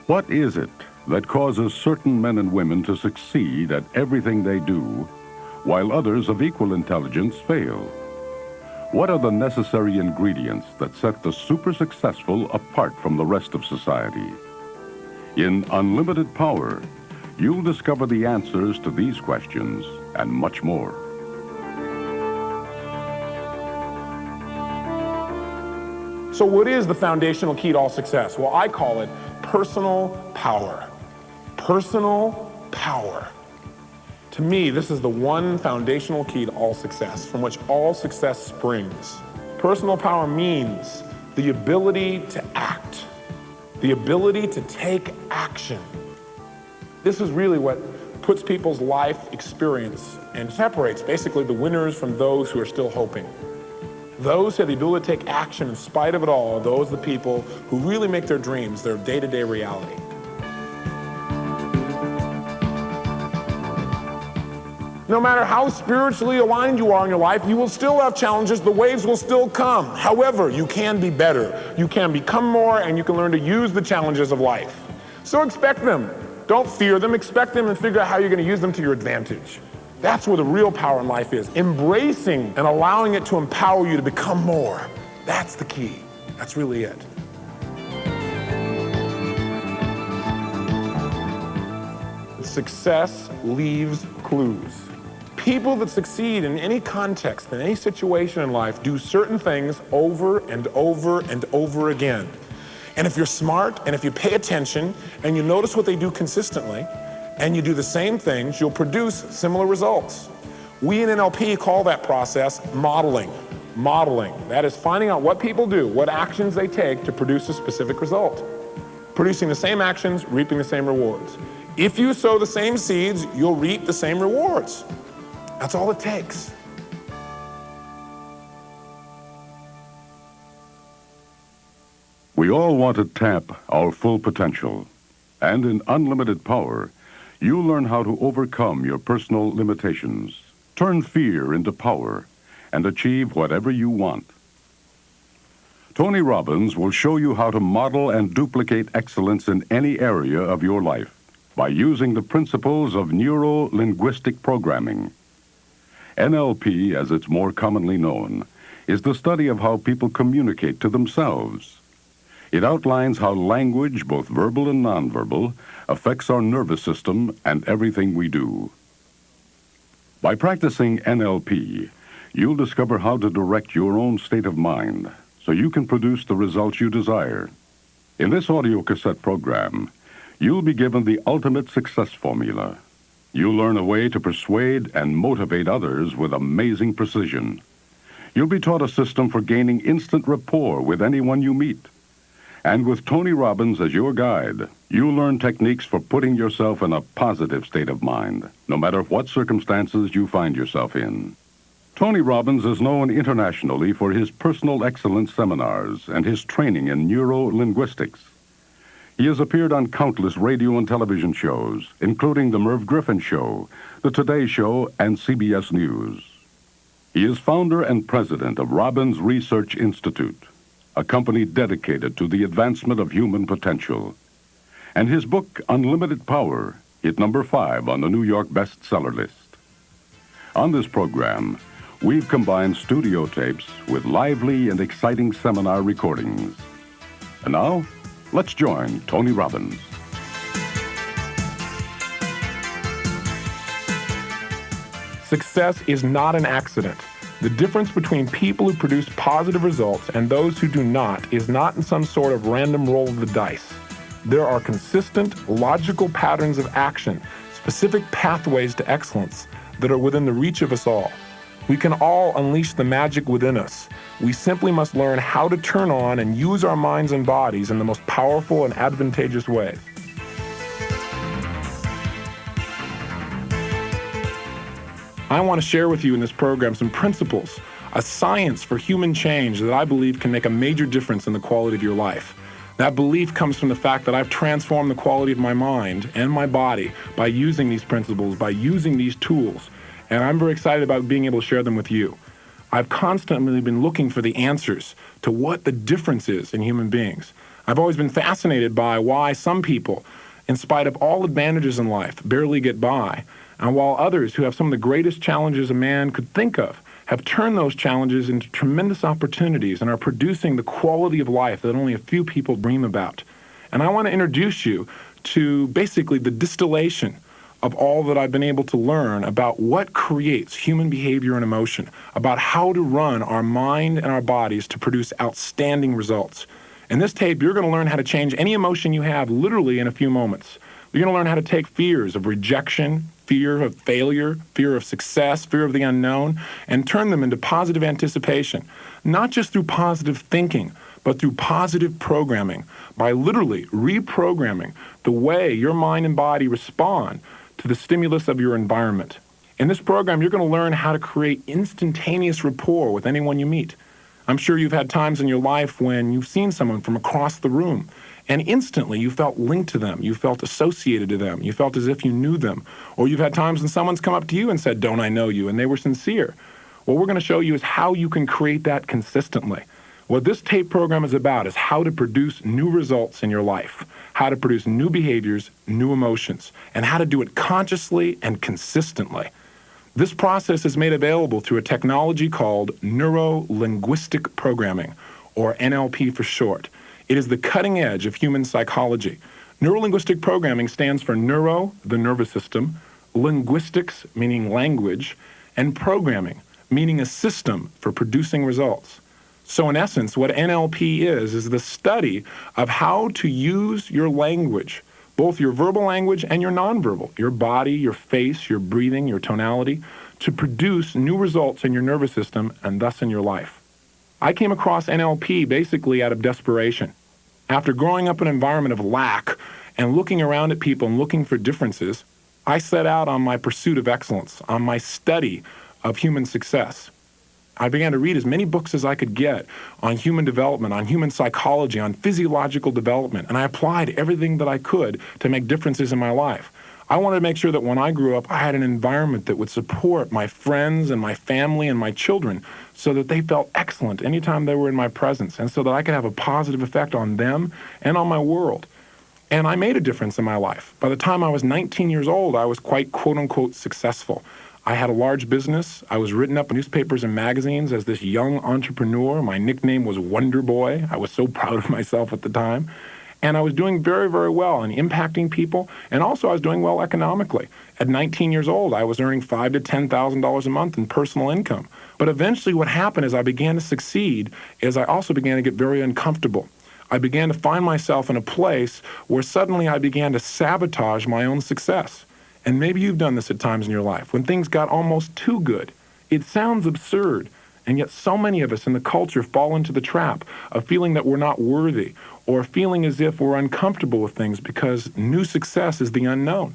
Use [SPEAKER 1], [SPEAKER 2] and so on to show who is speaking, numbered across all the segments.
[SPEAKER 1] What is it that causes certain men and women to succeed at everything they do, while others of equal intelligence fail? What are the necessary ingredients that set the super successful apart from the rest of society? In Unlimited Power, you'll discover the answers to these questions and much more.
[SPEAKER 2] So what is the foundational key to all success? Well, I call it personal power. Personal power. To me, this is the one foundational key to all success, from which all success springs. Personal power means the ability to act, the ability to take action. This is really what puts people's life experience and separates basically the winners from those who are still hoping. Those who have the ability to take action in spite of it all are those the people who really make their dreams their day-to-day reality. No matter how spiritually aligned you are in your life, you will still have challenges. The waves will still come. However, you can be better. You can become more, and you can learn to use the challenges of life. So expect them. Don't fear them. Expect them and figure out how you're going to use them to your advantage. That's where the real power in life is. Embracing and allowing it to empower you to become more. That's the key. That's really it. Success leaves clues. People that succeed in any context, in any situation in life, do certain things over and over and over again. And if you're smart, and if you pay attention, and you notice what they do consistently, and you do the same things, you'll produce similar results. We in NLP call that process modeling. Modeling. That is finding out what people do, what actions they take to produce a specific result. Producing the same actions, reaping the same rewards. If you sow the same seeds, you'll reap the same rewards. That's all it takes.
[SPEAKER 1] We all want to tap our full potential. And in Unlimited Power, you'll learn how to overcome your personal limitations, turn fear into power, and achieve whatever you want. Tony Robbins will show you how to model and duplicate excellence in any area of your life by using the principles of neuro-linguistic programming. NLP, as it's more commonly known, is the study of how people communicate to themselves. It outlines how language, both verbal and nonverbal, affects our nervous system and everything we do. By practicing NLP, you'll discover how to direct your own state of mind so you can produce the results you desire. In this audio cassette program, you'll be given the ultimate success formula. You'll learn a way to persuade and motivate others with amazing precision. You'll be taught a system for gaining instant rapport with anyone you meet. And with Tony Robbins as your guide, you'll learn techniques for putting yourself in a positive state of mind, no matter what circumstances you find yourself in. Tony Robbins is known internationally for his personal excellence seminars and his training in neuro-linguistics. He has appeared on countless radio and television shows, including The Merv Griffin Show, The Today Show, and CBS News. He is founder and president of Robbins Research Institute, a company dedicated to the advancement of human potential. And his book, Unlimited Power, hit number 5 on the New York bestseller list. On this program, we've combined studio tapes with lively and exciting seminar recordings. And now, let's join Tony Robbins.
[SPEAKER 2] Success is not an accident. The difference between people who produce positive results and those who do not is not in some sort of random roll of the dice. There are consistent, logical patterns of action, specific pathways to excellence that are within the reach of us all. We can all unleash the magic within us. We simply must learn how to turn on and use our minds and bodies in the most powerful and advantageous way. I want to share with you in this program some principles, a science for human change that I believe can make a major difference in the quality of your life. That belief comes from the fact that I've transformed the quality of my mind and my body by using these principles, by using these tools, and I'm very excited about being able to share them with you. I've constantly been looking for the answers to what the difference is in human beings. I've always been fascinated by why some people, in spite of all advantages in life, barely get by, and while others who have some of the greatest challenges a man could think of have turned those challenges into tremendous opportunities and are producing the quality of life that only a few people dream about. And I want to introduce you to basically the distillation of all that I've been able to learn about what creates human behavior and emotion, about how to run our mind and our bodies to produce outstanding results. In this tape, you're going to learn how to change any emotion you have literally in a few moments. You're going to learn how to take fears of rejection, fear of failure, fear of success, fear of the unknown, and turn them into positive anticipation, not just through positive thinking, but through positive programming, by literally reprogramming the way your mind and body respond to the stimulus of your environment. In this program, you're going to learn how to create instantaneous rapport with anyone you meet. I'm sure you've had times in your life when you've seen someone from across the room, and instantly you felt linked to them, you felt associated to them, you felt as if you knew them. Or you've had times when someone's come up to you and said, "Don't I know you?" and they were sincere. What we're going to show you is how you can create that consistently. What this tape program is about is how to produce new results in your life, how to produce new behaviors, new emotions, and how to do it consciously and consistently. This process is made available through a technology called neuro-linguistic programming, or NLP for short. It is the cutting edge of human psychology. Neuro-linguistic programming stands for neuro, the nervous system, linguistics, meaning language, and programming, meaning a system for producing results. So in essence, what NLP is the study of how to use your language, both your verbal language and your nonverbal, your body, your face, your breathing, your tonality, to produce new results in your nervous system and thus in your life. I came across NLP basically out of desperation. After growing up in an environment of lack and looking around at people and looking for differences, I set out on my pursuit of excellence, on my study of human success. I began to read as many books as I could get on human development, on human psychology, on physiological development, and I applied everything that I could to make differences in my life. I wanted to make sure that when I grew up, I had an environment that would support my friends and my family and my children so that they felt excellent anytime they were in my presence and so that I could have a positive effect on them and on my world. And I made a difference in my life. By the time I was 19 years old, I was quite quote-unquote successful. I had a large business. I was written up in newspapers and magazines as this young entrepreneur. My nickname was Wonder Boy. I was so proud of myself at the time. And I was doing very, very well and impacting people. And also I was doing well economically. At 19 years old, I was earning $5,000 to $10,000 a month in personal income. But eventually what happened is I began to succeed is I also began to get very uncomfortable. I began to find myself in a place where suddenly I began to sabotage my own success. And maybe you've done this at times in your life, when things got almost too good. It sounds absurd, and yet so many of us in the culture fall into the trap of feeling that we're not worthy, or feeling as if we're uncomfortable with things because new success is the unknown.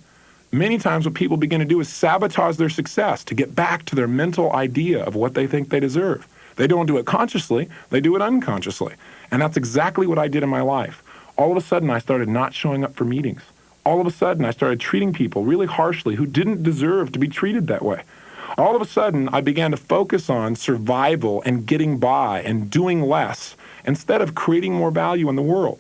[SPEAKER 2] Many times what people begin to do is sabotage their success to get back to their mental idea of what they think they deserve. They don't do it consciously, they do it unconsciously. And that's exactly what I did in my life. All of a sudden, I started not showing up for meetings. All of a sudden, I started treating people really harshly who didn't deserve to be treated that way. All of a sudden, I began to focus on survival and getting by and doing less instead of creating more value in the world.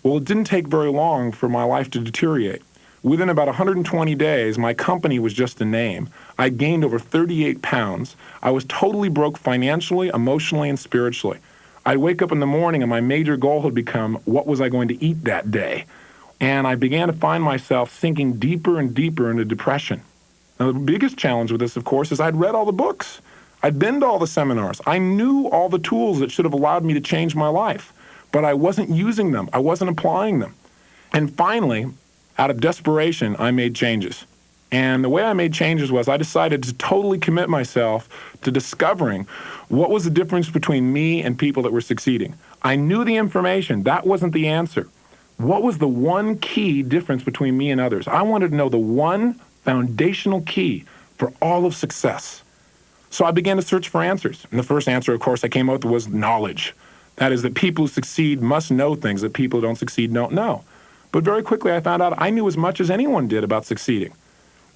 [SPEAKER 2] Well, it didn't take very long for my life to deteriorate. Within about 120 days, my company was just a name. I gained over 38 pounds. I was totally broke financially, emotionally, and spiritually. I'd wake up in the morning and my major goal had become, what was I going to eat that day? And I began to find myself sinking deeper and deeper into depression. Now, the biggest challenge with this, of course, is I'd read all the books. I'd been to all the seminars. I knew all the tools that should have allowed me to change my life, but I wasn't using them. I wasn't applying them. And finally, out of desperation, I made changes. And the way I made changes was I decided to totally commit myself to discovering what was the difference between me and people that were succeeding. I knew the information. That wasn't the answer. What was the one key difference between me and others? I wanted to know the one foundational key for all of success. So I began to search for answers. And the first answer, of course, I came up with was knowledge. That is that people who succeed must know things that people who don't succeed don't know. But very quickly I found out I knew as much as anyone did about succeeding.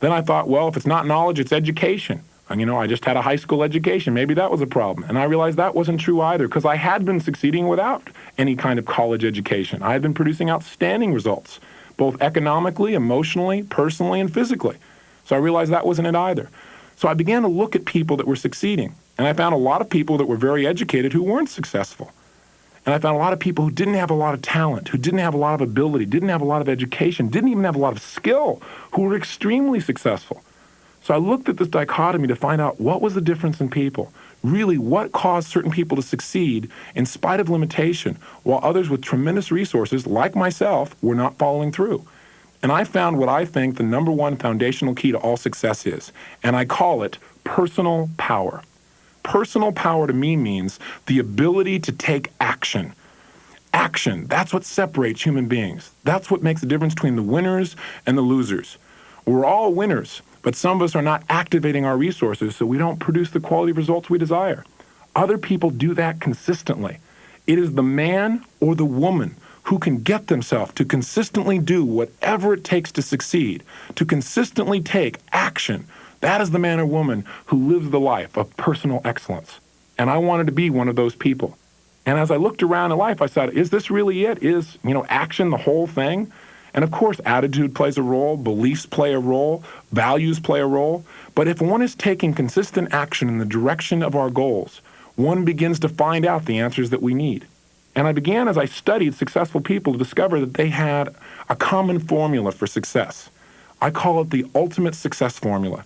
[SPEAKER 2] Then I thought, well, if it's not knowledge, it's education. And, I just had a high school education. Maybe that was a problem. And I realized that wasn't true either, because I had been succeeding without any kind of college education. I had been producing outstanding results, both economically, emotionally, personally, and physically. So I realized that wasn't it either. So I began to look at people that were succeeding. And I found a lot of people that were very educated who weren't successful. And I found a lot of people who didn't have a lot of talent, who didn't have a lot of ability, didn't have a lot of education, didn't even have a lot of skill, who were extremely successful. So I looked at this dichotomy to find out what was the difference in people. Really, what caused certain people to succeed in spite of limitation, while others with tremendous resources, like myself, were not following through. And I found what I think the number one foundational key to all success is, and I call it personal power. Personal power to me means the ability to take action. Action, that's what separates human beings. That's what makes the difference between the winners and the losers. We're all winners, but some of us are not activating our resources, so we don't produce the quality of results we desire. Other people do that consistently. It is the man or the woman who can get themselves to consistently do whatever it takes to succeed, to consistently take action. That is the man or woman who lives the life of personal excellence. And I wanted to be one of those people. And as I looked around in life, I said, is this really it? Is, action the whole thing? And of course, attitude plays a role, beliefs play a role, values play a role. But if one is taking consistent action in the direction of our goals, one begins to find out the answers that we need. And I began, as I studied successful people, to discover that they had a common formula for success. I call it the ultimate success formula.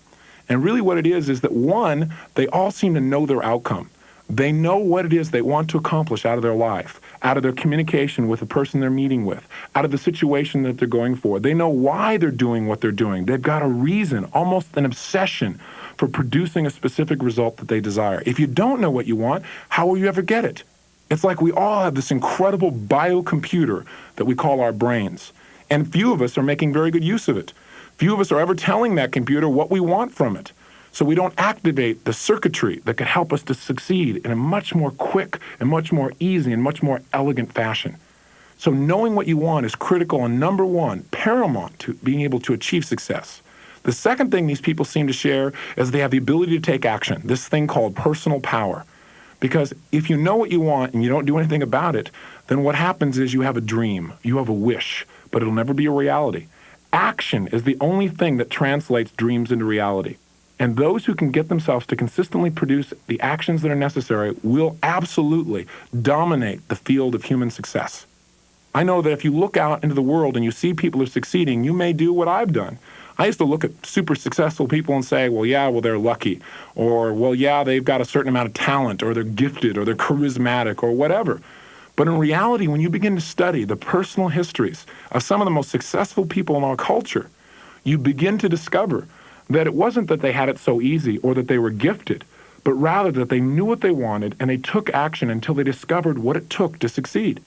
[SPEAKER 2] And really what it is that one, they all seem to know their outcome. They know what it is they want to accomplish out of their life, out of their communication with the person they're meeting with, out of the situation that they're going for. They know why they're doing what they're doing. They've got a reason, almost an obsession for producing a specific result that they desire. If you don't know what you want, how will you ever get it? It's like we all have this incredible biocomputer that we call our brains, and few of us are making very good use of it. Few of us are ever telling that computer what we want from it. So we don't activate the circuitry that could help us to succeed in a much more quick and much more easy and much more elegant fashion. So knowing what you want is critical and number one, paramount to being able to achieve success. The second thing these people seem to share is they have the ability to take action, this thing called personal power. Because if you know what you want and you don't do anything about it, then what happens is you have a dream, you have a wish, but it'll never be a reality. Action is the only thing that translates dreams into reality. And those who can get themselves to consistently produce the actions that are necessary will absolutely dominate the field of human success. I know that if you look out into the world and you see people are succeeding, you may do what I've done. I used to look at super successful people and say, well, they're lucky. Or, they've got a certain amount of talent, or they're gifted, or they're charismatic, or whatever. But in reality, when you begin to study the personal histories of some of the most successful people in our culture, you begin to discover that it wasn't that they had it so easy or that they were gifted, but rather that they knew what they wanted and they took action until they discovered what it took to succeed.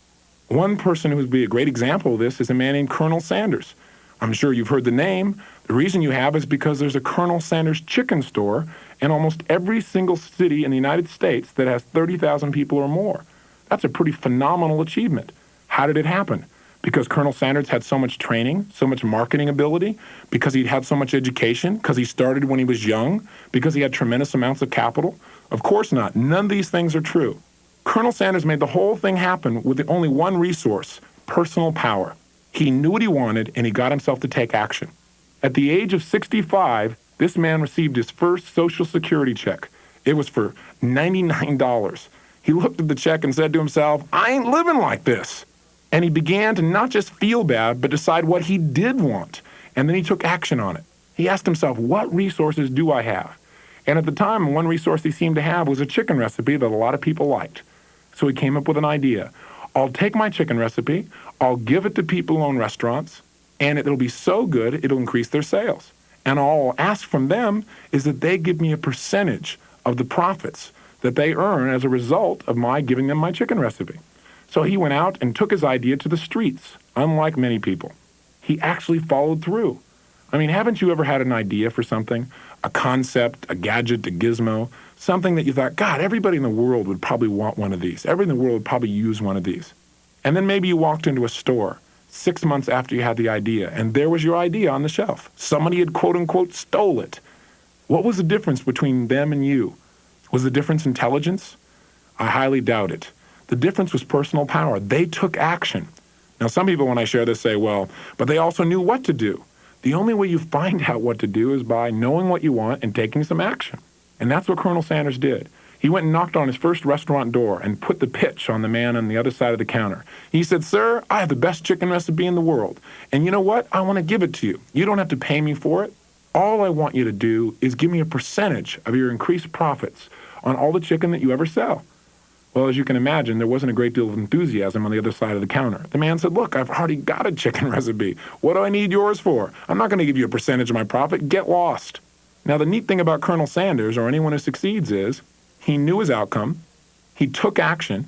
[SPEAKER 2] One person who would be a great example of this is a man named Colonel Sanders. I'm sure you've heard the name. The reason you have is because there's a Colonel Sanders chicken store in almost every single city in the United States that has 30,000 people or more. That's a pretty phenomenal achievement. How did it happen? Because Colonel Sanders had so much training, so much marketing ability, because he'd had so much education, because he started when he was young, because he had tremendous amounts of capital? Of course not. None of these things are true. Colonel Sanders made the whole thing happen with only one resource, personal power. He knew what he wanted, and he got himself to take action. At the age of 65, this man received his first Social Security check. It was for $99. He looked at the check and said to himself, I ain't living like this. And he began to not just feel bad, but decide what he did want. And then he took action on it. He asked himself, what resources do I have? And at the time, one resource he seemed to have was a chicken recipe that a lot of people liked. So he came up with an idea. I'll take my chicken recipe, I'll give it to people who own restaurants, and it'll be so good, it'll increase their sales. And all I'll ask from them is that they give me a percentage of the profits that they earn as a result of my giving them my chicken recipe. So he went out and took his idea to the streets, unlike many people. He actually followed through. I mean, haven't you ever had an idea for something, a concept, a gadget, a gizmo, something that you thought, God, everybody in the world would probably want one of these. Everybody in the world would probably use one of these. And then maybe you walked into a store 6 months after you had the idea, and there was your idea on the shelf. Somebody had, quote unquote, stole it. What was the difference between them and you? Was the difference intelligence? I highly doubt it. The difference was personal power. They took action. Now, some people, when I share this, say, well, but they also knew what to do. The only way you find out what to do is by knowing what you want and taking some action. And that's what Colonel Sanders did. He went and knocked on his first restaurant door and put the pitch on the man on the other side of the counter. He said, "Sir, I have the best chicken recipe in the world. And you know what? I want to give it to you. You don't have to pay me for it. All I want you to do is give me a percentage of your increased profits on all the chicken that you ever sell." Well, as you can imagine, there wasn't a great deal of enthusiasm on the other side of the counter. The man said, "Look, I've already got a chicken recipe. What do I need yours for? I'm not going to give you a percentage of my profit. Get lost." Now, the neat thing about Colonel Sanders, or anyone who succeeds, is he knew his outcome, he took action,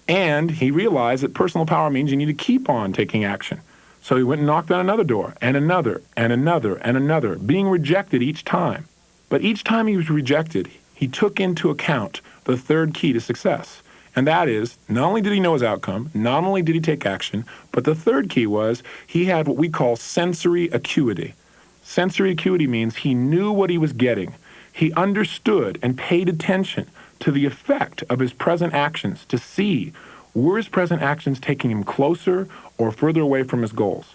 [SPEAKER 2] and he realized that personal power means you need to keep on taking action. So he went and knocked on another door, and another, and another, and another, being rejected each time. But each time he was rejected, he took into account the third key to success. And that is, not only did he know his outcome, not only did he take action, but the third key was he had what we call sensory acuity. Sensory acuity means he knew what he was getting. He understood and paid attention to the effect of his present actions to see, were his present actions taking him closer or further away from his goals?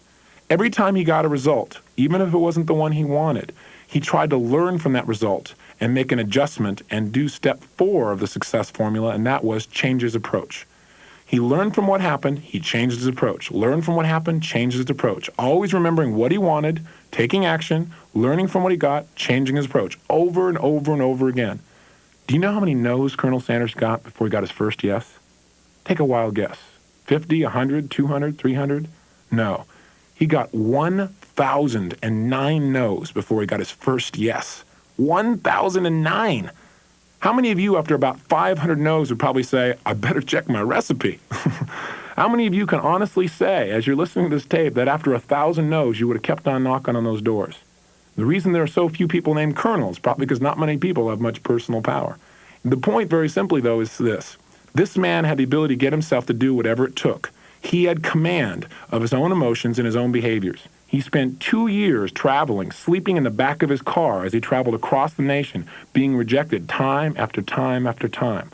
[SPEAKER 2] Every time he got a result, even if it wasn't the one he wanted, he tried to learn from that result and make an adjustment and do step 4 of the success formula, and that was change his approach. He learned from what happened, he changed his approach. Learned from what happened, changed his approach. Always remembering what he wanted, taking action, learning from what he got, changing his approach, over and over and over again. Do you know how many no's Colonel Sanders got before he got his first yes? Take a wild guess. 50, 100, 200, 300? No. He got 1,009 no's before he got his first yes. 1,009! How many of you, after about 500 no's, would probably say, I better check my recipe? How many of you can honestly say, as you're listening to this tape, that after 1,000 no's, you would have kept on knocking on those doors? The reason there are so few people named Colonel is probably because not many people have much personal power. The point, very simply, though, is this. This man had the ability to get himself to do whatever it took. He had command of his own emotions and his own behaviors. He spent 2 years traveling, sleeping in the back of his car as he traveled across the nation, being rejected time after time after time.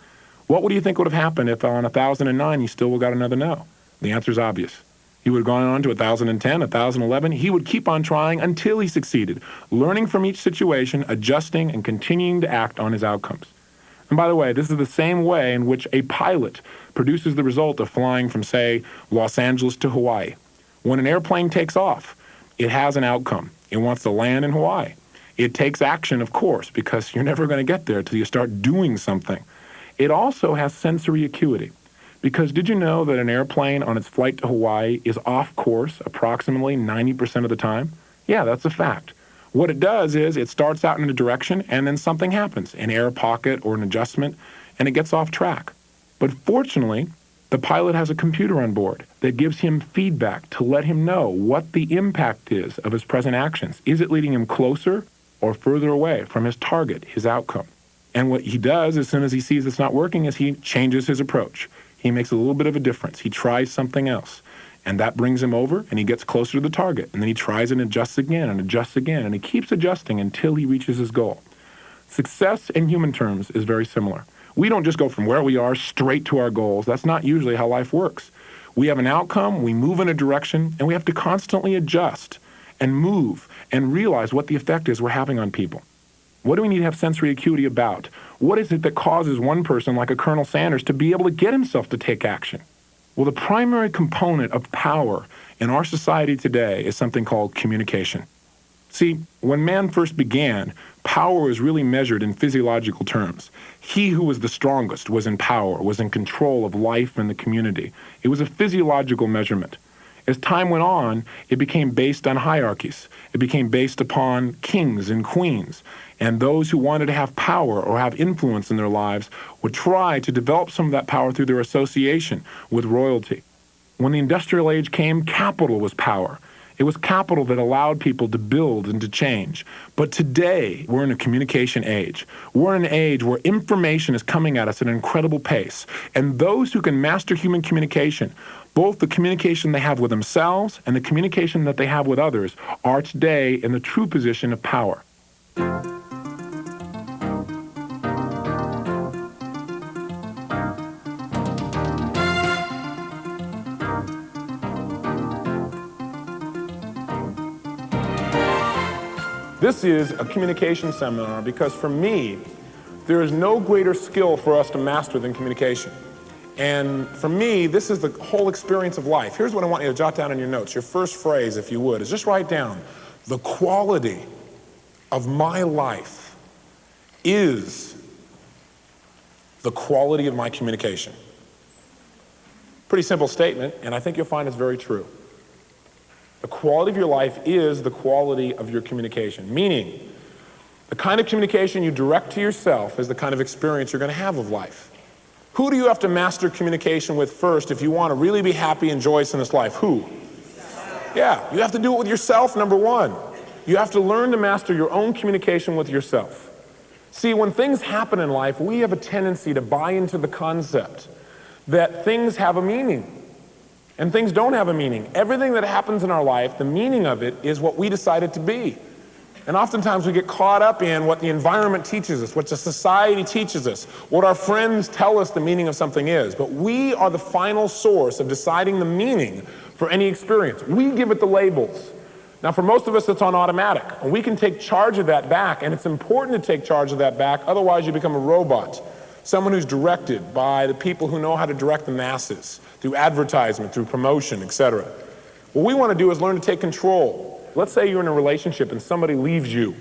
[SPEAKER 2] What do you think would have happened if on 1,009 he still got another no? The answer is obvious. He would have gone on to 1,010, 1,011. He would keep on trying until he succeeded, learning from each situation, adjusting, and continuing to act on his outcomes. And by the way, this is the same way in which a pilot produces the result of flying from, say, Los Angeles to Hawaii. When an airplane takes off, it has an outcome. It wants to land in Hawaii. It takes action, of course, because you're never going to get there until you start doing something. It also has sensory acuity. Because did you know that an airplane on its flight to Hawaii is off course approximately 90% of the time? Yeah, that's a fact. What it does is it starts out in a direction and then something happens, an air pocket or an adjustment, and it gets off track. But fortunately, the pilot has a computer on board that gives him feedback to let him know what the impact is of his present actions. Is it leading him closer or further away from his target, his outcome? And what he does as soon as he sees it's not working is he changes his approach. He makes a little bit of a difference. He tries something else. And that brings him over, and he gets closer to the target. And then he tries and adjusts again, and he keeps adjusting until he reaches his goal. Success in human terms is very similar. We don't just go from where we are straight to our goals. That's not usually how life works. We have an outcome, we move in a direction, and we have to constantly adjust and move and realize what the effect is we're having on people. What do we need to have sensory acuity about? What is it that causes one person like a Colonel Sanders to be able to get himself to take action? Well, the primary component of power in our society today is something called communication. See, when man first began, power was really measured in physiological terms. He who was the strongest was in power, was in control of life and the community. It was a physiological measurement. As time went on, it became based on hierarchies. It became based upon kings and queens. And those who wanted to have power or have influence in their lives would try to develop some of that power through their association with royalty. When the industrial age came, capital was power. It was capital that allowed people to build and to change. But today, we're in a communication age. We're in an age where information is coming at us at an incredible pace. And those who can master human communication, both the communication they have with themselves and the communication that they have with others, are today in the true position of power. This is a communication seminar because for me, there is no greater skill for us to master than communication. And for me, this is the whole experience of life. Here's what I want you to jot down in your notes. Your first phrase, if you would, is just write down, the quality of my life is the quality of my communication. Pretty simple statement, and I think you'll find it's very true. The quality of your life is the quality of your communication, meaning the kind of communication you direct to yourself is the kind of experience you're going to have of life. Who do you have to master communication with first if you want to really be happy and joyous in this life? Who? Yeah, you have to do it with yourself, number one. You have to learn to master your own communication with yourself. See, when things happen in life, we have a tendency to buy into the concept that things have a meaning. And things don't have a meaning. Everything that happens in our life, the meaning of it is what we decide it to be. And oftentimes we get caught up in what the environment teaches us, what the society teaches us, what our friends tell us the meaning of something is. But we are the final source of deciding the meaning for any experience. We give it the labels. Now for most of us it's on automatic, and we can take charge of that back, and it's important to take charge of that back, otherwise you become a robot. Someone who's directed by the people who know how to direct the masses, through advertisement, through promotion, etc. What we want to do is learn to take control. Let's say you're in a relationship and somebody leaves you.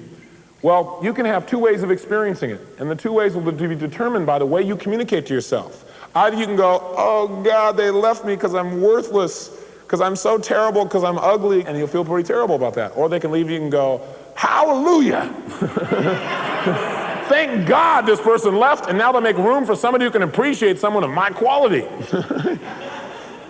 [SPEAKER 2] Well, you can have two ways of experiencing it, and the two ways will be determined by the way you communicate to yourself. Either you can go, oh God, they left me because I'm worthless, because I'm so terrible, because I'm ugly, and you'll feel pretty terrible about that. Or they can leave you and go, hallelujah! Thank God this person left, and now they make room for somebody who can appreciate someone of my quality.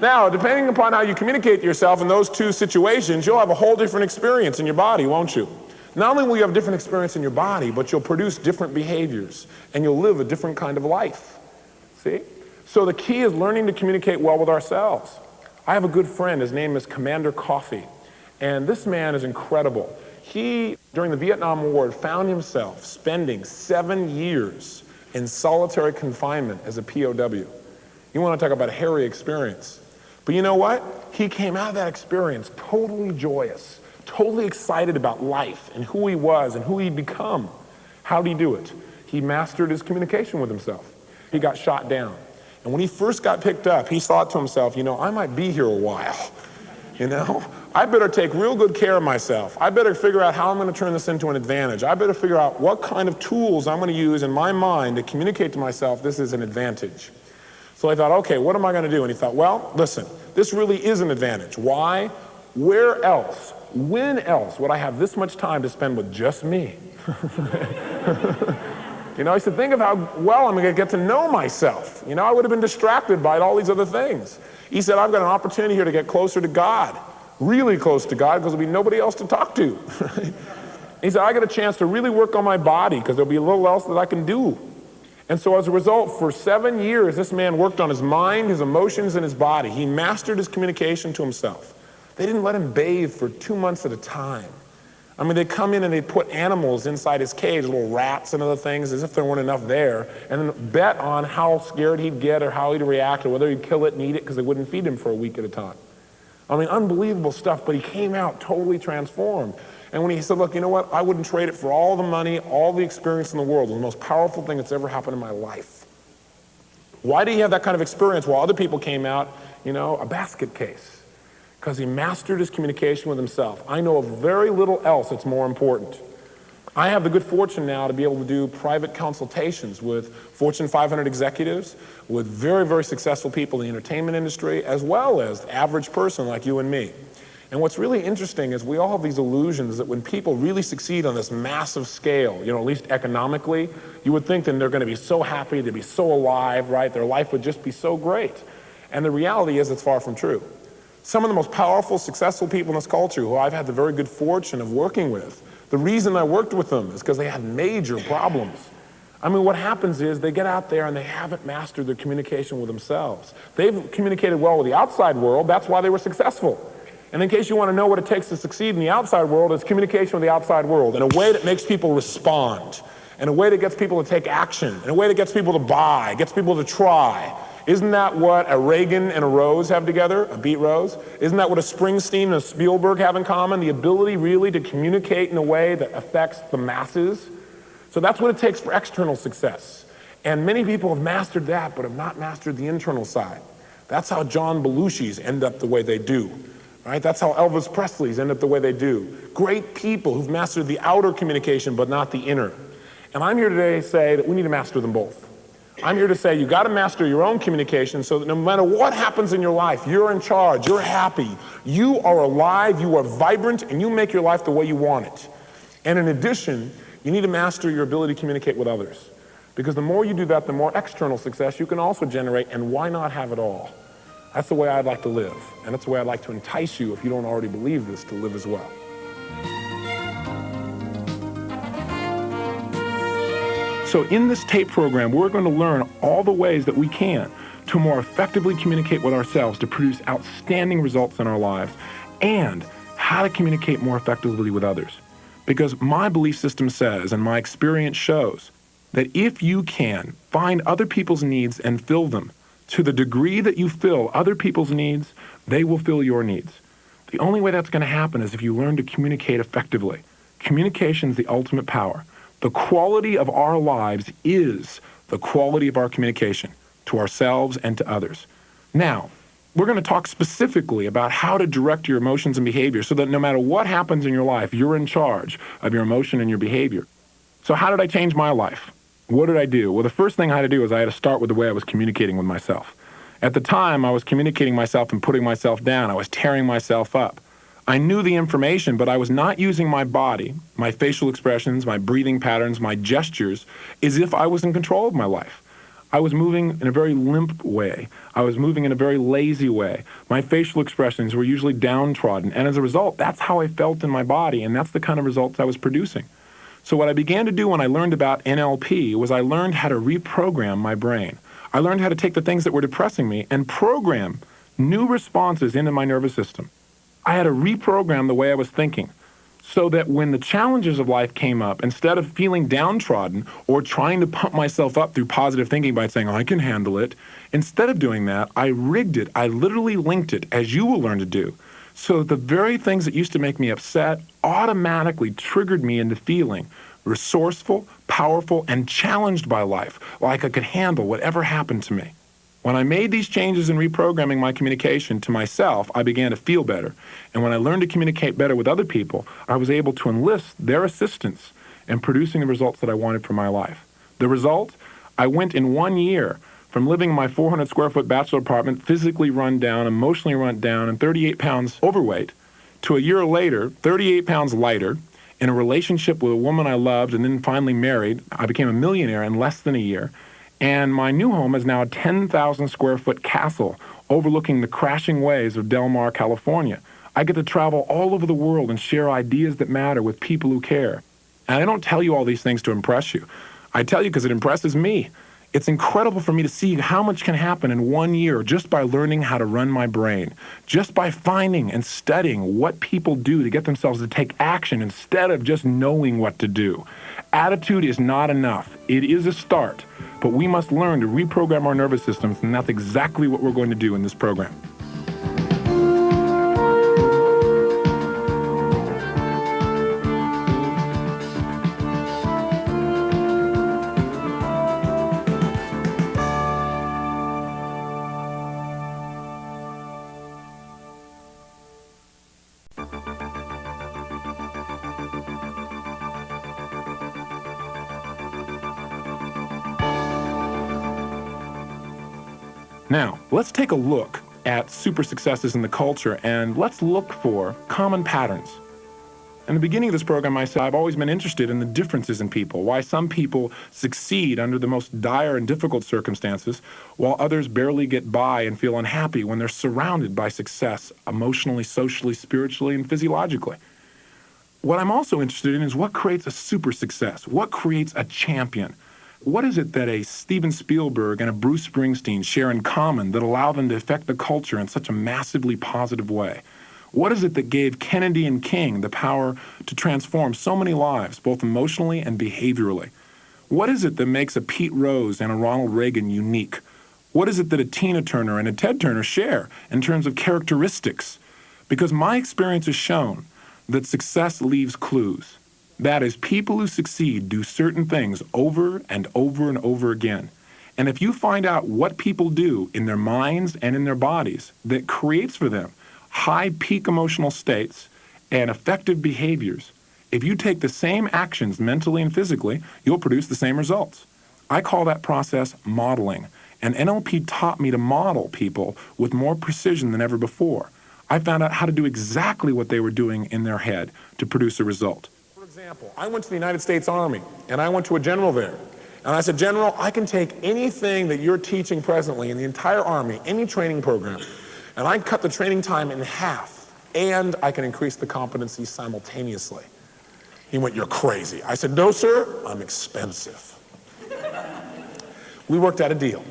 [SPEAKER 2] Now, depending upon how you communicate to yourself in those two situations, you'll have a whole different experience in your body, won't you? Not only will you have a different experience in your body, but you'll produce different behaviors, and you'll live a different kind of life. See? So the key is learning to communicate well with ourselves. I have a good friend, his name is Commander Coffee, and this man is incredible. He, during the Vietnam War, found himself spending 7 years in solitary confinement as a POW. You want to talk about a hairy experience. But you know what? He came out of that experience totally joyous, totally excited about life and who he was and who he'd become. How'd he do it? He mastered his communication with himself. He got shot down. And when he first got picked up, he thought to himself, you know, I might be here a while. You know, I better take real good care of myself. I better figure out how I'm going to turn this into an advantage. I better figure out what kind of tools I'm going to use in my mind to communicate to myself this is an advantage. So I thought, okay, what am I going to do? And he thought, well, listen, this really is an advantage. Why? Where else, when else would I have this much time to spend with just me? You know, he said, think of how well I'm going to get to know myself. You know, I would have been distracted by all these other things. He said, I've got an opportunity here to get closer to God, really close to God, because there'll be nobody else to talk to. He said, I got a chance to really work on my body because there'll be a little else that I can do. And so as a result, for 7 years, this man worked on his mind, his emotions, and his body. He mastered his communication to himself. They didn't let him bathe for 2 months at a time. I mean, they'd come in and they'd put animals inside his cage, little rats and other things, as if there weren't enough there, and then bet on how scared he'd get or how he'd react or whether he'd kill it and eat it because they wouldn't feed him for a week at a time. I mean, unbelievable stuff, but he came out totally transformed. And when he said, look, you know what? I wouldn't trade it for all the money, all the experience in the world. It was the most powerful thing that's ever happened in my life. Why did he have that kind of experience while other people came out, you know, a basket case? Because he mastered his communication with himself. I know of very little else that's more important. I have the good fortune now to be able to do private consultations with Fortune 500 executives, with very, very successful people in the entertainment industry, as well as the average person like you and me. And what's really interesting is we all have these illusions that when people really succeed on this massive scale, you know, at least economically, you would think that they're going to be so happy, they'd be so alive, right? Their life would just be so great. And the reality is it's far from true. Some of the most powerful, successful people in this culture who I've had the very good fortune of working with, the reason I worked with them is because they had major problems. I mean, what happens is they get out there and they haven't mastered their communication with themselves. They've communicated well with the outside world, that's why they were successful. And in case you want to know what it takes to succeed in the outside world, it's communication with the outside world in a way that makes people respond, in a way that gets people to take action, in a way that gets people to buy, gets people to try. Isn't that what a Reagan and a Rose have together, a beet rose? Isn't that what a Springsteen and a Spielberg have in common? The ability really to communicate in a way that affects the masses. So that's what it takes for external success. And many people have mastered that, but have not mastered the internal side. That's how John Belushi's end up the way they do, right? That's how Elvis Presley's end up the way they do. Great people who've mastered the outer communication, but not the inner. And I'm here today to say that we need to master them both. I'm here to say you got to master your own communication so that no matter what happens in your life, you're in charge, you're happy, you are alive, you are vibrant, and you make your life the way you want it. And in addition, you need to master your ability to communicate with others. Because the more you do that, the more external success you can also generate, and why not have it all? That's the way I'd like to live, and that's the way I'd like to entice you, if you don't already believe this, to live as well. So in this tape program, we're going to learn all the ways that we can to more effectively communicate with ourselves to produce outstanding results in our lives, and how to communicate more effectively with others. Because my belief system says, and my experience shows, that if you can find other people's needs and fill them, to the degree that you fill other people's needs, they will fill your needs. The only way that's going to happen is if you learn to communicate effectively. Communication is the ultimate power. The quality of our lives is the quality of our communication to ourselves and to others. Now, we're going to talk specifically about how to direct your emotions and behavior so that no matter what happens in your life, you're in charge of your emotion and your behavior. So how did I change my life? What did I do? Well, the first thing I had to do was I had to start with the way I was communicating with myself. At the time, I was communicating myself and putting myself down. I was tearing myself up. I knew the information, but I was not using my body, my facial expressions, my breathing patterns, my gestures, as if I was in control of my life. I was moving in a very limp way. I was moving in a very lazy way. My facial expressions were usually downtrodden, and as a result, that's how I felt in my body, and that's the kind of results I was producing. So what I began to do when I learned about NLP was I learned how to reprogram my brain. I learned how to take the things that were depressing me and program new responses into my nervous system. I had to reprogram the way I was thinking so that when the challenges of life came up, instead of feeling downtrodden or trying to pump myself up through positive thinking by saying, oh, I can handle it, instead of doing that, I rigged it. I literally linked it, as you will learn to do, so that the very things that used to make me upset automatically triggered me into feeling resourceful, powerful, and challenged by life, like I could handle whatever happened to me. When I made these changes in reprogramming my communication to myself, I began to feel better. And when I learned to communicate better with other people, I was able to enlist their assistance in producing the results that I wanted for my life. The result? I went in 1 year from living in my 400 square foot bachelor apartment, physically run down, emotionally run down, and 38 pounds overweight, to a year later, 38 pounds lighter, in a relationship with a woman I loved, and then finally married. I became a millionaire in less than a year. And my new home is now a 10,000 square foot castle overlooking the crashing waves of Del Mar, California. I get to travel all over the world and share ideas that matter with people who care. And I don't tell you all these things to impress you. I tell you because it impresses me. It's incredible for me to see how much can happen in 1 year just by learning how to run my brain, just by finding and studying what people do to get themselves to take action instead of just knowing what to do. Attitude is not enough. It is a start, but we must learn to reprogram our nervous systems, and that's exactly what we're going to do in this program. Now, let's take a look at super successes in the culture, and let's look for common patterns. In the beginning of this program, I said I've always been interested in the differences in people, why some people succeed under the most dire and difficult circumstances, while others barely get by and feel unhappy when they're surrounded by success emotionally, socially, spiritually, and physiologically. What I'm also interested in is what creates a super success, what creates a champion. What is it that a Steven Spielberg and a Bruce Springsteen share in common that allow them to affect the culture in such a massively positive way? What is it that gave Kennedy and King the power to transform so many lives, both emotionally and behaviorally? What is it that makes a Pete Rose and a Ronald Reagan unique? What is it that a Tina Turner and a Ted Turner share in terms of characteristics? Because my experience has shown that success leaves clues. That is, people who succeed do certain things over and over and over again. And if you find out what people do in their minds and in their bodies that creates for them high peak emotional states and effective behaviors, if you take the same actions mentally and physically, you'll produce the same results. I call that process modeling. And NLP taught me to model people with more precision than ever before. I found out how to do exactly what they were doing in their head to produce a result. For example, I went to the United States Army, and I went to a general there. And I said, General, I can take anything that you're teaching presently in the entire Army, any training program, and I cut the training time in half, and I can increase the competency simultaneously. He went, you're crazy. I said, no, sir, I'm expensive. We worked out a deal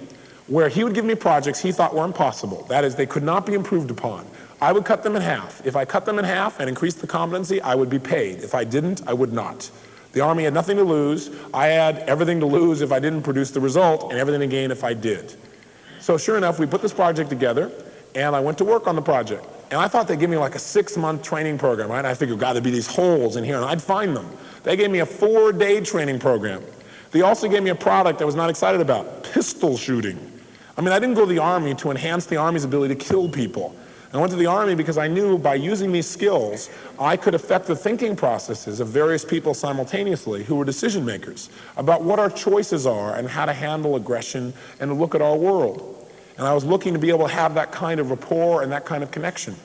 [SPEAKER 2] where he would give me projects he thought were impossible. That is, they could not be improved upon. I would cut them in half. If I cut them in half and increased the competency, I would be paid. If I didn't, I would not. The Army had nothing to lose. I had everything to lose if I didn't produce the result and everything to gain if I did. So sure enough, we put this project together, and I went to work on the project. And I thought they'd give me like a 6-month training program, right? I figured, God, there'd be these holes in here, and I'd find them. They gave me a 4-day training program. They also gave me a product I was not excited about, pistol shooting. I mean, I didn't go to the Army to enhance the Army's ability to kill people. I went to the Army because I knew by using these skills, I could affect the thinking processes of various people simultaneously who were decision makers about what our choices are and how to handle aggression and to look at our world. And I was looking to be able to have that kind of rapport and that kind of connection.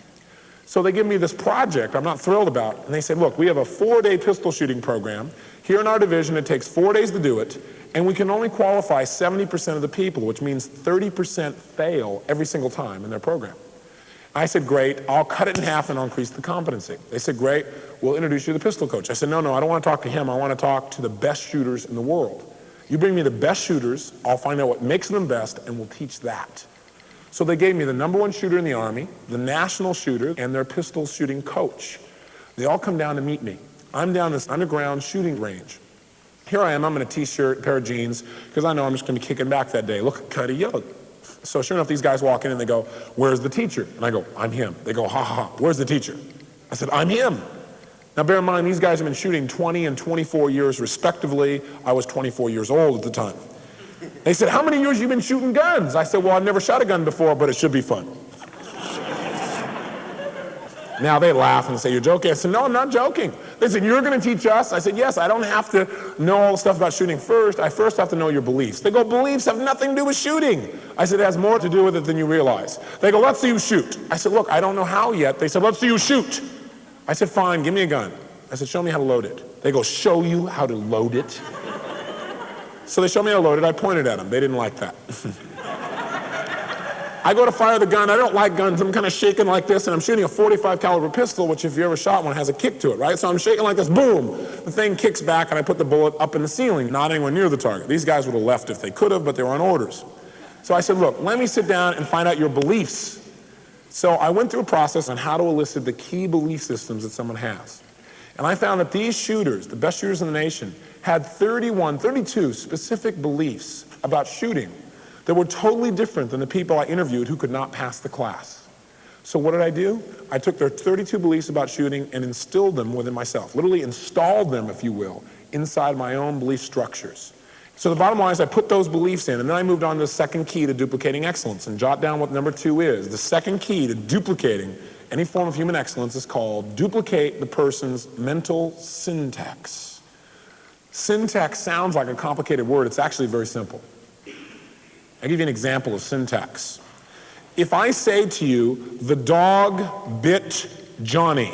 [SPEAKER 2] So they give me this project I'm not thrilled about, and they said, look, we have a 4-day pistol shooting program. Here in our division, it takes 4 days to do it, and we can only qualify 70% of the people, which means 30% fail every single time in their program. I said, great, I'll cut it in half and I'll increase the competency. They said, great, we'll introduce you to the pistol coach. I said, no, I don't want to talk to him. I want to talk to the best shooters in the world. You bring me the best shooters, I'll find out what makes them best, and we'll teach that. So they gave me the #1 shooter in the Army, the national shooter, and their pistol shooting coach. They all come down to meet me. I'm down this underground shooting range. Here I am, I'm in a t-shirt, a pair of jeans, because I know I'm just going to be kicking back that day. Look, Cuddy Young. So sure enough, these guys walk in and they go, where's the teacher? And I go, I'm him. They go, ha, ha, ha, where's the teacher? I said, I'm him. Now bear in mind, these guys have been shooting 20 and 24 years respectively. I was 24 years old at the time. They said, how many years have you been shooting guns? I said, well, I've never shot a gun before, but it should be fun. Now they laugh and say, you're joking? I said, no, I'm not joking. They said, you're going to teach us? I said, yes, I don't have to know all the stuff about shooting first. I first have to know your beliefs. They go, beliefs have nothing to do with shooting. I said, it has more to do with it than you realize. They go, let's see you shoot. I said, look, I don't know how yet. They said, let's see you shoot. I said, fine, give me a gun. I said, show me how to load it. They go, show you how to load it? So they showed me how to load it. I pointed at them. They didn't like that. I go to fire the gun. I don't like guns. I'm kind of shaking like this, and I'm shooting a .45 caliber pistol, which if you ever shot one has a kick to it, right? So I'm shaking like this, boom. The thing kicks back, and I put the bullet up in the ceiling, not anywhere near the target. These guys would have left if they could have, but they were on orders. So I said, look, let me sit down and find out your beliefs. So I went through a process on how to elicit the key belief systems that someone has. And I found that these shooters, the best shooters in the nation, had 32 specific beliefs about shooting that were totally different than the people I interviewed who could not pass the class. So what did I do? I took their 32 beliefs about shooting and instilled them within myself, literally installed them, if you will, inside my own belief structures. So the bottom line is I put those beliefs in, and then I moved on to the second key to duplicating excellence, and jot down what #2 is. The second key to duplicating any form of human excellence is called duplicate the person's mental syntax. Syntax sounds like a complicated word. It's actually very simple. I'll give you an example of syntax. If I say to you, the dog bit Johnny,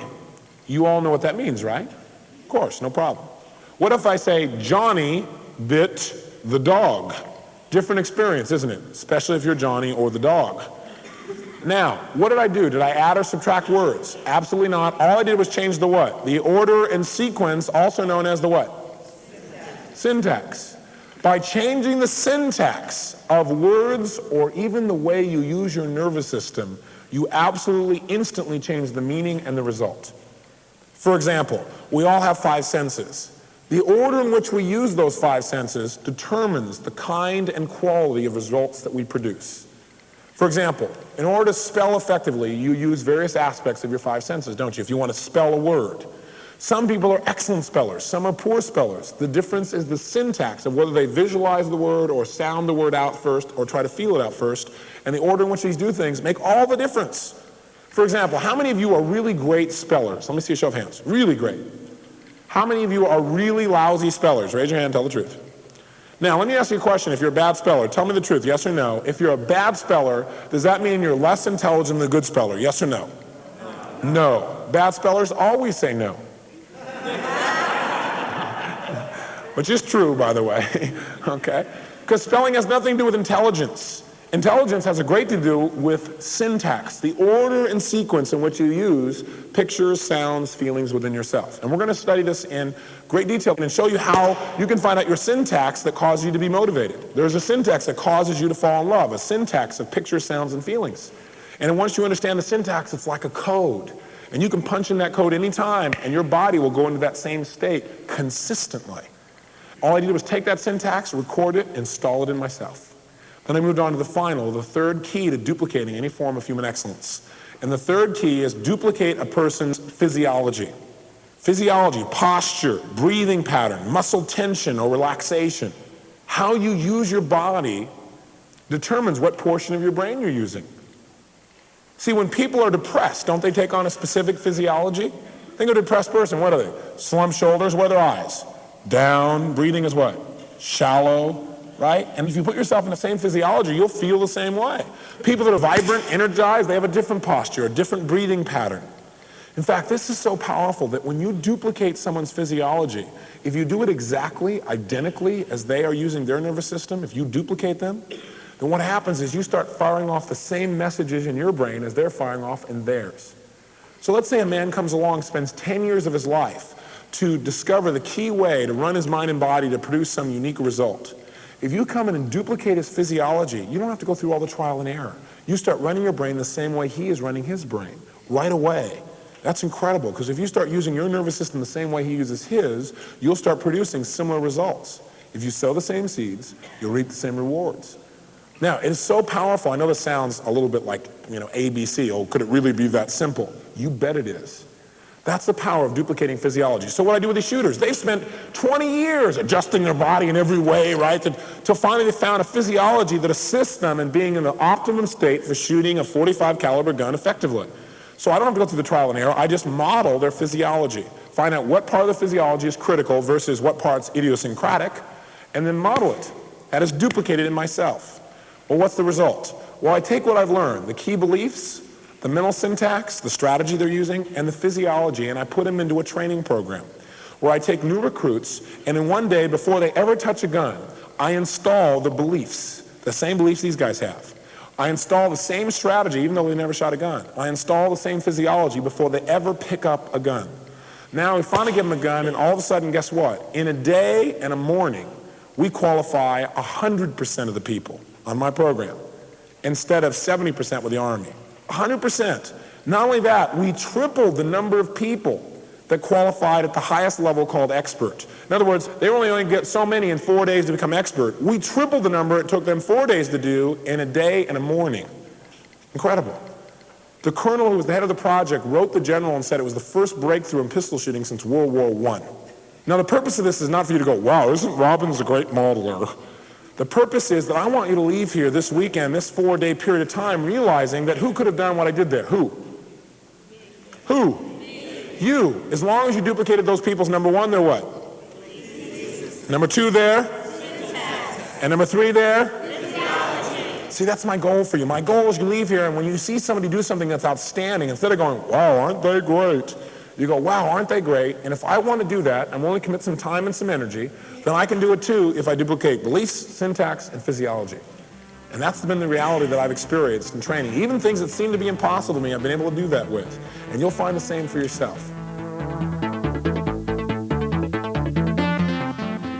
[SPEAKER 2] you all know what that means, right? Of course, no problem. What if I say, Johnny bit the dog? Different experience, isn't it? Especially if you're Johnny or the dog. Now, what did I do? Did I add or subtract words? Absolutely not. All I did was change the what? The order and sequence, also known as the what? Syntax. By changing the syntax of words or even the way you use your nervous system, you absolutely instantly change the meaning and the result. For example, we all have 5 senses. The order in which we use those five senses determines the kind and quality of results that we produce. For example, in order to spell effectively, you use various aspects of your five senses, don't you? If you want to spell a word. Some people are excellent spellers, some are poor spellers. The difference is the syntax of whether they visualize the word or sound the word out first or try to feel it out first, and the order in which these do things make all the difference. For example, how many of you are really great spellers? Let me see a show of hands. Really great. How many of you are really lousy spellers? Raise your hand and tell the truth. Now, let me ask you a question. If you're a bad speller, tell me the truth, yes or no. If you're a bad speller, does that mean you're less intelligent than a good speller, yes or no? No. Bad spellers always say no. Which is true, by the way, okay? Because spelling has nothing to do with intelligence. Intelligence has a great deal to do with syntax, the order and sequence in which you use pictures, sounds, feelings within yourself. And we're going to study this in great detail and show you how you can find out your syntax that causes you to be motivated. There's a syntax that causes you to fall in love, a syntax of pictures, sounds, and feelings. And once you understand the syntax, it's like a code. And you can punch in that code anytime, and your body will go into that same state consistently. All I did was take that syntax, record it, install it in myself. Then I moved on to the third key to duplicating any form of human excellence. And the third key is duplicate a person's physiology. Physiology, posture, breathing pattern, muscle tension or relaxation. How you use your body determines what portion of your brain you're using. See, when people are depressed, don't they take on a specific physiology? Think of a depressed person, what are they? Slumped shoulders, where are their eyes? Down, breathing is what? Shallow. Right? And if you put yourself in the same physiology, you'll feel the same way. People that are vibrant, energized, they have a different posture, a different breathing pattern. In fact, this is so powerful that when you duplicate someone's physiology, if you do it exactly, identically as they are using their nervous system, if you duplicate them, then what happens is you start firing off the same messages in your brain as they're firing off in theirs. So let's say a man comes along, spends 10 years of his life to discover the key way to run his mind and body to produce some unique result. If you come in and duplicate his physiology, you don't have to go through all the trial and error. You start running your brain the same way he is running his brain, right away. That's incredible, because if you start using your nervous system the same way he uses his, you'll start producing similar results. If you sow the same seeds, you'll reap the same rewards. Now, it is so powerful. I know this sounds a little bit like, ABC. Oh, could it really be that simple? You bet it is. That's the power of duplicating physiology. So what I do with the shooters, they've spent 20 years adjusting their body in every way, right? Till finally they found a physiology that assists them in being in the optimum state for shooting a .45 caliber gun effectively. So I don't have to go through the trial and error. I just model their physiology. Find out what part of the physiology is critical versus what part's idiosyncratic, and then model it. That is duplicated in myself. Well, what's the result? Well, I take what I've learned, the key beliefs, the mental syntax, the strategy they're using, and the physiology, and I put them into a training program where I take new recruits, and in one day, before they ever touch a gun, I install the beliefs, the same beliefs these guys have. I install the same strategy, even though they never shot a gun. I install the same physiology before they ever pick up a gun. Now we finally give them a gun, and all of a sudden, guess what? In a day and a morning, we qualify 100% of the people on my program, instead of 70% with the Army. 100%. Not only that, we tripled the number of people that qualified at the highest level called expert. In other words, they only get so many in 4 days to become expert. We tripled the number it took them 4 days to do in a day and a morning. Incredible. The colonel who was the head of the project wrote the general and said it was the first breakthrough in pistol shooting since World War I. Now the purpose of this is not for you to go, wow, isn't Robbins a great modeler? The purpose is that I want you to leave here this weekend, this 4-day period of time, realizing that who could have done what I did there? Who? Who? You. As long as you duplicated those people's number one, they're what? Number two there? And number three there? See, that's my goal for you. My goal is you leave here, and when you see somebody do something that's outstanding, instead of going, wow, aren't they great? You go, wow, aren't they great? And if I want to do that, I'm willing to commit some time and some energy, then I can do it too if I duplicate beliefs, syntax, and physiology. And that's been the reality that I've experienced in training. Even things that seem to be impossible to me, I've been able to do that with. And you'll find the same for yourself.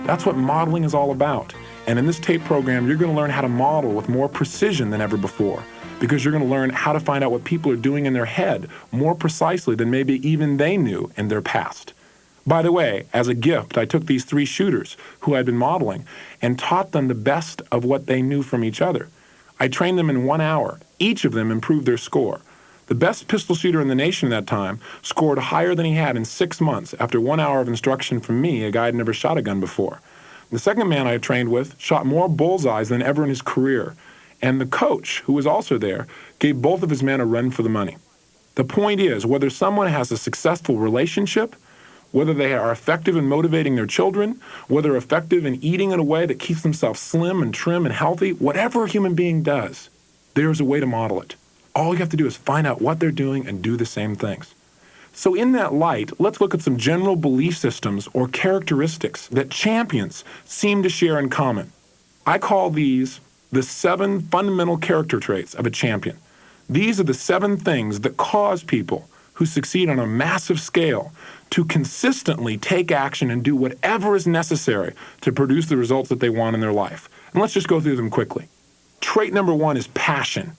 [SPEAKER 2] That's what modeling is all about. And in this tape program, you're going to learn how to model with more precision than ever before, because you're going to learn how to find out what people are doing in their head more precisely than maybe even they knew in their past. By the way, as a gift, I took these 3 shooters who I'd been modeling and taught them the best of what they knew from each other. I trained them in 1 hour. Each of them improved their score. The best pistol shooter in the nation at that time scored higher than he had in 6 months after 1 hour of instruction from me, a guy who'd never shot a gun before. The second man I trained with shot more bullseyes than ever in his career. And the coach, who was also there, gave both of his men a run for the money. The point is, whether someone has a successful relationship, whether they are effective in motivating their children, whether they're effective in eating in a way that keeps themselves slim and trim and healthy, whatever a human being does, there's a way to model it. All you have to do is find out what they're doing and do the same things. So in that light, let's look at some general belief systems or characteristics that champions seem to share in common. I call these the 7 fundamental character traits of a champion. These are the 7 things that cause people who succeed on a massive scale to consistently take action and do whatever is necessary to produce the results that they want in their life. And let's just go through them quickly. Trait number 1 is passion.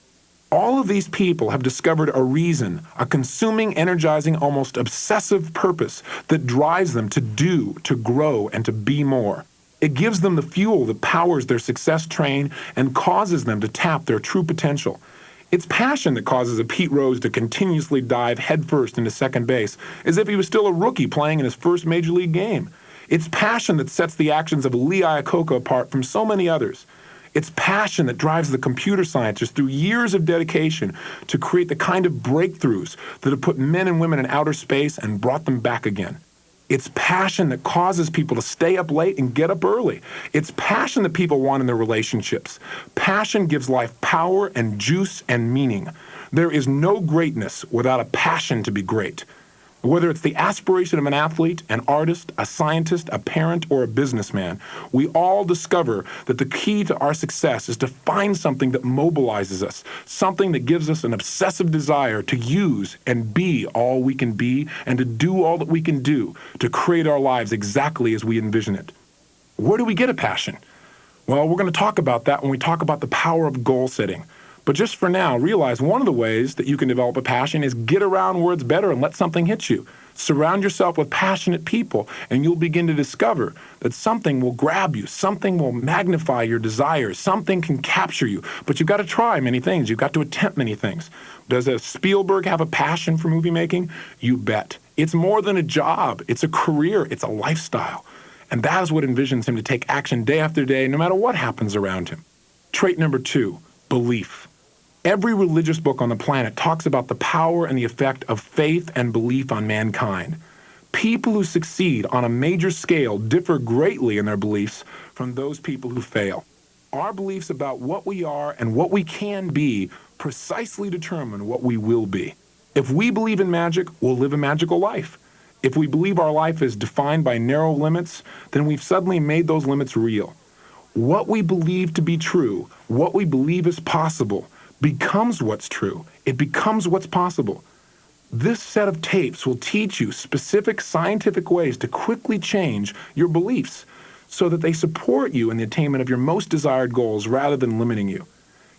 [SPEAKER 2] All of these people have discovered a reason, a consuming, energizing, almost obsessive purpose that drives them to do, to grow, and to be more. It gives them the fuel that powers their success train and causes them to tap their true potential. It's passion that causes a Pete Rose to continuously dive headfirst into second base as if he was still a rookie playing in his first major league game. It's passion that sets the actions of Lee Iacocca apart from so many others. It's passion that drives the computer scientists through years of dedication to create the kind of breakthroughs that have put men and women in outer space and brought them back again. It's passion that causes people to stay up late and get up early. It's passion that people want in their relationships. Passion gives life power and juice and meaning. There is no greatness without a passion to be great. Whether it's the aspiration of an athlete, an artist, a scientist, a parent, or a businessman, we all discover that the key to our success is to find something that mobilizes us, something that gives us an obsessive desire to use and be all we can be and to do all that we can do to create our lives exactly as we envision it. Where do we get a passion? Well, we're going to talk about that when we talk about the power of goal setting. But just for now, realize one of the ways that you can develop a passion is get around where it's better and let something hit you. Surround yourself with passionate people, and you'll begin to discover that something will grab you, something will magnify your desires, something can capture you. But you've got to try many things. You've got to attempt many things. Does a Spielberg have a passion for movie making? You bet. It's more than a job. It's a career. It's a lifestyle. And that is what envisions him to take action day after day, no matter what happens around him. Trait number 2, belief. Every religious book on the planet talks about the power and the effect of faith and belief on mankind. People who succeed on a major scale differ greatly in their beliefs from those people who fail. Our beliefs about what we are and what we can be precisely determine what we will be. If we believe in magic, we'll live a magical life. If we believe our life is defined by narrow limits, then we've suddenly made those limits real. What we believe to be true, what we believe is possible, becomes what's true. It becomes what's possible. This set of tapes will teach you specific scientific ways to quickly change your beliefs so that they support you in the attainment of your most desired goals rather than limiting you.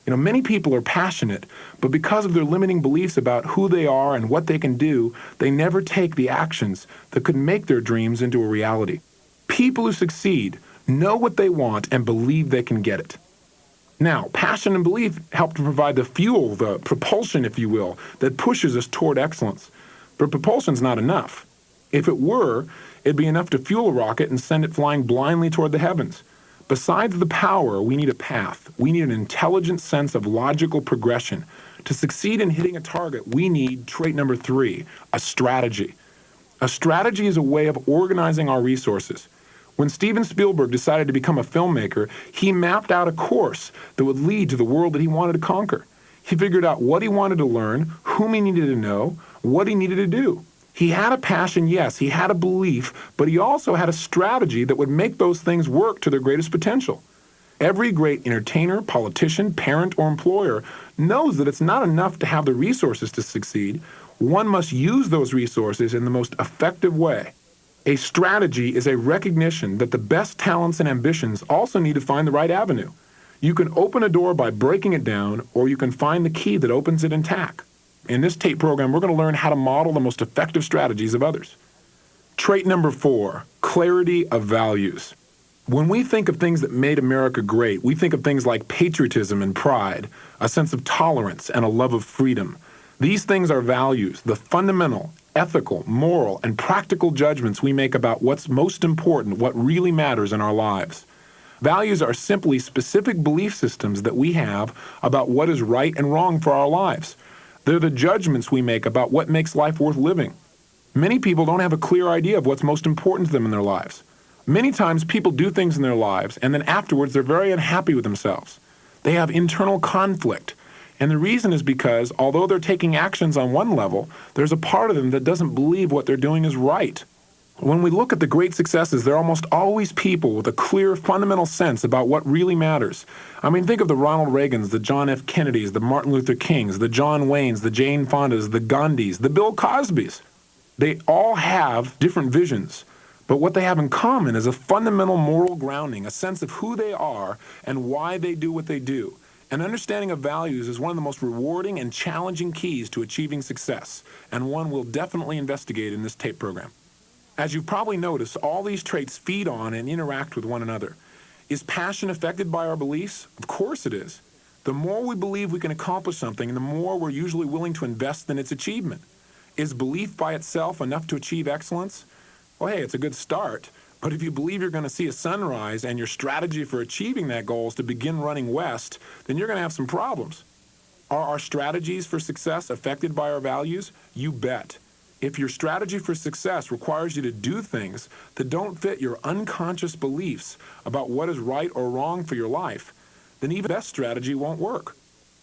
[SPEAKER 2] Many people are passionate, but because of their limiting beliefs about who they are and what they can do, they never take the actions that could make their dreams into a reality. People who succeed know what they want and believe they can get it. Now, passion and belief help to provide the fuel, the propulsion, if you will, that pushes us toward excellence. But propulsion's not enough. If it were, it'd be enough to fuel a rocket and send it flying blindly toward the heavens. Besides the power, we need a path. We need an intelligent sense of logical progression. To succeed in hitting a target, we need trait number 3, a strategy. A strategy is a way of organizing our resources. When Steven Spielberg decided to become a filmmaker, he mapped out a course that would lead to the world that he wanted to conquer. He figured out what he wanted to learn, whom he needed to know, what he needed to do. He had a passion, yes, he had a belief, but he also had a strategy that would make those things work to their greatest potential. Every great entertainer, politician, parent, or employer knows that it's not enough to have the resources to succeed. One must use those resources in the most effective way. A strategy is a recognition that the best talents and ambitions also need to find the right avenue. You can open a door by breaking it down, or you can find the key that opens it intact. In this tape program, we're going to learn how to model the most effective strategies of others. Trait number 4, clarity of values. When we think of things that made America great, we think of things like patriotism and pride, a sense of tolerance, and a love of freedom. These things are values, the fundamental, ethical, moral, and practical judgments we make about what's most important, what really matters in our lives. Values are simply specific belief systems that we have about what is right and wrong for our lives. They're the judgments we make about what makes life worth living. Many people don't have a clear idea of what's most important to them in their lives. Many times people do things in their lives, and then afterwards they're very unhappy with themselves. They have internal conflict. And the reason is because, although they're taking actions on one level, there's a part of them that doesn't believe what they're doing is right. When we look at the great successes, they're almost always people with a clear, fundamental sense about what really matters. I mean, think of the Ronald Reagans, the John F. Kennedys, the Martin Luther Kings, the John Waynes, the Jane Fondas, the Gandhis, the Bill Cosbys. They all have different visions, but what they have in common is a fundamental moral grounding, a sense of who they are and why they do what they do. An understanding of values is one of the most rewarding and challenging keys to achieving success, and one we'll definitely investigate in this tape program. As you've probably noticed, all these traits feed on and interact with one another. Is passion affected by our beliefs? Of course it is. The more we believe we can accomplish something, the more we're usually willing to invest in its achievement. Is belief by itself enough to achieve excellence? Well, hey, it's a good start. But if you believe you're going to see a sunrise and your strategy for achieving that goal is to begin running west, then you're going to have some problems. Are our strategies for success affected by our values? You bet. If your strategy for success requires you to do things that don't fit your unconscious beliefs about what is right or wrong for your life, then even that strategy won't work.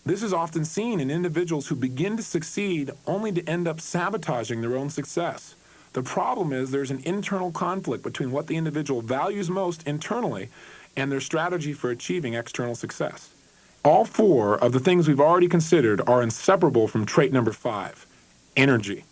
[SPEAKER 2] This is often seen in individuals who begin to succeed only to end up sabotaging their own success. The problem is there's an internal conflict between what the individual values most internally and their strategy for achieving external success. All 4 of the things we've already considered are inseparable from trait number 5, energy.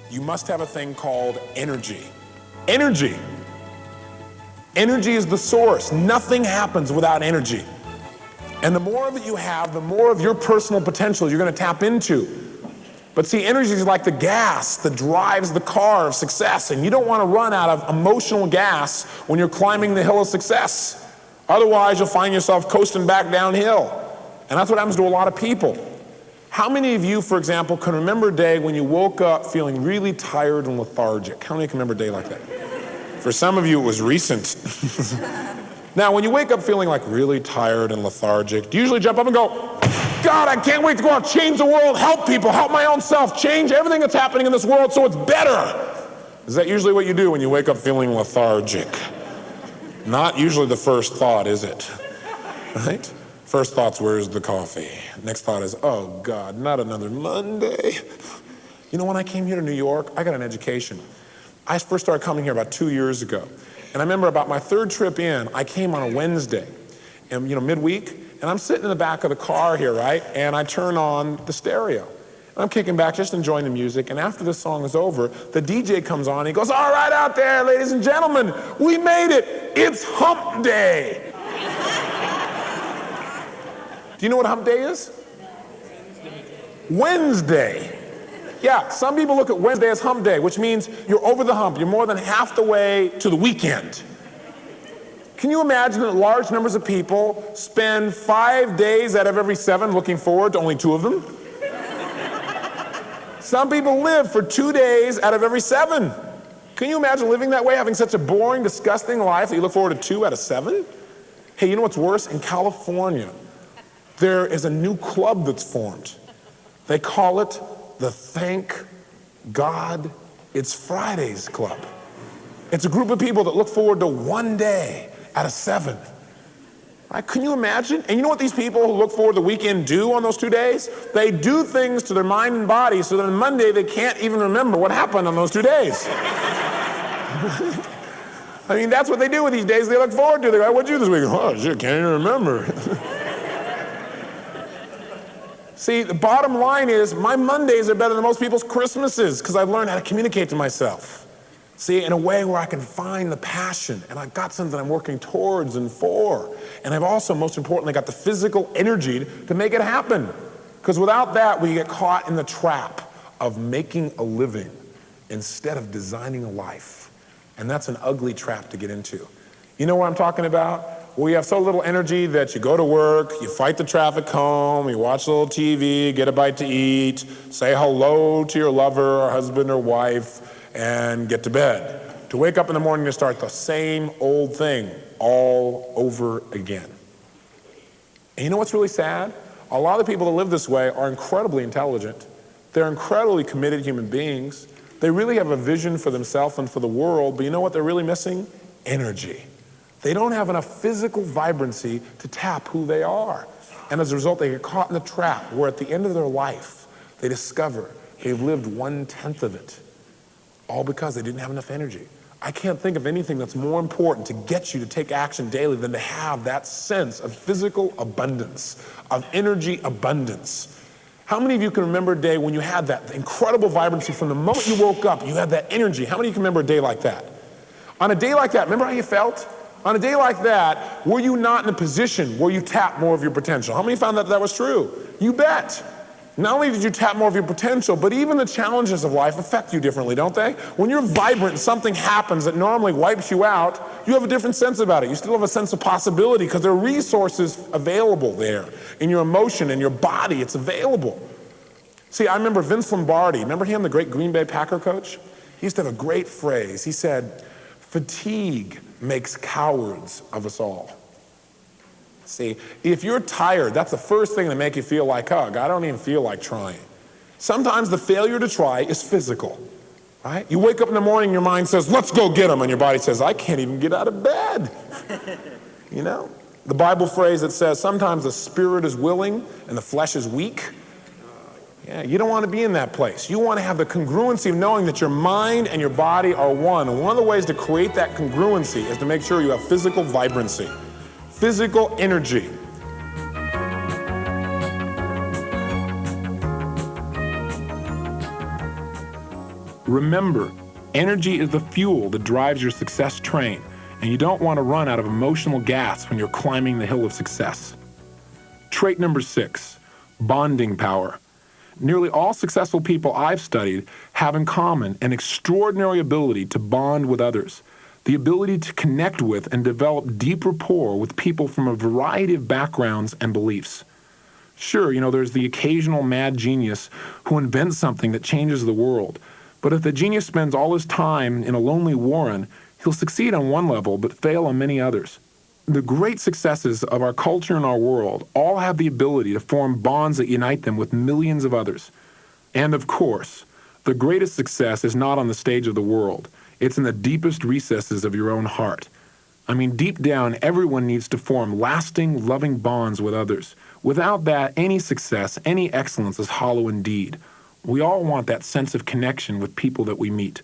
[SPEAKER 2] You must have a thing called energy. Energy. Energy is the source. Nothing happens without energy. And the more of it you have, the more of your personal potential you're going to tap into. But see, energy is like the gas that drives the car of success, and you don't want to run out of emotional gas when you're climbing the hill of success. Otherwise, you'll find yourself coasting back downhill. And that's what happens to a lot of people. How many of you, for example, can remember a day when you woke up feeling really tired and lethargic? How many can remember a day like that? For some of you, it was recent. Now, when you wake up feeling like really tired and lethargic, do you usually jump up and go, God, I can't wait to go out, change the world, help people, help my own self, change everything that's happening in this world so it's better? Is that usually what you do when you wake up feeling lethargic? Not usually the first thought, is it? Right? First thought's, where's the coffee? Next thought is, oh God, not another Monday. You know, when I came here to New York, I got an education. I first started coming here about 2 years ago. And I remember about my 3rd trip in, I came on a Wednesday, and midweek, and I'm sitting in the back of the car here, right? And I turn on the stereo. And I'm kicking back, just enjoying the music, and after the song is over, the DJ comes on, and he goes, all right out there, ladies and gentlemen, we made it. It's hump day. Do you know what hump day is? Wednesday. Yeah, some people look at Wednesday as hump day, which means you're over the hump. You're more than half the way to the weekend. Can you imagine that large numbers of people spend 5 days out of every 7 looking forward to only 2 of them? Some people live for 2 days out of every 7. Can you imagine living that way, having such a boring, disgusting life that you look forward to 2 out of 7? Hey, you know what's worse? In California, there is a new club that's formed. They call it the Thank God It's Fridays Club. It's a group of people that look forward to 1 day out of 7. Right? Can you imagine? And you know what these people who look forward to the weekend do on those 2 days? They do things to their mind and body so that on Monday they can't even remember what happened on those 2 days. I mean, that's what they do with these days they look forward to. They go, what'd you do this week? Oh, shit, can't even remember. See, the bottom line is my Mondays are better than most people's Christmases because I've learned how to communicate to myself. See, in a way where I can find the passion, and I've got something I'm working towards and for. And I've also, most importantly, got the physical energy to make it happen. Because without that, we get caught in the trap of making a living instead of designing a life. And that's an ugly trap to get into. You know what I'm talking about? Where you have so little energy that you go to work, you fight the traffic home, you watch a little TV, get a bite to eat, say hello to your lover or husband or wife, and get to bed. To wake up in the morning to start the same old thing all over again. And you know what's really sad? A lot of the people that live this way are incredibly intelligent. They're incredibly committed human beings. They really have a vision for themselves and for the world, but you know what they're really missing? Energy. They don't have enough physical vibrancy to tap who they are. And as a result, they get caught in the trap where at the end of their life, they discover they've lived 1/10 of it. All because they didn't have enough energy. I can't think of anything that's more important to get you to take action daily than to have that sense of physical abundance, of energy abundance. How many of you can remember a day when you had that incredible vibrancy from the moment you woke up, you had that energy? How many of you can remember a day like that? On a day like that, remember how you felt? On a day like that, were you not in a position where you tapped more of your potential? How many found that that was true? You bet. Not only did you tap more of your potential, but even the challenges of life affect you differently, don't they? When you're vibrant and something happens that normally wipes you out, you have a different sense about it. You still have a sense of possibility because there are resources available there. In your emotion, in your body, it's available. See, I remember Vince Lombardi. Remember him, the great Green Bay Packer coach? He used to have a great phrase. He said, "Fatigue makes cowards of us all." See, if you're tired, that's the first thing to make you feel like, oh, I don't even feel like trying. Sometimes the failure to try is physical, right? You wake up in the morning, your mind says, let's go get them, and your body says, I can't even get out of bed. You know? The Bible phrase that says sometimes the spirit is willing and the flesh is weak. Yeah, you don't want to be in that place. You want to have the congruency of knowing that your mind and your body are one. And one of the ways to create that congruency is to make sure you have physical vibrancy. Physical energy. Remember, energy is the fuel that drives your success train, and you don't want to run out of emotional gas when you're climbing the hill of success. Trait number 6, bonding power. Nearly all successful people I've studied have in common an extraordinary ability to bond with others. The ability to connect with and develop deep rapport with people from a variety of backgrounds and beliefs. Sure, there's the occasional mad genius who invents something that changes the world, but if the genius spends all his time in a lonely warren, he'll succeed on one level but fail on many others. The great successes of our culture and our world all have the ability to form bonds that unite them with millions of others. And of course, the greatest success is not on the stage of the world. It's in the deepest recesses of your own heart. I mean, deep down, everyone needs to form lasting, loving bonds with others. Without that, any success, any excellence is hollow indeed. We all want that sense of connection with people that we meet.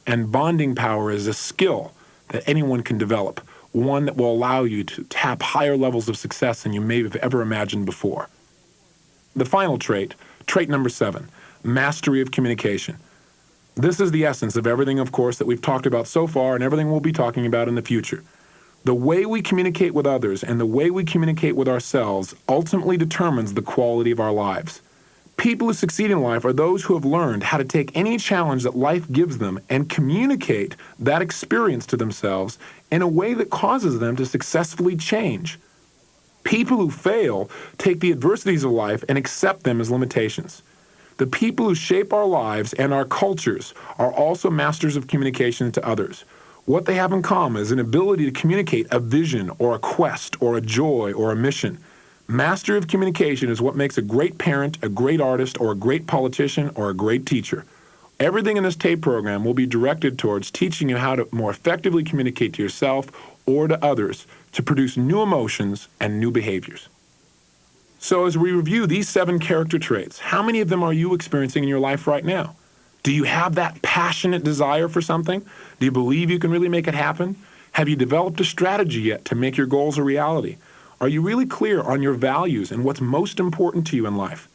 [SPEAKER 2] And bonding power is a skill that anyone can develop, one that will allow you to tap higher levels of success than you may have ever imagined before. The final trait number 7, mastery of communication. This is the essence of everything, of course, that we've talked about so far and everything we'll be talking about in the future. The way we communicate with others and the way we communicate with ourselves ultimately determines the quality of our lives. People who succeed in life are those who have learned how to take any challenge that life gives them and communicate that experience to themselves in a way that causes them to successfully change. People who fail take the adversities of life and accept them as limitations. The people who shape our lives and our cultures are also masters of communication to others. What they have in common is an ability to communicate a vision or a quest or a joy or a mission. Mastery of communication is what makes a great parent, a great artist, or a great politician, or a great teacher. Everything in this tape program will be directed towards teaching you how to more effectively communicate to yourself or to others to produce new emotions and new behaviors. So as we review these 7 character traits, how many of them are you experiencing in your life right now? Do you have that passionate desire for something? Do you believe you can really make it happen? Have you developed a strategy yet to make your goals a reality? Are you really clear on your values and what's most important to you in life?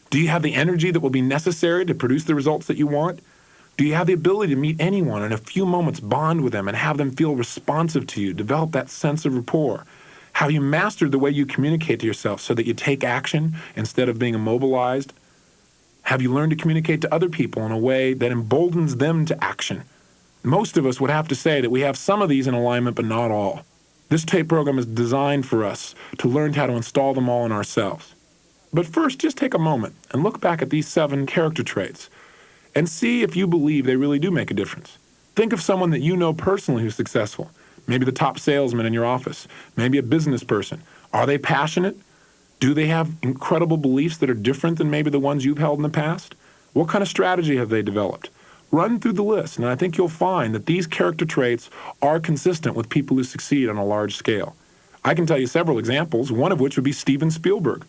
[SPEAKER 2] Do you have the energy that will be necessary to produce the results that you want? Do you have the ability to meet anyone and in a few moments bond with them and have them feel responsive to you, develop that sense of rapport? Have you mastered the way you communicate to yourself so that you take action instead of being immobilized? Have you learned to communicate to other people in a way that emboldens them to action? Most of us would have to say that we have some of these in alignment, but not all. This tape program is designed for us to learn how to install them all in ourselves. But first, just take a moment and look back at these 7 character traits and see if you believe they really do make a difference. Think of someone that you know personally who's successful. Maybe the top salesman in your office. Maybe a business person. Are they passionate? Do they have incredible beliefs that are different than maybe the ones you've held in the past? What kind of strategy have they developed? Run through the list, and I think you'll find that these character traits are consistent with people who succeed on a large scale. I can tell you several examples, one of which would be Steven Spielberg.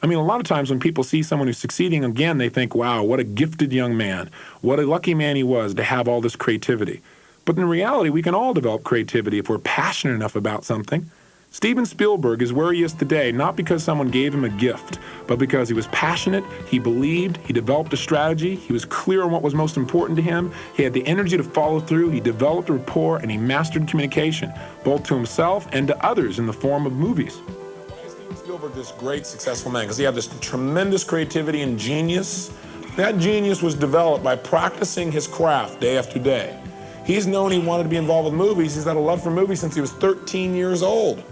[SPEAKER 2] I mean, a lot of times when people see someone who's succeeding, again, they think, wow, what a gifted young man. What a lucky man he was to have all this creativity. But in reality, we can all develop creativity if we're passionate enough about something. Steven Spielberg is where he is today, not because someone gave him a gift, but because he was passionate, he believed, he developed a strategy, he was clear on what was most important to him, he had the energy to follow through, he developed a rapport, and he mastered communication, both to himself and to others in the form of movies. Why is Steven Spielberg this great, successful man? Because he had this tremendous creativity and genius. That genius was developed by practicing his craft day after day. He's known he wanted to be involved with movies. He's had a love for movies since he was 13 years old.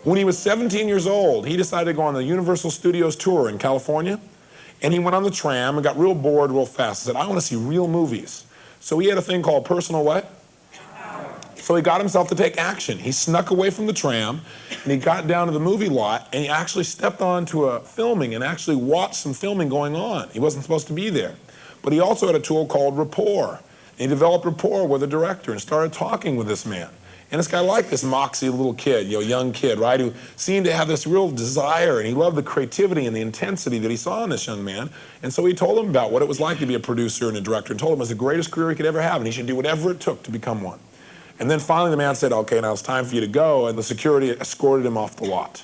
[SPEAKER 2] When he was 17 years old, he decided to go on the Universal Studios tour in California, and he went on the tram and got real bored real fast. He said, I want to see real movies. So he had a thing called personal what? So he got himself to take action. He snuck away from the tram, and he got down to the movie lot, and he actually stepped onto a filming and actually watched some filming going on. He wasn't supposed to be there. But he also had a tool called rapport. And he developed rapport with the director and started talking with this man. And this guy liked this moxie little kid, young kid, right, who seemed to have this real desire, and he loved the creativity and the intensity that he saw in this young man. And so he told him about what it was like to be a producer and a director, and told him it was the greatest career he could ever have, and he should do whatever it took to become one. And then finally the man said, okay, now it's time for you to go, and the security escorted him off the lot.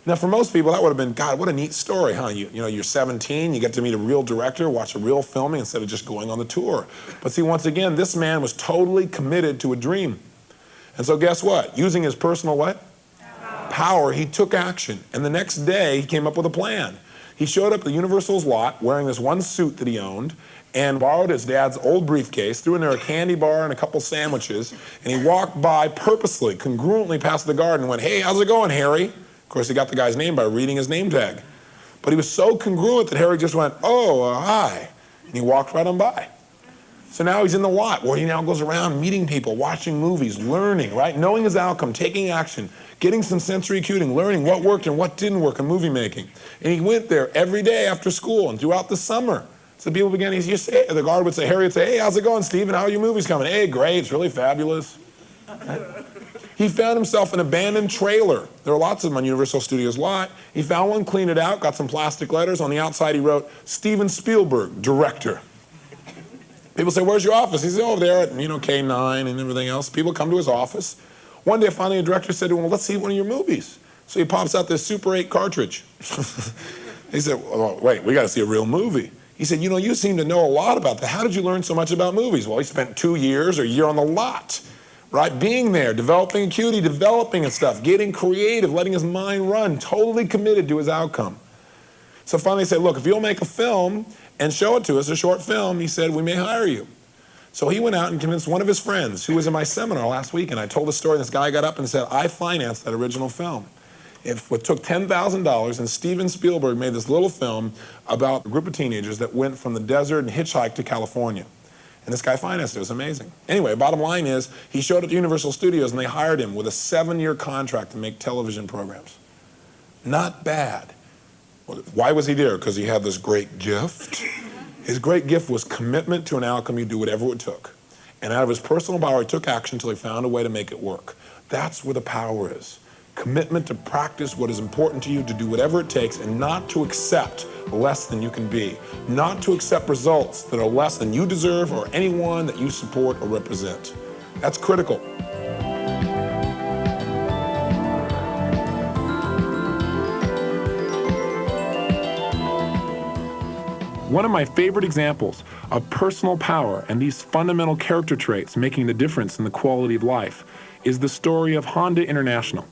[SPEAKER 2] Now, for most people, that would have been, God, what a neat story, huh? You're 17, you get to meet a real director, watch a real filming instead of just going on the tour. But see, once again, this man was totally committed to a dream. And so guess what? Using his personal what? Power, he took action. And the next day, he came up with a plan. He showed up at Universal's lot wearing this one suit that he owned and borrowed his dad's old briefcase, threw in there a candy bar and a couple sandwiches, and he walked by purposely, congruently past the guard and went, hey, how's it going, Harry? Of course, he got the guy's name by reading his name tag. But he was so congruent that Harry just went, oh, hi. And he walked right on by. So now he's in the lot where he now goes around meeting people, watching movies, learning, right? Knowing his outcome, taking action, getting some sensory cueing, learning what worked and what didn't work in movie making. And he went there every day after school and throughout the summer. So people began, the guard would say, Harry would say, hey, how's it going, Stephen? How are your movies coming? Hey, great, it's really fabulous. He found himself an abandoned trailer. There were lots of them on Universal Studios lot. He found one, cleaned it out, got some plastic letters. On the outside he wrote, Steven Spielberg, director. People say, where's your office? He said, over there at, K9 and everything else. People come to his office. One day, finally, the director said to him, well, let's see one of your movies. So he pops out this Super 8 cartridge. He said, well, wait, we got to see a real movie. He said, you seem to know a lot about that. How did you learn so much about movies? Well, he spent 2 years or a year on the lot, right? Being there, developing acuity, developing and stuff, getting creative, letting his mind run, totally committed to his outcome. So finally he said, look, if you'll make a film and show it to us, a short film, he said, we may hire you. So he went out and convinced one of his friends who was in my seminar last week, and I told the story, and this guy got up and said, I financed that original film. It took $10,000, and Steven Spielberg made this little film about a group of teenagers that went from the desert and hitchhiked to California. And this guy financed it. It was amazing. Anyway, bottom line is, he showed up at Universal Studios, and they hired him with a 7-year contract to make television programs. Not bad. Why was he there? Because he had this great gift. His great gift was commitment to an outcome. He'd do whatever it took. And out of his personal power, he took action until he found a way to make it work. That's where the power is. Commitment to practice what is important to you, to do whatever it takes, and not to accept less than you can be. Not to accept results that are less than you deserve or anyone that you support or represent. That's critical. One of my favorite examples of personal power and these fundamental character traits making the difference in the quality of life is the story of Honda International.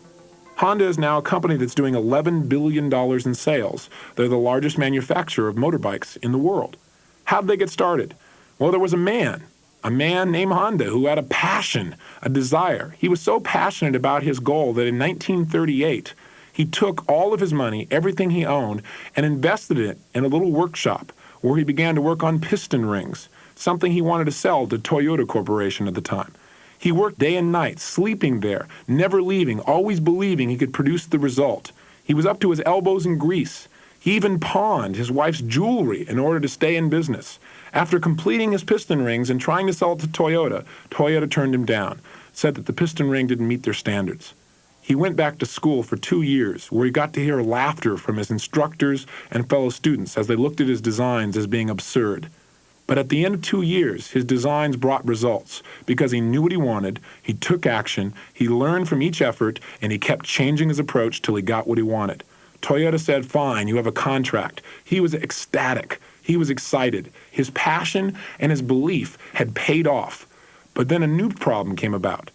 [SPEAKER 2] Honda is now a company that's doing $11 billion in sales. They're the largest manufacturer of motorbikes in the world. How'd they get started? Well, there was a man named Honda who had a passion, a desire. He was so passionate about his goal that in 1938, he took all of his money, everything he owned, and invested it in a little workshop where he began to work on piston rings, something he wanted to sell to Toyota Corporation at the time. He worked day and night, sleeping there, never leaving, always believing he could produce the result. He was up to his elbows in grease. He even pawned his wife's jewelry in order to stay in business. After completing his piston rings and trying to sell it to Toyota, Toyota turned him down, said that the piston ring didn't meet their standards. He went back to school for 2 years, where he got to hear laughter from his instructors and fellow students as they looked at his designs as being absurd. But at the end of 2 years, his designs brought results because he knew what he wanted, he took action, he learned from each effort, and he kept changing his approach till he got what he wanted. Toyota said, "Fine, you have a contract." He was ecstatic. He was excited. His passion and his belief had paid off. But then a new problem came about.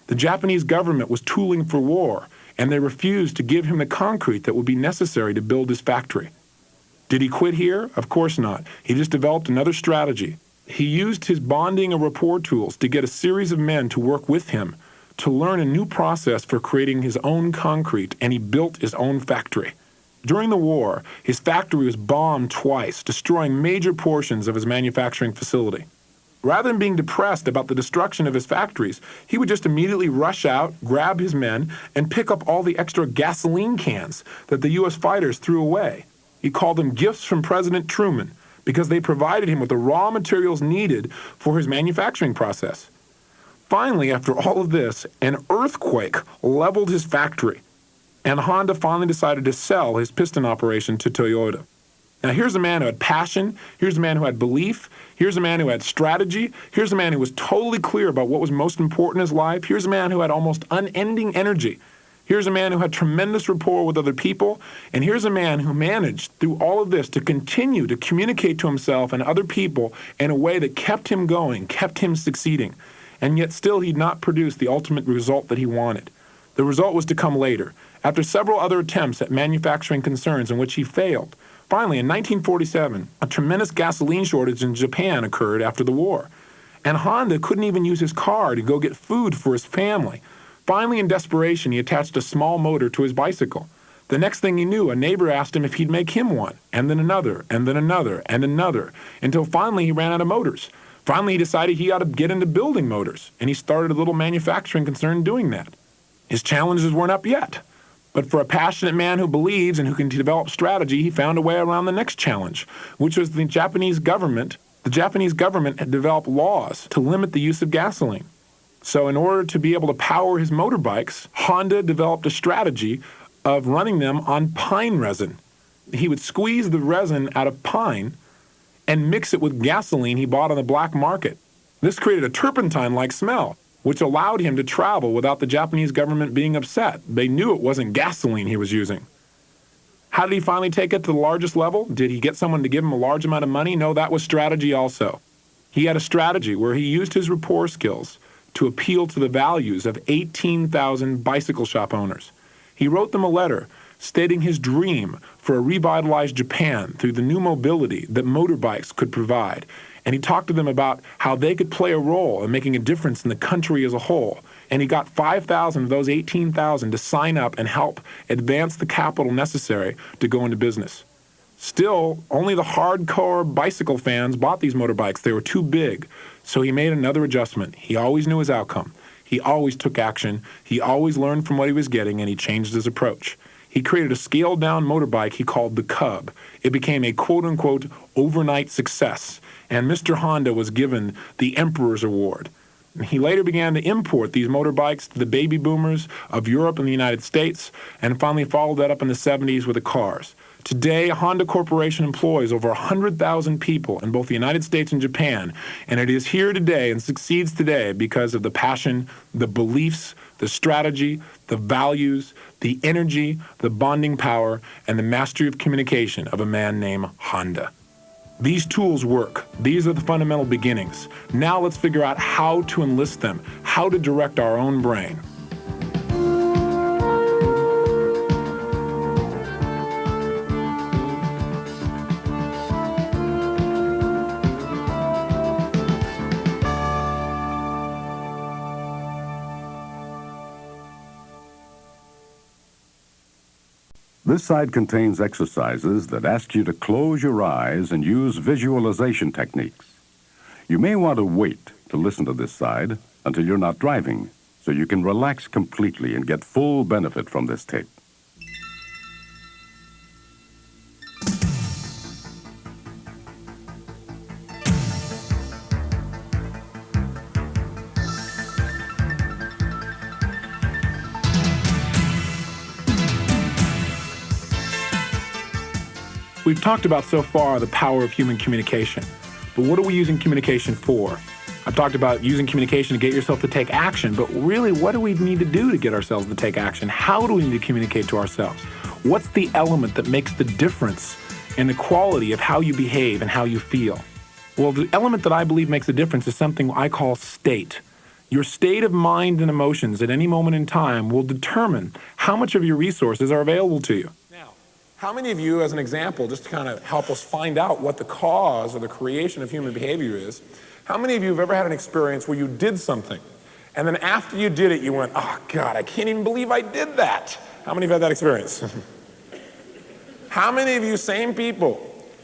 [SPEAKER 2] The Japanese government was tooling for war, and they refused to give him the concrete that would be necessary to build his factory. Did he quit here? Of course not. He just developed another strategy. He used his bonding and rapport tools to get a series of men to work with him to learn a new process for creating his own concrete, and he built his own factory. During the war, his factory was bombed twice, destroying major portions of his manufacturing facility. Rather than being depressed about the destruction of his factories, he would just immediately rush out, grab his men, and pick up all the extra gasoline cans that the U.S. fighters threw away. He called them gifts from President Truman because they provided him with the raw materials needed for his manufacturing process. Finally, after all of this, an earthquake leveled his factory, and Honda finally decided to sell his piston operation to Toyota. Now, here's a man who had passion, here's a man who had belief, here's a man who had strategy, here's a man who was totally clear about what was most important in his life, here's a man who had almost unending energy, here's a man who had tremendous rapport with other people, and here's a man who managed through all of this to continue to communicate to himself and other people in a way that kept him going, kept him succeeding, and yet still he'd not produced the ultimate result that he wanted. The result was to come later, after several other attempts at manufacturing concerns in which he failed. Finally, in 1947, a tremendous gasoline shortage in Japan occurred after the war, and Honda couldn't even use his car to go get food for his family. Finally, in desperation, he attached a small motor to his bicycle. The next thing he knew, a neighbor asked him if he'd make him one, and then another, and then another, and another, until finally he ran out of motors. Finally, he decided he ought to get into building motors, and he started a little manufacturing concern doing that. His challenges weren't up yet. But for a passionate man who believes and who can develop strategy, he found a way around the next challenge, which was the Japanese government. The Japanese government had developed laws to limit the use of gasoline. So in order to be able to power his motorbikes, Honda developed a strategy of running them on pine resin. He would squeeze the resin out of pine and mix it with gasoline he bought on the black market. This created a turpentine-like smell, which allowed him to travel without the Japanese government being upset. They knew it wasn't gasoline he was using. How did he finally take it to the largest level? Did he get someone to give him a large amount of money? No, that was strategy also. He had a strategy where he used his rapport skills to appeal to the values of 18,000 bicycle shop owners. He wrote them a letter stating his dream for a revitalized Japan through the new mobility that motorbikes could provide. And he talked to them about how they could play a role in making a difference in the country as a whole. And he got 5,000 of those 18,000 to sign up and help advance the capital necessary to go into business. Still, only the hardcore bicycle fans bought these motorbikes. They were too big. So he made another adjustment. He always knew his outcome. He always took action. He always learned from what he was getting, and he changed his approach. He created a scaled-down motorbike he called the Cub. It became a quote-unquote overnight success, and Mr. Honda was given the Emperor's Award. He later began to import these motorbikes to the baby boomers of Europe and the United States, and finally followed that up in the 70s with the cars. Today, Honda Corporation employs over 100,000 people in both the United States and Japan, and it is here today and succeeds today because of the passion, the beliefs, the strategy, the values, the energy, the bonding power, and the mastery of communication of a man named Honda. These tools work. These are the fundamental beginnings. Now let's figure out how to enlist them, how to direct our own brain.
[SPEAKER 1] This side contains exercises that ask you to close your eyes and use visualization techniques. You may want to wait to listen to this side until you're not driving, so you can relax completely and get full benefit from this tape.
[SPEAKER 2] We've talked about so far the power of human communication, but what are we using communication for? I've talked about using communication to get yourself to take action, but really, what do we need to do to get ourselves to take action? How do we need to communicate to ourselves? What's the element that makes the difference in the quality of how you behave and how you feel? Well, the element that I believe makes a difference is something I call state. Your state of mind and emotions at any moment in time will determine how much of your resources are available to you. How many of you, as an example, just to kind of help us find out what the cause or the creation of human behavior is, how many of you have ever had an experience where you did something, and then after you did it, you went, oh God, I can't even believe I did that? How many of you have had that experience? How many of you, same people,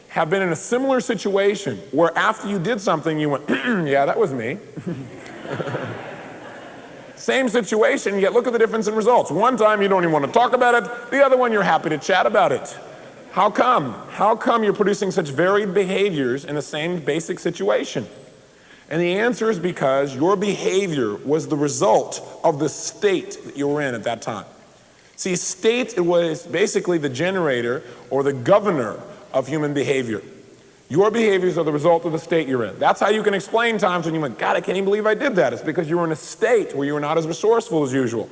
[SPEAKER 2] have been in a similar situation where after you did something, you went, yeah, that was me? Same situation, yet look at the difference in results. One time you don't even want to talk about it, the other one you're happy to chat about it. How come? How come you're producing such varied behaviors in the same basic situation? And the answer is because your behavior was the result of the state that you were in at that time. See, state was basically the generator or the governor of human behavior. Your behaviors are the result of the state you're in. That's how you can explain times when you went, God, I can't even believe I did that. It's because you were in a state where you were not as resourceful as usual.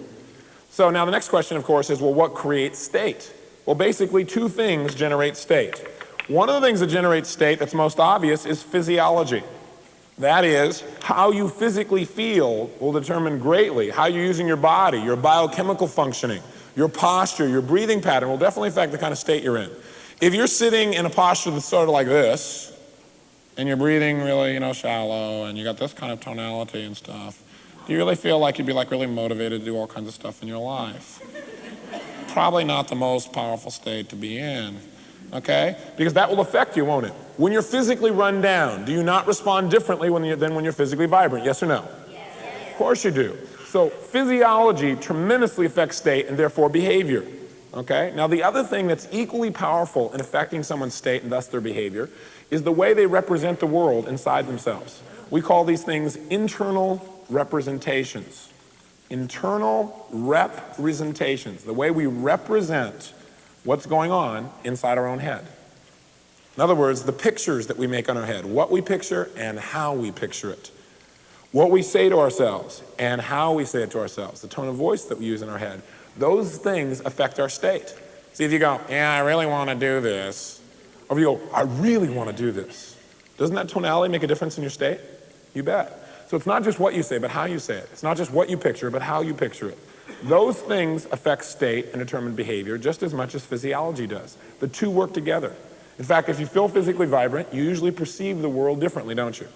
[SPEAKER 2] So now the next question, of course, is, well, what creates state? Well, basically two things generate state. One of the things that generates state that's most obvious is physiology. That is, how you physically feel will determine greatly how you're using your body, your biochemical functioning, your posture, your breathing pattern will definitely affect the kind of state you're in. If you're sitting in a posture that's sort of like this, and you're breathing really, shallow, and you got this kind of tonality and stuff, do you really feel like you'd be really motivated to do all kinds of stuff in your life? Probably not the most powerful state to be in, okay? Because that will affect you, won't it? When you're physically run down, do you not respond differently than when you're physically vibrant? Yes or no? Yes. Of course you do. So physiology tremendously affects state and therefore behavior. Okay? Now the other thing that's equally powerful in affecting someone's state and thus their behavior is the way they represent the world inside themselves. We call these things internal representations. Internal representations, the way we represent what's going on inside our own head. In other words, the pictures that we make on our head, what we picture and how we picture it. What we say to ourselves and how we say it to ourselves, the tone of voice that we use in our head. Those things affect our state. See, if you go, yeah, I really want to do this, or if you go, I really want to do this, doesn't that tonality make a difference in your state? You bet. So it's not just what you say, but how you say it. It's not just what you picture, but how you picture it. Those things affect state and determine behavior just as much as physiology does. The two work together. In fact, if you feel physically vibrant, you usually perceive the world differently, don't you?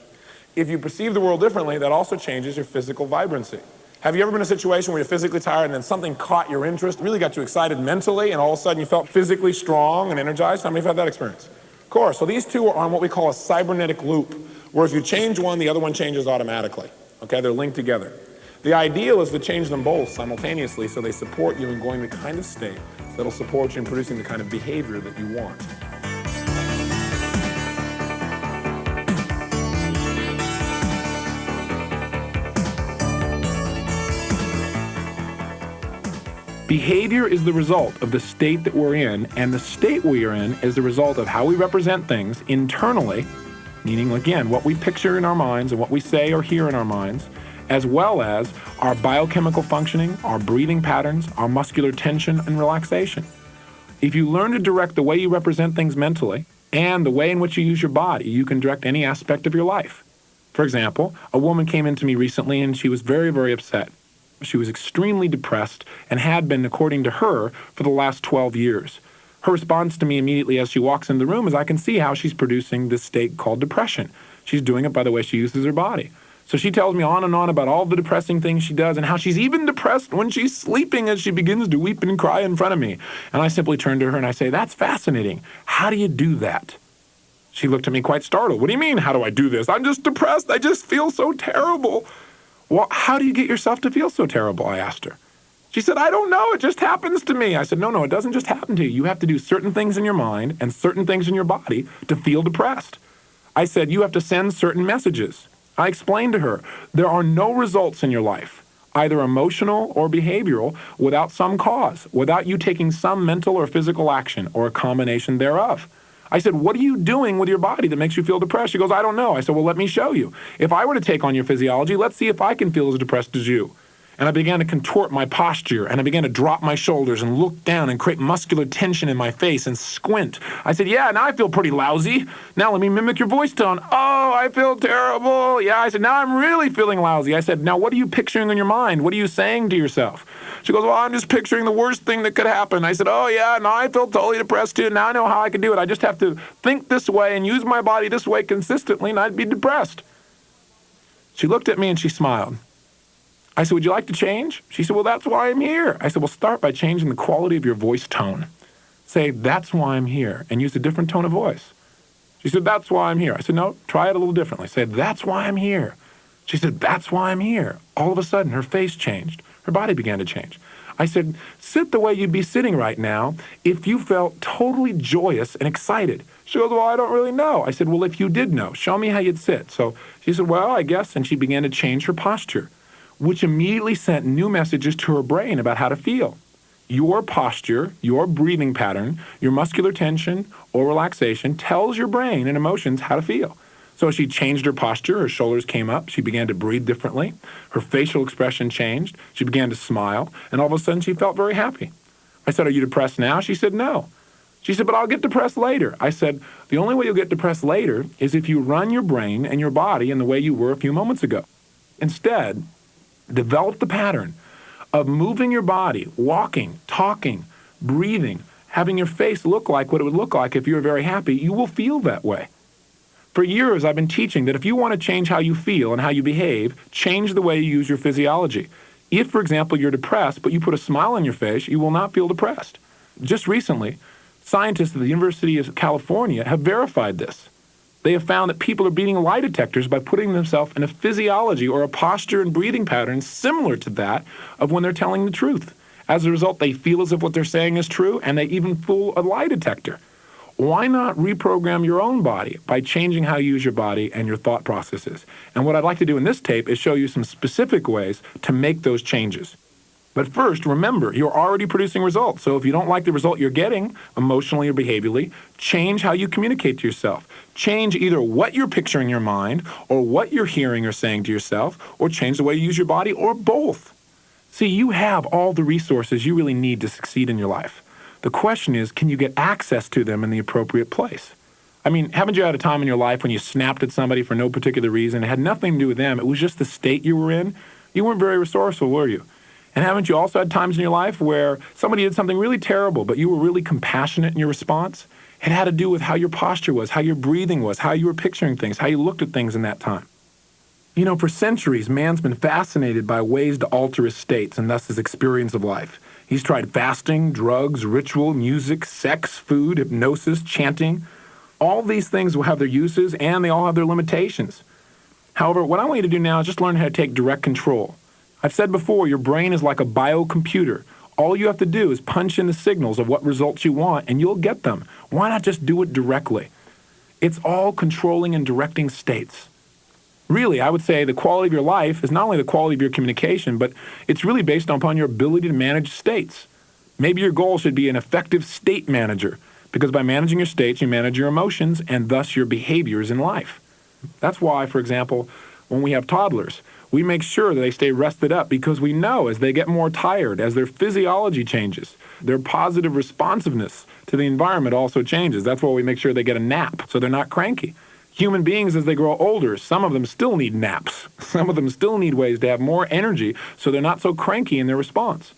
[SPEAKER 2] If you perceive the world differently, that also changes your physical vibrancy. Have you ever been in a situation where you're physically tired and then something caught your interest, really got you excited mentally, and all of a sudden you felt physically strong and energized? How many have had that experience? Of course. So these two are on what we call a cybernetic loop, where if you change one, the other one changes automatically. Okay, they're linked together. The ideal is to change them both simultaneously so they support you in going the kind of state that'll support you in producing the kind of behavior that you want. Behavior is the result of the state that we're in, and the state we are in is the result of how we represent things internally, meaning, again, what we picture in our minds and what we say or hear in our minds, as well as our biochemical functioning, our breathing patterns, our muscular tension and relaxation. If you learn to direct the way you represent things mentally, And the way in which you use your body, you can direct any aspect of your life. For example, a woman came into me recently and she was very, very upset. She was extremely depressed and had been, according to her, for the last 12 years. Her response to me immediately as she walks in the room is I can see how she's producing this state called depression. She's doing it by the way she uses her body. So she tells me on and on about all the depressing things she does and how she's even depressed when she's sleeping as she begins to weep and cry in front of me. And I simply turn to her and I say, that's fascinating. How do you do that? She looked at me quite startled. What do you mean, how do I do this? I'm just depressed. I just feel so terrible. Well, how do you get yourself to feel so terrible? I asked her. She said, I don't know. It just happens to me. I said, no, it doesn't just happen to you. You have to do certain things in your mind and certain things in your body to feel depressed. I said, you have to send certain messages. I explained to her, there are no results in your life, either emotional or behavioral, without some cause, without you taking some mental or physical action or a combination thereof. I said, what are you doing with your body that makes you feel depressed? She goes, I don't know. I said, well, let me show you. If I were to take on your physiology, let's see if I can feel as depressed as you. And I began to contort my posture, and I began to drop my shoulders and look down and create muscular tension in my face and squint. I said, yeah, now I feel pretty lousy. Now let me mimic your voice tone. Oh, I feel terrible. Yeah, I said, now I'm really feeling lousy. I said, now what are you picturing in your mind? What are you saying to yourself? She goes, well, I'm just picturing the worst thing that could happen. I said, oh, yeah, now I feel totally depressed too. Now I know how I can do it. I just have to think this way and use my body this way consistently, and I'd be depressed. She looked at me and she smiled. I said, would you like to change? She said, well, that's why I'm here. I said, well, start by changing the quality of your voice tone. Say, that's why I'm here, and use a different tone of voice. She said, that's why I'm here. I said, no, try it a little differently. Say, that's why I'm here. She said, that's why I'm here. All of a sudden, her face changed. Her body began to change. I said, sit the way you'd be sitting right now if you felt totally joyous and excited. She goes, well, I don't really know. I said, well, if you did know, show me how you'd sit. So she said, well, I guess, and she began to change her posture, which immediately sent new messages to her brain about how to feel. Your posture, your breathing pattern, your muscular tension or relaxation tells your brain and emotions how to feel. So she changed her posture, her shoulders came up, she began to breathe differently, her facial expression changed, she began to smile, and all of a sudden she felt very happy. I said, are you depressed now? She said, no. She said, but I'll get depressed later. I said, the only way you'll get depressed later is if you run your brain and your body in the way you were a few moments ago. Instead, develop the pattern of moving your body, walking, talking, breathing, having your face look like what it would look like if you were very happy. You will feel that way. For years, I've been teaching that if you want to change how you feel and how you behave, change the way you use your physiology. If, for example, you're depressed, but you put a smile on your face, you will not feel depressed. Just recently, scientists at the University of California have verified this. They have found that people are beating lie detectors by putting themselves in a physiology or a posture and breathing pattern similar to that of when they're telling the truth. As a result, they feel as if what they're saying is true, and they even fool a lie detector. Why not reprogram your own body by changing how you use your body and your thought processes? And what I'd like to do in this tape is show you some specific ways to make those changes. But first, remember, you're already producing results. So if you don't like the result you're getting, emotionally or behaviorally, change how you communicate to yourself. Change either what you're picturing in your mind or what you're hearing or saying to yourself, or change the way you use your body, or both. See, you have all the resources you really need to succeed in your life. The question is, can you get access to them in the appropriate place? I mean, haven't you had a time in your life when you snapped at somebody for no particular reason? It had nothing to do with them. It was just the state you were in. You weren't very resourceful, were you? And haven't you also had times in your life where somebody did something really terrible, but you were really compassionate in your response? It had to do with how your posture was, how your breathing was, how you were picturing things, how you looked at things in that time. You know, for centuries, man's been fascinated by ways to alter his states and thus his experience of life. He's tried fasting, drugs, ritual, music, sex, food, hypnosis, chanting. All these things will have their uses, and they all have their limitations. However, what I want you to do now is just learn how to take direct control. I've said before, your brain is like a biocomputer. All you have to do is punch in the signals of what results you want, and you'll get them. Why not just do it directly? It's all controlling and directing states. Really, I would say the quality of your life is not only the quality of your communication, but it's really based upon your ability to manage states. Maybe your goal should be an effective state manager, because by managing your states, you manage your emotions and thus your behaviors in life. That's why, for example, when we have toddlers, We make sure that they stay rested up because we know as they get more tired, as their physiology changes, their positive responsiveness to the environment also changes. That's why we make sure they get a nap so they're not cranky. Human beings, as they grow older, some of them still need naps. Some of them still need ways to have more energy so they're not so cranky in their response.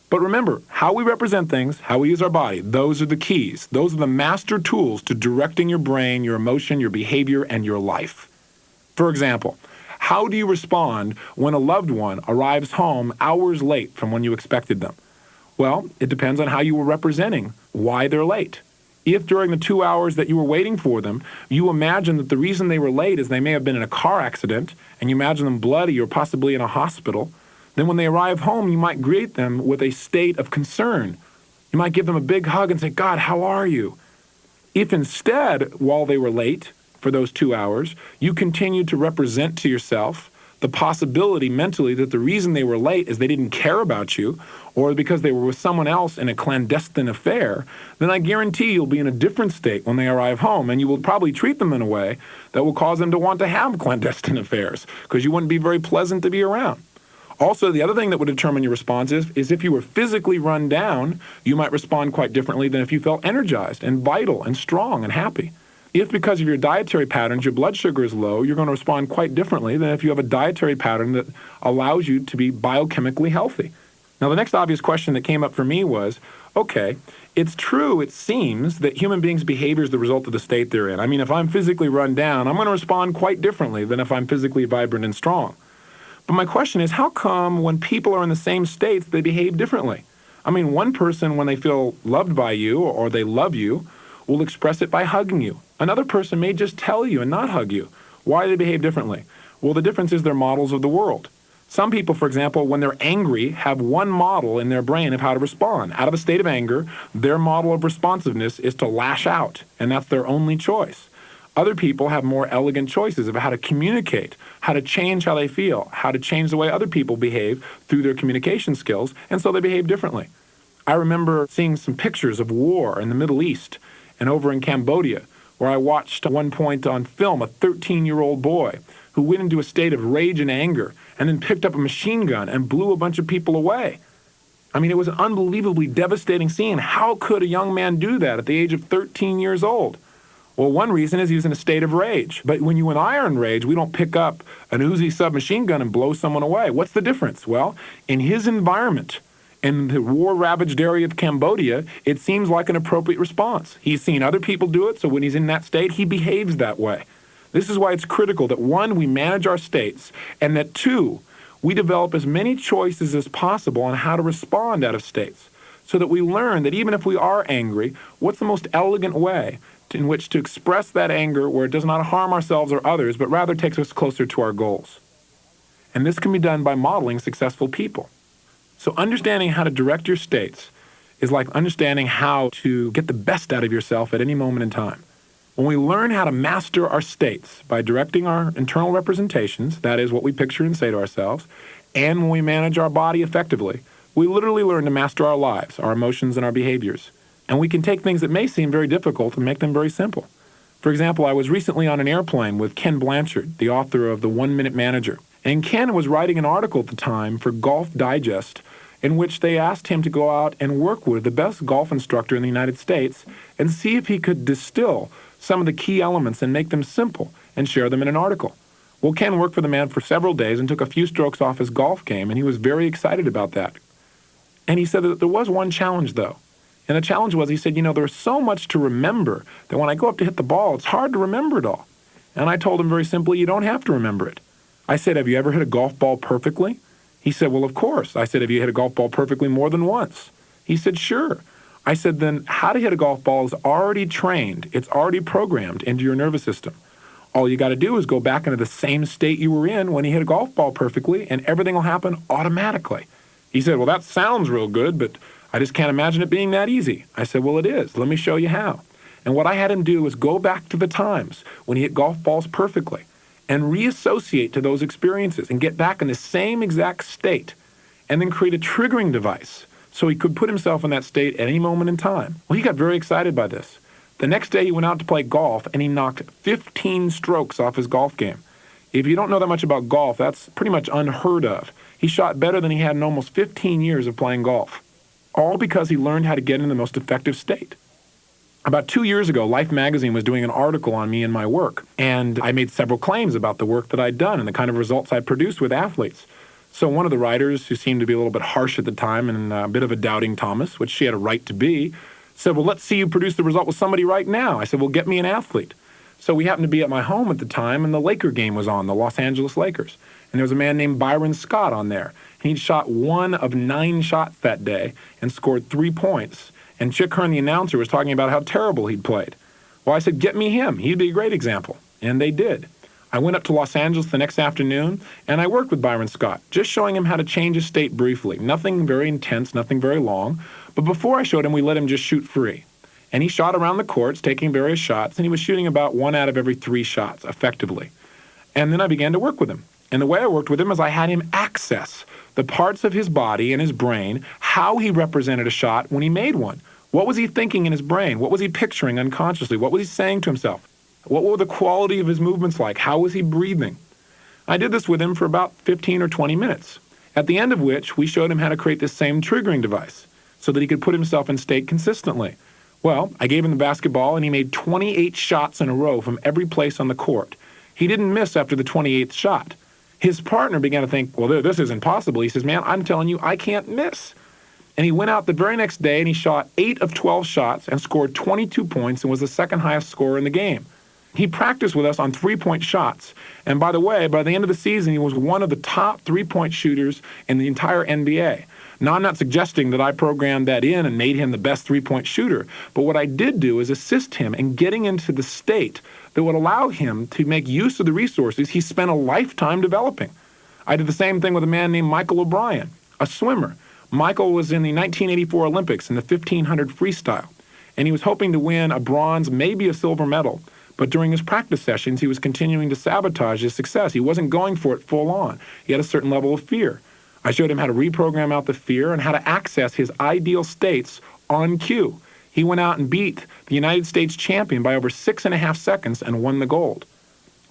[SPEAKER 2] But remember, how we represent things, how we use our body, those are the keys. Those are the master tools to directing your brain, your emotion, your behavior, and your life. For example, how do you respond when a loved one arrives home hours late from when you expected them? Well, it depends on how you were representing why they're late. If during the 2 hours that you were waiting for them, you imagine that the reason they were late is they may have been in a car accident, and you imagine them bloody or possibly in a hospital, then when they arrive home, you might greet them with a state of concern. You might give them a big hug and say, "God, how are you?" If instead, while they were late for those 2 hours, you continued to represent to yourself the possibility mentally that the reason they were late is they didn't care about you or because they were with someone else in a clandestine affair, then I guarantee you'll be in a different state when they arrive home, and you will probably treat them in a way that will cause them to want to have clandestine affairs because you wouldn't be very pleasant to be around. Also, the other thing that would determine your response is if you were physically run down, you might respond quite differently than if you felt energized and vital and strong and happy. If because of your dietary patterns your blood sugar is low, you're going to respond quite differently than if you have a dietary pattern that allows you to be biochemically healthy. Now, the next obvious question that came up for me was, okay, it's true, it seems, that human beings' behavior is the result of the state they're in. I mean, if I'm physically run down, I'm going to respond quite differently than if I'm physically vibrant and strong. But my question is, how come when people are in the same states, they behave differently? I mean, one person, when they feel loved by you or they love you, will express it by hugging you. Another person may just tell you and not hug you. Why do they behave differently? Well, the difference is they're models of the world. Some people, for example, when they're angry, have one model in their brain of how to respond. Out of a state of anger, their model of responsiveness is to lash out, and that's their only choice. Other people have more elegant choices of how to communicate, how to change how they feel, how to change the way other people behave through their communication skills, and so they behave differently. I remember seeing some pictures of war in the Middle East and over in Cambodia, where I watched at one point on film a 13-year-old boy who went into a state of rage and anger and then picked up a machine gun and blew a bunch of people away. I mean, it was an unbelievably devastating scene. How could a young man do that at the age of 13 years old? Well, one reason is he was in a state of rage. But when you and I are in rage, we don't pick up an Uzi submachine gun and blow someone away. What's the difference? Well, in his environment, in the war-ravaged area of Cambodia, it seems like an appropriate response. He's seen other people do it, so when he's in that state, he behaves that way. This is why it's critical that, one, we manage our states, and that, two, we develop as many choices as possible on how to respond out of states, so that we learn that even if we are angry, what's the most elegant way in which to express that anger where it does not harm ourselves or others, but rather takes us closer to our goals. And this can be done by modeling successful people. So understanding how to direct your states is like understanding how to get the best out of yourself at any moment in time. When we learn how to master our states by directing our internal representations, that is what we picture and say to ourselves, and when we manage our body effectively, we literally learn to master our lives, our emotions, and our behaviors. And we can take things that may seem very difficult and make them very simple. For example, I was recently on an airplane with Ken Blanchard, the author of The 1 Minute Manager. And Ken was writing an article at the time for Golf Digest in which they asked him to go out and work with the best golf instructor in the United States and see if he could distill some of the key elements and make them simple and share them in an article. Well, Ken worked for the man for several days and took a few strokes off his golf game, and he was very excited about that. And he said that there was one challenge, though. And the challenge was, he said, there's so much to remember that when I go up to hit the ball, it's hard to remember it all. And I told him very simply, you don't have to remember it. I said, have you ever hit a golf ball perfectly? He said, well, of course. I said, have you hit a golf ball perfectly more than once? He said, sure. I said, then how to hit a golf ball is already trained. It's already programmed into your nervous system. All you got to do is go back into the same state you were in when you hit a golf ball perfectly, and everything will happen automatically. He said, well, that sounds real good, but I just can't imagine it being that easy. I said, well, it is. Let me show you how. And what I had him do was go back to the times when he hit golf balls perfectly and reassociate to those experiences and get back in the same exact state and then create a triggering device so he could put himself in that state at any moment in time. Well, he got very excited by this. The next day he went out to play golf and he knocked 15 strokes off his golf game. If you don't know that much about golf, that's pretty much unheard of. He shot better than he had in almost 15 years of playing golf, all because he learned how to get in the most effective state. About 2 years ago, Life magazine was doing an article on me and my work, and I made several claims about the work that I'd done and the kind of results I produced with athletes. So one of the writers, who seemed to be a little bit harsh at the time and a bit of a doubting Thomas, which she had a right to be, said, well, let's see you produce the result with somebody right now. I said, well, get me an athlete. So we happened to be at my home at the time, and the Laker game was on, the Los Angeles Lakers. And there was a man named Byron Scott on there. He'd shot 1 of 9 shots that day and scored 3 points. And Chick Hearn, the announcer, was talking about how terrible he'd played. Well, I said, get me him. He'd be a great example. And they did. I went up to Los Angeles the next afternoon, and I worked with Byron Scott, just showing him how to change his state briefly. Nothing very intense, nothing very long. But before I showed him, we let him just shoot free. And he shot around the courts, taking various shots, and he was shooting about 1 out of every 3 shots, effectively. And then I began to work with him. And the way I worked with him is I had him access the parts of his body and his brain, how he represented a shot when he made one. What was he thinking in his brain? What was he picturing unconsciously? What was he saying to himself? What were the quality of his movements like? How was he breathing? I did this with him for about 15 or 20 minutes, at the end of which we showed him how to create this same triggering device so that he could put himself in state consistently. Well, I gave him the basketball, and he made 28 shots in a row from every place on the court. He didn't miss after the 28th shot. His partner began to think, well, this isn't possible. He says, man, I'm telling you, I can't miss. And he went out the very next day, and he shot 8 of 12 shots and scored 22 points and was the second highest scorer in the game. He practiced with us on 3-point shots. And by the way, by the end of the season, he was one of the top 3-point shooters in the entire NBA. Now, I'm not suggesting that I programmed that in and made him the best 3-point shooter, but what I did do is assist him in getting into the state that would allow him to make use of the resources he spent a lifetime developing. I did the same thing with a man named Michael O'Brien, a swimmer. Michael was in the 1984 Olympics in the 1500 freestyle, and he was hoping to win a bronze, maybe a silver medal. But during his practice sessions, he was continuing to sabotage his success. He wasn't going for it full on. He had a certain level of fear. I showed him how to reprogram out the fear and how to access his ideal states on cue. He went out and beat the United States champion by over 6.5 seconds and won the gold.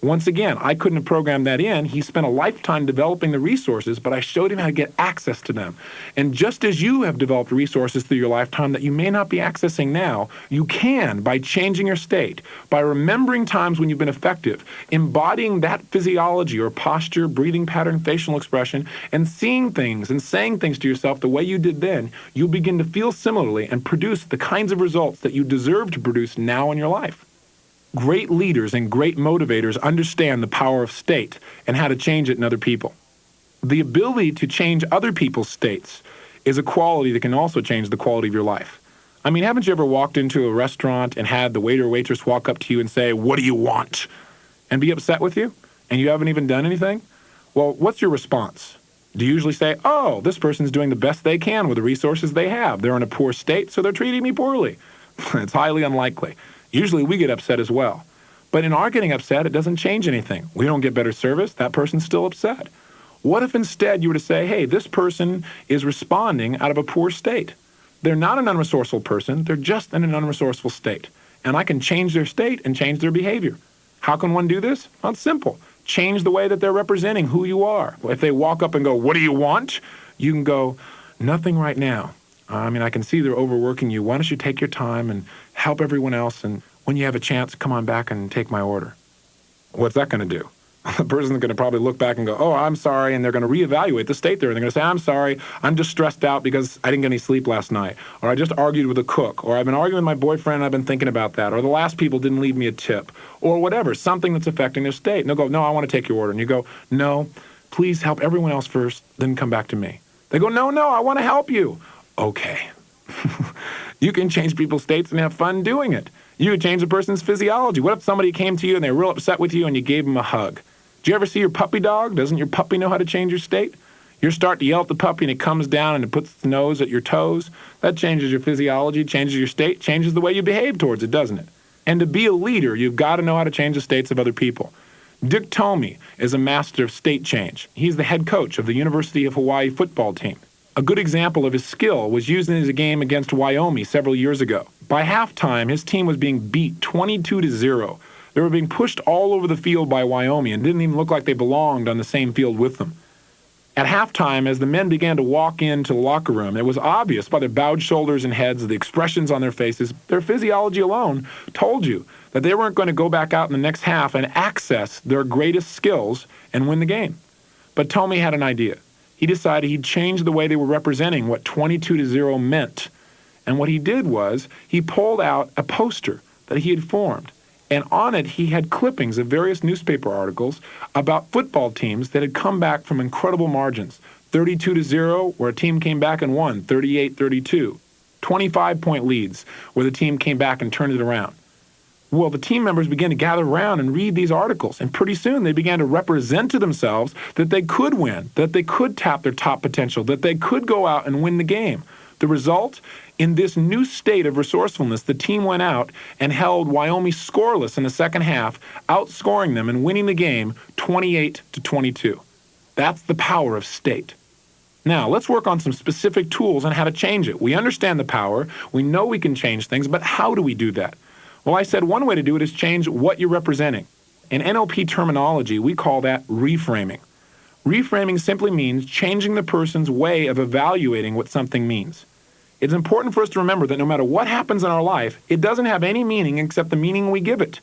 [SPEAKER 2] Once again, I couldn't have programmed that in. He spent a lifetime developing the resources, but I showed him how to get access to them. And just as you have developed resources through your lifetime that you may not be accessing now, you can by changing your state, by remembering times when you've been effective, embodying that physiology or posture, breathing pattern, facial expression, and seeing things and saying things to yourself the way you did then, you'll begin to feel similarly and produce the kinds of results that you deserve to produce now in your life. Great leaders and great motivators understand the power of state and how to change it in other people. The ability to change other people's states is a quality that can also change the quality of your life. I mean, haven't you ever walked into a restaurant and had the waiter or waitress walk up to you and say, "What do you want?" and be upset with you, and you haven't even done anything? Well, what's your response? Do you usually say, "Oh, this person's doing the best they can with the resources they have. They're in a poor state, so they're treating me poorly"? It's highly unlikely. Usually we get upset as well. But in our getting upset, it doesn't change anything. We don't get better service. That person's still upset. What if instead you were to say, hey, this person is responding out of a poor state. They're not an unresourceful person. They're just in an unresourceful state. And I can change their state and change their behavior. How can one do this? Well, it's simple. Change the way that they're representing who you are. If they walk up and go, "What do you want?" you can go, "Nothing right now. I can see they're overworking you. Why don't you take your time and help everyone else, and when you have a chance, come on back and take my order." What's that going to do? The person's going to probably look back and go, "Oh, I'm sorry," and they're going to reevaluate the state they're in. They're going to say, "I'm sorry, I'm just stressed out because I didn't get any sleep last night," or "I just argued with a cook," or "I've been arguing with my boyfriend and I've been thinking about that," or "the last people didn't leave me a tip," or whatever, something that's affecting their state. And they'll go, "No, I want to take your order." And you go, "No, please help everyone else first, then come back to me." They go, "No, I want to help you." Okay. You can change people's states and have fun doing it. You could change a person's physiology. What if somebody came to you and they were real upset with you and you gave them a hug? Do you ever see your puppy dog? Doesn't your puppy know how to change your state? You start to yell at the puppy and it comes down and it puts its nose at your toes. That changes your physiology, changes your state, changes the way you behave towards it, doesn't it? And to be a leader, you've got to know how to change the states of other people. Dick Tomey is a master of state change. He's the head coach of the University of Hawaii football team. A good example of his skill was used in his game against Wyoming several years ago. By halftime, his team was being beat 22-0. They were being pushed all over the field by Wyoming and didn't even look like they belonged on the same field with them. At halftime, as the men began to walk into the locker room, it was obvious by their bowed shoulders and heads, the expressions on their faces, their physiology alone told you that they weren't going to go back out in the next half and access their greatest skills and win the game. But Tony had an idea. He decided he'd change the way they were representing what 22-0 meant. And what he did was he pulled out a poster that he had formed. And on it, he had clippings of various newspaper articles about football teams that had come back from incredible margins. 32-0, where a team came back and won, 38-32. 25-point leads, where the team came back and turned it around. Well, the team members began to gather around and read these articles, and pretty soon they began to represent to themselves that they could win, that they could tap their top potential, that they could go out and win the game. The result? In this new state of resourcefulness, the team went out and held Wyoming scoreless in the second half, outscoring them and winning the game 28-22. That's the power of state. Now, let's work on some specific tools on how to change it. We understand the power. We know we can change things, but how do we do that? Well, I said one way to do it is change what you're representing. In NLP terminology, we call that reframing. Reframing simply means changing the person's way of evaluating what something means. It's important for us to remember that no matter what happens in our life, it doesn't have any meaning except the meaning we give it.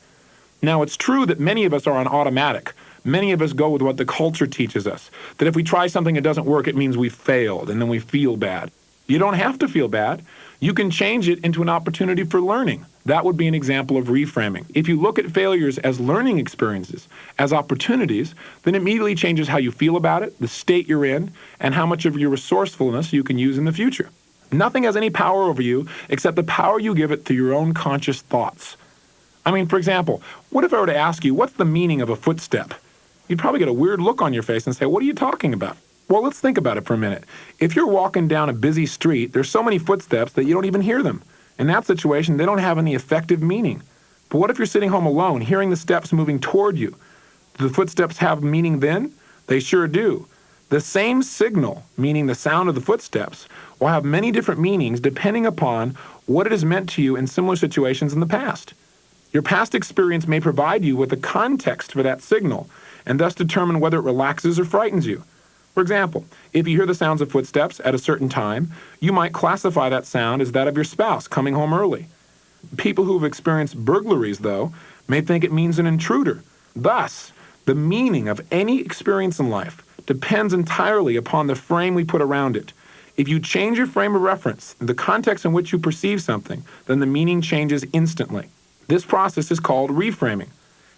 [SPEAKER 2] Now, it's true that many of us are on automatic. Many of us go with what the culture teaches us, that if we try something that doesn't work, it means we failed, and then we feel bad. You don't have to feel bad. You can change it into an opportunity for learning. That would be an example of reframing. If you look at failures as learning experiences, as opportunities, then it immediately changes how you feel about it, the state you're in, and how much of your resourcefulness you can use in the future. Nothing has any power over you except the power you give it through your own conscious thoughts. I mean, for example, what if I were to ask you, what's the meaning of a footstep? You'd probably get a weird look on your face and say, what are you talking about? Well, let's think about it for a minute. If you're walking down a busy street, there's so many footsteps that you don't even hear them. In that situation, they don't have any effective meaning. But what if you're sitting home alone, hearing the steps moving toward you? Do the footsteps have meaning then? They sure do. The same signal, meaning the sound of the footsteps, will have many different meanings depending upon what it has meant to you in similar situations in the past. Your past experience may provide you with a context for that signal, and thus determine whether it relaxes or frightens you. For example, if you hear the sounds of footsteps at a certain time, you might classify that sound as that of your spouse coming home early. People who have experienced burglaries, though, may think it means an intruder. Thus, the meaning of any experience in life depends entirely upon the frame we put around it. If you change your frame of reference, the context in which you perceive something, then the meaning changes instantly. This process is called reframing.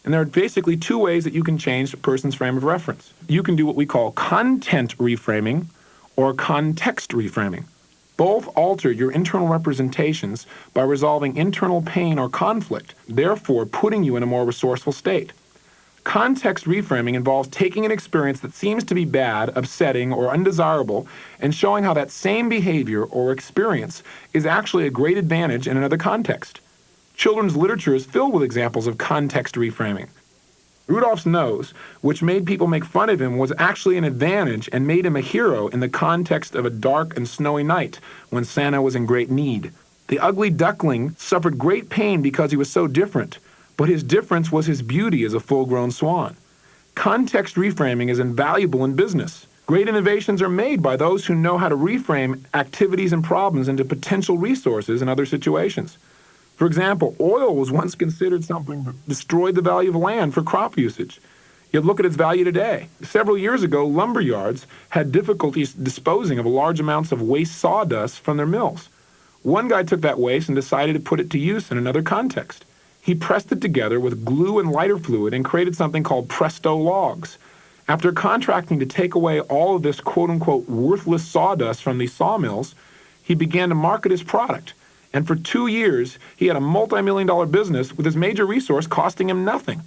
[SPEAKER 2] And there are basically two ways that you can change a person's frame of reference. You can do what we call content reframing or context reframing. Both alter your internal representations by resolving internal pain or conflict, therefore putting you in a more resourceful state. Context reframing involves taking an experience that seems to be bad, upsetting, or undesirable and showing how that same behavior or experience is actually a great advantage in another context. Children's literature is filled with examples of context reframing. Rudolph's nose, which made people make fun of him, was actually an advantage and made him a hero in the context of a dark and snowy night when Santa was in great need. The ugly duckling suffered great pain because he was so different, but his difference was his beauty as a full-grown swan. Context reframing is invaluable in business. Great innovations are made by those who know how to reframe activities and problems into potential resources in other situations. For example, oil was once considered something that destroyed the value of land for crop usage. Yet look at its value today. Several years ago, lumber yards had difficulties disposing of large amounts of waste sawdust from their mills. One guy took that waste and decided to put it to use in another context. He pressed it together with glue and lighter fluid and created something called Presto logs. After contracting to take away all of this quote-unquote worthless sawdust from these sawmills, he began to market his product. And for 2 years, he had a multi-million-dollar business with his major resource costing him nothing.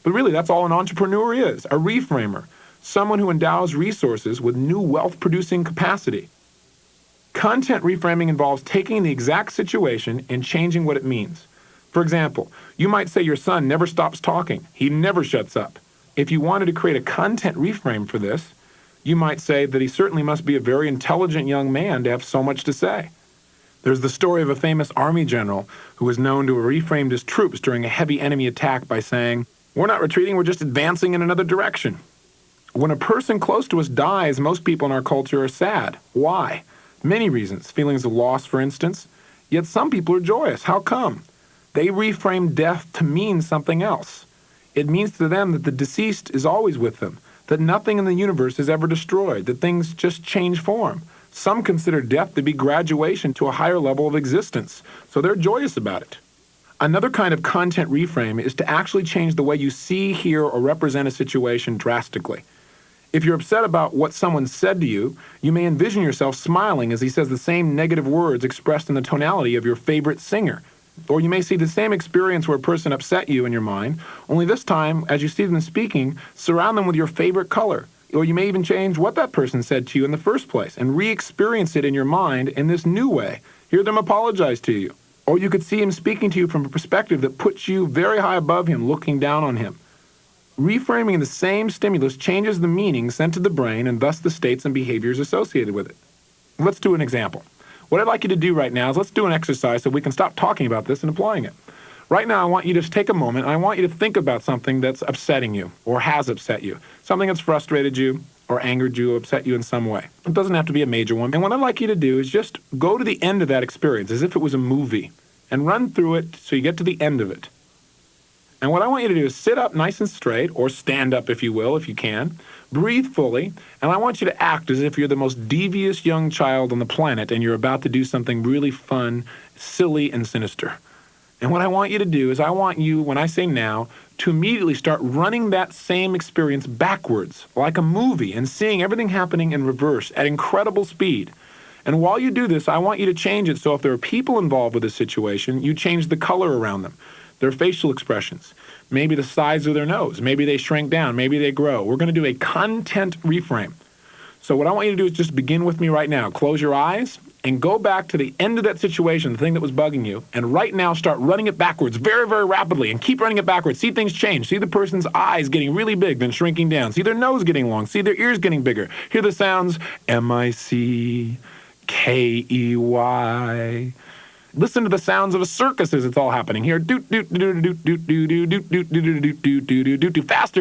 [SPEAKER 2] But really, that's all an entrepreneur is, a reframer, someone who endows resources with new wealth-producing capacity. Content reframing involves taking the exact situation and changing what it means. For example, you might say your son never stops talking. He never shuts up. If you wanted to create a content reframe for this, you might say that he certainly must be a very intelligent young man to have so much to say. There's the story of a famous army general who was known to have reframed his troops during a heavy enemy attack by saying, "We're not retreating, we're just advancing in another direction." When a person close to us dies, most people in our culture are sad. Why? Many reasons. Feelings of loss, for instance. Yet some people are joyous. How come? They reframe death to mean something else. It means to them that the deceased is always with them, that nothing in the universe is ever destroyed, that things just change form. Some consider death to be graduation to a higher level of existence, so they're joyous about it. Another kind of content reframe is to actually change the way you see, hear, or represent a situation drastically. If you're upset about what someone said to you, you may envision yourself smiling as he says the same negative words expressed in the tonality of your favorite singer. Or you may see the same experience where a person upset you in your mind, only this time, as you see them speaking, surround them with your favorite color. Or you may even change what that person said to you in the first place and re-experience it in your mind in this new way. Hear them apologize to you. Or you could see him speaking to you from a perspective that puts you very high above him, looking down on him. Reframing the same stimulus changes the meaning sent to the brain and thus the states and behaviors associated with it. Let's do an example. What I'd like you to do right now is let's do an exercise so we can stop talking about this and applying it. Right now, I want you to take a moment and I want you to think about something that's upsetting you or has upset you, something that's frustrated you or angered you or upset you in some way. It doesn't have to be a major one. And what I'd like you to do is just go to the end of that experience as if it was a movie and run through it so you get to the end of it. And what I want you to do is sit up nice and straight, or stand up if you will, if you can. Breathe fully, and I want you to act as if you're the most devious young child on the planet and you're about to do something really fun, silly, and sinister. And what I want you to do is I want you, when I say now, to immediately start running that same experience backwards, like a movie, and seeing everything happening in reverse at incredible speed. And while you do this, I want you to change it so if there are people involved with this situation, you change the color around them. Their facial expressions, maybe the size of their nose, maybe they shrink down, maybe they grow. We're going to do a content reframe. So what I want you to do is just begin with me right now. Close your eyes and go back to the end of that situation, the thing that was bugging you, and right now start running it backwards very, very rapidly and keep running it backwards. See things change. See the person's eyes getting really big, then shrinking down. See their nose getting long. See their ears getting bigger. Hear the sounds M-I-C-K-E-Y. Listen to the sounds of a circus as it's all happening here. Faster,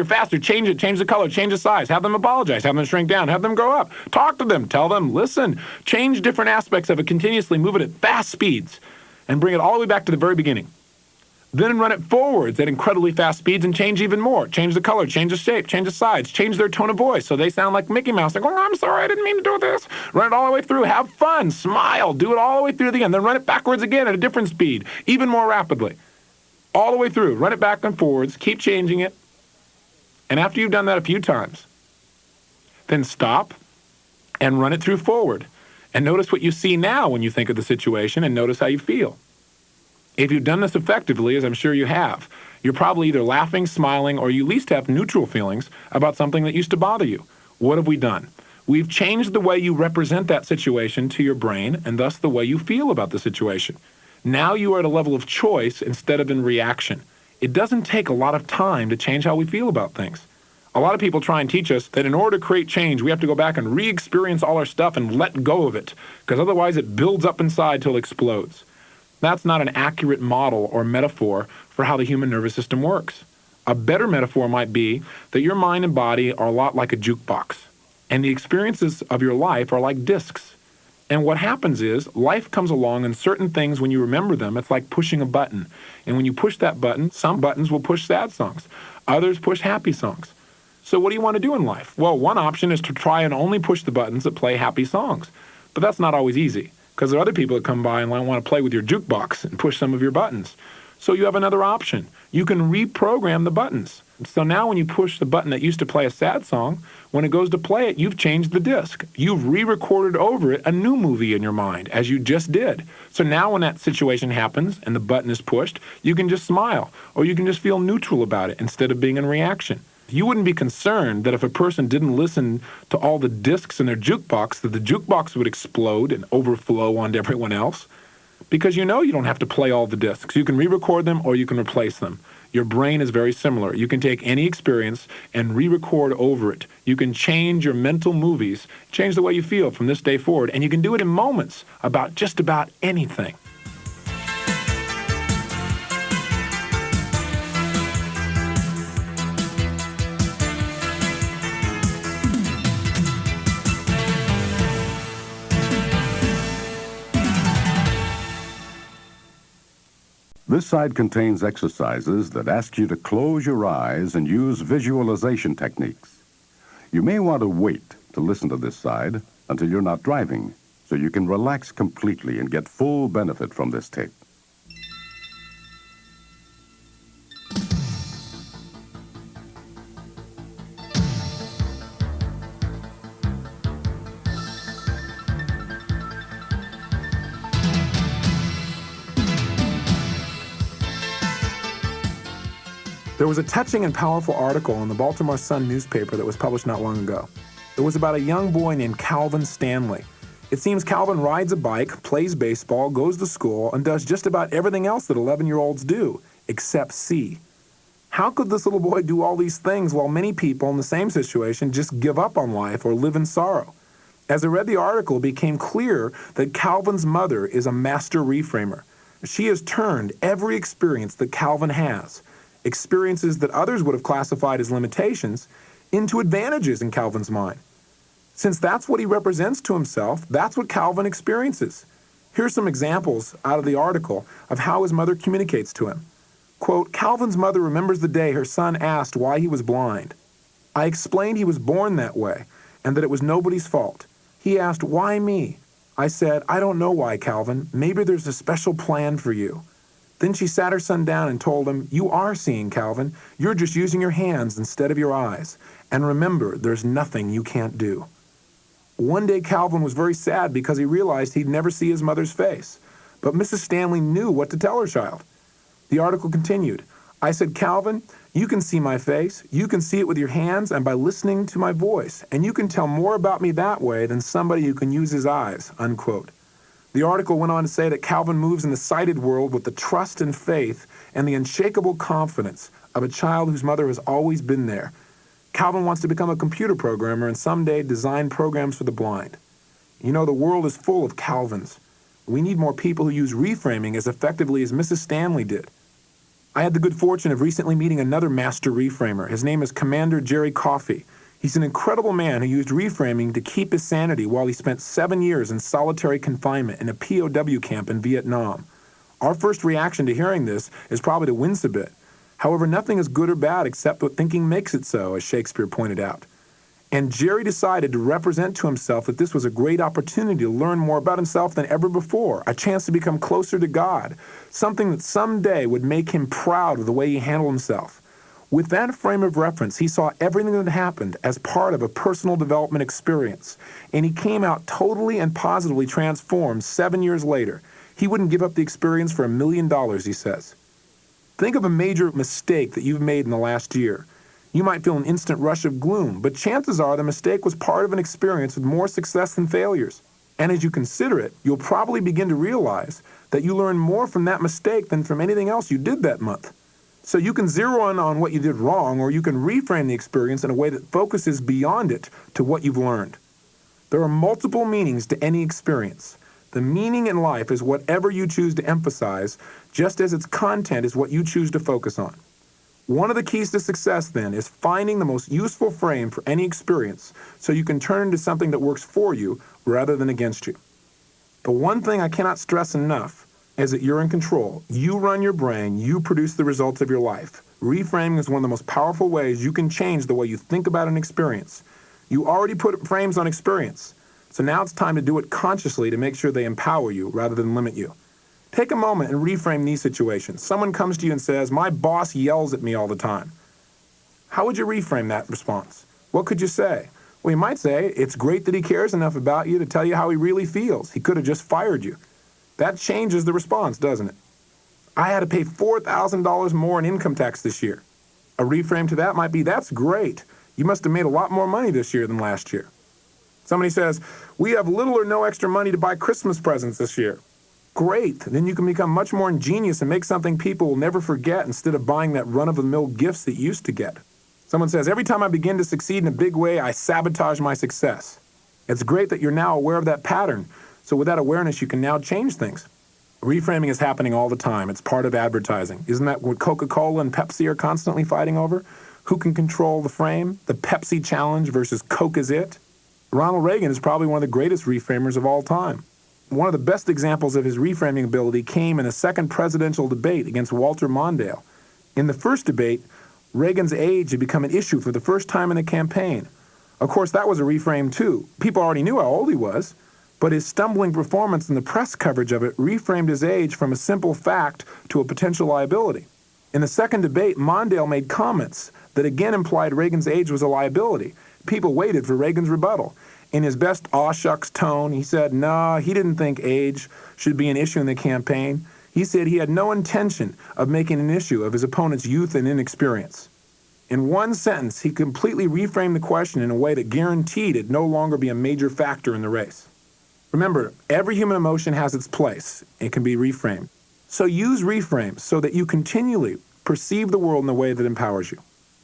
[SPEAKER 2] faster. Change it. Change the color. Change the size. Have them apologize. Have them shrink down. Have them grow up. Talk to them. Tell them, listen. Change different aspects of it continuously. Move it at fast speeds and bring it all the way back to the very beginning. Then run it forwards at incredibly fast speeds and change even more. Change the color, change the shape, change the size, change their tone of voice so they sound like Mickey Mouse. They're going, "I'm sorry, I didn't mean to do this." Run it all the way through. Have fun. Smile. Do it all the way through to the end. Then run it backwards again at a different speed, even more rapidly. All the way through. Run it back and forwards. Keep changing it. And after you've done that a few times, then stop and run it through forward. And notice what you see now when you think of the situation and notice how you feel. If you've done this effectively, as I'm sure you have, you're probably either laughing, smiling, or you at least have neutral feelings about something that used to bother you. What have we done? We've changed the way you represent that situation to your brain and thus the way you feel about the situation. Now you are at a level of choice instead of in reaction. It doesn't take a lot of time to change how we feel about things. A lot of people try and teach us that in order to create change, we have to go back and re-experience all our stuff and let go of it, because otherwise it builds up inside till it explodes. That's not an accurate model or metaphor for how the human nervous system works. A better metaphor might be that your mind and body are a lot like a jukebox, and the experiences of your life are like discs. And what happens is life comes along and certain things, when you remember them, it's like pushing a button. And when you push that button, some buttons will push sad songs. Others push happy songs. So what do you want to do in life? Well, one option is to try and only push the buttons that play happy songs. But that's not always easy, because there are other people that come by and want to play with your jukebox and push some of your buttons. So you have another option. You can reprogram the buttons. So now when you push the button that used to play a sad song, when it goes to play it, you've changed the disc. You've re-recorded over it a new movie in your mind, as you just did. So now when that situation happens and the button is pushed, you can just smile, or you can just feel neutral about it instead of being in reaction. You wouldn't be concerned that if a person didn't listen to all the discs in their jukebox, that the jukebox would explode and overflow onto everyone else. Because you know you don't have to play all the discs. You can re-record them or you can replace them. Your brain is very similar. You can take any experience and re-record over it. You can change your mental movies, change the way you feel from this day forward, and you can do it in moments about just about anything.
[SPEAKER 1] This side contains exercises that ask you to close your eyes and use visualization techniques. You may want to wait to listen to this side until you're not driving, so you can relax completely and get full benefit from this tape.
[SPEAKER 2] There was a touching and powerful article in the Baltimore Sun newspaper that was published not long ago. It was about a young boy named Calvin Stanley. It seems Calvin rides a bike, plays baseball, goes to school, and does just about everything else that 11-year-olds do, except see. How could this little boy do all these things while many people in the same situation just give up on life or live in sorrow? As I read the article, it became clear that Calvin's mother is a master reframer. She has turned every experience that Calvin has, experiences that others would have classified as limitations, into advantages in Calvin's mind. Since that's what he represents to himself, that's what Calvin experiences. Here's some examples out of the article of how his mother communicates to him. Quote, Calvin's mother remembers the day her son asked why he was blind. I explained he was born that way and that it was nobody's fault. He asked, why me? I said, I don't know why, Calvin. Maybe there's a special plan for you. Then she sat her son down and told him, you are seeing, Calvin. You're just using your hands instead of your eyes. And remember, there's nothing you can't do. One day, Calvin was very sad because he realized he'd never see his mother's face. But Mrs. Stanley knew what to tell her child. The article continued. I said, Calvin, you can see my face. You can see it with your hands and by listening to my voice. And you can tell more about me that way than somebody who can use his eyes, unquote. The article went on to say that Calvin moves in the sighted world with the trust and faith and the unshakable confidence of a child whose mother has always been there. Calvin wants to become a computer programmer and someday design programs for the blind. You know, the world is full of Calvins. We need more people who use reframing as effectively as Mrs. Stanley did. I had the good fortune of recently meeting another master reframer. His name is Commander Jerry Coffey. He's an incredible man who used reframing to keep his sanity while he spent 7 years in solitary confinement in a POW camp in Vietnam. Our first reaction to hearing this is probably to wince a bit. However, nothing is good or bad except what thinking makes it so, as Shakespeare pointed out. And Jerry decided to represent to himself that this was a great opportunity to learn more about himself than ever before, a chance to become closer to God, something that someday would make him proud of the way he handled himself. With that frame of reference, he saw everything that happened as part of a personal development experience, and he came out totally and positively transformed 7 years later. He wouldn't give up the experience for $1 million, he says. Think of a major mistake that you've made in the last year. You might feel an instant rush of gloom, but chances are the mistake was part of an experience with more success than failures. And as you consider it, you'll probably begin to realize that you learned more from that mistake than from anything else you did that month. So you can zero in on what you did wrong, or you can reframe the experience in a way that focuses beyond it to what you've learned. There are multiple meanings to any experience. The meaning in life is whatever you choose to emphasize, just as its content is what you choose to focus on. One of the keys to success, then, is finding the most useful frame for any experience so you can turn it into something that works for you rather than against you. The one thing I cannot stress enough is that you're in control. You run your brain. You produce the results of your life. Reframing is one of the most powerful ways you can change the way you think about an experience. You already put frames on experience, so now it's time to do it consciously to make sure they empower you rather than limit you. Take a moment and reframe these situations. Someone comes to you and says, my boss yells at me all the time. How would you reframe that response? What could you say? Well, you might say, it's great that he cares enough about you to tell you how he really feels. He could have just fired you. That changes the response, doesn't it? I had to pay $4,000 more in income tax this year. A reframe to that might be, that's great. You must have made a lot more money this year than last year. Somebody says, we have little or no extra money to buy Christmas presents this year.
[SPEAKER 3] Great. Then you can become much more ingenious and make something people will never forget instead of buying that run-of-the-mill gifts that you used to get. Someone says, every time I begin to succeed in a big way, I sabotage my success. It's great that you're now aware of that pattern. So with that awareness, you can now change things. Reframing is happening all the time. It's part of advertising. Isn't that what Coca-Cola and Pepsi are constantly fighting over? Who can control the frame? The Pepsi challenge versus Coke is it? Ronald Reagan is probably one of the greatest reframers of all time. One of the best examples of his reframing ability came in a second presidential debate against Walter Mondale. In the first debate, Reagan's age had become an issue for the first time in the campaign. Of course, that was a reframe too. People already knew how old he was, but his stumbling performance and the press coverage of it reframed his age from a simple fact to a potential liability. In the second debate, Mondale made comments that again implied Reagan's age was a liability. People waited for Reagan's rebuttal. In his best aw shucks tone, he said, nah, he didn't think age should be an issue in the campaign. He said he had no intention of making an issue of his opponent's youth and inexperience. In one sentence, he completely reframed the question in a way that guaranteed it'd no longer be a major factor in the race. Remember, every human emotion has its place. It can be reframed. So use reframes so that you continually perceive the world in a way that empowers you.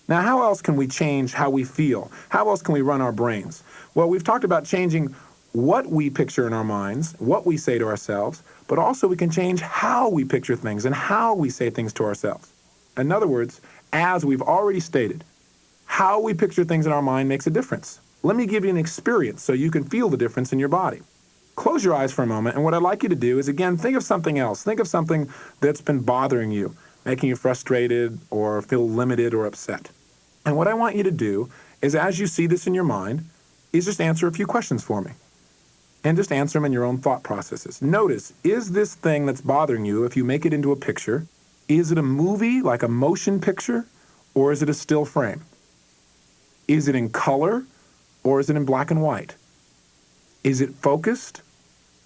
[SPEAKER 3] Now, how else can we change how we feel? How else can we run our brains? Well, we've talked about changing what we picture in our minds, what we say to ourselves, but also we can change how we picture things and how we say things to ourselves. In other words, as we've already stated, how we picture things in our mind makes a difference. Let me give you an experience so you can feel the difference in your body. Close your eyes for a moment, and what I'd like you to do is, again, think of something else. Think of something that's been bothering you, making you frustrated or feel limited or upset. And what I want you to do is, as you see this in your mind, is just answer a few questions for me. And just answer them in your own thought processes. Notice, is this thing that's bothering you, if you make it into a picture, is it a movie, like a motion picture, or is it a still frame? Is it in color, or is it in black and white? Is it focused,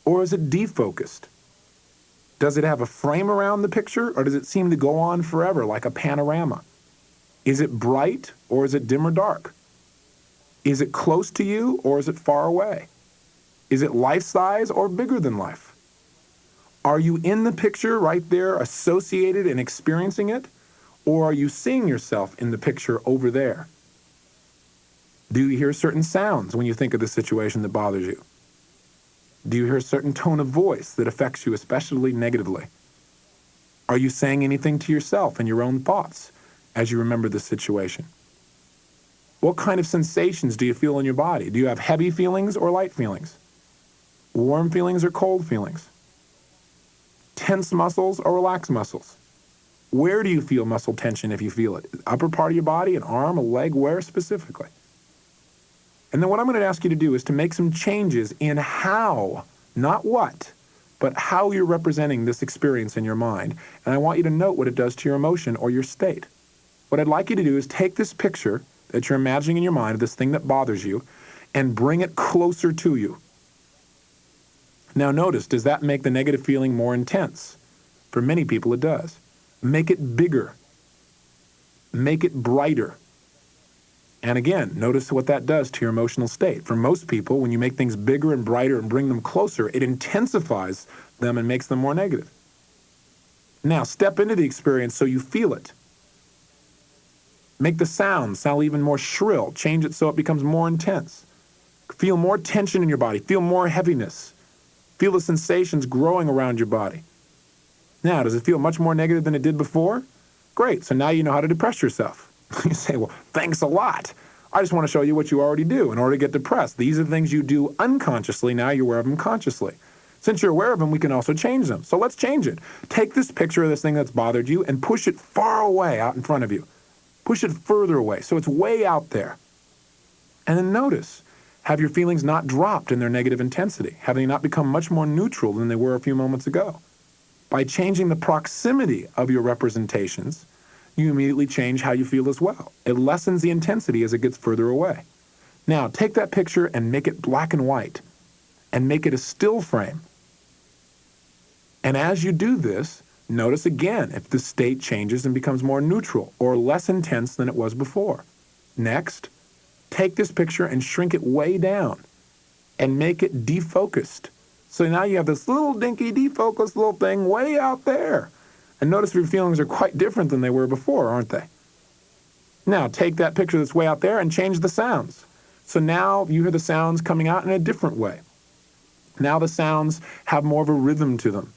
[SPEAKER 3] or is it defocused? Does it have a frame around the picture, or does it seem to go on forever, like a panorama? Is it bright, or is it dim or dark? Is it close to you, or is it far away? Is it life-size or bigger than life? Are you in the picture right there, associated and experiencing it? Or are you seeing yourself in the picture over there? Do you hear certain sounds when you think of the situation that bothers you? Do you hear a certain tone of voice that affects you especially negatively? Are you saying anything to yourself in your own thoughts as you remember the situation? What kind of sensations do you feel in your body? Do you have heavy feelings or light feelings? Warm feelings or cold feelings? Tense muscles or relaxed muscles? Where do you feel muscle tension if you feel it? Upper part of your body, an arm, a leg, where specifically? And then what I'm going to ask you to do is to make some changes in how, not what, but how you're representing this experience in your mind. And I want you to note what it does to your emotion or your state. What I'd like you to do is take this picture that you're imagining in your mind of this thing that bothers you and bring it closer to you. Now notice, does that make the negative feeling more intense? For many people it does. Make it bigger. Make it brighter. And again, notice what that does to your emotional state. For most people, when you make things bigger and brighter and bring them closer, it intensifies them and makes them more negative. Now, step into the experience so you feel it. Make the sound sound even more shrill. Change it so it becomes more intense. Feel more tension in your body. Feel more heaviness. Feel the sensations growing around your body. Now, does it feel much more negative than it did before? Great, so now you know how to depress yourself. You say, well, thanks a lot. I just want to show you what you already do in order to get depressed. These are things you do unconsciously. Now you're aware of them consciously. Since you're aware of them, we can also change them. So let's change it. Take this picture of this thing that's bothered you and push it far away out in front of you. Push it further away so it's way out there. And then notice, have your feelings not dropped in their negative intensity? Have they not become much more neutral than they were a few moments ago? By changing the proximity of your representations, you immediately change how you feel as well. It lessens the intensity as it gets further away. Now, take that picture and make it black and white, and make it a still frame. And as you do this, notice again if the state changes and becomes more neutral or less intense than it was before. Next, take this picture and shrink it way down and make it defocused So now you have this little dinky defocused little thing way out there. And notice your feelings are quite different than they were before, aren't they? Now take that picture that's way out there and change the sounds. So now you hear the sounds coming out in a different way. Now the sounds have more of a rhythm to them.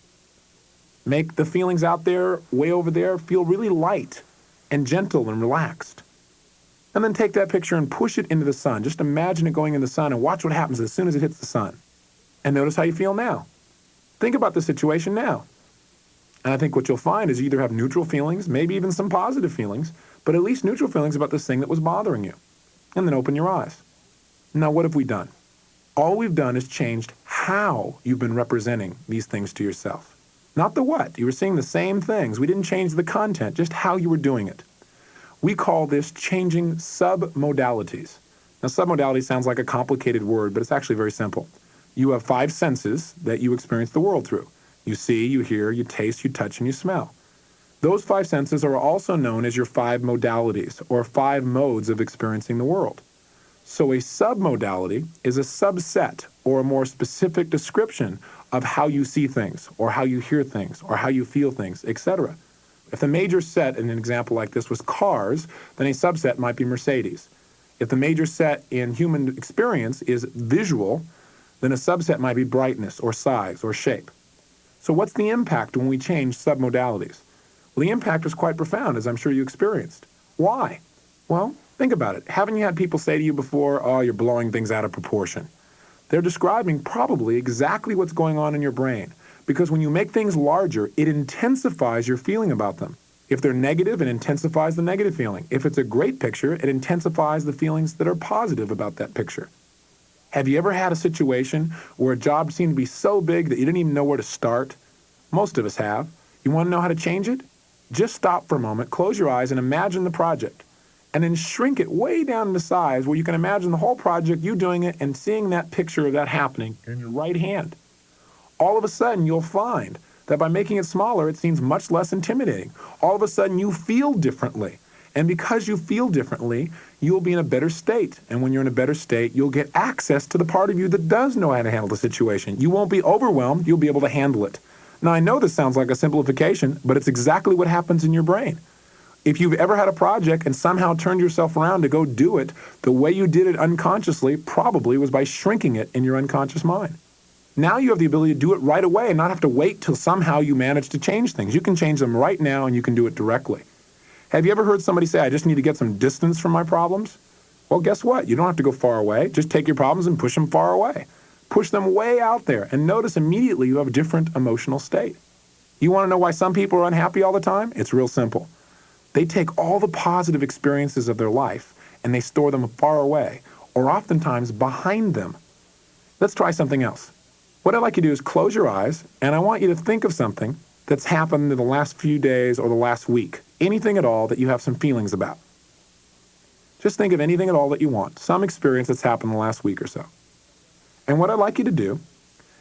[SPEAKER 3] Make the feelings out there, way over there, feel really light and gentle and relaxed. And then take that picture and push it into the sun. Just imagine it going in the sun and watch what happens as soon as it hits the sun. And notice how you feel now. Think about the situation now. And I think what you'll find is you either have neutral feelings, maybe even some positive feelings, but at least neutral feelings about this thing that was bothering you. And then open your eyes. Now what have we done? All we've done is changed how you've been representing these things to yourself. Not the what. You were seeing the same things. We didn't change the content, just how you were doing it. We call this changing submodalities. Now, submodality sounds like a complicated word, but it's actually very simple. You have 5 senses that you experience the world through. You see, you hear, you taste, you touch, and you smell. Those 5 senses are also known as your 5 modalities, or 5 modes of experiencing the world. So a submodality is a subset, or a more specific description of how you see things, or how you hear things, or how you feel things, etc. If the major set in an example like this was cars, then a subset might be Mercedes. If the major set in human experience is visual, then a subset might be brightness, or size, or shape. So what's the impact when we change submodalities? Well, the impact is quite profound, as I'm sure you experienced. Why? Well, think about it. Haven't you had people say to you before, oh, you're blowing things out of proportion? They're describing probably exactly what's going on in your brain. Because when you make things larger, it intensifies your feeling about them. If they're negative, it intensifies the negative feeling. If it's a great picture, it intensifies the feelings that are positive about that picture. Have you ever had a situation where a job seemed to be so big that you didn't even know where to start? Most of us have. You want to know how to change it? Just stop for a moment, close your eyes, and imagine the project. And then shrink it way down to size where you can imagine the whole project, you doing it, and seeing that picture of that happening in your right hand. All of a sudden, you'll find that by making it smaller, it seems much less intimidating. All of a sudden, you feel differently. And because you feel differently, you'll be in a better state. And when you're in a better state, you'll get access to the part of you that does know how to handle the situation. You won't be overwhelmed. You'll be able to handle it. Now, I know this sounds like a simplification, but it's exactly what happens in your brain. If you've ever had a project and somehow turned yourself around to go do it, the way you did it unconsciously probably was by shrinking it in your unconscious mind. Now you have the ability to do it right away and not have to wait till somehow you manage to change things. You can change them right now and you can do it directly. Have you ever heard somebody say, I just need to get some distance from my problems? Well, guess what? You don't have to go far away. Just take your problems and push them far away. Push them way out there and notice immediately you have a different emotional state. You want to know why some people are unhappy all the time? It's real simple. They take all the positive experiences of their life and they store them far away, or oftentimes behind them. Let's try something else. What I'd like you to do is close your eyes, and I want you to think of something that's happened in the last few days or the last week. Anything at all that you have some feelings about. Just think of anything at all that you want, some experience that's happened in the last week or so. And what I'd like you to do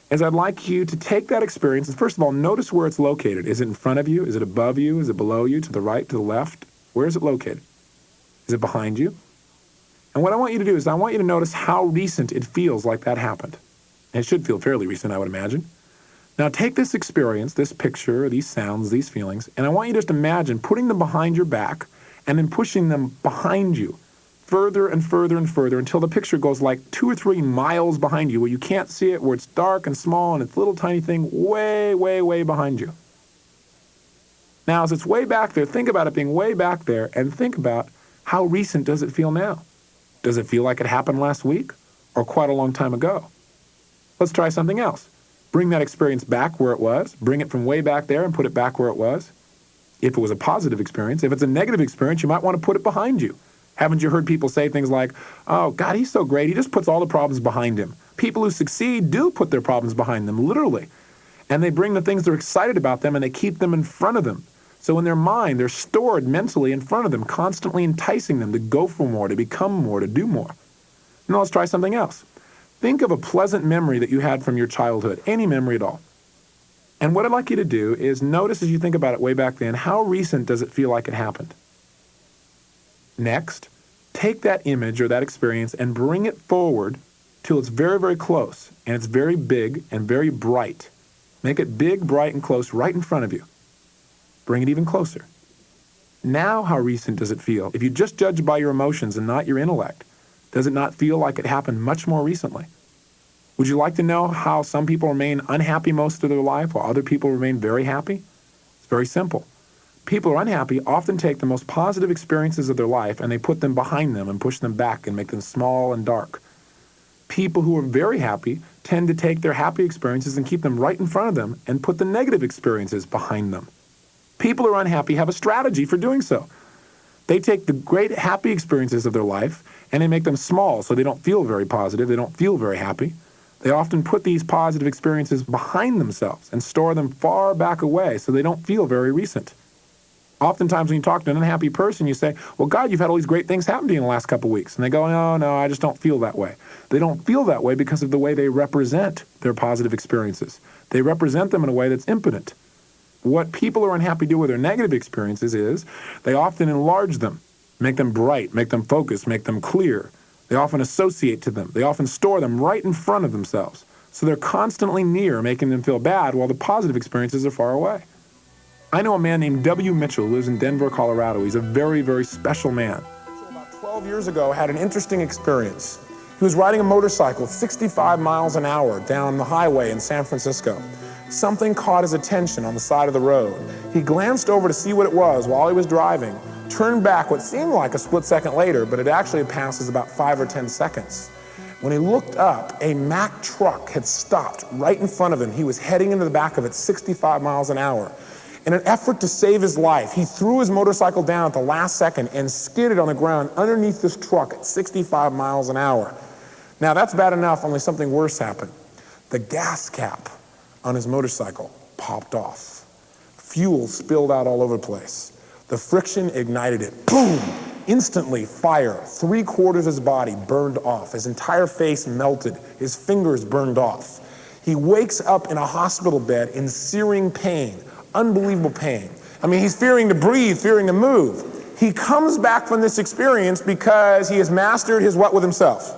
[SPEAKER 3] is I'd like you to take that experience and first of all, notice where it's located. Is it in front of you? Is it above you? Is it below you? To the right? To the left? Where is it located? Is it behind you? And what I want you to do is I want you to notice how recent it feels like that happened. And it should feel fairly recent, I would imagine. Now take this experience, this picture, these sounds, these feelings, and I want you to just imagine putting them behind your back and then pushing them behind you further and further and further until the picture goes like 2 or 3 miles behind you where you can't see it, where it's dark and small and it's a little tiny thing way, way, way behind you. Now, as it's way back there, think about it being way back there and think about how recent does it feel now? Does it feel like it happened last week or quite a long time ago? Let's try something else. Bring that experience back where it was. Bring it from way back there and put it back where it was. If it was a positive experience. If it's a negative experience, you might want to put it behind you. Haven't you heard people say things like, oh, God, he's so great. He just puts all the problems behind him. People who succeed do put their problems behind them, literally. And they bring the things they're excited about them and they keep them in front of them. So in their mind, they're stored mentally in front of them, constantly enticing them to go for more, to become more, to do more. Now let's try something else. Think of a pleasant memory that you had from your childhood, any memory at all. And what I'd like you to do is notice as you think about it way back then, how recent does it feel like it happened? Next, take that image or that experience and bring it forward till it's very, very close, and it's very big and very bright. Make it big, bright, and close right in front of you. Bring it even closer. Now how recent does it feel? If you just judge by your emotions and not your intellect, does it not feel like it happened much more recently? Would you like to know how some people remain unhappy most of their life while other people remain very happy? It's very simple. People who are unhappy often take the most positive experiences of their life and they put them behind them and push them back and make them small and dark. People who are very happy tend to take their happy experiences and keep them right in front of them and put the negative experiences behind them. People who are unhappy have a strategy for doing so. They take the great happy experiences of their life and they make them small so they don't feel very positive, they don't feel very happy. They often put these positive experiences behind themselves and store them far back away so they don't feel very recent. Oftentimes when you talk to an unhappy person, you say, well, God, you've had all these great things happen to you in the last couple of weeks. And they go, no, I just don't feel that way. They don't feel that way because of the way they represent their positive experiences. They represent them in a way that's impotent. What people who are unhappy do with their negative experiences is they often enlarge them, make them bright, make them focus, make them clear. They often associate to them. They often store them right in front of themselves. So they're constantly near, making them feel bad while the positive experiences are far away. I know a man named W. Mitchell who lives in Denver, Colorado. He's a very, very special man.
[SPEAKER 2] About 12 years ago, had an interesting experience. He was riding a motorcycle 65 miles an hour down the highway in San Francisco. Something caught his attention on the side of the road. He glanced over to see what it was while he was driving, turned back what seemed like a split second later, but it actually passes about 5 or 10 seconds. When he looked up, a Mack truck had stopped right in front of him. He was heading into the back of it 65 miles an hour. In an effort to save his life, he threw his motorcycle down at the last second and skidded on the ground underneath this truck at 65 miles an hour. Now that's bad enough, only something worse happened. The gas cap on his motorcycle popped off. Fuel spilled out all over the place. The friction ignited it. Boom! Instantly, fire. 3/4 of his body burned off. His entire face melted. His fingers burned off. He wakes up in a hospital bed in searing pain. Unbelievable pain. I mean, he's fearing to breathe, fearing to move. He comes back from this experience because he has mastered his what with himself?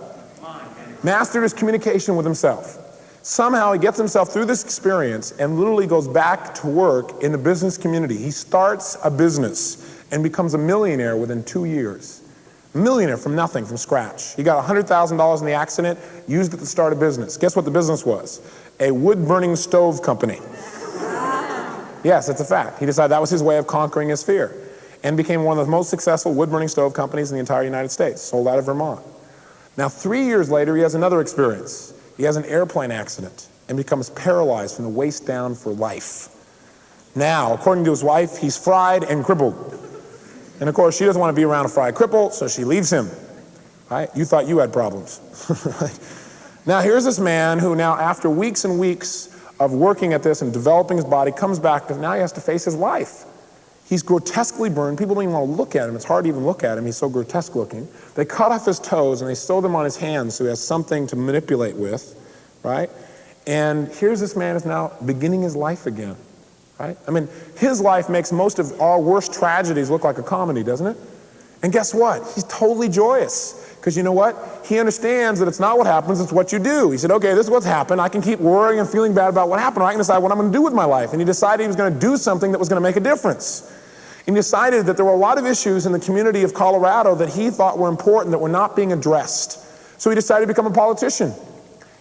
[SPEAKER 2] Mastered his communication with himself. Somehow he gets himself through this experience and literally goes back to work in the business community. He starts a business and becomes a millionaire within 2 years. A millionaire from nothing, from scratch. He got $100,000 in the accident, used it to start a business. Guess what the business was? A wood-burning stove company. Yes, it's a fact. He decided that was his way of conquering his fear and became one of the most successful wood-burning stove companies in the entire United States, sold out of Vermont. Now, 3 years later, he has another experience. He has an airplane accident and becomes paralyzed from the waist down for life. Now, according to his wife, he's fried and crippled. And of course, she doesn't want to be around a fried cripple, so she leaves him. Right? You thought you had problems. Now, here's this man who now, after weeks and weeks of working at this and developing his body, comes back, because now he has to face his life. He's grotesquely burned. People don't even want to look at him. It's hard to even look at him. He's so grotesque looking. They cut off his toes and they sew them on his hands so he has something to manipulate with, right? And here's this man who's now beginning his life again, right? I mean, his life makes most of our worst tragedies look like a comedy, doesn't it? And guess what? He's totally joyous. Because you know what? He understands that it's not what happens, it's what you do. He said, okay, this is what's happened. I can keep worrying and feeling bad about what happened, or I can decide what I'm going to do with my life. And he decided he was going to do something that was going to make a difference. And he decided that there were a lot of issues in the community of Colorado that he thought were important that were not being addressed. So he decided to become a politician.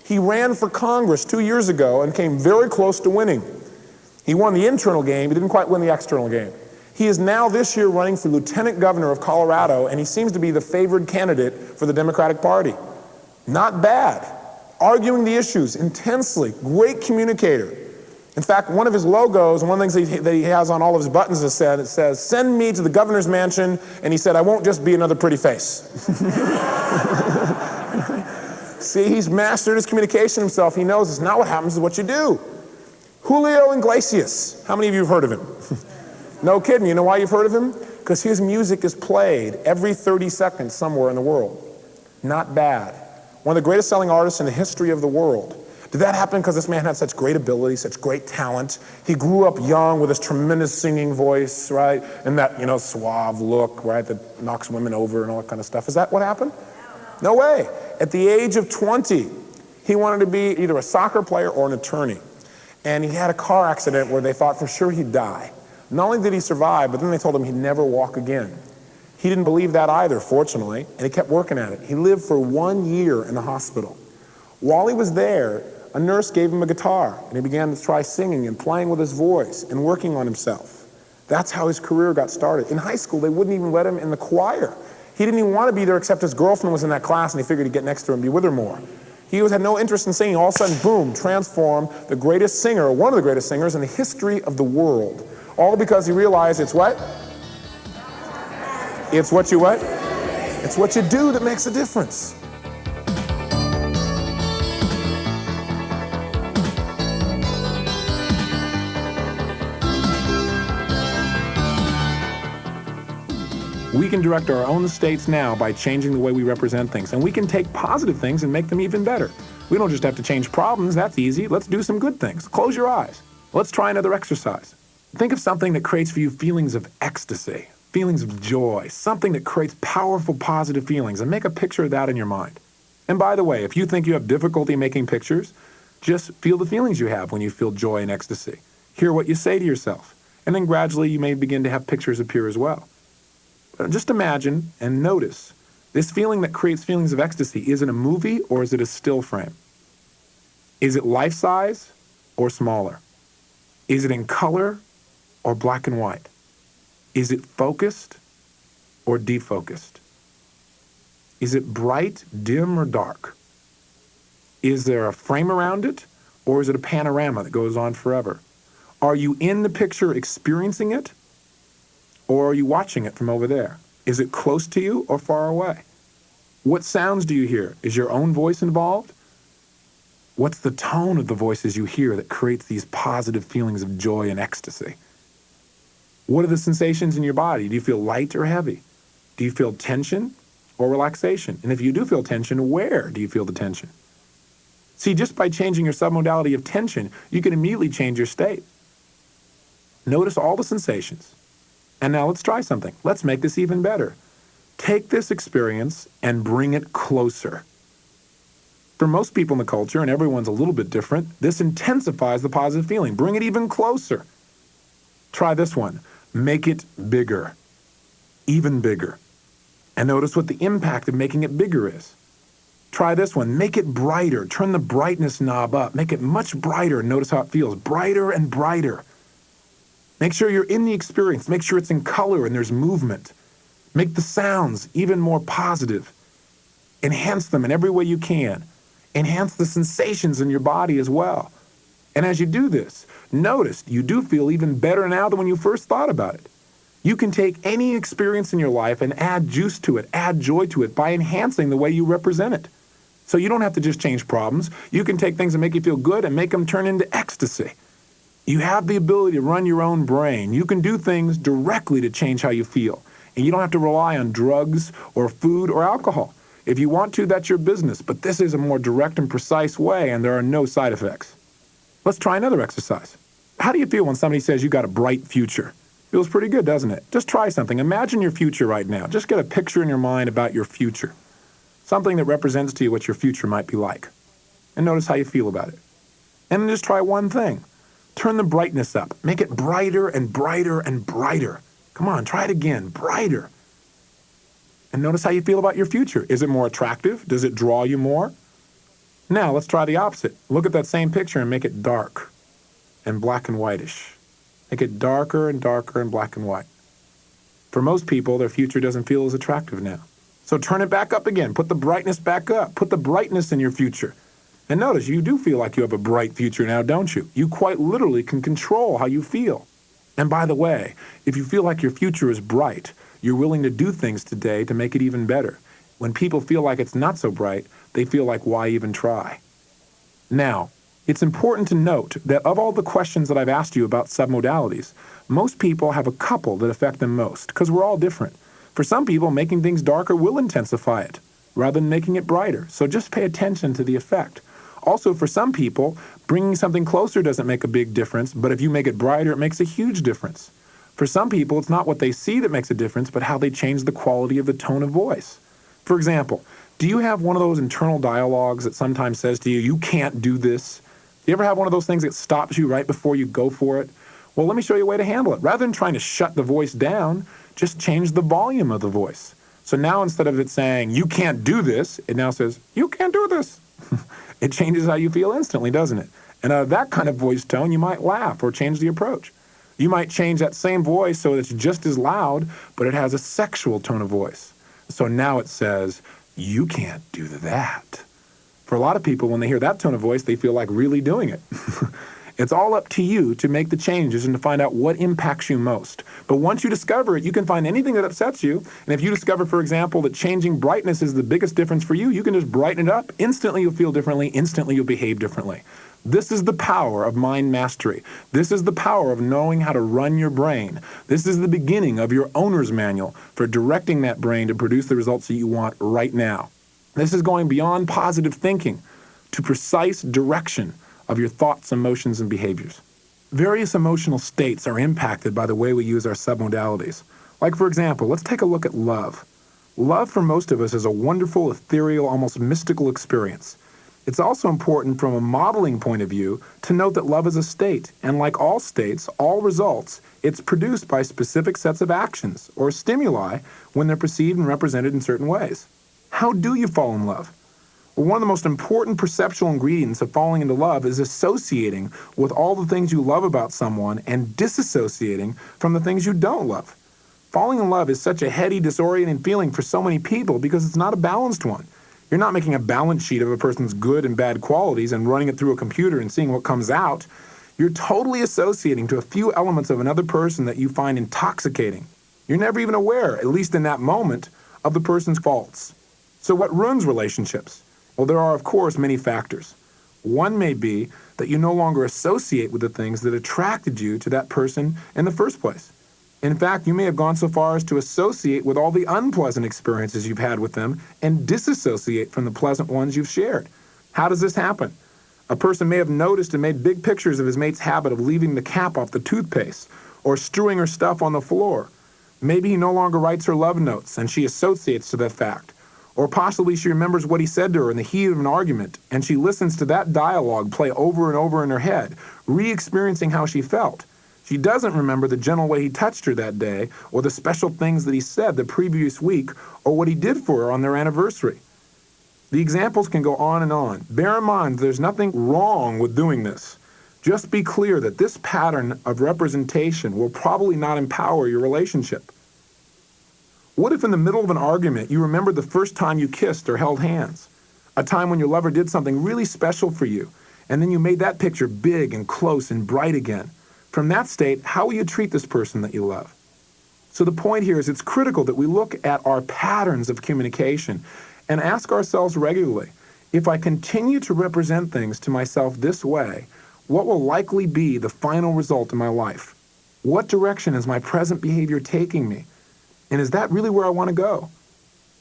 [SPEAKER 2] He ran for Congress 2 years ago and came very close to winning. He won the internal game, he didn't quite win the external game. He is now this year running for lieutenant governor of Colorado, and he seems to be the favored candidate for the Democratic Party. Not bad. Arguing the issues intensely. Great communicator. In fact, one of his logos, one of the things that he has on all of his buttons is it says, send me to the governor's mansion, and he said, I won't just be another pretty face. See, he's mastered his communication himself. He knows it's not what happens, it's what you do. Julio Iglesias. How many of you have heard of him? No kidding. You know why you've heard of him? Because his music is played every 30 seconds somewhere in the world. Not bad. One of the greatest selling artists in the history of the world. Did that happen because this man had such great ability, such great talent? He grew up young with this tremendous singing voice, right? And that, suave look, right, that knocks women over and all that kind of stuff. Is that what happened? No way. At the age of 20, he wanted to be either a soccer player or an attorney. And he had a car accident where they thought for sure he'd die. Not only did he survive, but then they told him he'd never walk again. He didn't believe that either, fortunately, and he kept working at it. He lived for 1 year in the hospital. While he was there, a nurse gave him a guitar, and he began to try singing and playing with his voice and working on himself. That's how his career got started. In high school, they wouldn't even let him in the choir. He didn't even want to be there except his girlfriend was in that class, and he figured he'd get next to her and be with her more. He had no interest in singing. All of a sudden, boom, transformed the greatest singer, one of the greatest singers in the history of the world. All because he realized it's what? It's what you what? It's what you do that makes a difference. We can direct our own states now by changing the way we represent things, and we can take positive things and make them even better. We don't just have to change problems, that's easy. Let's do some good things. Close your eyes. Let's try another exercise. Think of something that creates for you feelings of ecstasy, feelings of joy, something that creates powerful positive feelings, and make a picture of that in your mind. And by the way, if you think you have difficulty making pictures, just feel the feelings you have when you feel joy and ecstasy. Hear what you say to yourself, and then gradually you may begin to have pictures appear as well. Just imagine and notice this feeling that creates feelings of ecstasy. Is it a movie or is it a still frame? Is it life-size or smaller? Is it in color or black and white? Is it focused or defocused? Is it bright, dim, or dark? Is there a frame around it or is it a panorama that goes on forever? Are you in the picture experiencing it? Or are you watching it from over there? Is it close to you or far away? What sounds do you hear? Is your own voice involved? What's the tone of the voices you hear that creates these positive feelings of joy and ecstasy? What are the sensations in your body? Do you feel light or heavy? Do you feel tension or relaxation? And if you do feel tension, where do you feel the tension? See, just by changing your submodality of tension, you can immediately change your state. Notice all the sensations. And now let's try something. Let's make this even better. Take this experience and bring it closer. For most people in the culture, and everyone's a little bit different, this intensifies the positive feeling. Bring it even closer. Try this one. Make it bigger. Even bigger. And notice what the impact of making it bigger is. Try this one. Make it brighter. Turn the brightness knob up. Make it much brighter. Notice how it feels. Brighter and brighter. Make sure you're in the experience. Make sure it's in color and there's movement. Make the sounds even more positive. Enhance them in every way you can. Enhance the sensations in your body as well. And as you do this, notice you do feel even better now than when you first thought about it. You can take any experience in your life and add juice to it, add joy to it by enhancing the way you represent it. So you don't have to just change problems. You can take things that make you feel good and make them turn into ecstasy. You have the ability to run your own brain. You can do things directly to change how you feel. And you don't have to rely on drugs or food or alcohol. If you want to, that's your business. But this is a more direct and precise way, and there are no side effects. Let's try another exercise. How do you feel when somebody says you got a bright future? Feels pretty good, doesn't it? Just try something. Imagine your future right now. Just get a picture in your mind about your future. Something that represents to you what your future might be like. And notice how you feel about it. And then just try one thing. Turn the brightness up. Make it brighter and brighter and brighter. Come on, try it again. Brighter. And notice how you feel about your future. Is it more attractive? Does it draw you more? Now, let's try the opposite. Look at that same picture and make it dark and black and whitish. Make it darker and darker and black and white. For most people, their future doesn't feel as attractive now. So turn it back up again. Put the brightness back up. Put the brightness in your future. And notice, you do feel like you have a bright future now, don't you? You quite literally can control how you feel. And by the way, if you feel like your future is bright, you're willing to do things today to make it even better. When people feel like it's not so bright, they feel like, why even try? Now, it's important to note that of all the questions that I've asked you about submodalities, most people have a couple that affect them most, because we're all different. For some people, making things darker will intensify it, rather than making it brighter. So just pay attention to the effect. Also, for some people, bringing something closer doesn't make a big difference, but if you make it brighter, it makes a huge difference. For some people, it's not what they see that makes a difference, but how they change the quality of the tone of voice. For example,
[SPEAKER 3] Do you have one of those internal dialogues that sometimes says to you, you can't do this? Do you ever have one of those things that stops you right before you go for it? Well, let me show you a way to handle it. Rather than trying to shut the voice down, just change the volume of the voice. So now instead of it saying, you can't do this, it now says, you can't do this. It changes how you feel instantly, doesn't it? And out of that kind of voice tone, you might laugh or change the approach. You might change that same voice so it's just as loud, but it has a sexual tone of voice. So now it says, you can't do that. For a lot of people, when they hear that tone of voice, they feel like really doing it. It's all up to you to make the changes and to find out what impacts you most. But once you discover it, you can find anything that upsets you. And if you discover, for example, that changing brightness is the biggest difference for you, you can just brighten it up. Instantly you'll feel differently. Instantly you'll behave differently. This is the power of mind mastery. This is the power of knowing how to run your brain. This is the beginning of your owner's manual for directing that brain to produce the results that you want right now. This is going beyond positive thinking to precise direction of your thoughts, emotions, and behaviors. Various emotional states are impacted by the way we use our submodalities. Like, for example, let's take a look at love. Love for most of us is a wonderful, ethereal, almost mystical experience. It's also important from a modeling point of view to note that love is a state, and like all states, all results, it's produced by specific sets of actions or stimuli when they're perceived and represented in certain ways. How do you fall in love? Well, one of the most important perceptual ingredients of falling into love is associating with all the things you love about someone and disassociating from the things you don't love. Falling in love is such a heady, disorienting feeling for so many people because it's not a balanced one. You're not making a balance sheet of a person's good and bad qualities and running it through a computer and seeing what comes out. You're totally associating to a few elements of another person that you find intoxicating. You're never even aware, at least in that moment, of the person's faults. So what ruins relationships? Well, there are, of course, many factors. One may be that you no longer associate with the things that attracted you to that person in the first place. In fact, you may have gone so far as to associate with all the unpleasant experiences you've had with them and disassociate from the pleasant ones you've shared. How does this happen? A person may have noticed and made big pictures of his mate's habit of leaving the cap off the toothpaste or strewing her stuff on the floor. Maybe he no longer writes her love notes and she associates to that fact. Or possibly she remembers what he said to her in the heat of an argument, and she listens to that dialogue play over and over in her head, re-experiencing how she felt. She doesn't remember the gentle way he touched her that day, or the special things that he said the previous week, or what he did for her on their anniversary. The examples can go on and on. Bear in mind, there's nothing wrong with doing this. Just be clear that this pattern of representation will probably not empower your relationship. What if in the middle of an argument you remember the first time you kissed or held hands? A time when your lover did something really special for you, and then you made that picture big and close and bright again. From that state, how will you treat this person that you love? So the point here is it's critical that we look at our patterns of communication and ask ourselves regularly, if I continue to represent things to myself this way, what will likely be the final result in my life? What direction is my present behavior taking me? And is that really where I want to go?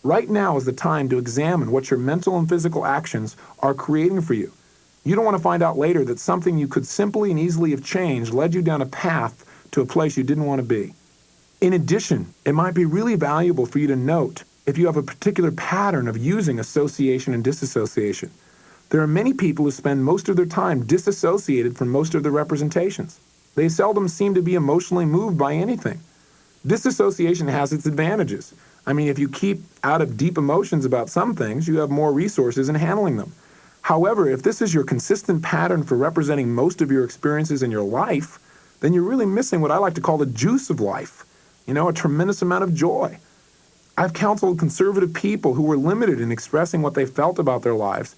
[SPEAKER 3] Right now is the time to examine what your mental and physical actions are creating for you. You don't want to find out later that something you could simply and easily have changed led you down a path to a place you didn't want to be. In addition, it might be really valuable for you to note if you have a particular pattern of using association and disassociation. There are many people who spend most of their time disassociated from most of their representations. They seldom seem to be emotionally moved by anything. Disassociation has its advantages. I mean, if you keep out of deep emotions about some things, you have more resources in handling them. However, if this is your consistent pattern for representing most of your experiences in your life, then you're really missing what I like to call the juice of life. A tremendous amount of joy. I've counseled conservative people who were limited in expressing what they felt about their lives,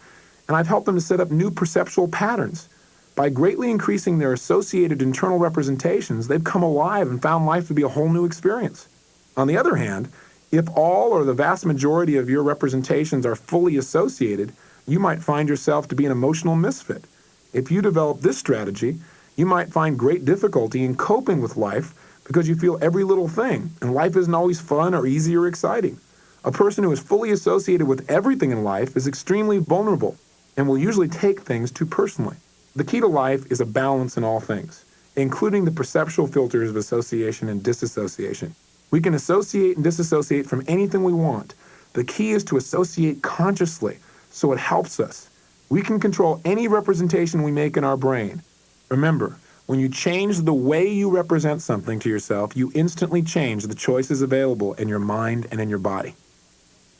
[SPEAKER 3] and I've helped them to set up new perceptual patterns. By greatly increasing their associated internal representations, they've come alive and found life to be a whole new experience. On the other hand, if all or the vast majority of your representations are fully associated, you might find yourself to be an emotional misfit. If you develop this strategy, you might find great difficulty in coping with life because you feel every little thing, and life isn't always fun or easy or exciting. A person who is fully associated with everything in life is extremely vulnerable and will usually take things too personally. The key to life is a balance in all things, including the perceptual filters of association and disassociation. We can associate and disassociate from anything we want, The key is to associate consciously, so it helps us. We can control any representation we make in our brain. Remember, when you change the way you represent something to yourself, you instantly change the choices available in your mind and in your body.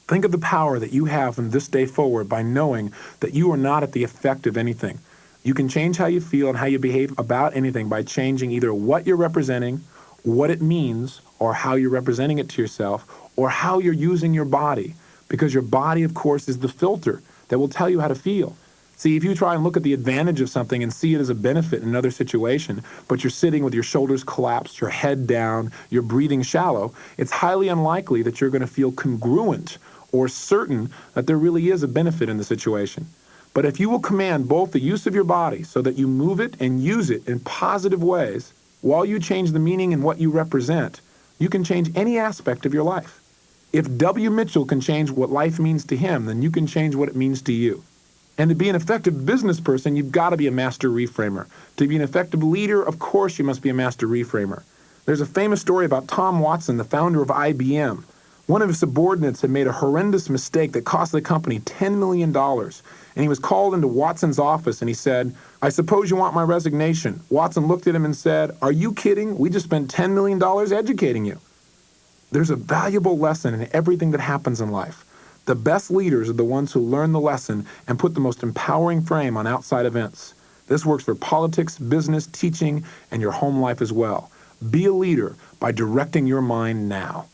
[SPEAKER 3] Think of the power that you have from this day forward by knowing that you are not at the effect of anything. You can change how you feel and how you behave about anything by changing either what you're representing, what it means, or how you're representing it to yourself, or how you're using your body. Because your body, of course, is the filter that will tell you how to feel. See, if you try and look at the advantage of something and see it as a benefit in another situation, but you're sitting with your shoulders collapsed, your head down, you're breathing shallow, it's highly unlikely that you're going to feel congruent or certain that there really is a benefit in the situation. But if you will command both the use of your body so that you move it and use it in positive ways, while you change the meaning and what you represent, you can change any aspect of your life. If W. Mitchell can change what life means to him, then you can change what it means to you. And to be an effective business person, you've got to be a master reframer. To be an effective leader, of course, you must be a master reframer. There's a famous story about Tom Watson, the founder of IBM. One of his subordinates had made a horrendous mistake that cost the company $10 million. And he was called into Watson's office and he said, "I suppose you want my resignation." Watson looked at him and said, "Are you kidding? We just spent $10 million educating you." There's a valuable lesson in everything that happens in life. The best leaders are the ones who learn the lesson and put the most empowering frame on outside events. This works for politics, business, teaching, and your home life as well. Be a leader by directing your mind now.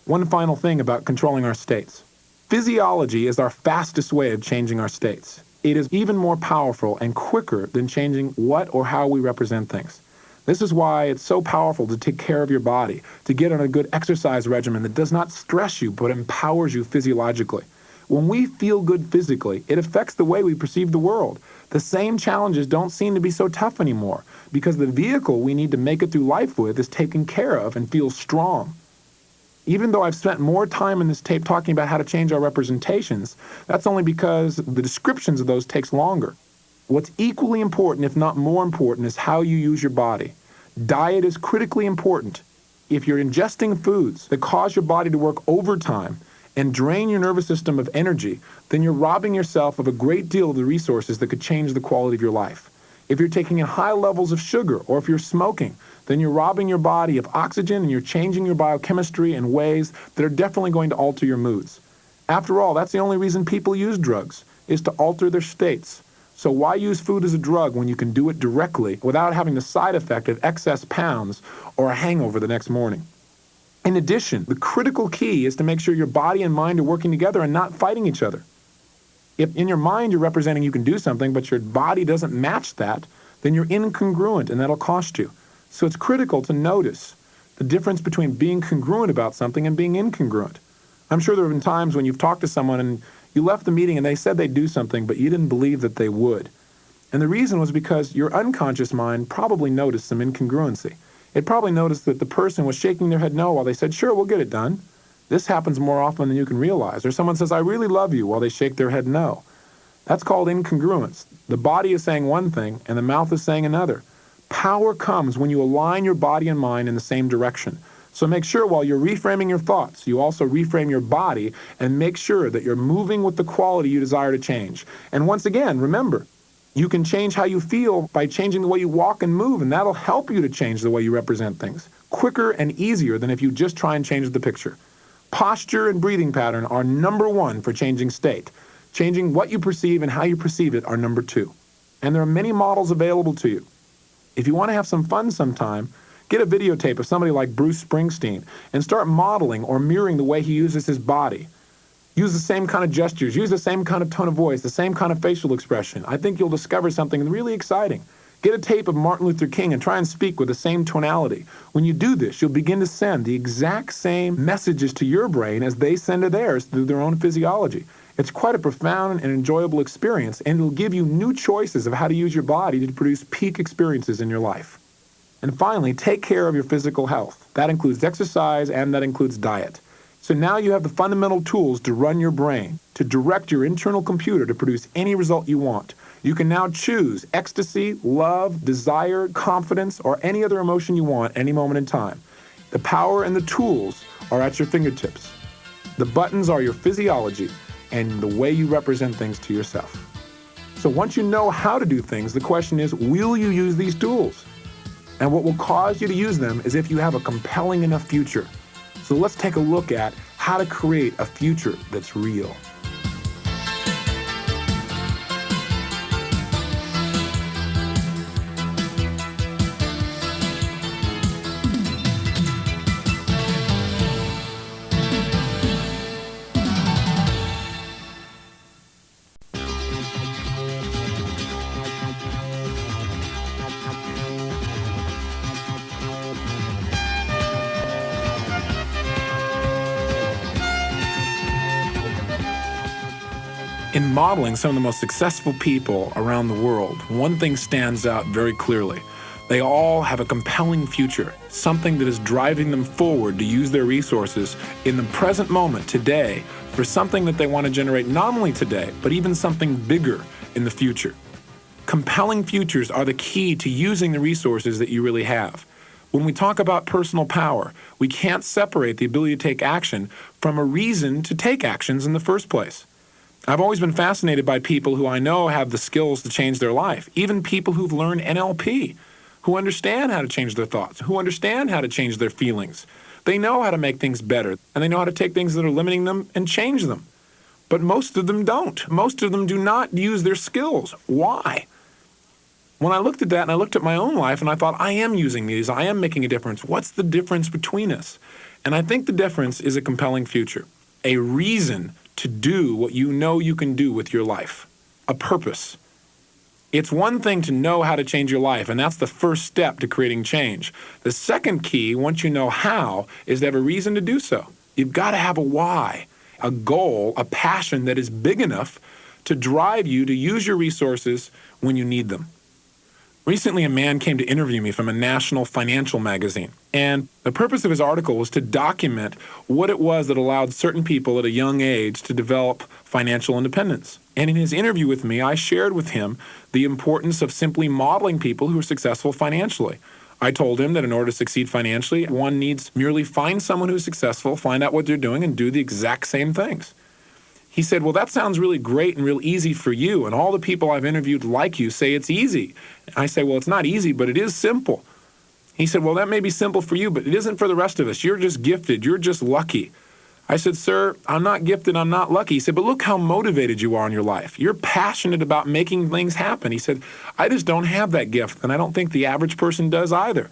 [SPEAKER 3] One final thing about controlling our states. Physiology is our fastest way of changing our states. It is even more powerful and quicker than changing what or how we represent things. This is why it's so powerful to take care of your body, to get on a good exercise regimen that does not stress you but empowers you physiologically. When we feel good physically, it affects the way we perceive the world. The same challenges don't seem to be so tough anymore because the vehicle we need to make it through life with is taken care of and feels strong. Even though I've spent more time in this tape talking about how to change our representations, that's only because the descriptions of those takes longer. What's equally important, if not more important, is how you use your body. Diet is critically important. If you're ingesting foods that cause your body to work overtime and drain your nervous system of energy, then you're robbing yourself of a great deal of the resources that could change the quality of your life. If you're taking in high levels of sugar or if you're smoking, then you're robbing your body of oxygen and you're changing your biochemistry in ways that are definitely going to alter your moods. After all, that's the only reason people use drugs, is to alter their states. So why use food as a drug when you can do it directly without having the side effect of excess pounds or a hangover the next morning? In addition, the critical key is to make sure your body and mind are working together and not fighting each other. If in your mind you're representing you can do something, but your body doesn't match that, then you're incongruent and that'll cost you. So it's critical to notice the difference between being congruent about something and being incongruent. I'm sure there have been times when you've talked to someone and you left the meeting and they said they'd do something, but you didn't believe that they would. And the reason was because your unconscious mind probably noticed some incongruency. It probably noticed that the person was shaking their head no while they said, "Sure, we'll get it done." This happens more often than you can realize. Or someone says, "I really love you," while they shake their head no. That's called incongruence. The body is saying one thing and the mouth is saying another. Power comes when you align your body and mind in the same direction. So make sure while you're reframing your thoughts, you also reframe your body and make sure that you're moving with the quality you desire to change. And once again, remember, you can change how you feel by changing the way you walk and move, and that'll help you to change the way you represent things, quicker and easier than if you just try and change the picture. Posture and breathing pattern are number one for changing state. Changing what you perceive and how you perceive it are number two. And there are many models available to you. If you want to have some fun sometime, get a videotape of somebody like Bruce Springsteen and start modeling or mirroring the way he uses his body. Use the same kind of gestures, use the same kind of tone of voice, the same kind of facial expression. I think you'll discover something really exciting. Get a tape of Martin Luther King and try and speak with the same tonality. When you do this, you'll begin to send the exact same messages to your brain as they send to theirs through their own physiology. It's quite a profound and enjoyable experience, and it'll give you new choices of how to use your body to produce peak experiences in your life. And finally, take care of your physical health. That includes exercise and that includes diet. So now you have the fundamental tools to run your brain, to direct your internal computer to produce any result you want. You can now choose ecstasy, love, desire, confidence, or any other emotion you want any moment in time. The power and the tools are at your fingertips. The buttons are your physiology and the way you represent things to yourself. So once you know how to do things, the question is, will you use these tools? And what will cause you to use them is if you have a compelling enough future. So let's take a look at how to create a future that's real. In modeling some of the most successful people around the world, one thing stands out very clearly. They all have a compelling future, something that is driving them forward to use their resources in the present moment, today, for something that they want to generate not only today, but even something bigger in the future. Compelling futures are the key to using the resources that you really have. When we talk about personal power, we can't separate the ability to take action from a reason to take actions in the first place. I've always been fascinated by people who I know have the skills to change their life, even people who've learned NLP, who understand how to change their thoughts, who understand how to change their feelings. They know how to make things better, and they know how to take things that are limiting them and change them. But most of them don't. Most of them do not use their skills. Why? When I looked at that and I looked at my own life and I thought, I am using these, I am making a difference. What's the difference between us? And I think the difference is a compelling future, a reason to do what you know you can do with your life, a purpose. It's one thing to know how to change your life, and that's the first step to creating change. The second key, once you know how, is to have a reason to do so. You've got to have a why, a goal, a passion that is big enough to drive you to use your resources when you need them. Recently, a man came to interview me from a national financial magazine, and the purpose of his article was to document what it was that allowed certain people at a young age to develop financial independence. And in his interview with me, I shared with him the importance of simply modeling people who are successful financially. I told him that in order to succeed financially, one needs merely find someone who's successful, find out what they're doing, and do the exact same things. He said, well, that sounds really great and real easy for you, and all the people I've interviewed like you say it's easy. I say, well, it's not easy, but it is simple. He said, well, that may be simple for you, but it isn't for the rest of us. You're just gifted. You're just lucky. I said, sir, I'm not gifted. I'm not lucky. He said, but look how motivated you are in your life. You're passionate about making things happen. He said, I just don't have that gift, and I don't think the average person does either.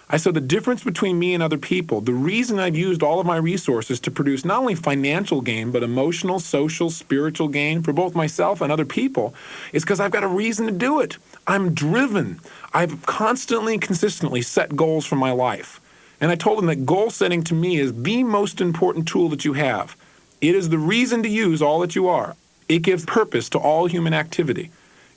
[SPEAKER 3] I said the difference between me and other people, the reason I've used all of my resources to produce not only financial gain, but emotional, social, spiritual gain for both myself and other people is because I've got a reason to do it. I'm driven. I've constantly, consistently set goals for my life. And I told him that goal setting to me is the most important tool that you have. It is the reason to use all that you are. It gives purpose to all human activity.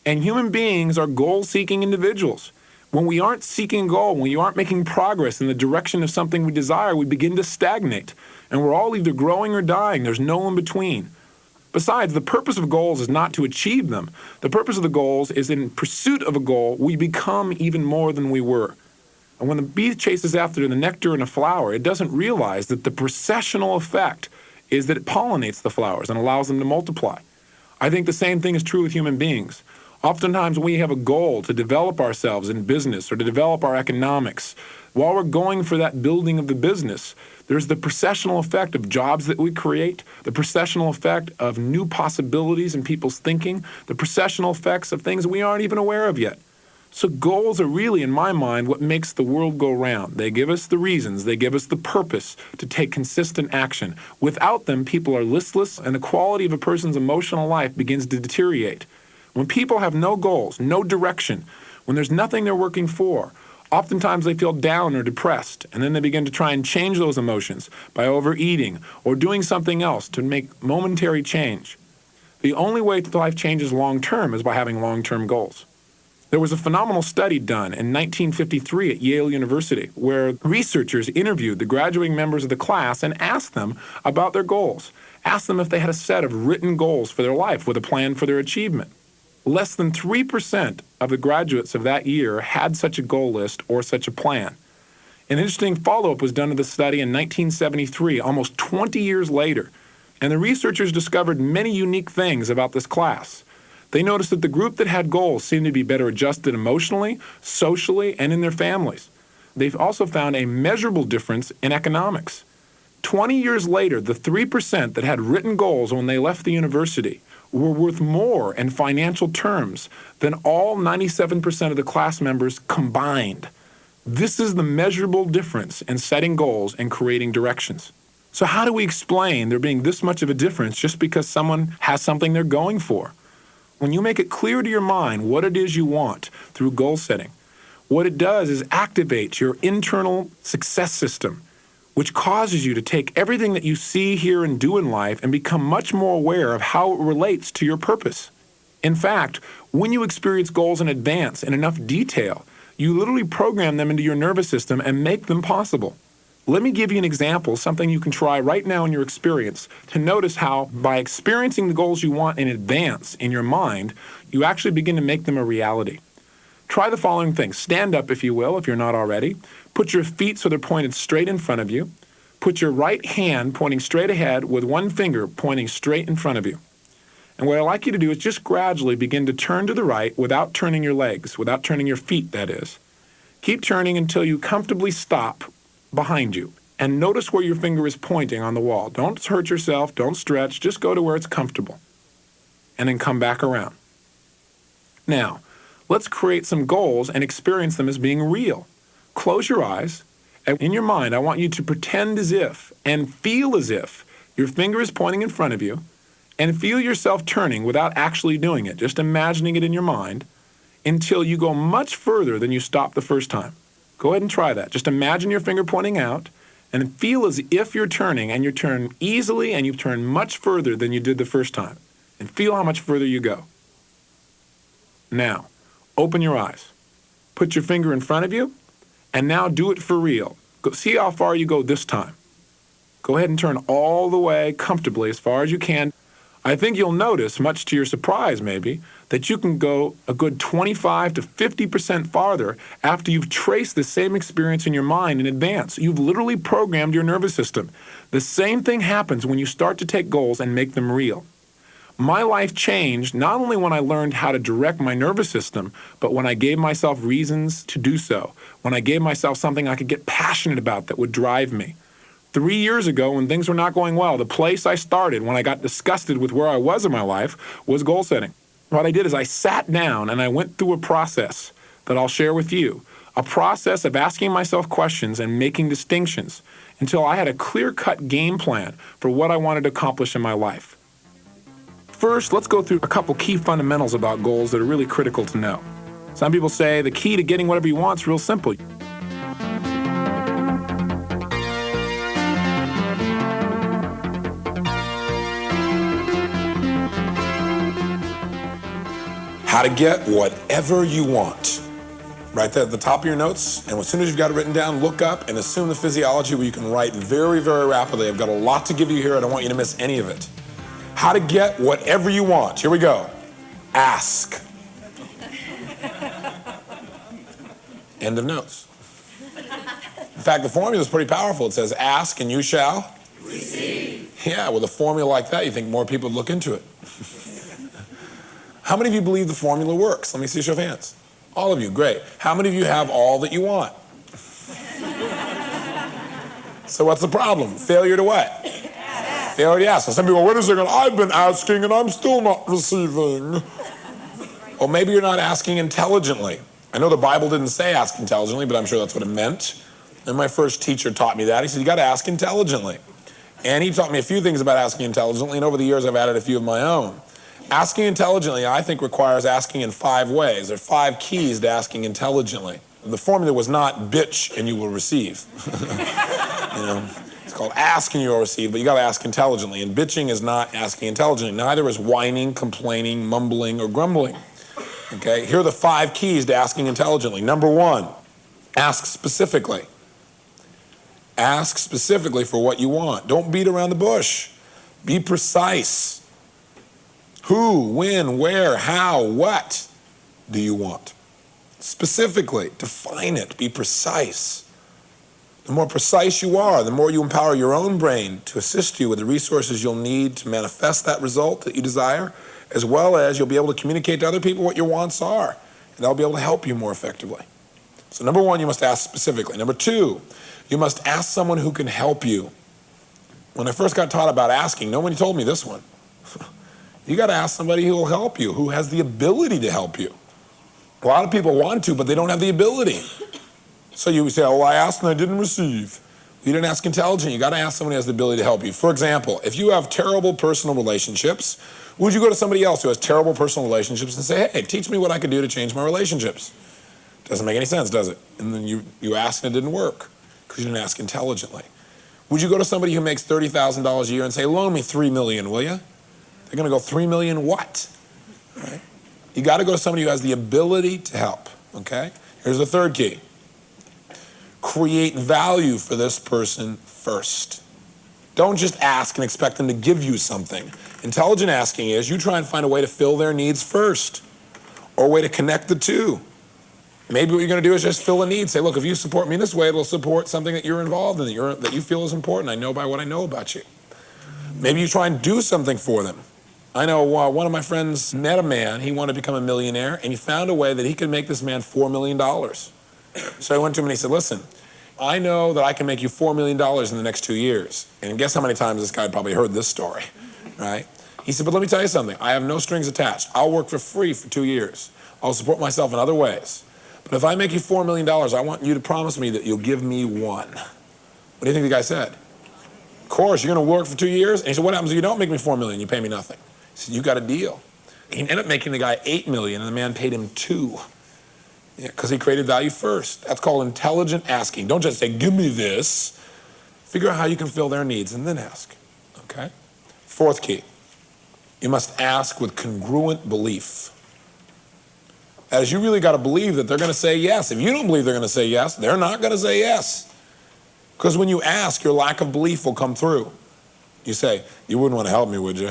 [SPEAKER 3] And human beings are goal-seeking individuals. When we aren't seeking a goal, when we aren't making progress in the direction of something we desire, we begin to stagnate. And we're all either growing or dying. There's no in between. Besides, the purpose of goals is not to achieve them. The purpose of the goals is in pursuit of a goal, we become even more than we were. And when the bee chases after the nectar in a flower, it doesn't realize that the processional effect is that it pollinates the flowers and allows them to multiply. I think the same thing is true with human beings. Oftentimes we have a goal to develop ourselves in business or to develop our economics. While we're going for that building of the business, there's the processional effect of jobs that we create, the processional effect of new possibilities in people's thinking, the processional effects of things we aren't even aware of yet. So goals are really, in my mind, what makes the world go round. They give us the reasons, they give us the purpose to take consistent action. Without them, people are listless and the quality of a person's emotional life begins to deteriorate. When people have no goals, no direction, when there's nothing they're working for, oftentimes they feel down or depressed, and then they begin to try and change those emotions by overeating or doing something else to make momentary change. The only way that life changes long-term is by having long-term goals. There was a phenomenal study done in 1953 at Yale University where researchers interviewed the graduating members of the class and asked them about their goals, asked them if they had a set of written goals for their life with a plan for their achievement. Less than 3% of the graduates of that year had such a goal list or such a plan. An interesting follow-up was done to the study in 1973, almost 20 years later. And the researchers discovered many unique things about this class. They noticed that the group that had goals seemed to be better adjusted emotionally, socially, and in their families. They've also found a measurable difference in economics. 20 years later, the 3% that had written goals when they left the university were worth more in financial terms than all 97% of the class members combined. This is the measurable difference in setting goals and creating directions. So how do we explain there being this much of a difference just because someone has something they're going for? When you make it clear to your mind what it is you want through goal setting, what it does is activate your internal success system, which causes you to take everything that you see, hear, and do in life and become much more aware of how it relates to your purpose. In fact, when you experience goals in advance in enough detail, you literally program them into your nervous system and make them possible. Let me give you an example, something you can try right now in your experience to notice how by experiencing the goals you want in advance in your mind, you actually begin to make them a reality. Try the following things. Stand up, if you will, if you're not already. Put your feet so they're pointed straight in front of you. Put your right hand pointing straight ahead with one finger pointing straight in front of you. And what I'd like you to do is just gradually begin to turn to the right without turning your legs, without turning your feet, that is. Keep turning until you comfortably stop behind you. And notice where your finger is pointing on the wall. Don't hurt yourself, don't stretch, just go to where it's comfortable. And then come back around. Now, let's create some goals and experience them as being real. Close your eyes, and in your mind, I want you to pretend as if and feel as if your finger is pointing in front of you, and feel yourself turning without actually doing it, just imagining it in your mind, until you go much further than you stopped the first time. Go ahead and try that. Just imagine your finger pointing out, and feel as if you're turning, and you turn easily, and you turn much further than you did the first time. And feel how much further you go. Now, open your eyes. Put your finger in front of you, and now do it for real. See how far you go this time. Go ahead and turn all the way comfortably as far as you can. I think you'll notice, much to your surprise maybe, that you can go a good 25 to 50% farther after you've traced the same experience in your mind in advance. You've literally programmed your nervous system. The same thing happens when you start to take goals and make them real. My life changed not only when I learned how to direct my nervous system, but when I gave myself reasons to do so, when I gave myself something I could get passionate about that would drive me. 3 years ago, when things were not going well, the place I started when I got disgusted with where I was in my life was goal setting. What I did is I sat down and I went through a process that I'll share with you, a process of asking myself questions and making distinctions until I had a clear-cut game plan for what I wanted to accomplish in my life. First, let's go through a couple key fundamentals about goals that are really critical to know. Some people say the key to getting whatever you want is real simple. How to get whatever you want. Right there at the top of your notes, and as soon as you've got it written down, look up and assume the physiology where you can write very, very rapidly. I've got a lot to give you here. I don't want you to miss any of it. How to get whatever you want. Here we go. Ask. End of notes. In fact, the formula is pretty powerful. It says, ask and you shall receive. Yeah, with a formula like that, you think more people would look into it. How many of you believe the formula works? Let me see a show of hands. All of you, great. How many of you have all that you want? So what's the problem? Failure to what? Failure to ask. So some people, wait a second, I've been asking and I'm still not receiving. Well, maybe you're not asking intelligently. I know the Bible didn't say ask intelligently, but I'm sure that's what it meant. And my first teacher taught me that. He said, you got to ask intelligently. And he taught me a few things about asking intelligently, and over the years I've added a few of my own. Asking intelligently, I think, requires asking in 5 ways. There are 5 keys to asking intelligently. The formula was not bitch and you will receive. You know, it's called ask and you will receive, but you got to ask intelligently. And bitching is not asking intelligently. Neither is whining, complaining, mumbling, or grumbling. Okay, here are the 5 keys to asking intelligently. Number 1, ask specifically. Ask specifically for what you want. Don't beat around the bush. Be precise. Who, when, where, how, what do you want? Specifically, define it, be precise.
[SPEAKER 4] The more precise you are, the more you empower your own brain to assist you with the resources you'll need to manifest that result that you desire, as well as you'll be able to communicate to other people what your wants are, and they'll be able to help you more effectively. So number one, you must ask specifically. Number two, you must ask someone who can help you. When I first got taught about asking, nobody told me this one. You got to ask somebody who will help you, who has the ability to help you. A lot of people want to, but they don't have the ability. So you say, oh, I asked and I didn't receive. You didn't ask intelligent. You got to ask someone who has the ability to help you. For example, if you have terrible personal relationships, would you go to somebody else who has terrible personal relationships and say, hey, teach me what I could do to change my relationships? Doesn't make any sense, does it? And then you asked and it didn't work because you didn't ask intelligently. Would you go to somebody who makes $30,000 a year and say, loan me $3 million, will you? They're going to go, $3 million what? Right? You got to go to somebody who has the ability to help, okay? Here's the third key. Create value for this person first. Don't just ask and expect them to give you something. Intelligent asking is you try and find a way to fill their needs first, or a way to connect the two. Maybe what you're going to do is just fill a need. Say, look, if you support me this way, it'll support something that you're involved in, that you feel is important. I know by what I know about you. Maybe you try and do something for them. I know one of my friends met a man. He wanted to become a millionaire, and he found a way that he could make this man $4 million. So I went to him and he said, listen, I know that I can make you $4 million in the next 2 years. And guess how many times this guy probably heard this story, right? He said, but let me tell you something. I have no strings attached. I'll work for free for 2 years. I'll support myself in other ways. But if I make you $4 million, I want you to promise me that you'll give me $1. What do you think the guy said? Of course, you're going to work for 2 years? And he said, what happens if you don't make me $4 million? You pay me nothing. He said, you got a deal. He ended up making the guy $8 million, and the man paid him $2. Because he created value first. That's called intelligent asking. Don't just say, give me this. Figure out how you can fill their needs and then ask, okay? Fourth key, you must ask with congruent belief. As you really got to believe that they're going to say yes. If you don't believe they're going to say yes, they're not going to say yes. Because when you ask, your lack of belief will come through. You say, you wouldn't want to help me, would you?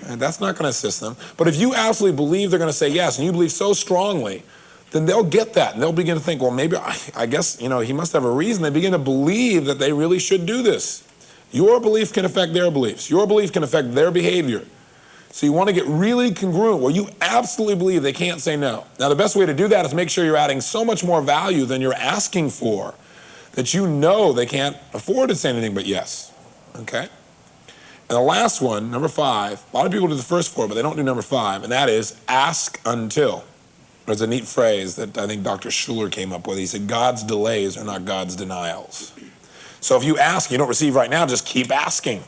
[SPEAKER 4] And that's not going to assist them. But if you absolutely believe they're going to say yes, and you believe so strongly, then they'll get that, and they'll begin to think, well, maybe, I guess, he must have a reason. They begin to believe that they really should do this. Your belief can affect their beliefs. Your belief can affect their behavior. So you want to get really congruent, where you absolutely believe they can't say no. Now, the best way to do that is make sure you're adding so much more value than you're asking for that you know they can't afford to say anything but yes, okay? And the last one, number 5, a lot of people do the first 4, but they don't do number 5, and that is ask until. There's a neat phrase that I think Dr. Schuller came up with. He said, God's delays are not God's denials. So if you ask and you don't receive right now, just keep asking.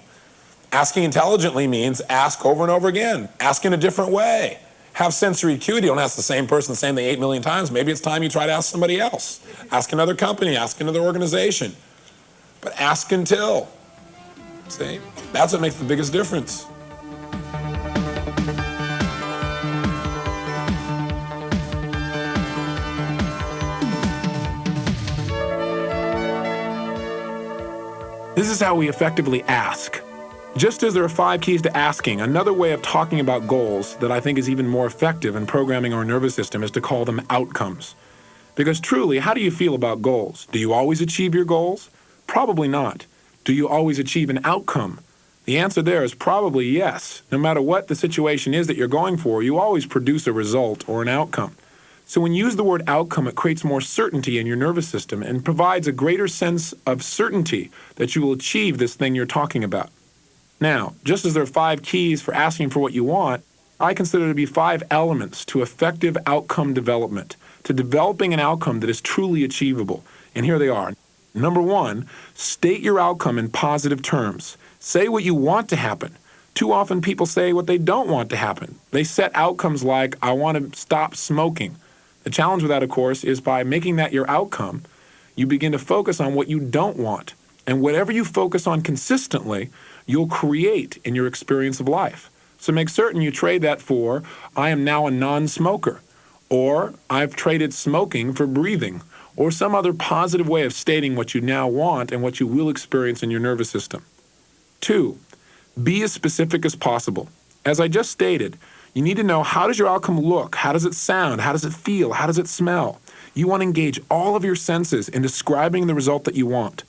[SPEAKER 4] Asking intelligently means ask over and over again. Ask in a different way. Have sensory acuity. Don't ask the same person the same thing 8 million times. Maybe it's time you try to ask somebody else. Ask another company, ask another organization. But ask until. See? That's what makes the biggest difference.
[SPEAKER 3] This is how we effectively ask. Just as there are 5 keys to asking, another way of talking about goals that I think is even more effective in programming our nervous system is to call them outcomes. Because truly, how do you feel about goals? Do you always achieve your goals? Probably not. Do you always achieve an outcome? The answer there is probably yes. No matter what the situation is that you're going for, you always produce a result or an outcome. So when you use the word outcome, it creates more certainty in your nervous system and provides a greater sense of certainty that you will achieve this thing you're talking about. Now, just as there are 5 keys for asking for what you want, I consider there to be 5 elements to effective outcome development, to developing an outcome that is truly achievable. And here they are. Number 1, state your outcome in positive terms. Say what you want to happen. Too often people say what they don't want to happen. They set outcomes like, I want to stop smoking. The challenge with that, of course, is by making that your outcome, you begin to focus on what you don't want. And whatever you focus on consistently, you'll create in your experience of life. So make certain you trade that for, I am now a non-smoker, or I've traded smoking for breathing, or some other positive way of stating what you now want and what you will experience in your nervous system. 2, be as specific as possible. As I just stated, you need to know, how does your outcome look? How does it sound? How does it feel? How does it smell? You want to engage all of your senses in describing the result that you want.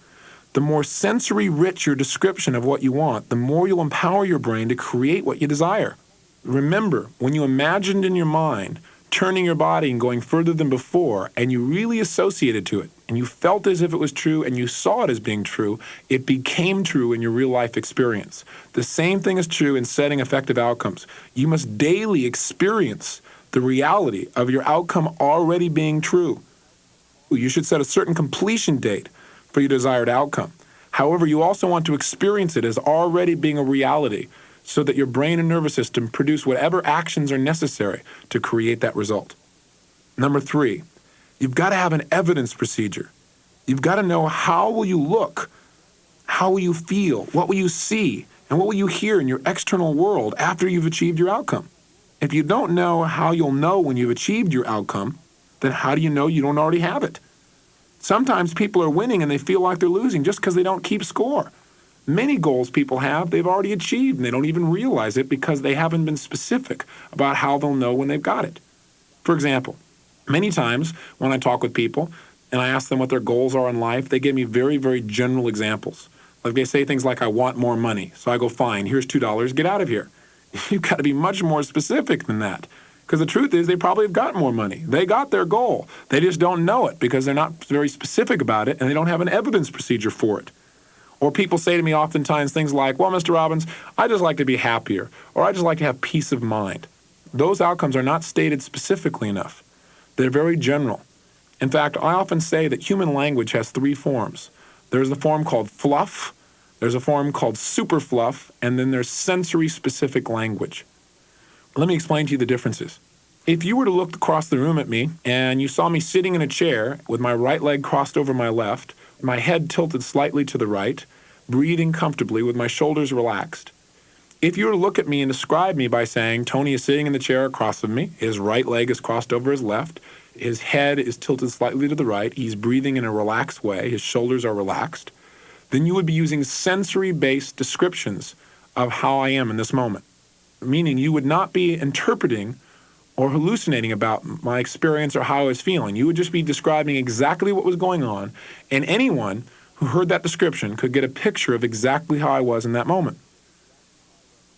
[SPEAKER 3] The more sensory rich your description of what you want, the more you'll empower your brain to create what you desire. Remember, when you imagined in your mind turning your body and going further than before, and you really associated to it, and you felt as if it was true, and you saw it as being true, it became true in your real life experience. The same thing is true in setting effective outcomes. You must daily experience the reality of your outcome already being true. You should set a certain completion date for your desired outcome. However, you also want to experience it as already being a reality, so that your brain and nervous system produce whatever actions are necessary to create that result. Number 3, you've got to have an evidence procedure. You've got to know, how will you look? How will you feel? What will you see? And what will you hear in your external world after you've achieved your outcome? If you don't know how you'll know when you've achieved your outcome, then how do you know you don't already have it? Sometimes people are winning and they feel like they're losing just because they don't keep score. Many goals people have, they've already achieved, and they don't even realize it because they haven't been specific about how they'll know when they've got it. For example, many times when I talk with people and I ask them what their goals are in life, they give me very, very general examples. Like they say things like, I want more money. So I go, fine, here's $2, get out of here. You've got to be much more specific than that. Because the truth is, they probably have got more money. They got their goal. They just don't know it because they're not very specific about it, and they don't have an evidence procedure for it. Or people say to me oftentimes things like, well, Mr. Robbins, I just like to be happier, or I just like to have peace of mind. Those outcomes are not stated specifically enough. They're very general. In fact, I often say that human language has 3 forms. There's the form called fluff, there's a form called super fluff, and then there's sensory specific language. Let me explain to you the differences. If you were to look across the room at me and you saw me sitting in a chair with my right leg crossed over my left, my head tilted slightly to the right, breathing comfortably with my shoulders relaxed. If you were to look at me and describe me by saying, Tony is sitting in the chair across from me, his right leg is crossed over his left, his head is tilted slightly to the right, he's breathing in a relaxed way, his shoulders are relaxed, then you would be using sensory-based descriptions of how I am in this moment. Meaning you would not be interpreting or hallucinating about my experience or how I was feeling. You would just be describing exactly what was going on, and anyone who heard that description could get a picture of exactly how I was in that moment.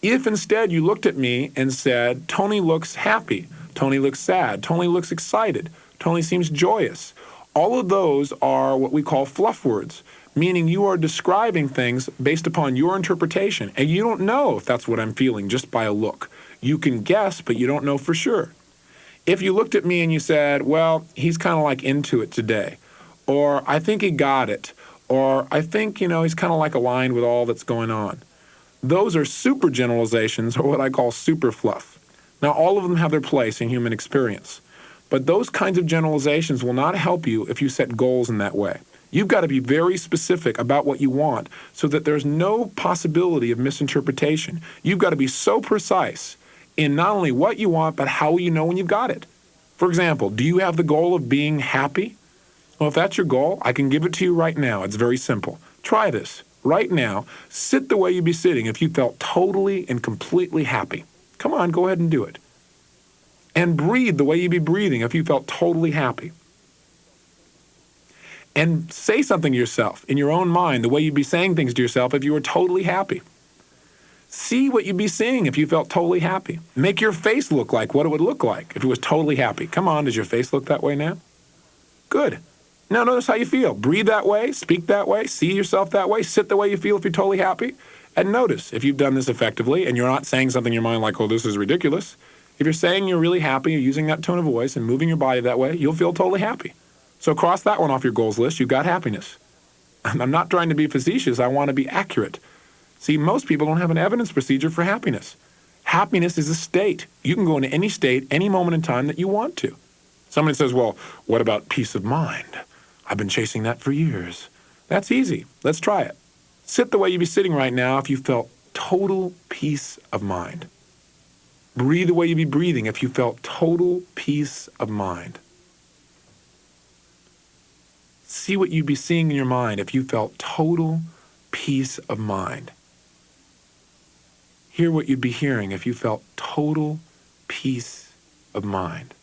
[SPEAKER 3] If instead you looked at me and said, Tony looks happy, Tony looks sad, Tony looks excited, Tony seems joyous, all of those are what we call fluff words, meaning you are describing things based upon your interpretation, and you don't know if that's what I'm feeling just by a look. You can guess, but you don't know for sure. If you looked at me and you said, well, he's kind of like into it today, or I think he got it, or I think, he's kind of like aligned with all that's going on. Those are super generalizations, or what I call super fluff. Now, all of them have their place in human experience, but those kinds of generalizations will not help you if you set goals in that way. You've got to be very specific about what you want so that there's no possibility of misinterpretation. You've got to be so precise in not only what you want, but how you know when you've got it. For example, do you have the goal of being happy? Well, if that's your goal, I can give it to you right now. It's very simple. Try this. Right now, sit the way you'd be sitting if you felt totally and completely happy. Come on, go ahead and do it. And breathe the way you'd be breathing if you felt totally happy. And say something to yourself in your own mind, the way you'd be saying things to yourself if you were totally happy. See what you'd be seeing if you felt totally happy. Make your face look like what it would look like if it was totally happy. Come on, does your face look that way now? Good. Now notice how you feel. Breathe that way, speak that way, see yourself that way, sit the way you feel if you're totally happy. And notice if you've done this effectively and you're not saying something in your mind like, oh, this is ridiculous. If you're saying you're really happy, you're using that tone of voice and moving your body that way, you'll feel totally happy. So cross that one off your goals list. You've got happiness. I'm not trying to be facetious. I want to be accurate. See, most people don't have an evidence procedure for happiness. Happiness is a state. You can go into any state, any moment in time that you want to. Somebody says, well, what about peace of mind? I've been chasing that for years. That's easy. Let's try it. Sit the way you'd be sitting right now if you felt total peace of mind. Breathe the way you'd be breathing if you felt total peace of mind. See what you'd be seeing in your mind if you felt total peace of mind. Hear what you'd be hearing if you felt total peace of mind.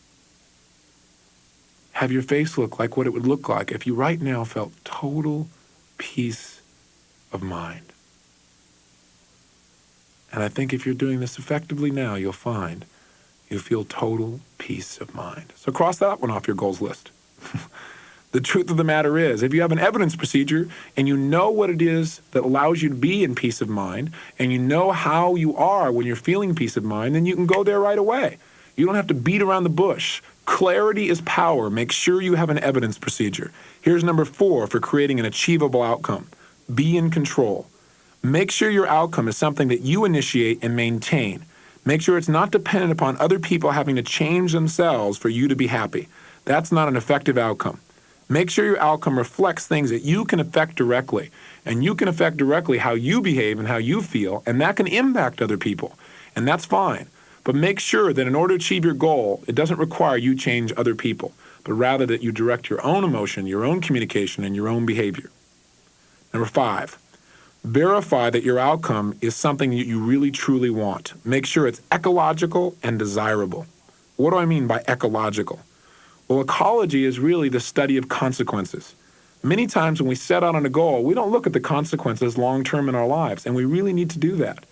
[SPEAKER 3] have your face look like what it would look like if you right now felt total peace of mind. And I think if you're doing this effectively now, you'll find you feel total peace of mind. So cross that one off your goals list. The truth of the matter is, if you have an evidence procedure and you know what it is that allows you to be in peace of mind, and you know how you are when you're feeling peace of mind, then you can go there right away. You don't have to beat around the bush. Clarity is power. Make sure you have an evidence procedure. Here's number 4 for creating an achievable outcome. Be in control. Make sure your outcome is something that you initiate and maintain. Make sure it's not dependent upon other people having to change themselves for you to be happy. That's not an effective outcome. Make sure your outcome reflects things that you can affect directly, and you can affect directly how you behave and how you feel, and that can impact other people, and that's fine. But make sure that in order to achieve your goal, it doesn't require you change other people, but rather that you direct your own emotion, your own communication, and your own behavior. Number 5, verify that your outcome is something that you really truly want. Make sure it's ecological and desirable. What do I mean by ecological? Well, ecology is really the study of consequences. Many times when we set out on a goal, we don't look at the consequences long-term in our lives, and we really need to do that.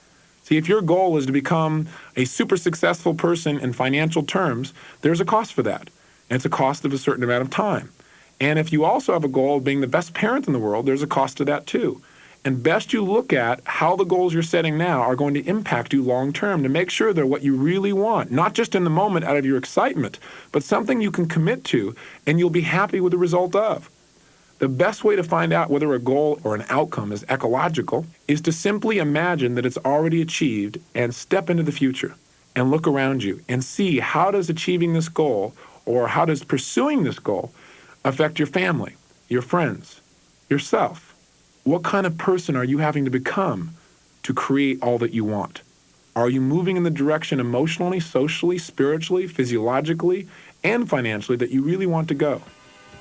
[SPEAKER 3] See, if your goal is to become a super successful person in financial terms, there's a cost for that, and it's a cost of a certain amount of time. And if you also have a goal of being the best parent in the world, there's a cost to that too. And best you look at how the goals you're setting now are going to impact you long term to make sure they're what you really want, not just in the moment out of your excitement, but something you can commit to and you'll be happy with the result of. The best way to find out whether a goal or an outcome is ecological is to simply imagine that it's already achieved and step into the future and look around you and see how does achieving this goal or how does pursuing this goal affect your family, your friends, yourself. What kind of person are you having to become to create all that you want? Are you moving in the direction emotionally, socially, spiritually, physiologically, and financially that you really want to go?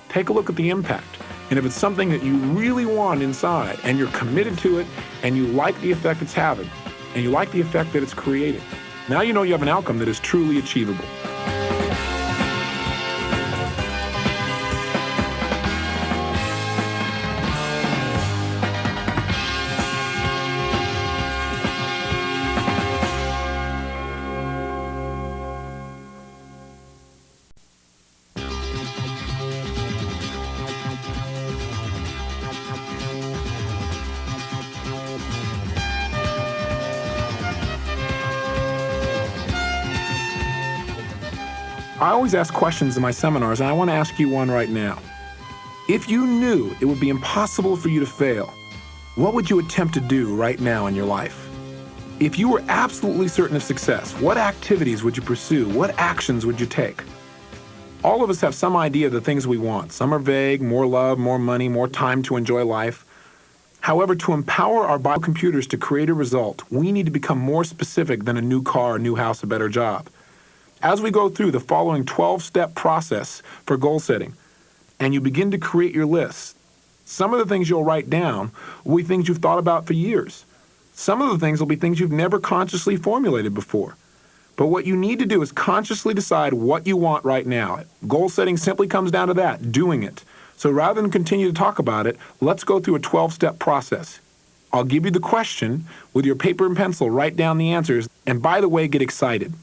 [SPEAKER 3] Take a look at the impact. And if it's something that you really want inside and you're committed to it and you like the effect it's having and you like the effect that it's creating, now you know you have an outcome that is truly achievable. I always ask questions in my seminars, and I want to ask you one right now. If you knew it would be impossible for you to fail, what would you attempt to do right now in your life? If you were absolutely certain of success, what activities would you pursue? What actions would you take? All of us have some idea of the things we want. Some are vague: more love, more money, more time to enjoy life. However, to empower our biocomputers to create a result, we need to become more specific than a new car, a new house, a better job. As we go through the following 12-step process for goal setting, and you begin to create your list, some of the things you'll write down will be things you've thought about for years. Some of the things will be things you've never consciously formulated before. But what you need to do is consciously decide what you want right now. Goal setting simply comes down to that, doing it. So rather than continue to talk about it, let's go through a 12-step process. I'll give you the question. With your paper and pencil, write down the answers. And by the way, get excited.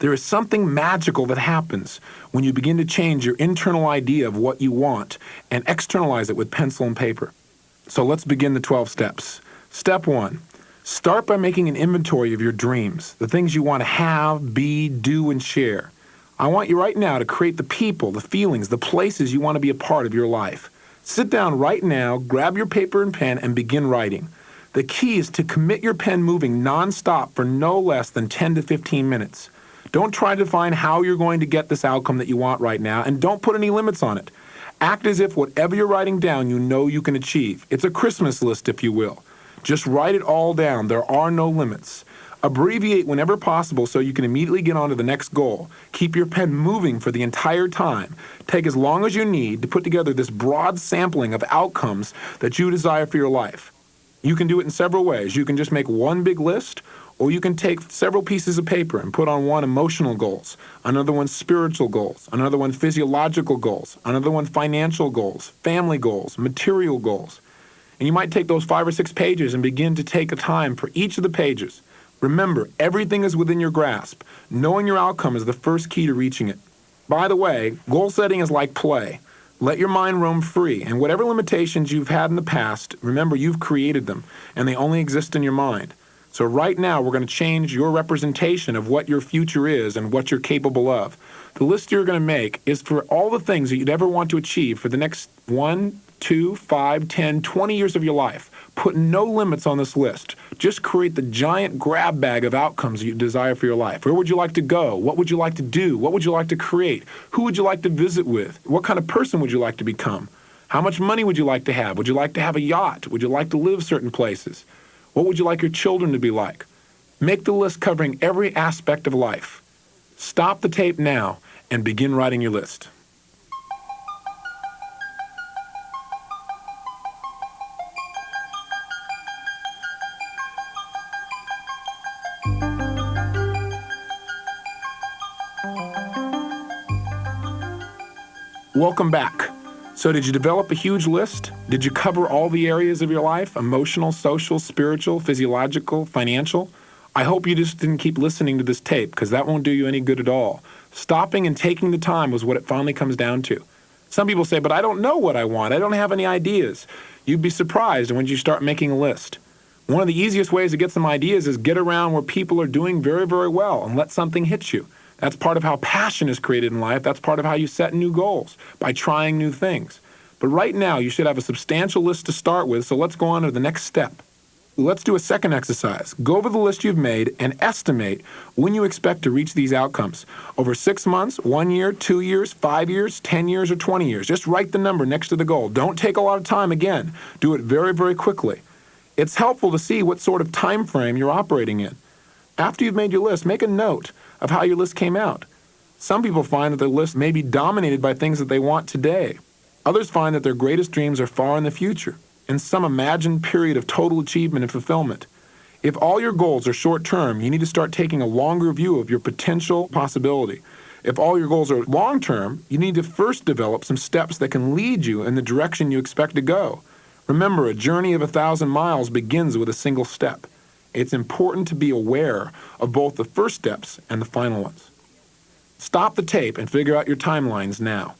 [SPEAKER 3] There is something magical that happens when you begin to change your internal idea of what you want and externalize it with pencil and paper. So let's begin the 12 steps. Step 1, start by making an inventory of your dreams, the things you want to have, be, do, and share. I want you right now to create the people, the feelings, the places you want to be a part of your life. Sit down right now, grab your paper and pen, and begin writing. The key is to commit your pen moving nonstop for no less than 10 to 15 minutes. Don't try to find how you're going to get this outcome that you want right now, and don't put any limits on it. Act as if whatever you're writing down you know you can achieve. It's a Christmas list, if you will. Just write it all down. There are no limits. Abbreviate whenever possible so you can immediately get on to the next goal. Keep your pen moving for the entire time. Take as long as you need to put together this broad sampling of outcomes that you desire for your life. You can do it in several ways. You can just make one big list, Or you can take several pieces of paper and put on one emotional goals, another one spiritual goals, another one physiological goals, another one financial goals, family goals, material goals. And you might take those 5 or 6 pages and begin to take a time for each of the pages. Remember, everything is within your grasp. Knowing your outcome is the first key to reaching it. By the way, goal setting is like play. Let your mind roam free, and whatever limitations you've had in the past, remember you've created them, and they only exist in your mind. So right now, we're going to change your representation of what your future is and what you're capable of. The list you're going to make is for all the things that you'd ever want to achieve for the next 1, 2, 5, 10, 20 years of your life. Put no limits on this list. Just create the giant grab bag of outcomes you desire for your life. Where would you like to go? What would you like to do? What would you like to create? Who would you like to visit with? What kind of person would you like to become? How much money would you like to have? Would you like to have a yacht? Would you like to live certain places? What would you like your children to be like? Make the list covering every aspect of life. Stop the tape now and begin writing your list. Welcome back. So did you develop a huge list? Did you cover all the areas of your life? Emotional, social, spiritual, physiological, financial? I hope you just didn't keep listening to this tape, because that won't do you any good at all. Stopping and taking the time was what it finally comes down to. Some people say, but I don't know what I want. I don't have any ideas. You'd be surprised when you start making a list. One of the easiest ways to get some ideas is get around where people are doing very, very well and let something hit you. That's part of how passion is created in life. That's part of how you set new goals, by trying new things. But right now, you should have a substantial list to start with, so let's go on to the next step. Let's do a second exercise. Go over the list you've made and estimate when you expect to reach these outcomes. Over 6 months, 1 year, 2 years, 5 years, 10 years, or 20 years. Just write the number next to the goal. Don't take a lot of time again. Do it very, very quickly. It's helpful to see what sort of time frame you're operating in. After you've made your list, make a note of how your list came out. Some people find that their list may be dominated by things that they want today. Others find that their greatest dreams are far in the future, in some imagined period of total achievement and fulfillment. If all your goals are short-term, you need to start taking a longer view of your potential possibility. If all your goals are long-term, you need to first develop some steps that can lead you in the direction you expect to go. Remember, a journey of 1,000 miles begins with a single step. It's important to be aware of both the first steps and the final ones. Stop the tape and figure out your timelines now.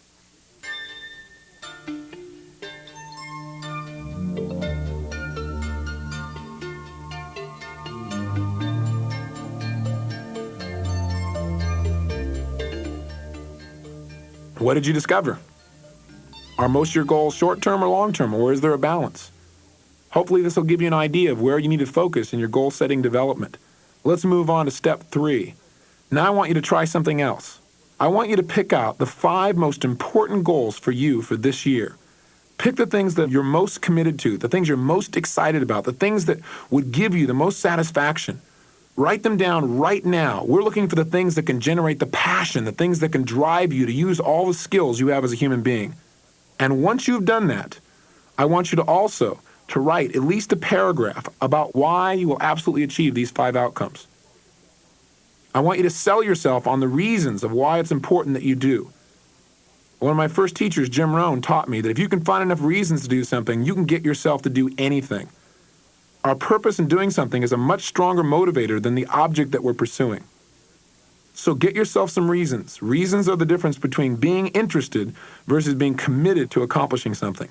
[SPEAKER 3] What did you discover? Are most of your goals short-term or long-term, or is there a balance? Hopefully this will give you an idea of where you need to focus in your goal-setting development. Let's move on to step 3. Now I want you to try something else. I want you to pick out the 5 most important goals for you for this year. Pick the things that you're most committed to, the things you're most excited about, the things that would give you the most satisfaction. Write them down right now. We're looking for the things that can generate the passion, the things that can drive you to use all the skills you have as a human being. And once you've done that, I want you to also to write at least a paragraph about why you will absolutely achieve these 5 outcomes. I want you to sell yourself on the reasons of why it's important that you do. One of my first teachers, Jim Rohn, taught me that if you can find enough reasons to do something, you can get yourself to do anything. Our purpose in doing something is a much stronger motivator than the object that we're pursuing. So get yourself some reasons. Reasons are the difference between being interested versus being committed to accomplishing something.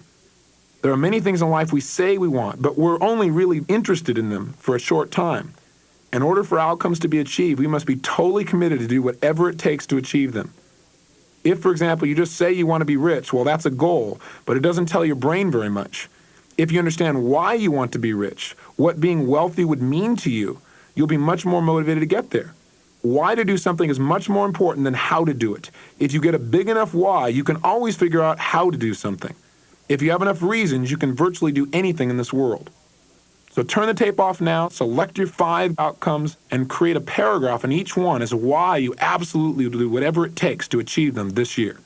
[SPEAKER 3] There are many things in life we say we want, but we're only really interested in them for a short time. In order for outcomes to be achieved, we must be totally committed to do whatever it takes to achieve them. If, for example, you just say you want to be rich, well, that's a goal, but it doesn't tell your brain very much. If you understand why you want to be rich, what being wealthy would mean to you, you'll be much more motivated to get there. Why to do something is much more important than how to do it. If you get a big enough why, you can always figure out how to do something. If you have enough reasons, you can virtually do anything in this world. So turn the tape off now, select your 5 outcomes, and create a paragraph in each one as to why you absolutely will do whatever it takes to achieve them this year.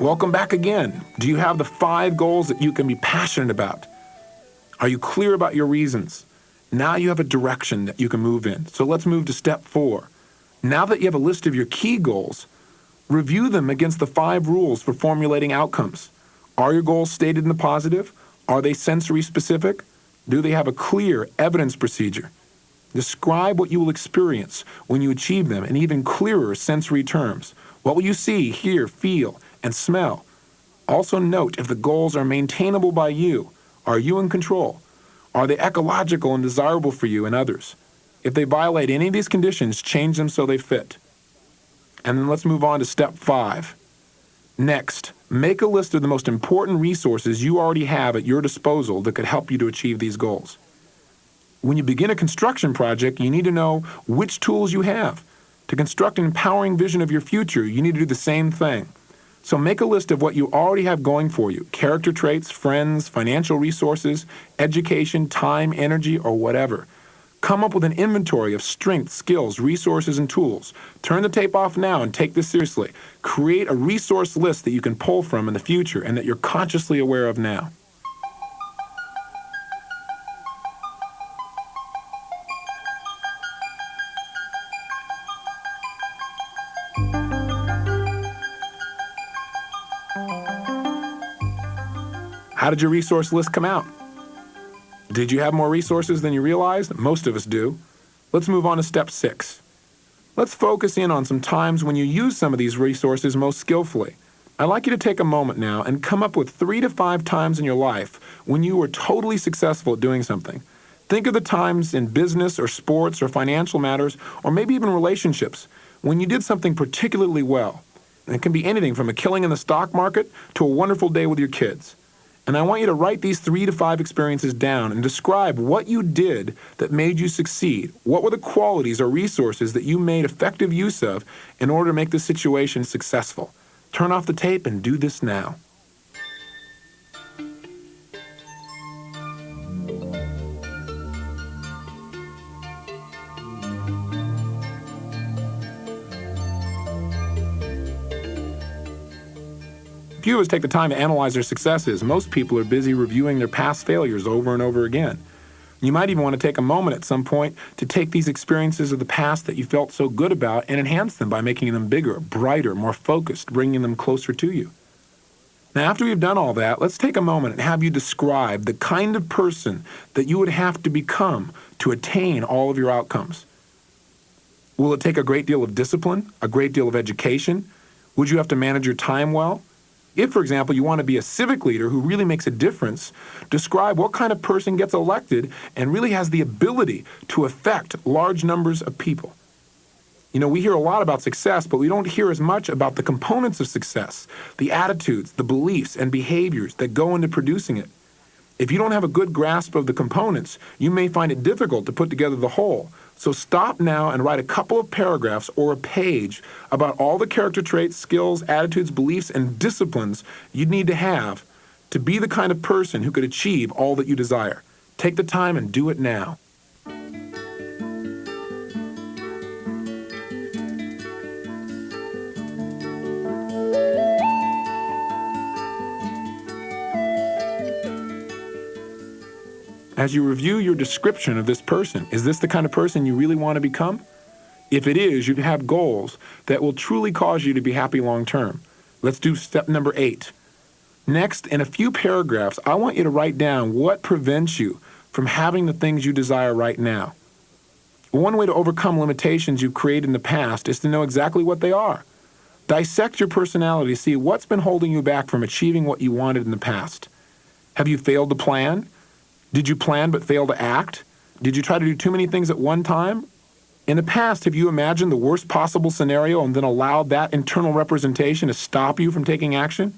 [SPEAKER 3] Welcome back again. Do you have the 5 goals that you can be passionate about? Are you clear about your reasons? Now you have a direction that you can move in. So let's move to step 4. Now that you have a list of your key goals, review them against the 5 rules for formulating outcomes. Are your goals stated in the positive? Are they sensory specific? Do they have a clear evidence procedure? Describe what you will experience when you achieve them in even clearer sensory terms. What will you see, hear, feel, and smell? Also note if the goals are maintainable by you. Are you in control? Are they ecological and desirable for you and others? If they violate any of these conditions, change them so they fit. And then let's move on to step 5. Next, make a list of the most important resources you already have at your disposal that could help you to achieve these goals. When you begin a construction project, you need to know which tools you have. To construct an empowering vision of your future, you need to do the same thing. So make a list of what you already have going for you: character traits, friends, financial resources, education, time, energy, or whatever. Come up with an inventory of strengths, skills, resources, and tools. Turn the tape off now and take this seriously. Create a resource list that you can pull from in the future and that you're consciously aware of now. How did your resource list come out? Did you have more resources than you realized? Most of us do. Let's move on to step 6. Let's focus in on some times when you use some of these resources most skillfully. I'd like you to take a moment now and come up with 3 to 5 times in your life when you were totally successful at doing something. Think of the times in business or sports or financial matters, or maybe even relationships, when you did something particularly well. And it can be anything from a killing in the stock market to a wonderful day with your kids. And I want you to write these 3 to 5 experiences down and describe what you did that made you succeed. What were the qualities or resources that you made effective use of in order to make the situation successful? Turn off the tape and do this now. Few of us take the time to analyze their successes. Most people are busy reviewing their past failures over and over again. You might even want to take a moment at some point to take these experiences of the past that you felt so good about and enhance them by making them bigger, brighter, more focused, bringing them closer to you. Now, after we've done all that, let's take a moment and have you describe the kind of person that you would have to become to attain all of your outcomes. Will it take a great deal of discipline, a great deal of education? Would you have to manage your time well? If, for example, you want to be a civic leader who really makes a difference, describe what kind of person gets elected and really has the ability to affect large numbers of people. You know, we hear a lot about success, but we don't hear as much about the components of success, the attitudes, the beliefs, and behaviors that go into producing it. If you don't have a good grasp of the components, you may find it difficult to put together the whole. So stop now and write a couple of paragraphs or a page about all the character traits, skills, attitudes, beliefs, and disciplines you'd need to have to be the kind of person who could achieve all that you desire. Take the time and do it now. As you review your description of this person, is this the kind of person you really want to become? If it is, you have goals that will truly cause you to be happy long term. Let's do step number 8. Next, in a few paragraphs, I want you to write down what prevents you from having the things you desire right now. One way to overcome limitations you've created in the past is to know exactly what they are. Dissect your personality to see what's been holding you back from achieving what you wanted in the past. Have you failed to plan? Did you plan but fail to act? Did you try to do too many things at one time? In the past, have you imagined the worst possible scenario and then allowed that internal representation to stop you from taking action?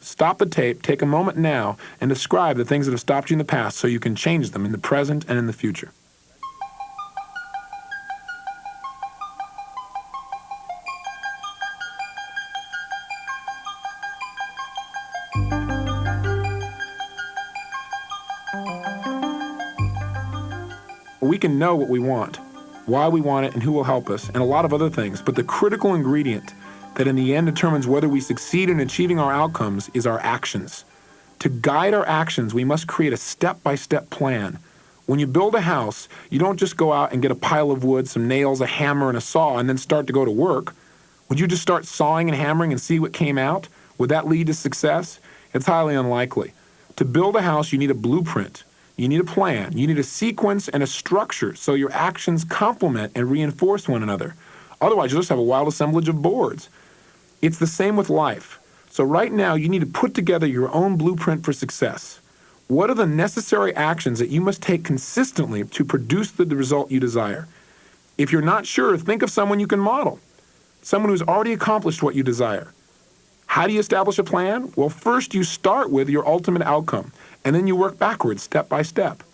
[SPEAKER 3] Stop the tape, take a moment now, and describe the things that have stopped you in the past so you can change them in the present and in the future. We can know what we want, why we want it, and who will help us, and a lot of other things, but the critical ingredient that in the end determines whether we succeed in achieving our outcomes is our actions. To guide our actions, we must create a step-by-step plan. When you build a house, you don't just go out and get a pile of wood, some nails, a hammer, and a saw, and then start to go to work. Would you just start sawing and hammering and see what came out? Would that lead to success? It's highly unlikely. To build a house, you need a blueprint. You need a plan. You need a sequence and a structure so your actions complement and reinforce one another. Otherwise, you'll just have a wild assemblage of boards. It's the same with life. So right now, you need to put together your own blueprint for success. What are the necessary actions that you must take consistently to produce the result you desire? If you're not sure, think of someone you can model, someone who's already accomplished what you desire. How do you establish a plan? Well, first you start with your ultimate outcome, and then you work backwards step by step.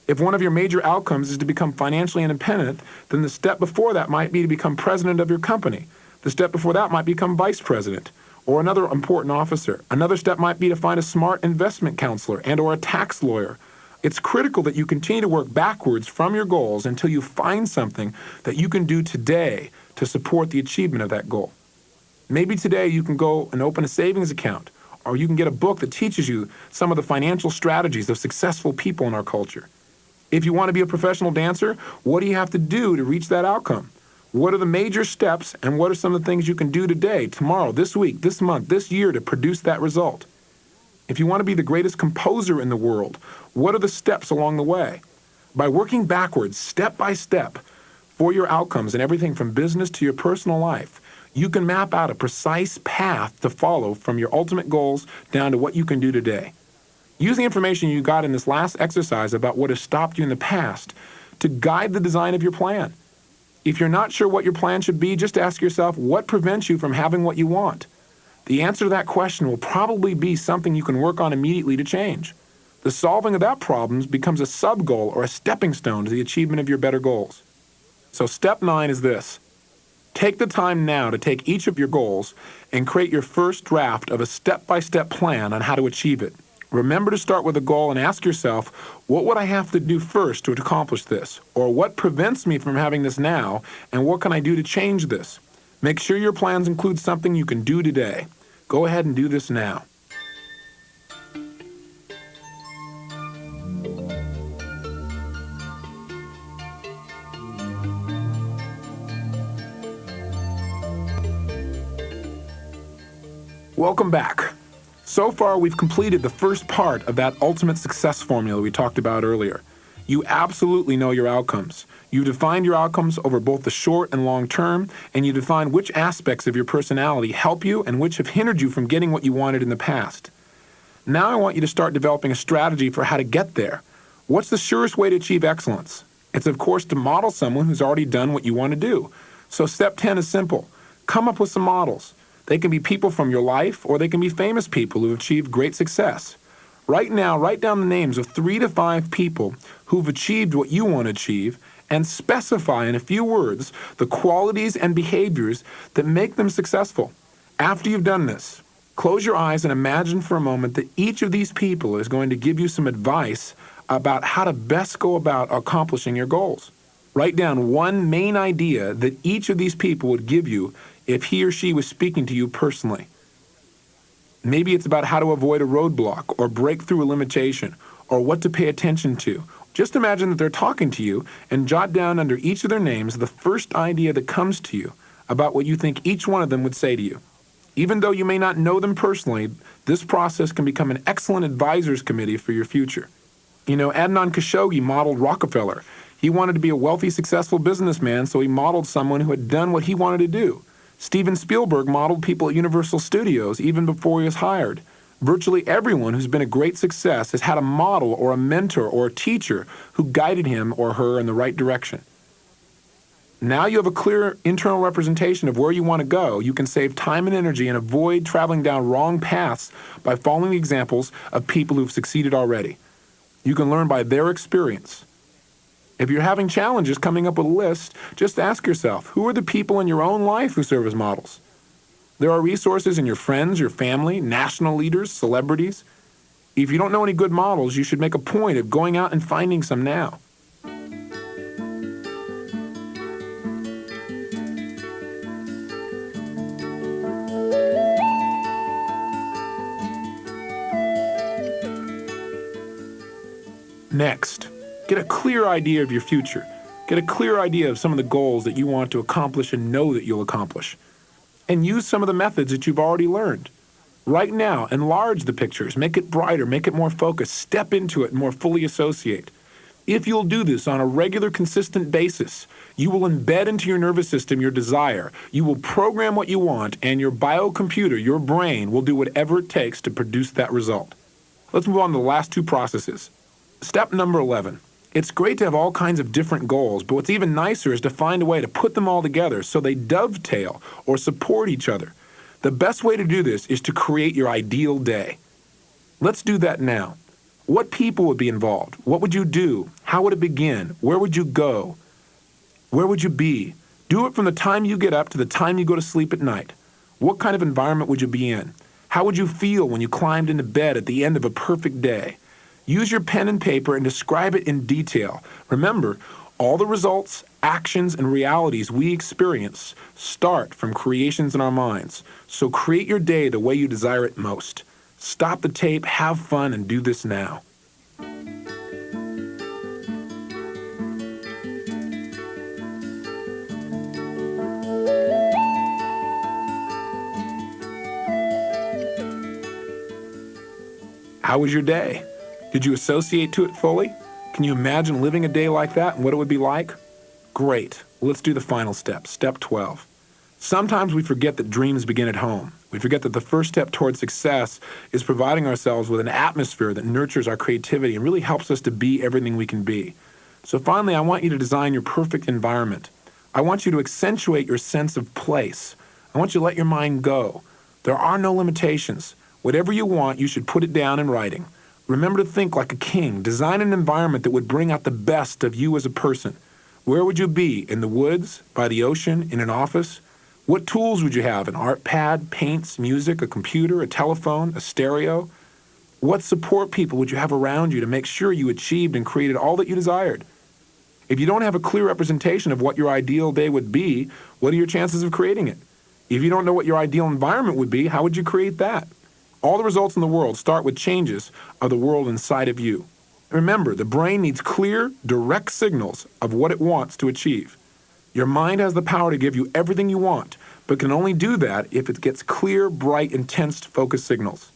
[SPEAKER 3] If one of your major outcomes is to become financially independent, then the step before that might be to become president of your company. The step before that might become vice president or another important officer. Another step might be to find a smart investment counselor and or a tax lawyer. It's critical that you continue to work backwards from your goals until you find something that you can do today to support the achievement of that goal. Maybe today you can go and open a savings account, or you can get a book that teaches you some of the financial strategies of successful people in our culture. If you want to be a professional dancer, what do you have to do to reach that outcome? What are the major steps, and what are some of the things you can do today, tomorrow, this week, this month, this year to produce that result? If you want to be the greatest composer in the world, what are the steps along the way? By working backwards, step by step, for your outcomes in everything from business to your personal life, you can map out a precise path to follow from your ultimate goals down to what you can do today. Use the information you got in this last exercise about what has stopped you in the past to guide the design of your plan. If you're not sure what your plan should be, just ask yourself, what prevents you from having what you want? The answer to that question will probably be something you can work on immediately to change. The solving of that problem becomes a sub-goal or a stepping stone to the achievement of your better goals. So step 9 is this. Take the time now to take each of your goals and create your first draft of a step-by-step plan on how to achieve it. Remember to start with a goal and ask yourself, what would I have to do first to accomplish this? Or what prevents me from having this now, and what can I do to change this? Make sure your plans include something you can do today. Go ahead and do this now. Welcome back. So far, we've completed the first part of that ultimate success formula we talked about earlier. You absolutely know your outcomes. You've defined your outcomes over both the short and long term, and you define which aspects of your personality help you and which have hindered you from getting what you wanted in the past. Now I want you to start developing a strategy for how to get there. What's the surest way to achieve excellence? It's, of course, to model someone who's already done what you want to do. So step 10 is simple. Come up with some models. They can be people from your life, or they can be famous people who have achieved great success. Right now, write down the names of 3 to 5 people who've achieved what you want to achieve, and specify in a few words the qualities and behaviors that make them successful. After you've done this, close your eyes and imagine for a moment that each of these people is going to give you some advice about how to best go about accomplishing your goals. Write down one main idea that each of these people would give you if he or she was speaking to you personally. Maybe it's about how to avoid a roadblock or break through a limitation or what to pay attention to. Just imagine that they're talking to you and jot down under each of their names the first idea that comes to you about what you think each one of them would say to you. Even though you may not know them personally, this process can become an excellent advisors committee for your future. You know, Adnan Khashoggi modeled Rockefeller. He wanted to be a wealthy, successful businessman, so he modeled someone who had done what he wanted to do. Steven Spielberg modeled people at Universal Studios even before he was hired. Virtually everyone who's been a great success has had a model or a mentor or a teacher who guided him or her in the right direction. Now you have a clear internal representation of where you want to go. You can save time and energy and avoid traveling down wrong paths by following the examples of people who've succeeded already. You can learn by their experience. If you're having challenges coming up with a list, just ask yourself, who are the people in your own life who serve as models? There are resources in your friends, your family, national leaders, celebrities. If you don't know any good models, you should make a point of going out and finding some now. Next, get a clear idea of your future. Get a clear idea of some of the goals that you want to accomplish and know that you'll accomplish. And use some of the methods that you've already learned. Right now, enlarge the pictures, make it brighter, make it more focused, step into it and more fully associate. If you'll do this on a regular, consistent basis, you will embed into your nervous system your desire, you will program what you want, and your biocomputer, your brain, will do whatever it takes to produce that result. Let's move on to the last two processes. Step number 11. It's great to have all kinds of different goals, but what's even nicer is to find a way to put them all together so they dovetail or support each other. The best way to do this is to create your ideal day. Let's do that now. What people would be involved? What would you do? How would it begin? Where would you go? Where would you be? Do it from the time you get up to the time you go to sleep at night. What kind of environment would you be in? How would you feel when you climbed into bed at the end of a perfect day? Use your pen and paper and describe it in detail. Remember, all the results, actions, and realities we experience start from creations in our minds. So create your day the way you desire it most. Stop the tape, have fun, and do this now. How was your day? Did you associate to it fully? Can you imagine living a day like that and what it would be like? Great. Let's do the final step, step 12. Sometimes we forget that dreams begin at home. We forget that the first step towards success is providing ourselves with an atmosphere that nurtures our creativity and really helps us to be everything we can be. So finally, I want you to design your perfect environment. I want you to accentuate your sense of place. I want you to let your mind go. There are no limitations. Whatever you want, you should put it down in writing. Remember to think like a king. Design an environment that would bring out the best of you as a person. Where would you be? In the woods? By the ocean? In an office? What tools would you have? An art pad, paints, music, a computer, a telephone, a stereo? What support people would you have around you to make sure you achieved and created all that you desired? If you don't have a clear representation of what your ideal day would be, what are your chances of creating it? If you don't know what your ideal environment would be, how would you create that? All the results in the world start with changes of the world inside of you. Remember, the brain needs clear, direct signals of what it wants to achieve. Your mind has the power to give you everything you want, but can only do that if it gets clear, bright, intense, focused signals.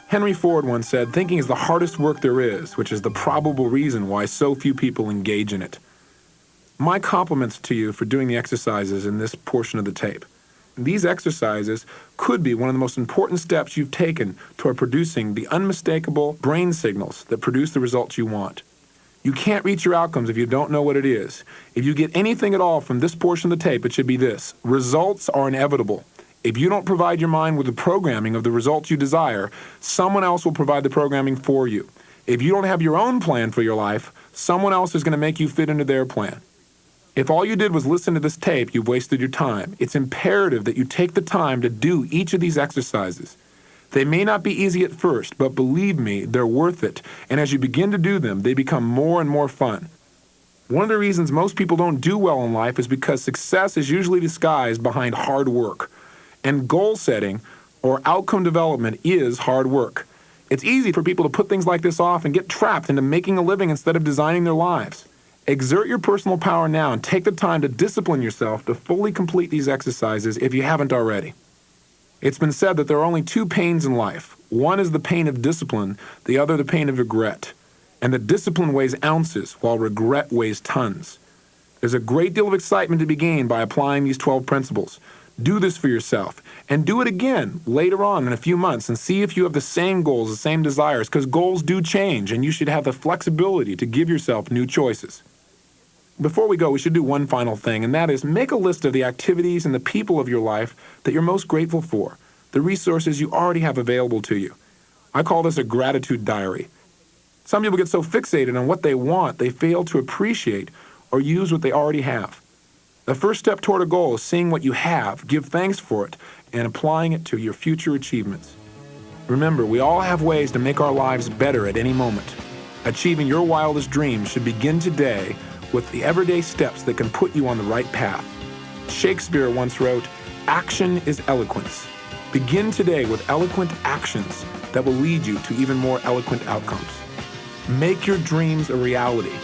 [SPEAKER 3] Henry Ford once said, "Thinking is the hardest work there is," which is the probable reason why so few people engage in it. My compliments to you for doing the exercises in this portion of the tape. These exercises could be one of the most important steps you've taken toward producing the unmistakable brain signals that produce the results you want. You can't reach your outcomes if you don't know what it is. If you get anything at all from this portion of the tape, it should be this: results are inevitable. If you don't provide your mind with the programming of the results you desire, someone else will provide the programming for you. If you don't have your own plan for your life, someone else is going to make you fit into their plan. If all you did was listen to this tape, you've wasted your time. It's imperative that you take the time to do each of these exercises. They may not be easy at first, but believe me, they're worth it. And as you begin to do them, they become more and more fun. One of the reasons most people don't do well in life is because success is usually disguised behind hard work. And goal setting or outcome development is hard work. It's easy for people to put things like this off and get trapped into making a living instead of designing their lives. Exert your personal power now and take the time to discipline yourself to fully complete these exercises if you haven't already. It's been said that there are only two pains in life. One is the pain of discipline, the other the pain of regret. And that discipline weighs ounces while regret weighs tons. There's a great deal of excitement to be gained by applying these 12 principles. Do this for yourself, and do it again later on in a few months and see if you have the same goals, the same desires, because goals do change, and you should have the flexibility to give yourself new choices. Before we go, we should do one final thing, and that is make a list of the activities and the people of your life that you're most grateful for, the resources you already have available to you. I call this a gratitude diary. Some people get so fixated on what they want, they fail to appreciate or use what they already have. The first step toward a goal is seeing what you have, give thanks for it, and applying it to your future achievements. Remember, we all have ways to make our lives better at any moment. Achieving your wildest dreams should begin today with the everyday steps that can put you on the right path. Shakespeare once wrote, "Action is eloquence." Begin today with eloquent actions that will lead you to even more eloquent outcomes. Make your dreams a reality.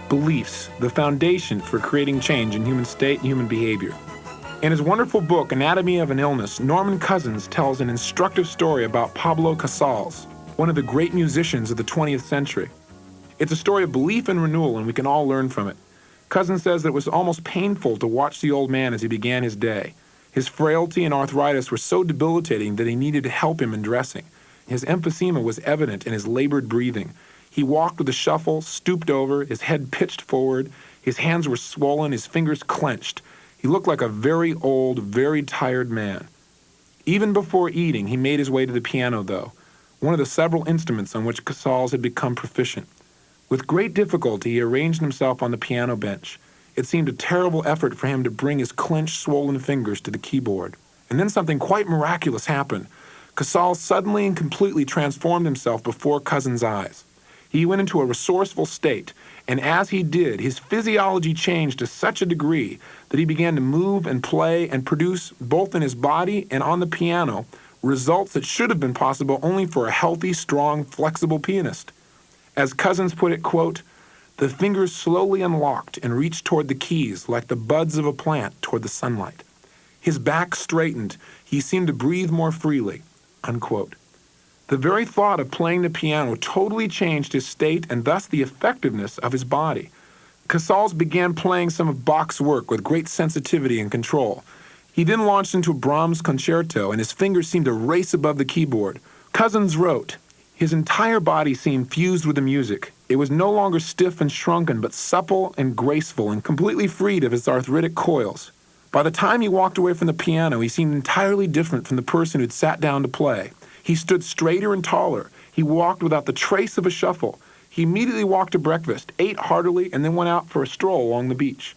[SPEAKER 3] Beliefs, the foundation for creating change in human state and human behavior. In his wonderful book, Anatomy of an Illness, Norman Cousins tells an instructive story about Pablo Casals, one of the great musicians of the 20th century. It's a story of belief and renewal, and we can all learn from it. Cousins says that it was almost painful to watch the old man as he began his day. His frailty and arthritis were so debilitating that he needed help him in dressing. His emphysema was evident in his labored breathing. He walked with a shuffle, stooped over, his head pitched forward, his hands were swollen, his fingers clenched. He looked like a very old, very tired man. Even before eating, he made his way to the piano, though, one of the several instruments on which Casals had become proficient. With great difficulty, he arranged himself on the piano bench. It seemed a terrible effort for him to bring his clenched, swollen fingers to the keyboard. And then something quite miraculous happened. Casals suddenly and completely transformed himself before Cousins' eyes. He went into a resourceful state, and as he did, his physiology changed to such a degree that he began to move and play and produce, both in his body and on the piano, results that should have been possible only for a healthy, strong, flexible pianist. As Cousins put it, quote, "The fingers slowly unlocked and reached toward the keys like the buds of a plant toward the sunlight. His back straightened. He seemed to breathe more freely," unquote. The very thought of playing the piano totally changed his state and thus the effectiveness of his body. Casals began playing some of Bach's work with great sensitivity and control. He then launched into a Brahms concerto, and his fingers seemed to race above the keyboard. Cousins wrote, "His entire body seemed fused with the music. It was no longer stiff and shrunken, but supple and graceful and completely freed of its arthritic coils. By the time he walked away from the piano, he seemed entirely different from the person who'd sat down to play. He stood straighter and taller. He walked without the trace of a shuffle. He immediately walked to breakfast, ate heartily, and then went out for a stroll along the beach."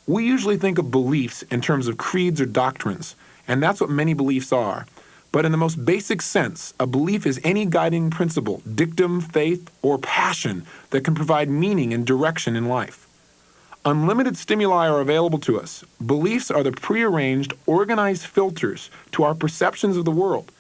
[SPEAKER 3] We usually think of beliefs in terms of creeds or doctrines, and that's what many beliefs are. But in the most basic sense, a belief is any guiding principle, dictum, faith, or passion that can provide meaning and direction in life. Unlimited stimuli are available to us. Beliefs are the prearranged, organized filters to our perceptions of the world.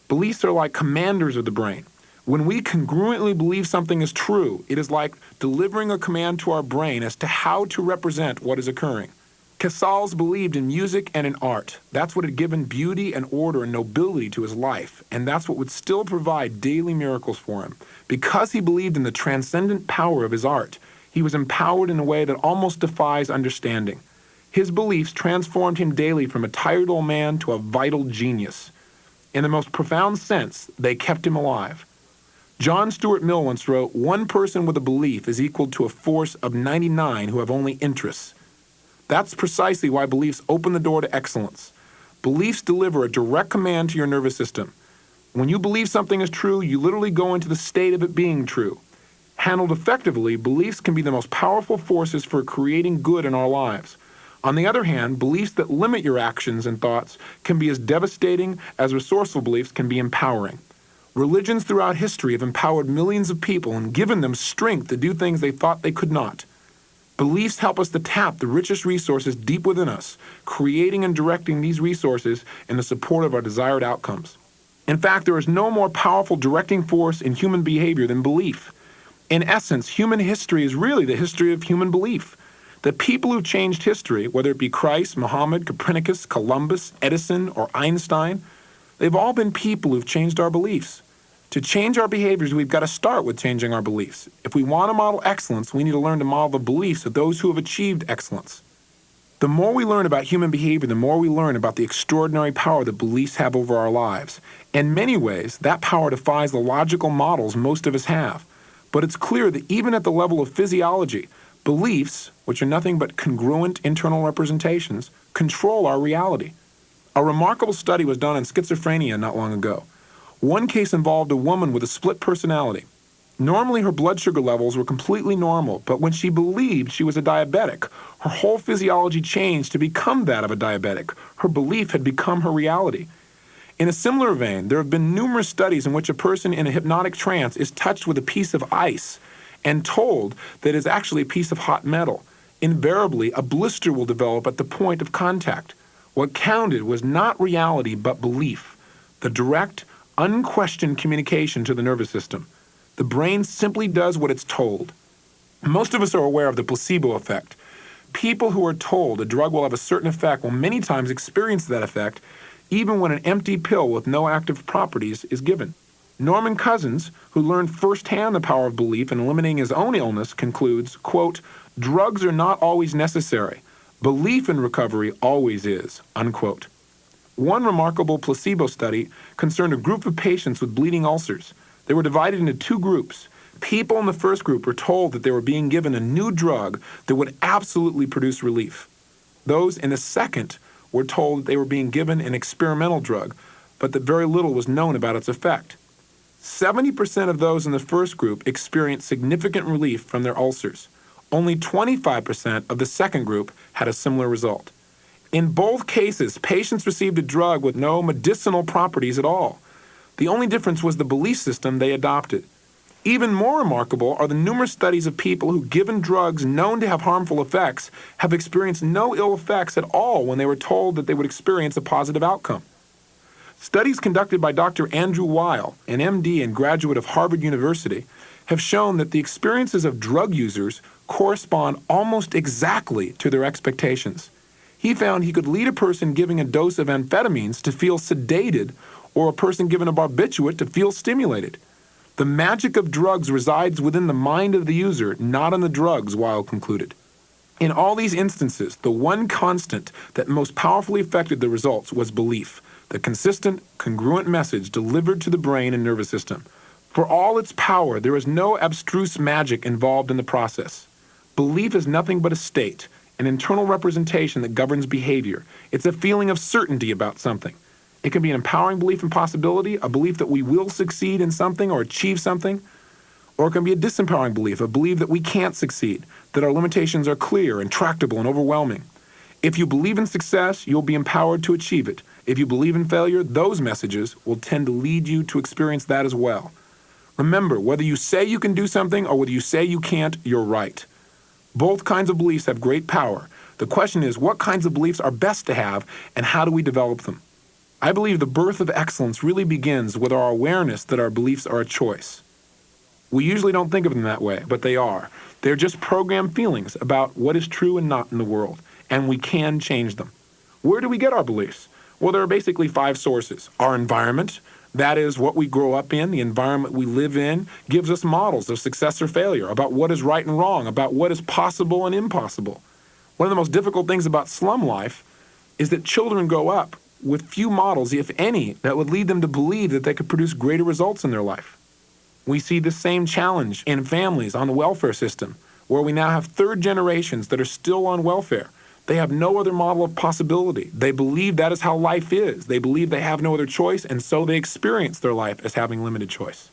[SPEAKER 3] Beliefs are like commanders of the brain. When we congruently believe something is true, it is like delivering a command to our brain as to how to represent what is occurring. Casals believed in music and in art. That's what had given beauty and order and nobility to his life, and that's what would still provide daily miracles for him. Because he believed in the transcendent power of his art, he was empowered in a way that almost defies understanding. His beliefs transformed him daily from a tired old man to a vital genius. In the most profound sense, they kept him alive. John Stuart Mill once wrote, "One person with a belief is equal to a force of 99 who have only interests." That's precisely why beliefs open the door to excellence. Beliefs deliver a direct command to your nervous system. When you believe something is true, you literally go into the state of it being true. Handled effectively, beliefs can be the most powerful forces for creating good in our lives. On the other hand, beliefs that limit your actions and thoughts can be as devastating as resourceful beliefs can be empowering. Religions throughout history have empowered millions of people and given them strength to do things they thought they could not. Beliefs help us to tap the richest resources deep within us, creating and directing these resources in the support of our desired outcomes. In fact, there is no more powerful directing force in human behavior than belief. In essence, human history is really the history of human belief. The people who've changed history, whether it be Christ, Muhammad, Copernicus, Columbus, Edison, or Einstein, they've all been people who've changed our beliefs. To change our behaviors, we've got to start with changing our beliefs. If we want to model excellence, we need to learn to model the beliefs of those who have achieved excellence. The more we learn about human behavior, the more we learn about the extraordinary power that beliefs have over our lives. In many ways, that power defies the logical models most of us have. But it's clear that even at the level of physiology, beliefs, which are nothing but congruent internal representations, control our reality. A remarkable study was done on schizophrenia not long ago. One case involved a woman with a split personality. Normally, her blood sugar levels were completely normal, but when she believed she was a diabetic, her whole physiology changed to become that of a diabetic. Her belief had become her reality. In a similar vein, there have been numerous studies in which a person in a hypnotic trance is touched with a piece of ice and told that it is actually a piece of hot metal. Invariably, a blister will develop at the point of contact. What counted was not reality but belief, the direct, unquestioned communication to the nervous system. The brain simply does what it's told. Most of us are aware of the placebo effect. People who are told a drug will have a certain effect will many times experience that effect, even when an empty pill with no active properties is given. Norman Cousins, who learned firsthand the power of belief in eliminating his own illness, concludes, quote, "Drugs are not always necessary. Belief in recovery always is," unquote. One remarkable placebo study concerned a group of patients with bleeding ulcers. They were divided into two groups. People in the first group were told that they were being given a new drug that would absolutely produce relief. Those in the second were told that they were being given an experimental drug, but that very little was known about its effect. 70% of those in the first group experienced significant relief from their ulcers. Only 25% of the second group had a similar result. In both cases, patients received a drug with no medicinal properties at all. The only difference was the belief system they adopted. Even more remarkable are the numerous studies of people who, given drugs known to have harmful effects, have experienced no ill effects at all when they were told that they would experience a positive outcome. Studies conducted by Dr. Andrew Weil, an MD and graduate of Harvard University, have shown that the experiences of drug users correspond almost exactly to their expectations. He found he could lead a person giving a dose of amphetamines to feel sedated, or a person given a barbiturate to feel stimulated. The magic of drugs resides within the mind of the user, not in the drugs, Weil concluded. In all these instances, the one constant that most powerfully affected the results was belief, the consistent, congruent message delivered to the brain and nervous system. For all its power, there is no abstruse magic involved in the process. Belief is nothing but a state, an internal representation that governs behavior. It's a feeling of certainty about something. It can be an empowering belief in possibility, a belief that we will succeed in something or achieve something, or it can be a disempowering belief, a belief that we can't succeed, that our limitations are clear, intractable, and overwhelming. If you believe in success, you'll be empowered to achieve it. If you believe in failure, those messages will tend to lead you to experience that as well. Remember, whether you say you can do something or whether you say you can't, you're right. Both kinds of beliefs have great power. The question is, what kinds of beliefs are best to have, and how do we develop them? I believe the birth of excellence really begins with our awareness that our beliefs are a choice. We usually don't think of them that way, but they are. They're just programmed feelings about what is true and not in the world, and we can change them. Where do we get our beliefs? Well, there are basically 5 sources. Our environment, that is what we grow up in, the environment we live in, gives us models of success or failure, about what is right and wrong, about what is possible and impossible. One of the most difficult things about slum life is that children grow up with few models, if any, that would lead them to believe that they could produce greater results in their life. We see the same challenge in families on the welfare system, where we now have third generations that are still on welfare. They have no other model of possibility. They believe that is how life is. They believe they have no other choice, and so they experience their life as having limited choice.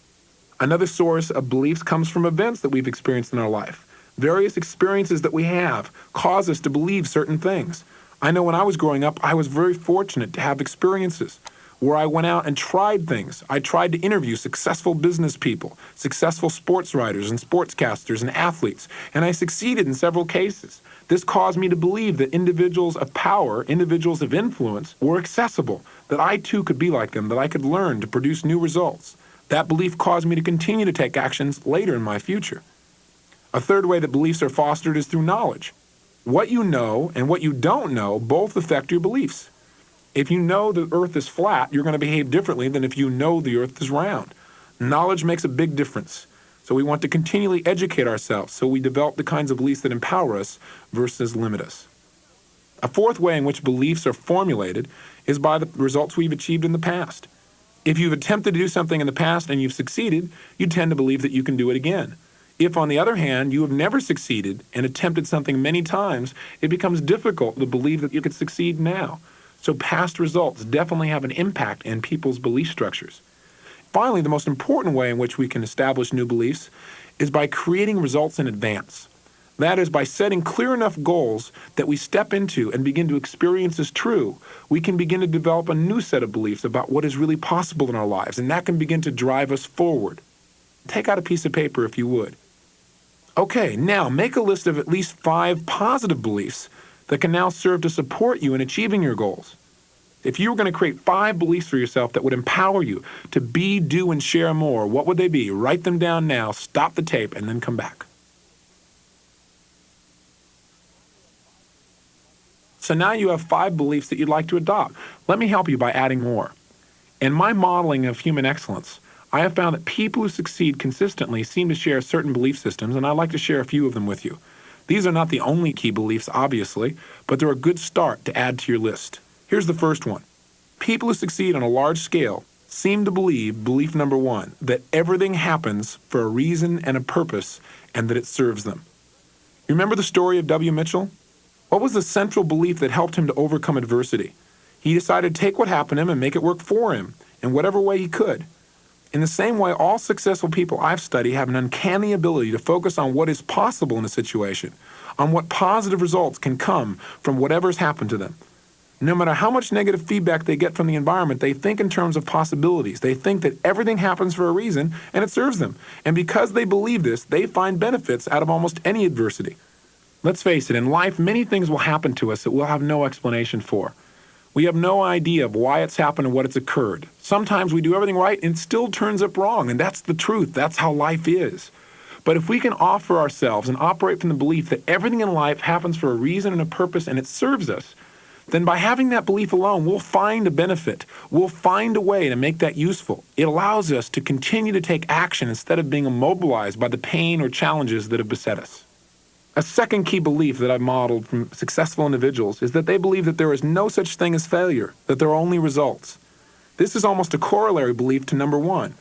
[SPEAKER 3] Another source of beliefs comes from events that we've experienced in our life. Various experiences that we have cause us to believe certain things. I know when I was growing up, I was very fortunate to have experiences where I went out and tried things. I tried to interview successful business people, successful sports writers and sportscasters and athletes, and I succeeded in several cases. This caused me to believe that individuals of power, individuals of influence, were accessible, that I too could be like them, that I could learn to produce new results. That belief caused me to continue to take actions later in my future. A third way that beliefs are fostered is through knowledge. What you know and what you don't know both affect your beliefs. If you know the earth is flat, you're going to behave differently than if you know the earth is round. Knowledge makes a big difference. So we want to continually educate ourselves so we develop the kinds of beliefs that empower us versus limit us. A fourth way in which beliefs are formulated is by the results we've achieved in the past. If you've attempted to do something in the past and you've succeeded, you tend to believe that you can do it again. If, on the other hand, you have never succeeded and attempted something many times, it becomes difficult to believe that you could succeed now. So past results definitely have an impact in people's belief structures. Finally, the most important way in which we can establish new beliefs is by creating results in advance. That is, by setting clear enough goals that we step into and begin to experience as true, we can begin to develop a new set of beliefs about what is really possible in our lives, and that can begin to drive us forward. Take out a piece of paper if you would. Okay, now make a list of at least 5 positive beliefs that can now serve to support you in achieving your goals. If you were going to create 5 beliefs for yourself that would empower you to be, do, and share more, what would they be? Write them down now, stop the tape, and then come back. So now you have 5 beliefs that you'd like to adopt. Let me help you by adding more. In my modeling of human excellence, I have found that people who succeed consistently seem to share certain belief systems, and I'd like to share a few of them with you. These are not the only key beliefs, obviously, but they're a good start to add to your list. Here's the first one. People who succeed on a large scale seem to believe, belief number 1, that everything happens for a reason and a purpose, and that it serves them. You remember the story of W. Mitchell? What was the central belief that helped him to overcome adversity? He decided to take what happened to him and make it work for him in whatever way he could. In the same way, all successful people I've studied have an uncanny ability to focus on what is possible in a situation, on what positive results can come from whatever's happened to them. No matter how much negative feedback they get from the environment, they think in terms of possibilities. They think that everything happens for a reason and it serves them. And because they believe this, they find benefits out of almost any adversity. Let's face it, in life, many things will happen to us that we'll have no explanation for. We have no idea of why it's happened and what it's occurred. Sometimes we do everything right and it still turns up wrong, and that's the truth. That's how life is. But if we can offer ourselves and operate from the belief that everything in life happens for a reason and a purpose and it serves us, then by having that belief alone, we'll find a benefit. We'll find a way to make that useful. It allows us to continue to take action instead of being immobilized by the pain or challenges that have beset us. A second key belief that I've modeled from successful individuals is that they believe that there is no such thing as failure, that there are only results. This is almost a corollary belief to number 1.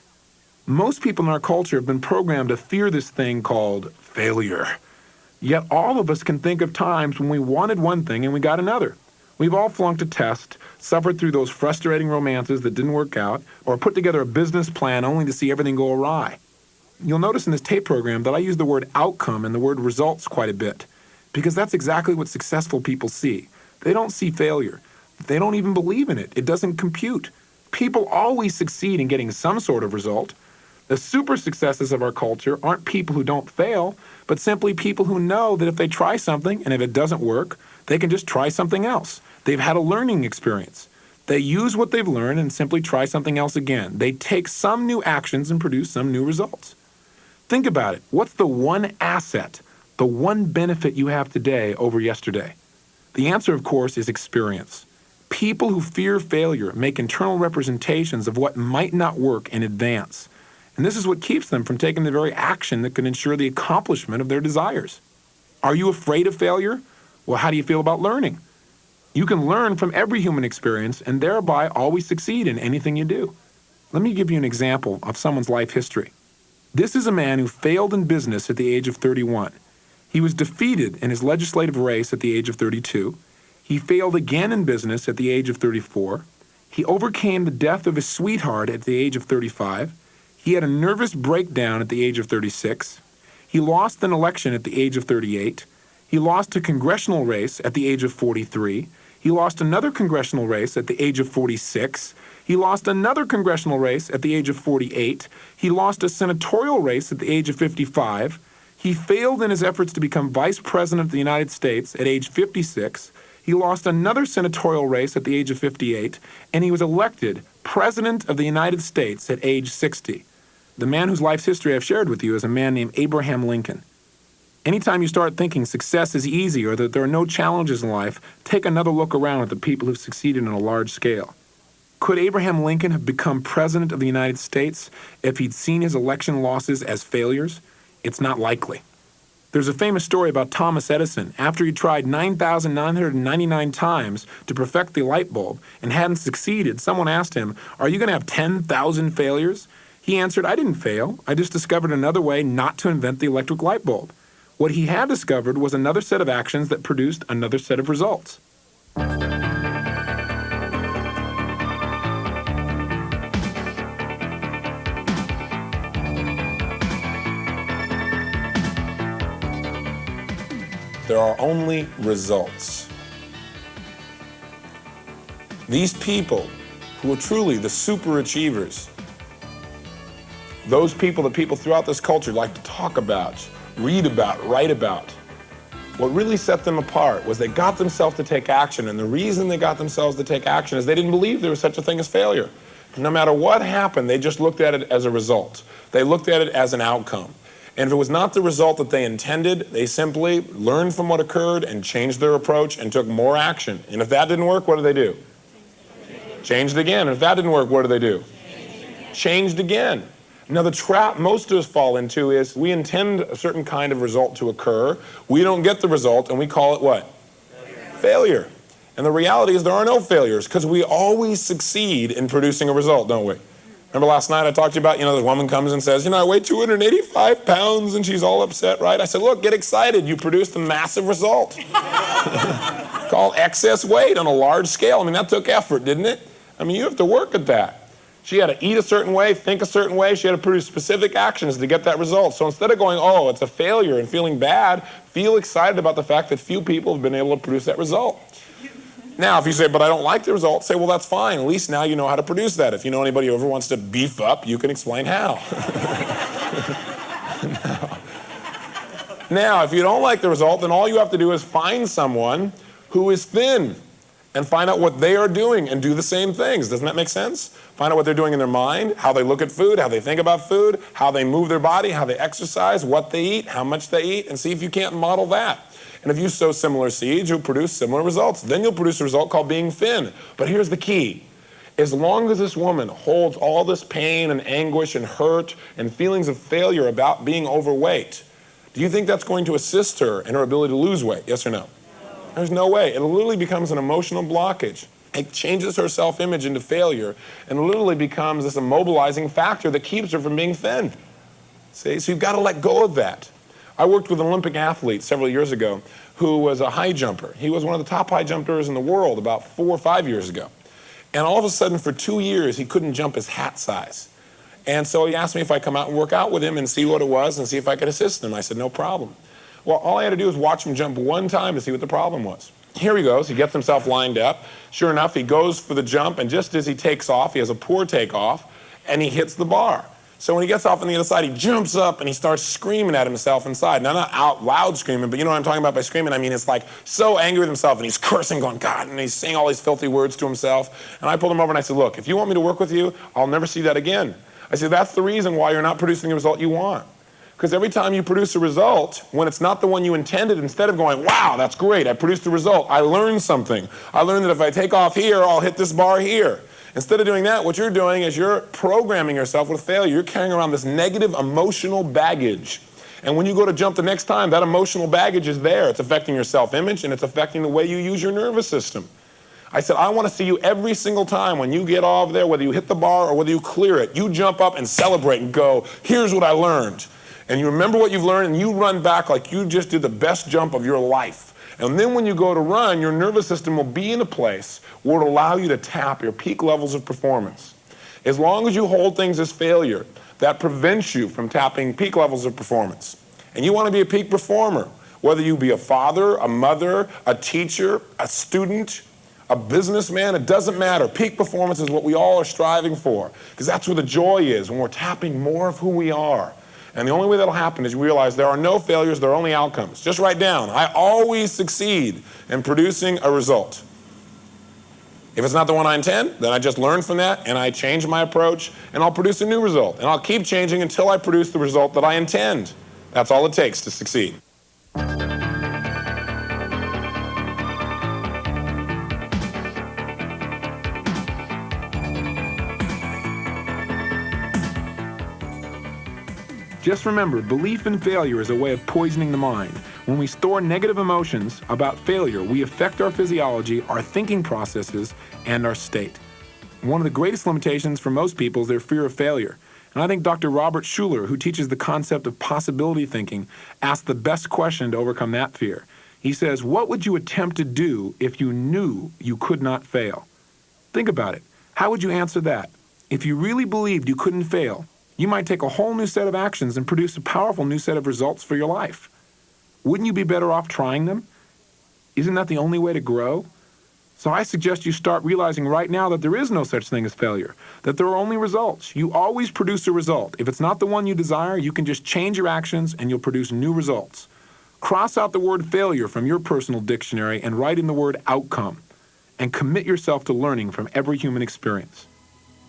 [SPEAKER 3] Most people in our culture have been programmed to fear this thing called failure. Yet all of us can think of times when we wanted one thing and we got another. We've all flunked a test, suffered through those frustrating romances that didn't work out, or put together a business plan only to see everything go awry. You'll notice in this tape program that I use the word outcome and the word results quite a bit, because that's exactly what successful people see. They don't see failure. They don't even believe in it. It doesn't compute. People always succeed in getting some sort of result. The super successes of our culture aren't people who don't fail, but simply people who know that if they try something and if it doesn't work, they can just try something else. They've had a learning experience. They use what they've learned and simply try something else again. They take some new actions and produce some new results. Think about it. What's the one asset, the one benefit you have today over yesterday? The answer, of course, is experience. People who fear failure make internal representations of what might not work in advance. And this is what keeps them from taking the very action that can ensure the accomplishment of their desires. Are you afraid of failure? Well, how do you feel about learning? You can learn from every human experience and thereby always succeed in anything you do. Let me give you an example of someone's life history. This is a man who failed in business at the age of 31. He was defeated in his legislative race at the age of 32. He failed again in business at the age of 34. He overcame the death of his sweetheart at the age of 35. He had a nervous breakdown at the age of 36. He lost an election at the age of 38. He lost a congressional race at the age of 43. He lost another congressional race at the age of 46. He lost another congressional race at the age of 48. He lost a senatorial race at the age of 55. He failed in his efforts to become vice president of the United States at age 56. He lost another senatorial race at the age of 58. And he was elected president of the United States at age 60. The man whose life's history I've shared with you is a man named Abraham Lincoln. Anytime you start thinking success is easy or that there are no challenges in life, take another look around at the people who've succeeded on a large scale. Could Abraham Lincoln have become president of the United States if he'd seen his election losses as failures? It's not likely. There's a famous story about Thomas Edison. After he tried 9,999 times to perfect the light bulb and hadn't succeeded, someone asked him, "Are you going to have 10,000 failures?" He answered, "I didn't fail. I just discovered another way not to invent the electric light bulb." What he had discovered was another set of actions that produced another set of results.
[SPEAKER 4] There are only results. These people who are truly the super achievers, those people that people throughout this culture like to talk about, read about, write about, what really set them apart was they got themselves to take action, and the reason they got themselves to take action is they didn't believe there was such a thing as failure. No matter what happened, they just looked at it as a result. They looked at it as an outcome. And if it was not the result that they intended, they simply learned from what occurred and changed their approach and took more action. And if that didn't work, what do they do? Changed again. And if that didn't work, what do they do? Changed again. Now the trap most of us fall into is we intend a certain kind of result to occur, we don't get the result, and we call it what? Failure. And the reality is there are no failures because we always succeed in producing a result, don't we? Remember last night I talked to you about, this woman comes and says, I weigh 285 pounds and she's all upset, right? I said, look, get excited. You produced a massive result. Called excess weight on a large scale. That took effort, didn't it? You have to work at that. She had to eat a certain way, think a certain way. She had to produce specific actions to get that result. So instead of going, oh, it's a failure and feeling bad, feel excited about the fact that few people have been able to produce that result. Now, if you say, but I don't like the result, say, well, that's fine. At least now you know how to produce that. If you know anybody who ever wants to beef up, you can explain how. Now, if you don't like the result, then all you have to do is find someone who is thin and find out what they are doing and do the same things. Doesn't that make sense? Find out what they're doing in their mind, how they look at food, how they think about food, how they move their body, how they exercise, what they eat, how much they eat, and see if you can't model that. And if you sow similar seeds, you'll produce similar results. Then you'll produce a result called being thin. But here's the key. As long as this woman holds all this pain and anguish and hurt and feelings of failure about being overweight, do you think that's going to assist her in her ability to lose weight? Yes or no? There's no way. It literally becomes an emotional blockage. It changes her self-image into failure and literally becomes this immobilizing factor that keeps her from being thin. See? So you've got to let go of that. I worked with an Olympic athlete several years ago who was a high jumper. He was one of the top high jumpers in the world about 4 or 5 years ago. And all of a sudden, for 2 years, he couldn't jump his hat size. And so he asked me if I'd come out and work out with him and see what it was and see if I could assist him. I said, no problem. Well, all I had to do was watch him jump one time to see what the problem was. Here he goes. He gets himself lined up. Sure enough, he goes for the jump, and just as he takes off, he has a poor takeoff, and he hits the bar. So when he gets off on the other side, he jumps up and he starts screaming at himself inside. Now, not out loud screaming, but you know what I'm talking about by screaming? It's like so angry with himself, and he's cursing, going, God, and he's saying all these filthy words to himself. And I pulled him over and I said, look, if you want me to work with you, I'll never see that again. I said, that's the reason why you're not producing the result you want. Because every time you produce a result, when it's not the one you intended, instead of going, wow, that's great, I produced a result, I learned something. I learned that if I take off here, I'll hit this bar here. Instead of doing that, what you're doing is you're programming yourself with failure. You're carrying around this negative emotional baggage. And when you go to jump the next time, that emotional baggage is there. It's affecting your self-image, and it's affecting the way you use your nervous system. I said, I want to see you every single time when you get off there, whether you hit the bar or whether you clear it, you jump up and celebrate and go, here's what I learned. And you remember what you've learned, and you run back like you just did the best jump of your life. And then when you go to run, your nervous system will be in a place where it'll allow you to tap your peak levels of performance. As long as you hold things as failure, that prevents you from tapping peak levels of performance. And you want to be a peak performer, whether you be a father, a mother, a teacher, a student, a businessman, it doesn't matter. Peak performance is what we all are striving for, because that's where the joy is, when we're tapping more of who we are. And the only way that'll happen is you realize there are no failures, there are only outcomes. Just write down, I always succeed in producing a result. If it's not the one I intend, then I just learn from that and I change my approach and I'll produce a new result. And I'll keep changing until I produce the result that I intend. That's all it takes to succeed.
[SPEAKER 3] Just remember, belief in failure is a way of poisoning the mind. When we store negative emotions about failure, we affect our physiology, our thinking processes, and our state. One of the greatest limitations for most people is their fear of failure. And I think Dr. Robert Schuller, who teaches the concept of possibility thinking, asked the best question to overcome that fear. He says, what would you attempt to do if you knew you could not fail? Think about it. How would you answer that? If you really believed you couldn't fail, you might take a whole new set of actions and produce a powerful new set of results for your life. Wouldn't you be better off trying them? Isn't that the only way to grow? So I suggest you start realizing right now that there is no such thing as failure, that there are only results. You always produce a result. If it's not the one you desire, you can just change your actions and you'll produce new results. Cross out the word failure from your personal dictionary and write in the word outcome. And commit yourself to learning from every human experience.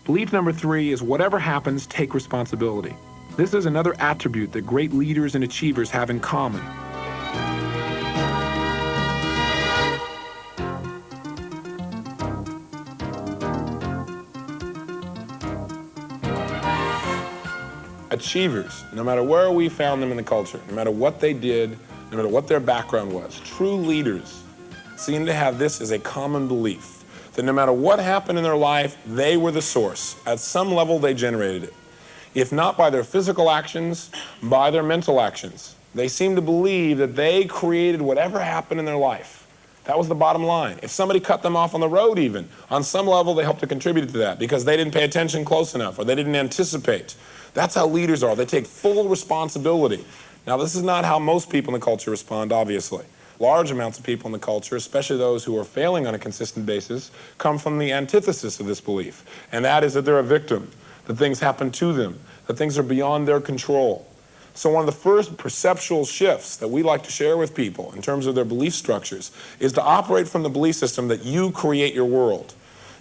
[SPEAKER 3] Belief number 3 is whatever happens, take responsibility. This is another attribute that great leaders and achievers have in common.
[SPEAKER 4] Achievers, no matter where we found them in the culture, no matter what they did, no matter what their background was, true leaders seem to have this as a common belief, that no matter what happened in their life, they were the source. At some level, they generated it. If not by their physical actions, by their mental actions. They seem to believe that they created whatever happened in their life. That was the bottom line. If somebody cut them off on the road even, on some level, they helped to contribute to that because they didn't pay attention close enough or they didn't anticipate. That's how leaders are. They take full responsibility. Now, this is not how most people in the culture respond, obviously. Large amounts of people in the culture, especially those who are failing on a consistent basis, come from the antithesis of this belief. And that is that they're a victim, that things happen to them, that things are beyond their control. So one of the first perceptual shifts that we like to share with people in terms of their belief structures is to operate from the belief system that you create your world.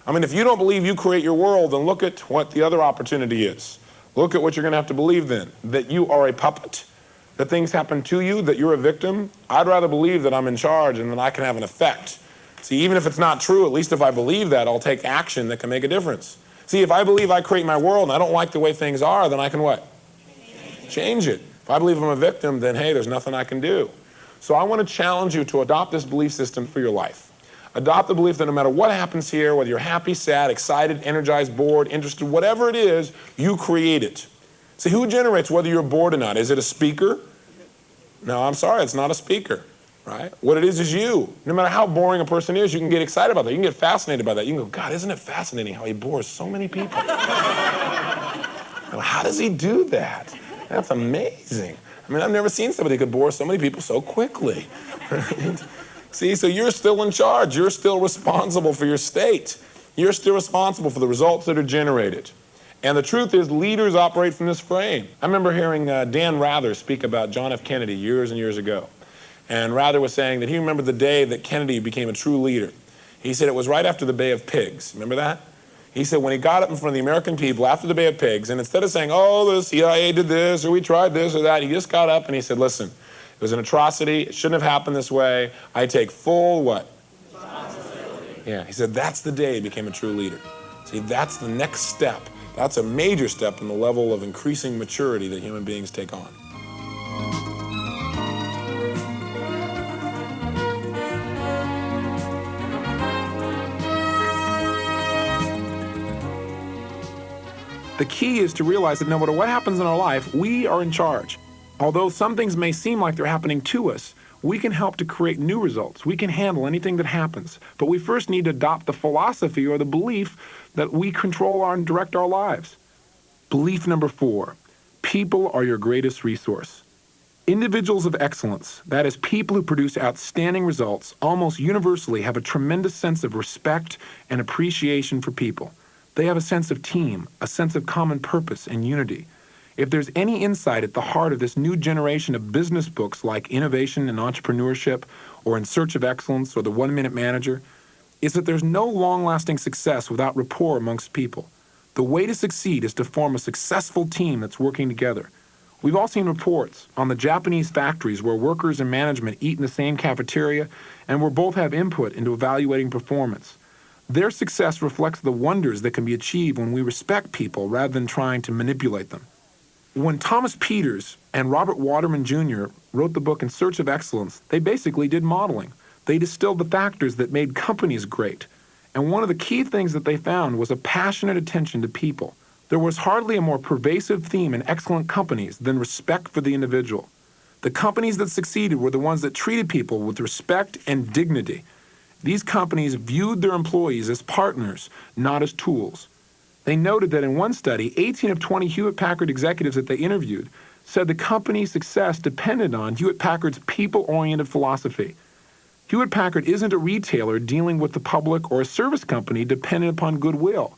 [SPEAKER 4] I mean, if you don't believe you create your world, then look at what the other opportunity is. Look at what you're going to have to believe then, that you are a puppet, that things happen to you, that you're a victim. I'd rather believe that I'm in charge and that I can have an effect. See, even if it's not true, at least if I believe that, I'll take action that can make a difference. See, if I believe I create my world and I don't like the way things are, then I can what? Change it. If I believe I'm a victim, then hey, there's nothing I can do. So I want to challenge you to adopt this belief system for your life. Adopt the belief that no matter what happens here, whether you're happy, sad, excited, energized, bored, interested, whatever it is, you create it. See, who generates whether you're bored or not? Is it a speaker? No, I'm sorry, it's not a speaker, right? What it is you. No matter how boring a person is, you can get excited about that. You can get fascinated by that. You can go, God, isn't it fascinating how he bores so many people? Well, how does he do that? That's amazing. I mean, I've never seen somebody who could bore so many people so quickly. Right? See, so you're still in charge. You're still responsible for your state. You're still responsible for the results that are generated. And the truth is, leaders operate from this frame. I remember hearing Dan Rather speak about John F. Kennedy years and years ago. And Rather was saying that he remembered the day that Kennedy became a true leader. He said it was right after the Bay of Pigs. Remember that? He said when he got up in front of the American people after the Bay of Pigs, and instead of saying, oh, the CIA did this, or we tried this or that, he just got up and he said, listen, it was an atrocity. It shouldn't have happened this way. I take full what? Responsibility. Yeah, he said that's the day he became a true leader. See, that's the next step. That's a major step in the level of increasing maturity that human beings take on.
[SPEAKER 3] The key is to realize that no matter what happens in our life, we are in charge. Although some things may seem like they're happening to us, we can help to create new results. We can handle anything that happens. But we first need to adopt the philosophy or the belief that we control and direct our lives. Belief number 4, people are your greatest resource. Individuals of excellence, that is, people who produce outstanding results, almost universally have a tremendous sense of respect and appreciation for people. They have a sense of team, a sense of common purpose and unity. If there's any insight at the heart of this new generation of business books like Innovation and Entrepreneurship or In Search of Excellence or The 1-Minute Manager, is that there's no long-lasting success without rapport amongst people. The way to succeed is to form a successful team that's working together. We've all seen reports on the Japanese factories where workers and management eat in the same cafeteria and where both have input into evaluating performance. Their success reflects the wonders that can be achieved when we respect people rather than trying to manipulate them. When Thomas Peters and Robert Waterman Jr. wrote the book In Search of Excellence, they basically did modeling. They distilled the factors that made companies great. And one of the key things that they found was a passionate attention to people. There was hardly a more pervasive theme in excellent companies than respect for the individual. The companies that succeeded were the ones that treated people with respect and dignity. These companies viewed their employees as partners, not as tools. They noted that in one study, 18 of 20 Hewlett-Packard executives that they interviewed said the company's success depended on Hewlett-Packard's people-oriented philosophy. Hewlett-Packard isn't a retailer dealing with the public or a service company dependent upon goodwill.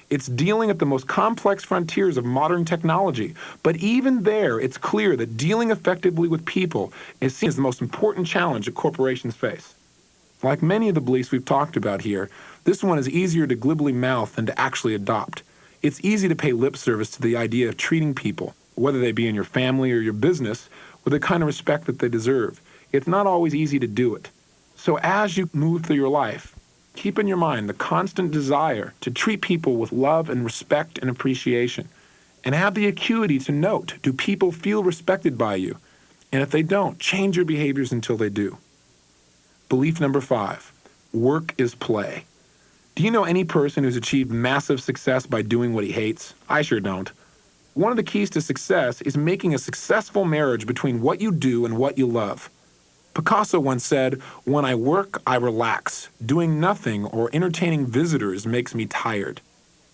[SPEAKER 3] It's dealing at the most complex frontiers of modern technology. But even there, it's clear that dealing effectively with people is seen as the most important challenge that corporations face. Like many of the beliefs we've talked about here, this one is easier to glibly mouth than to actually adopt. It's easy to pay lip service to the idea of treating people, whether they be in your family or your business, with the kind of respect that they deserve. It's not always easy to do it. So as you move through your life, keep in your mind the constant desire to treat people with love and respect and appreciation. And have the acuity to note, do people feel respected by you? And if they don't, change your behaviors until they do. Belief number 5, work is play. Do you know any person who's achieved massive success by doing what he hates? I sure don't. One of the keys to success is making a successful marriage between what you do and what you love. Picasso once said, "When I work, I relax. Doing nothing or entertaining visitors makes me tired."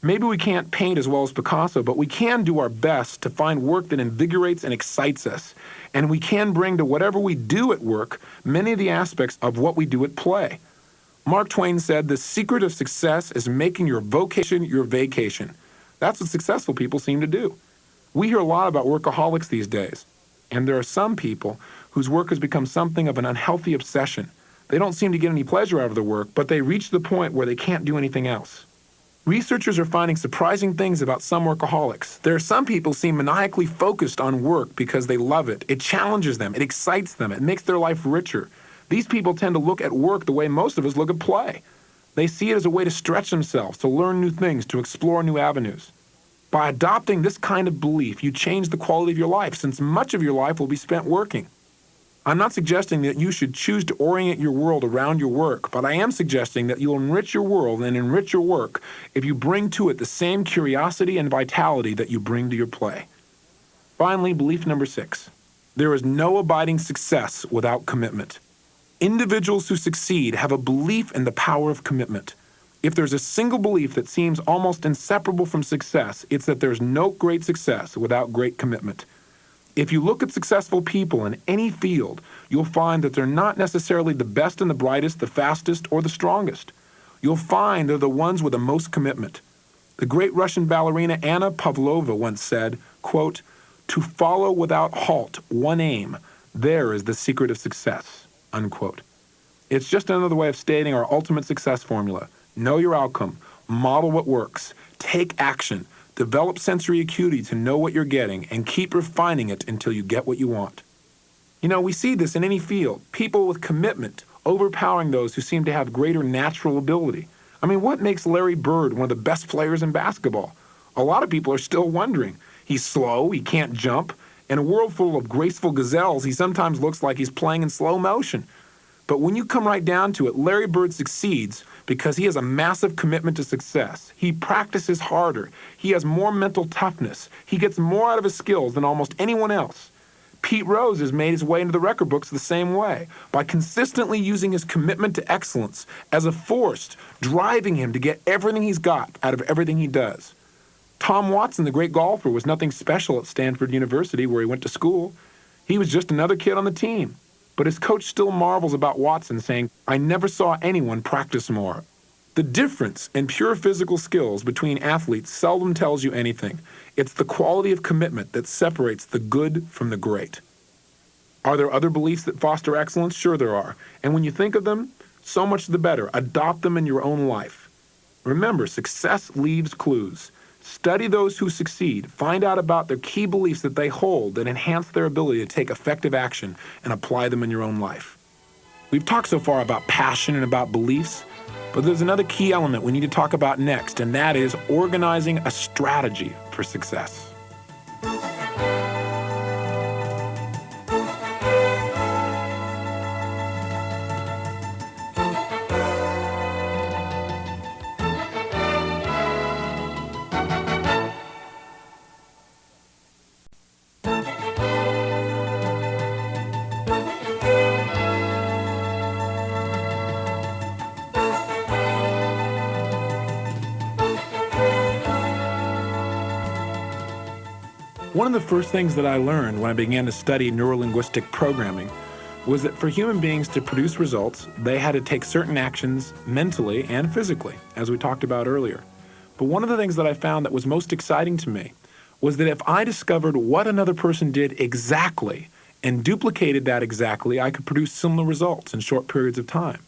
[SPEAKER 3] Maybe we can't paint as well as Picasso, but we can do our best to find work that invigorates and excites us. And we can bring to whatever we do at work many of the aspects of what we do at play. Mark Twain said, "The secret of success is making your vocation your vacation." That's what successful people seem to do. We hear a lot about workaholics these days. And there are some people whose work has become something of an unhealthy obsession. They don't seem to get any pleasure out of their work, but they reach the point where they can't do anything else. Researchers are finding surprising things about some workaholics. There are some people who seem maniacally focused on work because they love it. It challenges them. It excites them. It makes their life richer. These people tend to look at work the way most of us look at play. They see it as a way to stretch themselves, to learn new things, to explore new avenues. By adopting this kind of belief, you change the quality of your life, since much of your life will be spent working. I'm not suggesting that you should choose to orient your world around your work, but I am suggesting that you'll enrich your world and enrich your work if you bring to it the same curiosity and vitality that you bring to your play. Finally, belief number 6. There is no abiding success without commitment. Individuals who succeed have a belief in the power of commitment. If there's a single belief that seems almost inseparable from success, it's that there's no great success without great commitment. If you look at successful people in any field, you'll find that they're not necessarily the best and the brightest, the fastest, or the strongest. You'll find they're the ones with the most commitment. The great Russian ballerina Anna Pavlova once said, quote, "To follow without halt one aim, there is the secret of success," unquote. It's just another way of stating our ultimate success formula. Know your outcome, model what works, take action, develop sensory acuity to know what you're getting, and keep refining it until you get what you want. You know, we see this in any field. People with commitment overpowering those who seem to have greater natural ability. I mean, what makes Larry Bird one of the best players in basketball? A lot of people are still wondering. He's slow, he can't jump. In a world full of graceful gazelles, he sometimes looks like he's playing in slow motion. But when you come right down to it, Larry Bird succeeds because he has a massive commitment to success. He practices harder. He has more mental toughness. He gets more out of his skills than almost anyone else. Pete Rose has made his way into the record books the same way, by consistently using his commitment to excellence as a force driving him to get everything he's got out of everything he does. Tom Watson, the great golfer, was nothing special at Stanford University, where he went to school. He was just another kid on the team. But his coach still marvels about Watson, saying, "I never saw anyone practice more." The difference in pure physical skills between athletes seldom tells you anything. It's the quality of commitment that separates the good from the great. Are there other beliefs that foster excellence? Sure there are. And when you think of them, so much the better. Adopt them in your own life. Remember, success leaves clues. Study those who succeed. Find out about their key beliefs that they hold that enhance their ability to take effective action and apply them in your own life. We've talked so far about passion and about beliefs, but there's another key element we need to talk about next, and that is organizing a strategy for success. One of the first things that I learned when I began to study neurolinguistic programming was that for human beings to produce results, they had to take certain actions mentally and physically, as we talked about earlier. But one of the things that I found that was most exciting to me was that if I discovered what another person did exactly and duplicated that exactly, I could produce similar results in short periods of time.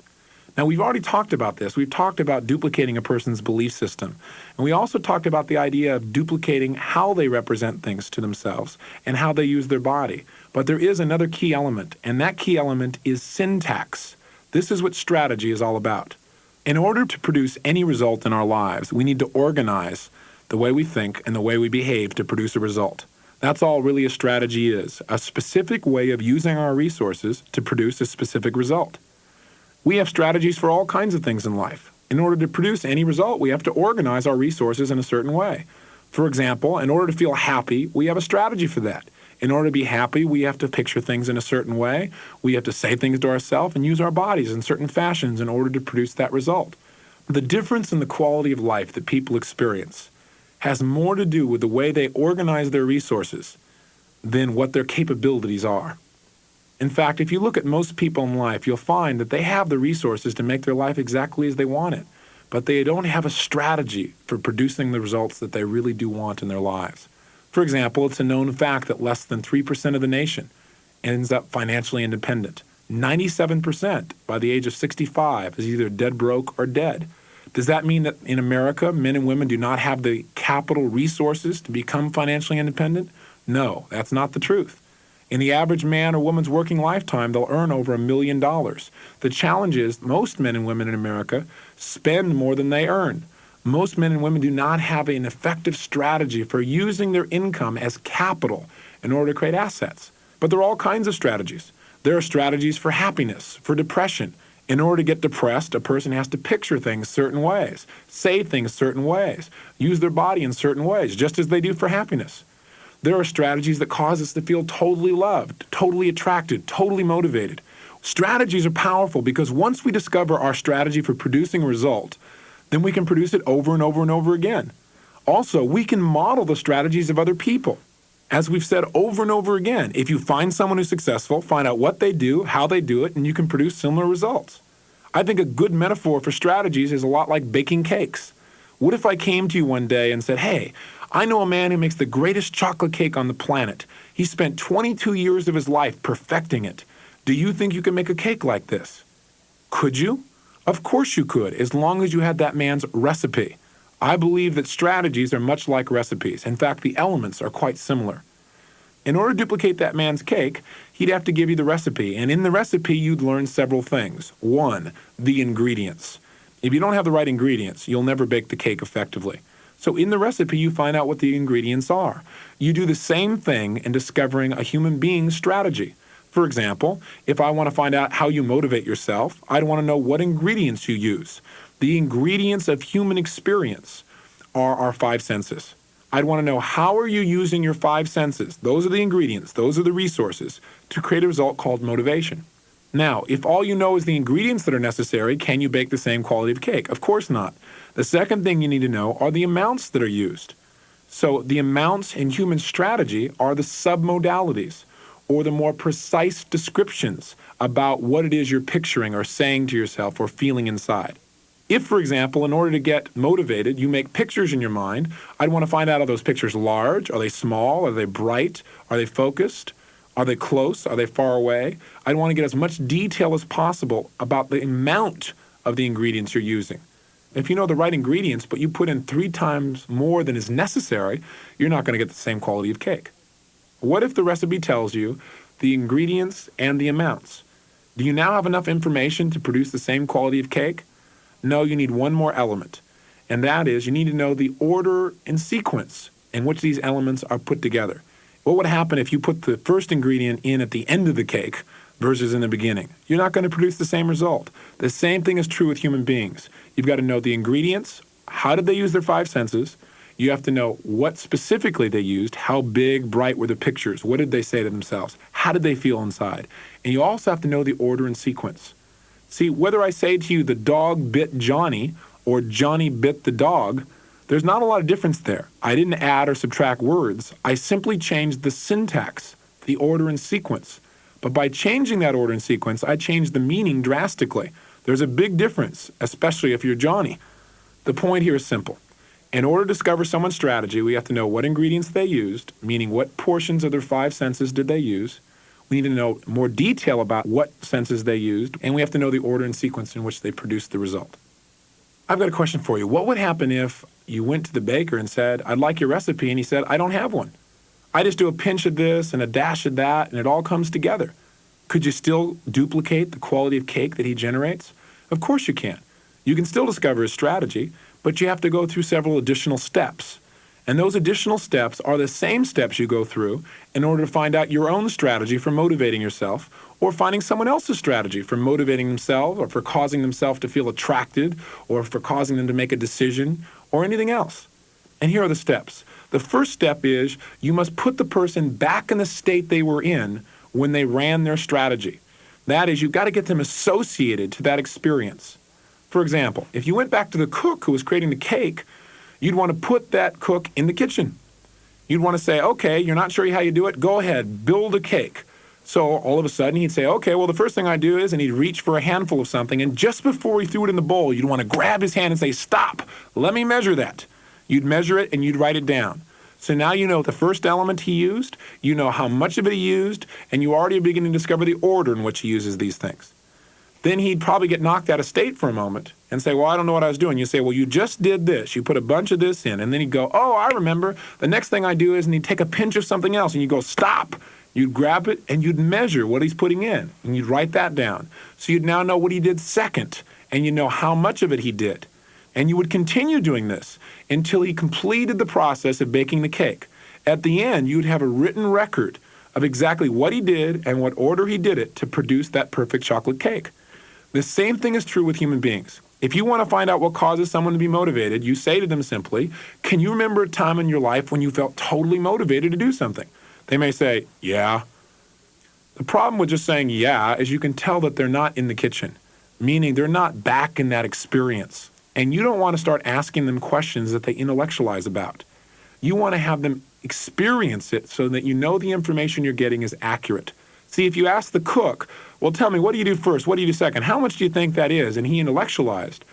[SPEAKER 3] Now, we've already talked about this. We've talked about duplicating a person's belief system. And we also talked about the idea of duplicating how they represent things to themselves and how they use their body. But there is another key element, and that key element is syntax. This is what strategy is all about. In order to produce any result in our lives, we need to organize the way we think and the way we behave to produce a result. That's all really a strategy is, a specific way of using our resources to produce a specific result. We have strategies for all kinds of things in life. In order to produce any result, we have to organize our resources in a certain way. For example, in order to feel happy, we have a strategy for that. In order to be happy, we have to picture things in a certain way. We have to say things to ourselves and use our bodies in certain fashions in order to produce that result. The difference in the quality of life that people experience has more to do with the way they organize their resources than what their capabilities are. In fact, if you look at most people in life, you'll find that they have the resources to make their life exactly as they want it, but they don't have a strategy for producing the results that they really do want in their lives. For example, it's a known fact that less than 3% of the nation ends up financially independent. 97% by the age of 65 is either dead broke or dead. Does that mean that in America, men and women do not have the capital resources to become financially independent? No, that's not the truth. In the average man or woman's working lifetime, they'll earn over $1 million. The challenge is most men and women in America spend more than they earn. Most men and women do not have an effective strategy for using their income as capital in order to create assets. But there are all kinds of strategies. There are strategies for happiness, for depression. In order to get depressed, a person has to picture things certain ways, say things certain ways, use their body in certain ways, just as they do for happiness. There are strategies that cause us to feel totally loved, totally attracted, totally motivated. Strategies are powerful because once we discover our strategy for producing a result, then we can produce it over and over and over again. Also, we can model the strategies of other people. As we've said over and over again, if you find someone who's successful, find out what they do, how they do it, and you can produce similar results. I think a good metaphor for strategies is a lot like baking cakes. What if I came to you one day and said, hey, I know a man who makes the greatest chocolate cake on the planet. He spent 22 years of his life perfecting it. Do you think you can make a cake like this? Could you? Of course you could, as long as you had that man's recipe. I believe that strategies are much like recipes. In fact, the elements are quite similar. In order to duplicate that man's cake, he'd have to give you the recipe, and in the recipe you'd learn several things. One, the ingredients. If you don't have the right ingredients, you'll never bake the cake effectively. So in the recipe, you find out what the ingredients are. You do the same thing in discovering a human being's strategy. For example, if I want to find out how you motivate yourself, I'd want to know what ingredients you use. The ingredients of human experience are our five senses. I'd want to know how are you using your five senses. Those are the ingredients, those are the resources to create a result called motivation. Now, if all you know is the ingredients that are necessary, can you bake the same quality of cake? Of course not. The second thing you need to know are the amounts that are used. So the amounts in human strategy are the submodalities, or the more precise descriptions about what it is you're picturing or saying to yourself or feeling inside. If, for example, in order to get motivated, you make pictures in your mind, I'd want to find out, are those pictures large? Are they small? Are they bright? Are they focused? Are they close? Are they far away? I'd want to get as much detail as possible about the amount of the ingredients you're using. If you know the right ingredients, but you put in 3 times more than is necessary, you're not going to get the same quality of cake. What if the recipe tells you the ingredients and the amounts? Do you now have enough information to produce the same quality of cake? No, you need one more element, and that is you need to know the order and sequence in which these elements are put together. What would happen if you put the first ingredient in at the end of the cake versus in the beginning? You're not going to produce the same result. The same thing is true with human beings. You've got to know the ingredients, how did they use their 5 senses, you have to know what specifically they used, how big, bright were the pictures, what did they say to themselves, how did they feel inside, and you also have to know the order and sequence. See, whether I say to you the dog bit Johnny or Johnny bit the dog, There's not a lot of difference there. I didn't add or subtract words. I simply changed the syntax, the order and sequence. But by changing that order and sequence, I changed the meaning drastically. There's a big difference, especially if you're Johnny. The point here is simple. In order to discover someone's strategy, we have to know what ingredients they used, meaning what portions of their 5 senses did they use. We need to know more detail about what senses they used, and we have to know the order and sequence in which they produced the result. I've got a question for you. What would happen if you went to the baker and said, "I'd like your recipe," and he said, "I don't have one. I just do a pinch of this and a dash of that, and it all comes together"? Could you still duplicate the quality of cake that he generates? Of course you can. You can still discover his strategy, but you have to go through several additional steps. And those additional steps are the same steps you go through in order to find out your own strategy for motivating yourself, or finding someone else's strategy for motivating themselves, or for causing themselves to feel attracted, or for causing them to make a decision, or anything else. And here are the steps. The first step is you must put the person back in the state they were in when they ran their strategy. That is, you've got to get them associated to that experience. For example, if you went back to the cook who was creating the cake, you'd want to put that cook in the kitchen. You'd want to say, "Okay, you're not sure how you do it? Go ahead, build a cake." So all of a sudden he'd say, "Okay, well, the first thing I do is," and he'd reach for a handful of something, and just before he threw it in the bowl, you'd want to grab his hand and say, "Stop, let me measure that." You'd measure it and you'd write it down. So now you know the first element he used, you know how much of it he used, and you already begin to discover the order in which he uses these things. Then he'd probably get knocked out of state for a moment and say, "Well, I don't know what I was doing." You say, "Well, you just did this. You put a bunch of this in." And then he'd go, "Oh, I remember. The next thing I do is," and he'd take a pinch of something else, and you go, "Stop." You'd grab it and you'd measure what he's putting in, and you'd write that down. So you'd now know what he did second, and you know how much of it he did. And you would continue doing this until he completed the process of baking the cake. At the end, you'd have a written record of exactly what he did and what order he did it to produce that perfect chocolate cake. The same thing is true with human beings. If you want to find out what causes someone to be motivated, you say to them simply, "Can you remember a time in your life when you felt totally motivated to do something?" They may say, "Yeah." The problem with just saying "yeah" is you can tell that they're not in the kitchen, meaning they're not back in that experience. And you don't want to start asking them questions that they intellectualize about. You want to have them experience it so that you know the information you're getting is accurate. See, if you ask the cook, "Well, tell me, what do you do first? What do you do second? How much do you think that is?" and he intellectualized,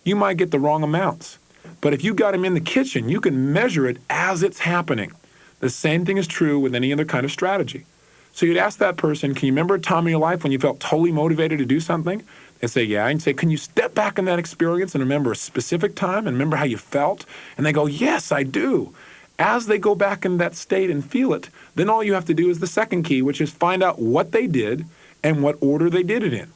[SPEAKER 3] you might get the wrong amounts. But if you got him in the kitchen, you can measure it as it's happening. The same thing is true with any other kind of strategy. So you'd ask that person, "Can you remember a time in your life when you felt totally motivated to do something?" They say, "Yeah." And you say, "Can you step back in that experience and remember a specific time and remember how you felt?" And they go, "Yes, I do." As they go back in that state and feel it, then all you have to do is the second key, which is find out what they did and what order they did it in.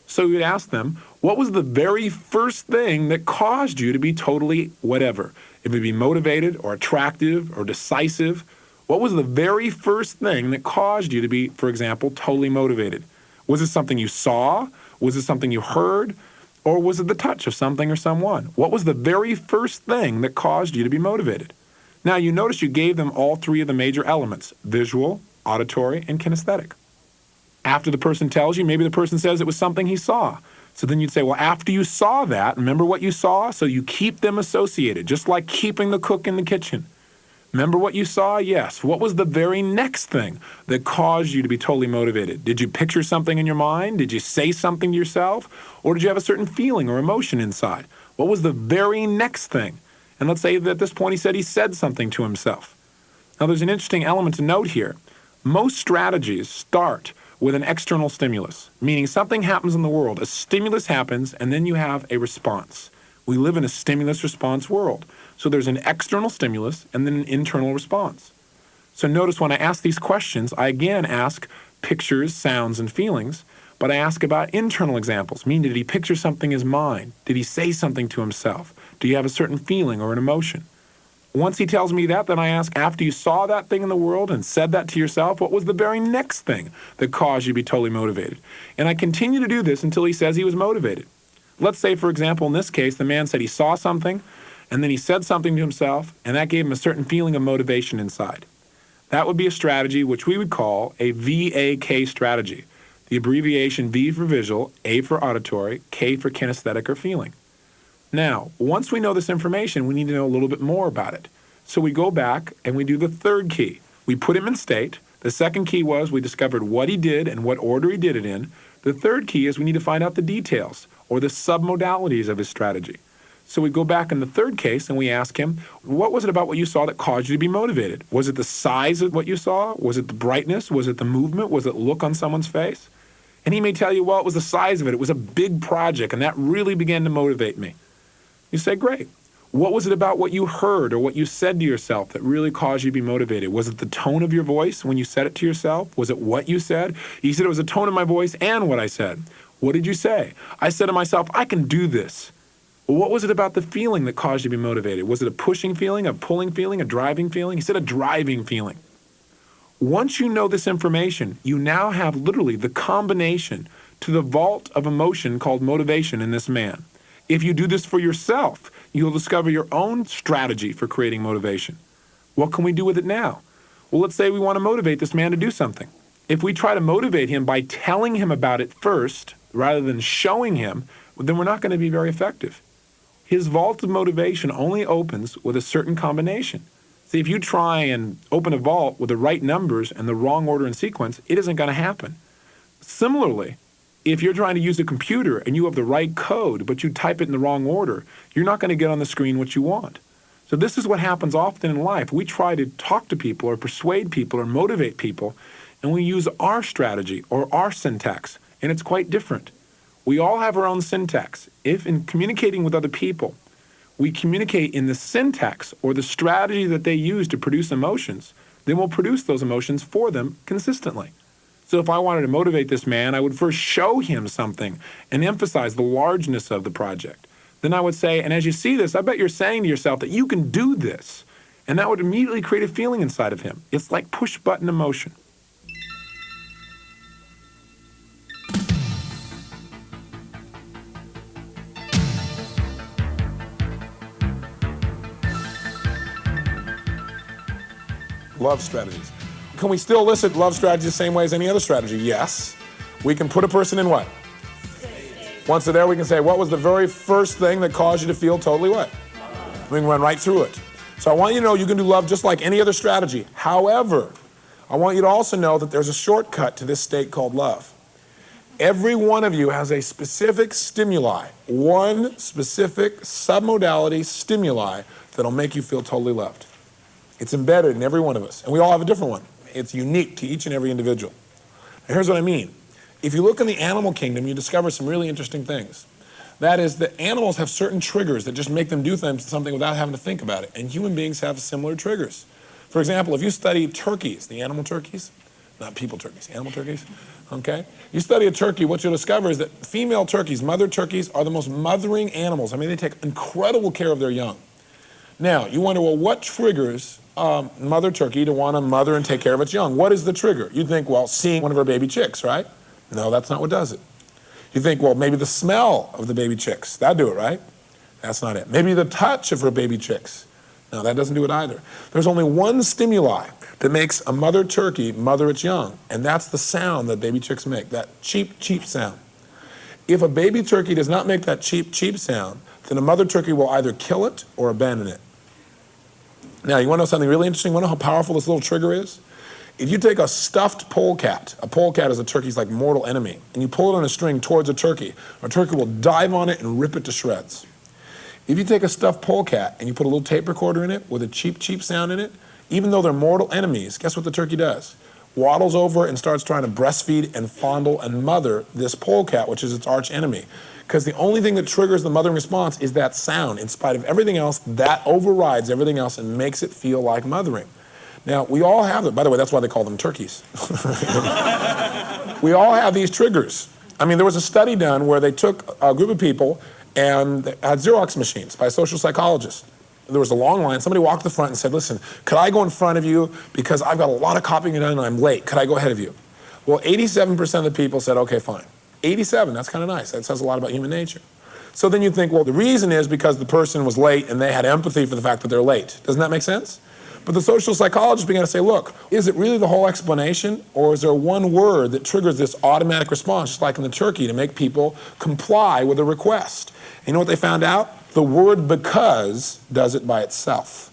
[SPEAKER 3] So you'd ask them, what was the very first thing that caused you to be totally whatever? It would be motivated or attractive or decisive. What was the very first thing that caused you to be, for example, totally motivated? Was it something you saw? Was it something you heard? Or was it the touch of something or someone? What was the very first thing that caused you to be motivated? Now, you notice you gave them all 3 of the major elements: visual, auditory, and kinesthetic. After the person tells you, maybe the person says it was something he saw. So then you'd say, well, after you saw that, remember what you saw? So you keep them associated, just like keeping the cook in the kitchen. Remember what you saw? Yes. What was the very next thing that caused you to be totally motivated? Did you picture something in your mind? Did you say something to yourself? Or did you have a certain feeling or emotion inside? What was the very next thing? And let's say that at this point he said something to himself. Now there's an interesting element to note here. Most strategies start with an external stimulus, meaning something happens in the world. A stimulus happens, and then you have a response. We live in a stimulus-response world. So there's an external stimulus and then an internal response. So notice when I ask these questions, I again ask pictures, sounds, and feelings, but I ask about internal examples, meaning did he picture something as mine? Did he say something to himself? Do you have a certain feeling or an emotion? Once he tells me that, then I ask, after you saw that thing in the world and said that to yourself, what was the very next thing that caused you to be totally motivated? And I continue to do this until he says he was motivated. Let's say, for example, in this case, the man said he saw something, and then he said something to himself, and that gave him a certain feeling of motivation inside. That would be a strategy which we would call a VAK strategy. The abbreviation V for visual, A for auditory, K for kinesthetic or feeling. Now, once we know this information, we need to know a little bit more about it. So we go back and we do the third key. We put him in state. The second key was we discovered what he did and what order he did it in. The third key is we need to find out the details or the submodalities of his strategy. So we go back in the third case and we ask him, what was it about what you saw that caused you to be motivated? Was it the size of what you saw? Was it the brightness? Was it the movement? Was it look on someone's face? And he may tell you, well, it was the size of it. It was a big project, and that really began to motivate me. You say, great. What was it about what you heard or what you said to yourself that really caused you to be motivated? Was it the tone of your voice when you said it to yourself? Was it what you said? You said it was the tone of my voice and what I said. What did you say? I said to myself, I can do this. Well, what was it about the feeling that caused you to be motivated? Was it a pushing feeling, a pulling feeling, a driving feeling? He said a driving feeling. Once you know this information, you now have literally the combination to the vault of emotion called motivation in this man. If you do this for yourself, you'll discover your own strategy for creating motivation. What can we do with it now? Well, let's say we want to motivate this man to do something. If we try to motivate him by telling him about it first, rather than showing him, then we're not going to be very effective. His vault of motivation only opens with a certain combination. See, if you try and open a vault with the right numbers and the wrong order and sequence, it isn't going to happen. Similarly, if you're trying to use a computer and you have the right code, but you type it in the wrong order, you're not going to get on the screen what you want. So this is what happens often in life. We try to talk to people or persuade people or motivate people, and we use our strategy or our syntax, and it's quite different. We all have our own syntax. If in communicating with other people, we communicate in the syntax or the strategy that they use to produce emotions, then we'll produce those emotions for them consistently. So if I wanted to motivate this man, I would first show him something and emphasize the largeness of the project. Then I would say, and as you see this, I bet you're saying to yourself that you can do this. And that would immediately create a feeling inside of him. It's like push-button emotion.
[SPEAKER 4] Love strategies. Can we still elicit love strategies the same way as any other strategy? Yes. We can put a person in what? Once they're there, we can say, what was the very first thing that caused you to feel totally what? We can run right through it. So I want you to know you can do love just like any other strategy. However, I want you to also know that there's a shortcut to this state called love. Every one of you has a specific stimuli, one specific submodality stimuli that'll make you feel totally loved. It's embedded in every one of us, and we all have a different one. It's unique to each and every individual. Now, here's what I mean. If you look in the animal kingdom, you discover some really interesting things. That is that animals have certain triggers that just make them do something without having to think about it, and human beings have similar triggers. For example, if you study turkeys, the animal turkeys, not people turkeys, animal turkeys, okay? You study a turkey, what you'll discover is that female turkeys, mother turkeys, are the most mothering animals. I mean, they take incredible care of their young. Now, you wonder, well, what triggers mother turkey to want to mother and take care of its young? What is the trigger? You'd think, well, seeing one of her baby chicks, right? No, that's not what does it. You think, well, maybe the smell of the baby chicks. That'd do it, right? That's not it. Maybe the touch of her baby chicks. No, that doesn't do it either. There's only one stimuli that makes a mother turkey mother its young, and that's the sound that baby chicks make, that cheep, cheep sound. If a baby turkey does not make that cheep, cheep sound, then a mother turkey will either kill it or abandon it. Now, you want to know something really interesting? You want to know how powerful this little trigger is? If you take a stuffed polecat is a turkey's like mortal enemy, and you pull it on a string towards a turkey will dive on it and rip it to shreds. If you take a stuffed polecat and you put a little tape recorder in it with a cheep, cheep sound in it, even though they're mortal enemies, guess what the turkey does? Waddles over and starts trying to breastfeed and fondle and mother this polecat, which is its arch enemy. Because the only thing that triggers the mothering response is that sound. In spite of everything else, that overrides everything else and makes it feel like mothering. Now, we all have it. By the way, that's why they call them turkeys. We all have these triggers. I mean, there was a study done where they took a group of people and they had Xerox machines by a social psychologist. There was a long line. Somebody walked to the front and said, listen, could I go in front of you because I've got a lot of copying done and I'm late. Could I go ahead of you? Well, 87% of the people said, okay, fine. 87, that's kind of nice. That says a lot about human nature. So then you think, well, the reason is because the person was late and they had empathy for the fact that they're late. Doesn't that make sense? But the social psychologist began to say, look, is it really the whole explanation, or is there one word that triggers this automatic response, just like in the turkey, to make people comply with a request? And you know what they found out? The word because does it by itself.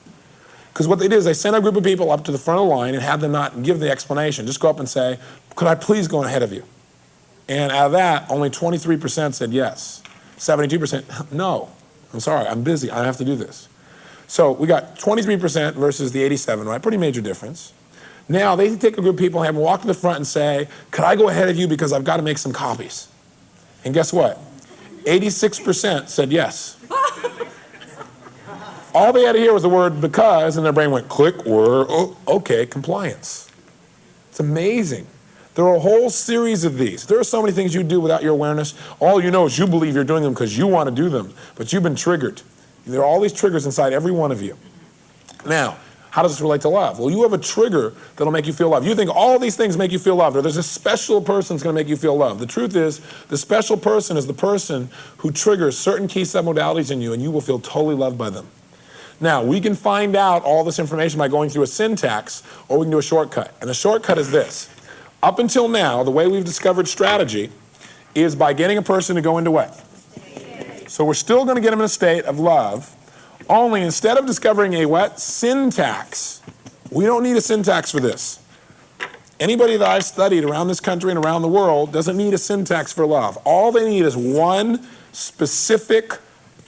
[SPEAKER 4] Because what they did is they sent a group of people up to the front of the line and had them not give the explanation. Just go up and say, could I please go ahead of you? And out of that, only 23% said yes. 72%, no. I'm sorry, I'm busy, I have to do this. So we got 23% versus the 87, right? Pretty major difference. Now they take a group of people and have them walk to the front and say, could I go ahead of you because I've got to make some copies? And guess what? 86% said yes. All they had to hear was the word because, and their brain went click, word, oh, okay, compliance. It's amazing. There are a whole series of these. There are so many things you do without your awareness. All you know is you believe you're doing them because you want to do them, but you've been triggered. There are all these triggers inside every one of you. Now, how does this relate to love? Well, you have a trigger that'll make you feel loved. You think all these things make you feel loved, or there's a special person that's going to make you feel loved. The truth is, the special person is the person who triggers certain key submodalities in you, and you will feel totally loved by them. Now, we can find out all this information by going through a syntax, or we can do a shortcut. And the shortcut is this. Up until now, the way we've discovered strategy is by getting a person to go into what? So we're still going to get them in a state of love, only instead of discovering a what? Syntax. We don't need a syntax for this. Anybody that I've studied around this country and around the world doesn't need a syntax for love. All they need is one specific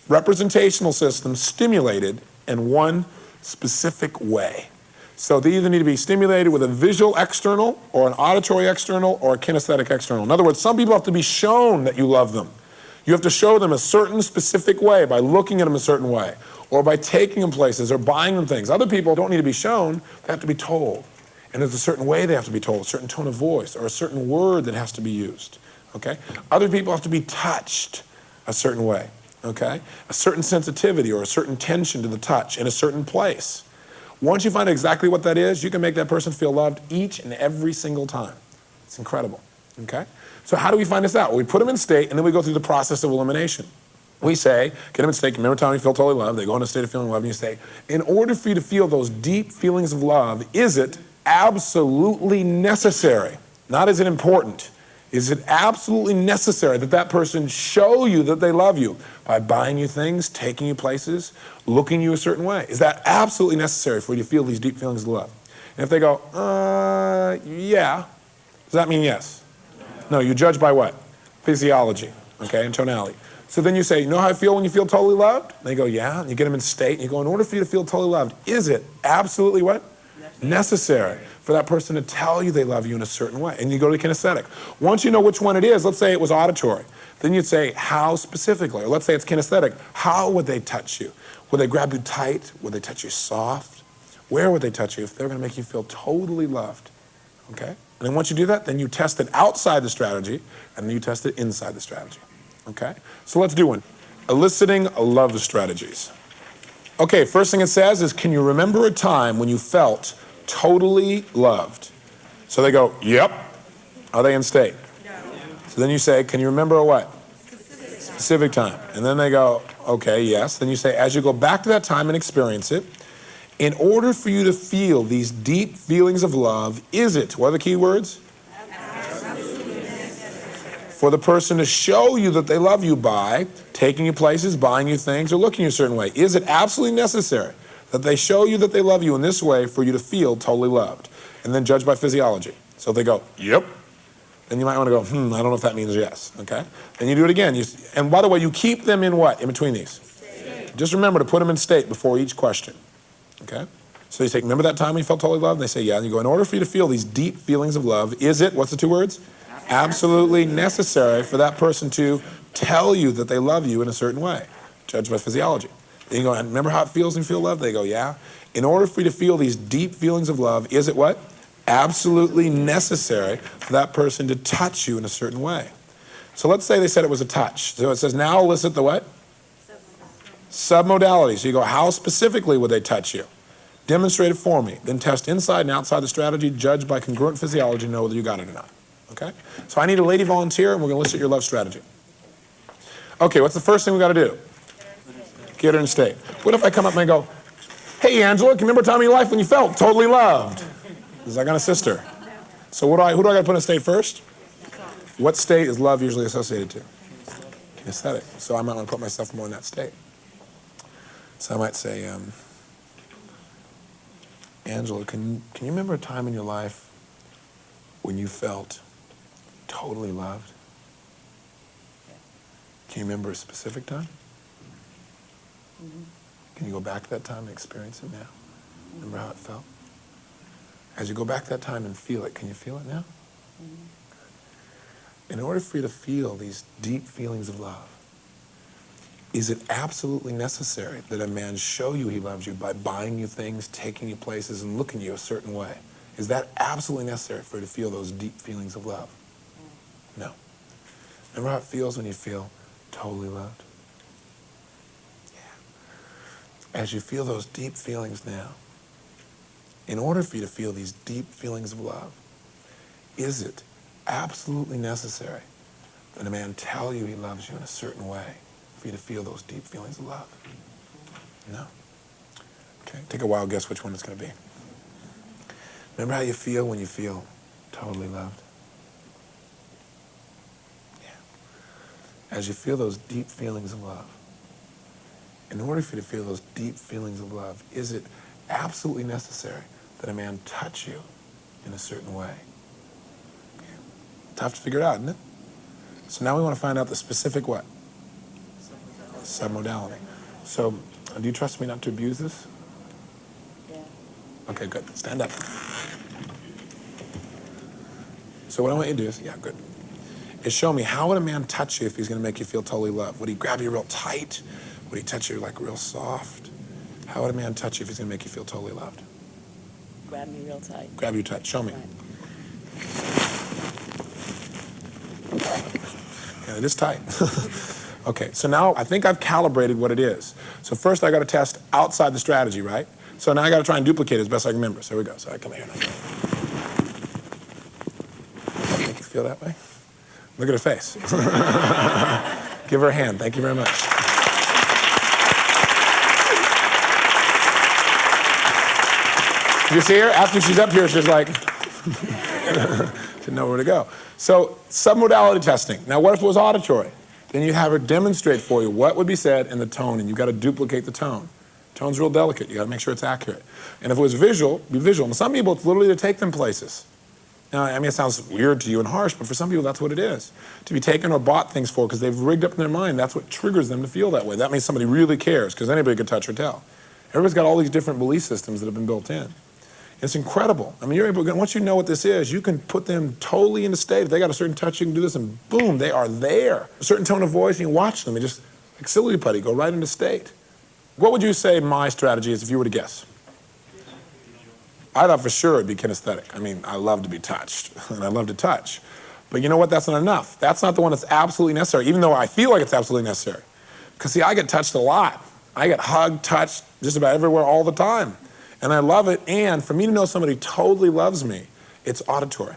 [SPEAKER 4] representational system stimulated in one specific way. So they either need to be stimulated with a visual external or an auditory external or a kinesthetic external. In other words, some people have to be shown that you love them. You have to show them a certain specific way by looking at them a certain way or by taking them places or buying them things. Other people don't need to be shown, they have to be told. And there's a certain way they have to be told, a certain tone of voice or a certain word that has to be used, okay? Other people have to be touched a certain way, okay? A certain sensitivity or a certain tension to the touch in a certain place. Once you find out exactly what that is, you can make that person feel loved each and every single time. It's incredible, okay? So how do we find this out? Well, we put them in state, and then we go through the process of elimination. We say, get them in state, remember time you feel totally loved, they go into a state of feeling loved, and you say, in order for you to feel those deep feelings of love, is it absolutely necessary? Not is it important. Is it absolutely necessary that that person show you that they love you by buying you things, taking you places, looking you a certain way? Is that absolutely necessary for you to feel these deep feelings of love? And if they go, yeah, does that mean yes? No, you judge by what? Physiology, okay, and tonality. So then you say, you know how I feel when you feel totally loved? And they go, yeah, and you get them in state, and you go, in order for you to feel totally loved, is it absolutely what? Necessary for that person to tell you they love you in a certain way. And you go to kinesthetic. Once you know which one it is, let's say it was auditory, then you'd say, how specifically? Or let's say it's kinesthetic. How would they touch you? Would they grab you tight? Would they touch you soft? Where would they touch you if they're going to make you feel totally loved? Okay? And then once you do that, then you test it outside the strategy, and then you test it inside the strategy. Okay? So let's do one. Eliciting love strategies. Okay, first thing it says is, can you remember a time when you felt totally loved? So they go, yep. Are they in state? No. So then you say, can you remember a what? Specific time. And then they go, okay, yes. Then you say, as you go back to that time and experience it, in order for you to feel these deep feelings of love, is it, what are the key words? For the person to show you that they love you by taking you places, buying you things, or looking a certain way. Is it absolutely necessary that they show you that they love you in this way for you to feel totally loved? And then judge by physiology. So if they go, yep, then you might want to go, I don't know if that means yes, okay? Then you do it again. And by the way, you keep them in what, in between these? State. Just remember to put them in state before each question, okay? So you say, remember that time when you felt totally loved? And they say, yeah. And you go, in order for you to feel these deep feelings of love, is it, what's the two words? Absolutely necessary for that person to tell you that they love you in a certain way, judged by physiology. Then you go, and remember how it feels when you feel love? They go, yeah. In order for you to feel these deep feelings of love, is it what? Absolutely necessary for that person to touch you in a certain way. So let's say they said it was a touch. So it says, now elicit the what? Submodality. So you go, how specifically would they touch you? Demonstrate it for me. Then test inside and outside the strategy, judged by congruent physiology, know whether you got it or not. Okay? So I need a lady volunteer, and we're going to elicit your love strategy. Okay, what's the first thing we got to do? Get her in state. What if I come up and I go, hey, Angela, can you remember a time in your life when you felt totally loved? Because I got a sister. So who do I got to put in state first? What state is love usually associated to? Kinesthetic. So I might want to put myself more in that state. So I might say, Angela, can you remember a time in your life when you felt totally loved? Can you remember a specific time? Can you go back to that time and experience it now? Remember how it felt? As you go back to that time and feel it, can you feel it now? In order for you to feel these deep feelings of love, is it absolutely necessary that a man show you he loves you by buying you things, taking you places, and looking at you a certain way? Is that absolutely necessary for you to feel those deep feelings of love? No. Remember how it feels when you feel totally loved? Yeah. As you feel those deep feelings now, in order for you to feel these deep feelings of love, is it absolutely necessary that a man tell you he loves you in a certain way for you to feel those deep feelings of love? No. Okay, take a wild guess which one it's going to be. Remember how you feel when you feel totally loved? Yeah. As you feel those deep feelings of love, in order for you to feel those deep feelings of love, is it absolutely necessary that a man touch you in a certain way? Yeah. Tough to figure out, isn't it? So now we want to find out the specific what? Submodality. So, do you trust me not to abuse this?
[SPEAKER 5] Yeah.
[SPEAKER 4] Okay, good. Stand up. So what I want you to do is, yeah, good, is show me, how would a man touch you if he's going to make you feel totally loved? Would he grab you real tight? Would he touch you like real soft? How would a man touch you if he's going to make you feel totally loved?
[SPEAKER 5] Grab me real tight.
[SPEAKER 4] Grab you tight. Show me.
[SPEAKER 5] Right.
[SPEAKER 4] Yeah, it is tight. Okay, so now I think I've calibrated what it is. So first I got to test outside the strategy, right? So now I got to try and duplicate it as best I can remember. So here we go. So I come here now. Make you feel that way? Look at her face. Give her a hand. Thank you very much. You see her? After she's up here, she's like, didn't know where to go. So submodality testing. Now what if it was auditory? Then you have her demonstrate for you what would be said in the tone, and you've got to duplicate the tone. Tone's real delicate. You got to make sure it's accurate. And if it was visual, be visual. And some people, it's literally to take them places. Now, I mean, it sounds weird to you and harsh, but for some people, that's what it is. To be taken or bought things for, because they've rigged up in their mind, that's what triggers them to feel that way. That means somebody really cares, because anybody could touch or tell. Everybody's got all these different belief systems that have been built in. It's incredible. I mean, you're able to, once you know what this is, you can put them totally into state. If they got a certain touch, you can do this, and boom, they are there. A certain tone of voice, and you watch them, and just, like silly putty, go right into state. What would you say my strategy is if you were to guess? I thought for sure it'd be kinesthetic. I mean, I love to be touched, and I love to touch. But you know what? That's not enough. That's not the one that's absolutely necessary, even though I feel like it's absolutely necessary. Because, see, I get touched a lot. I get hugged, touched, just about everywhere all the time. And I love it, and for me to know somebody totally loves me, it's auditory.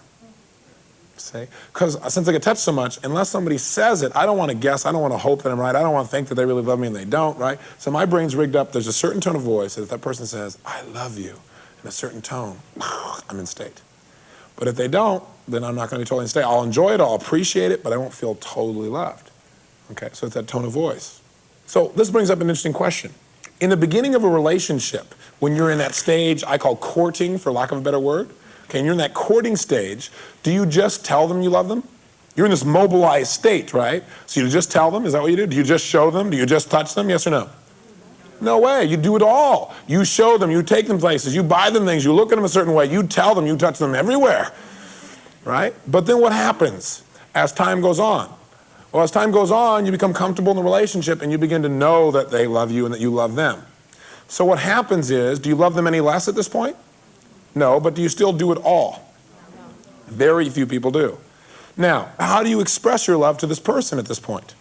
[SPEAKER 4] See? Because since I get touched so much, unless somebody says it, I don't want to guess, I don't want to hope that I'm right, I don't want to think that they really love me and they don't, right? So my brain's rigged up, there's a certain tone of voice that if that person says, I love you, in a certain tone, I'm in state. But if they don't, then I'm not going to be totally in state. I'll enjoy it, I'll appreciate it, but I won't feel totally loved. Okay, so it's that tone of voice. So this brings up an interesting question. In the beginning of a relationship, when you're in that stage I call courting, for lack of a better word, okay, and you're in that courting stage, do you just tell them you love them? You're in this mobilized state, right? So you just tell them, is that what you do? Do you just show them? Do you just touch them, yes or no? No way, you do it all. You show them, you take them places, you buy them things, you look at them a certain way, you tell them, you touch them everywhere, right? But then what happens as time goes on? Well, as time goes on, you become comfortable in the relationship and you begin to know that they love you and that you love them. So what happens is, do you love them any less at this point? No, but do you still do it all? Very few people do. Now, how do you express your love to this person at this point?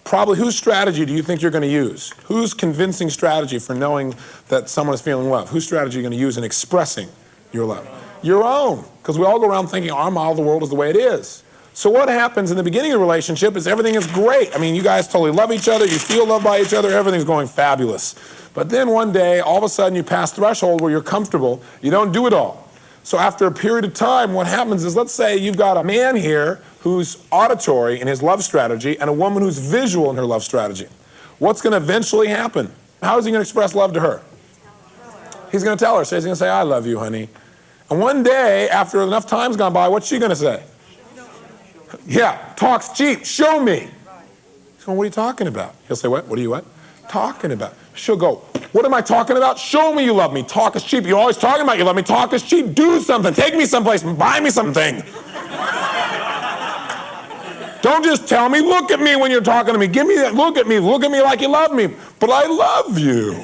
[SPEAKER 4] Probably, whose strategy do you think you're going to use? Whose convincing strategy for knowing that someone is feeling love? Whose strategy are you going to use in expressing your love? Your own, because we all go around thinking our model of the world is the way it is. So what happens in the beginning of the relationship is everything is great. I mean, you guys totally love each other, you feel loved by each other, everything's going fabulous. But then one day, all of a sudden you pass threshold where you're comfortable, you don't do it all. So after a period of time, what happens is, let's say you've got a man here who's auditory in his love strategy and a woman who's visual in her love strategy. What's going to eventually happen? How is he going to express love to her? He's going to tell her. So he's going to say, I love you, honey. And one day, after enough time's gone by, what's she going to say? Yeah, talks cheap. Show me. So what are you talking about? He'll say, what are you talking about? She'll go, what am I talking about? Show me you love me. Talk is cheap. You're always talking about you love me. Talk is cheap. Do something. Take me someplace. Buy me something. Don't just tell me. Look at me when you're talking to me. Give me that. Look at me. Look at me like you love me. But I love you.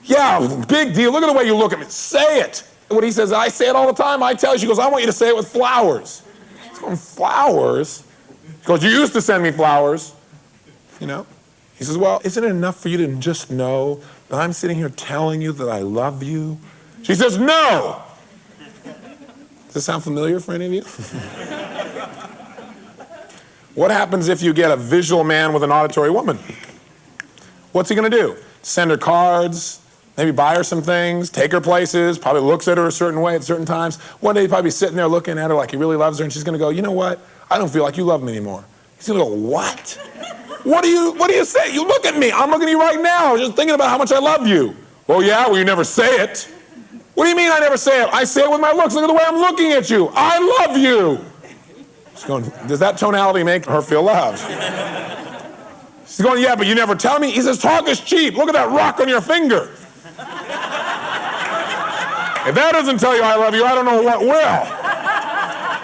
[SPEAKER 4] Yeah, big deal. Look at the way you look at me. Say it. What he says, I say it all the time. I tell you. She goes, I want you to say it with flowers. He's going, flowers? He goes, you used to send me flowers. You know? He says, well, isn't it enough for you to just know that I'm sitting here telling you that I love you? She says, no. Does this sound familiar for any of you? What happens if you get a visual man with an auditory woman? What's he going to do? Send her cards, maybe buy her some things, take her places, probably looks at her a certain way at certain times. One day he'd probably be sitting there looking at her like he really loves her, and she's going to go, you know what? I don't feel like you love me anymore. He's going to go, what? What do you say? You look at me. I'm looking at you right now. I was just thinking about how much I love you. Oh, yeah? Well, you never say it. What do you mean I never say it? I say it with my looks. Look at the way I'm looking at you. I love you. She's going, does that tonality make her feel loved? She's going, yeah, but you never tell me. He says, talk is cheap. Look at that rock on your finger. If that doesn't tell you I love you, I don't know what will.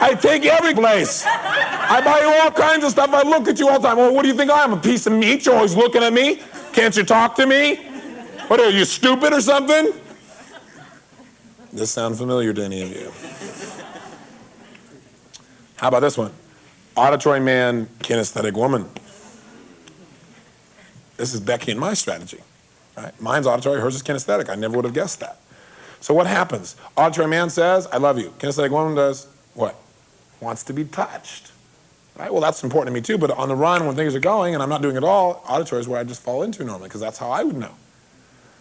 [SPEAKER 4] I take you every place. I buy you all kinds of stuff. I look at you all the time. Well, what do you think I am, a piece of meat? You're always looking at me? Can't you talk to me? What, are you stupid or something? Does this sound familiar to any of you? How about this one? Auditory man, kinesthetic woman. This is Becky and my strategy. Right? Mine's auditory, hers is kinesthetic. I never would have guessed that. So what happens? Auditory man says, I love you. Kinesthetic woman does what? Wants to be touched. Right? Well, that's important to me too, but on the run when things are going and I'm not doing it all, auditory is where I just fall into normally because that's how I would know.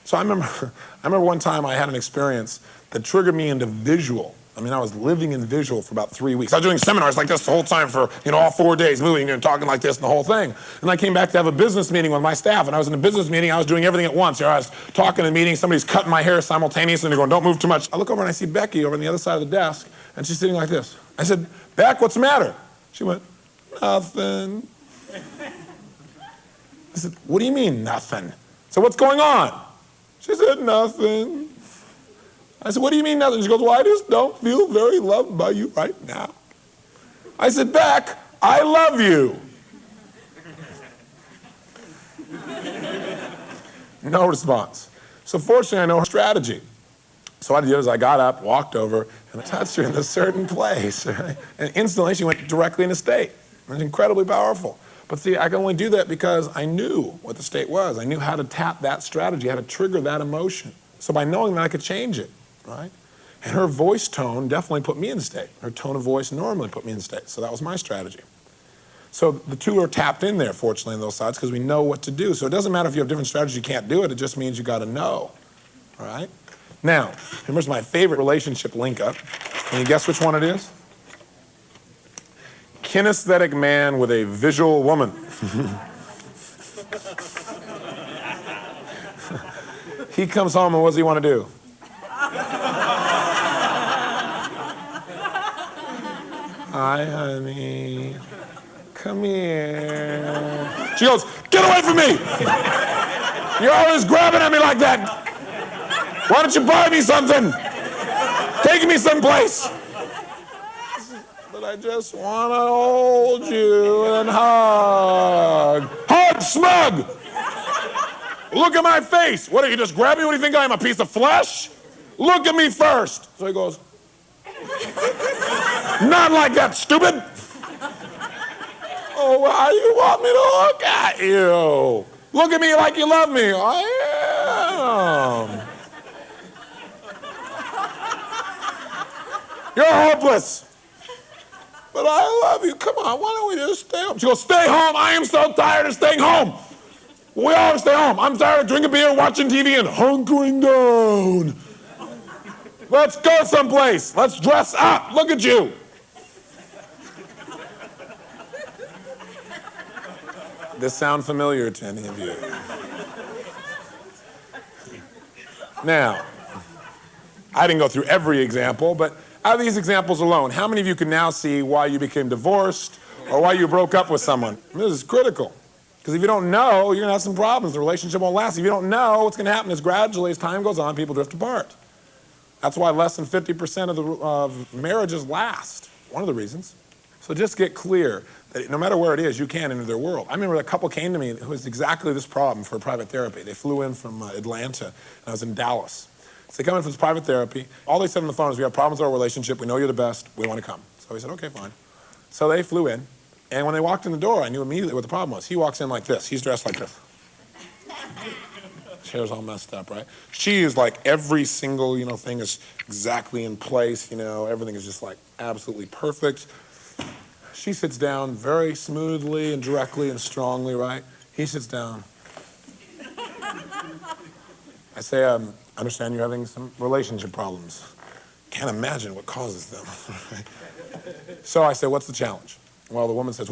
[SPEAKER 4] So I remember one time I had an experience that triggered me into visual. I mean, I was living in visual for about 3 weeks. I was doing seminars like this the whole time for, all 4 days, moving and talking like this and the whole thing. And I came back to have a business meeting with my staff, and I was in a business meeting, I was doing everything at once. I was talking in a meeting, somebody's cutting my hair simultaneously, and they're going, don't move too much. I look over and I see Becky over on the other side of the desk, and she's sitting like this. I said, Beck, what's the matter? She went, nothing. I said, what do you mean, nothing? So what's going on? She said, nothing. I said, what do you mean nothing? She goes, well, I just don't feel very loved by you right now. I said, Beck, I love you. No response. So fortunately, I know her strategy. So what I did is I got up, walked over, and I touched her in a certain place. Right? And instantly, she went directly into state. It was incredibly powerful. But see, I can only do that because I knew what the state was. I knew how to tap that strategy, how to trigger that emotion. So by knowing that, I could change it. Right? And her voice tone definitely put me in state. Her tone of voice normally put me in state. So that was my strategy. So the two are tapped in there, fortunately, on those sides, because we know what to do. So it doesn't matter if you have different strategies, you can't do it. It just means you got to know. All right? Now, here's my favorite relationship link up. Can you guess which one it is? Kinesthetic man with a visual woman. He comes home, and what does he want to do? Hi, honey. Come here. She goes, get away from me! You're always grabbing at me like that. Why don't you buy me something? Take me someplace. But I just want to hold you and hug. Hug, smug! Look at my face. What, are you just grabbing me? What do you think I am, a piece of flesh? Look at me first. So he goes, not like that, stupid. Oh, how you want me to look at you? Look at me like you love me. I am. You're hopeless. But I love you. Come on, why don't we just stay home? She goes, stay home. I am so tired of staying home. We all stay home. I'm tired of drinking beer, watching TV, and hunkering down. Let's go someplace. Let's dress up. Look at you. This sound familiar to any of you?
[SPEAKER 2] Now, I didn't go through every example, but out of these examples alone, how many of you can now see why you became divorced or why you broke up with someone? This is critical. Because if you don't know, you're going to have some problems. The relationship won't last. If you don't know, what's going to happen is gradually, as time goes on, people drift apart. That's why less than 50% of marriages last. One of the reasons. So just get clear that no matter where it is, you can enter their world. I remember a couple came to me who was exactly this problem for private therapy. They flew in from Atlanta, and I was in Dallas. So they come in for this private therapy. All they said on the phone is, we have problems with our relationship. We know you're the best. We want to come. So we said, okay, fine. So they flew in. And when they walked in the door, I knew immediately what the problem was. He walks in like this. He's dressed like this. His hair's all messed up, right? She is like every single, thing is exactly in place. Everything is just like absolutely perfect. She sits down very smoothly and directly and strongly, right? He sits down. I say, I understand you're having some relationship problems. Can't imagine what causes them. So I say, what's the challenge? Well, the woman says,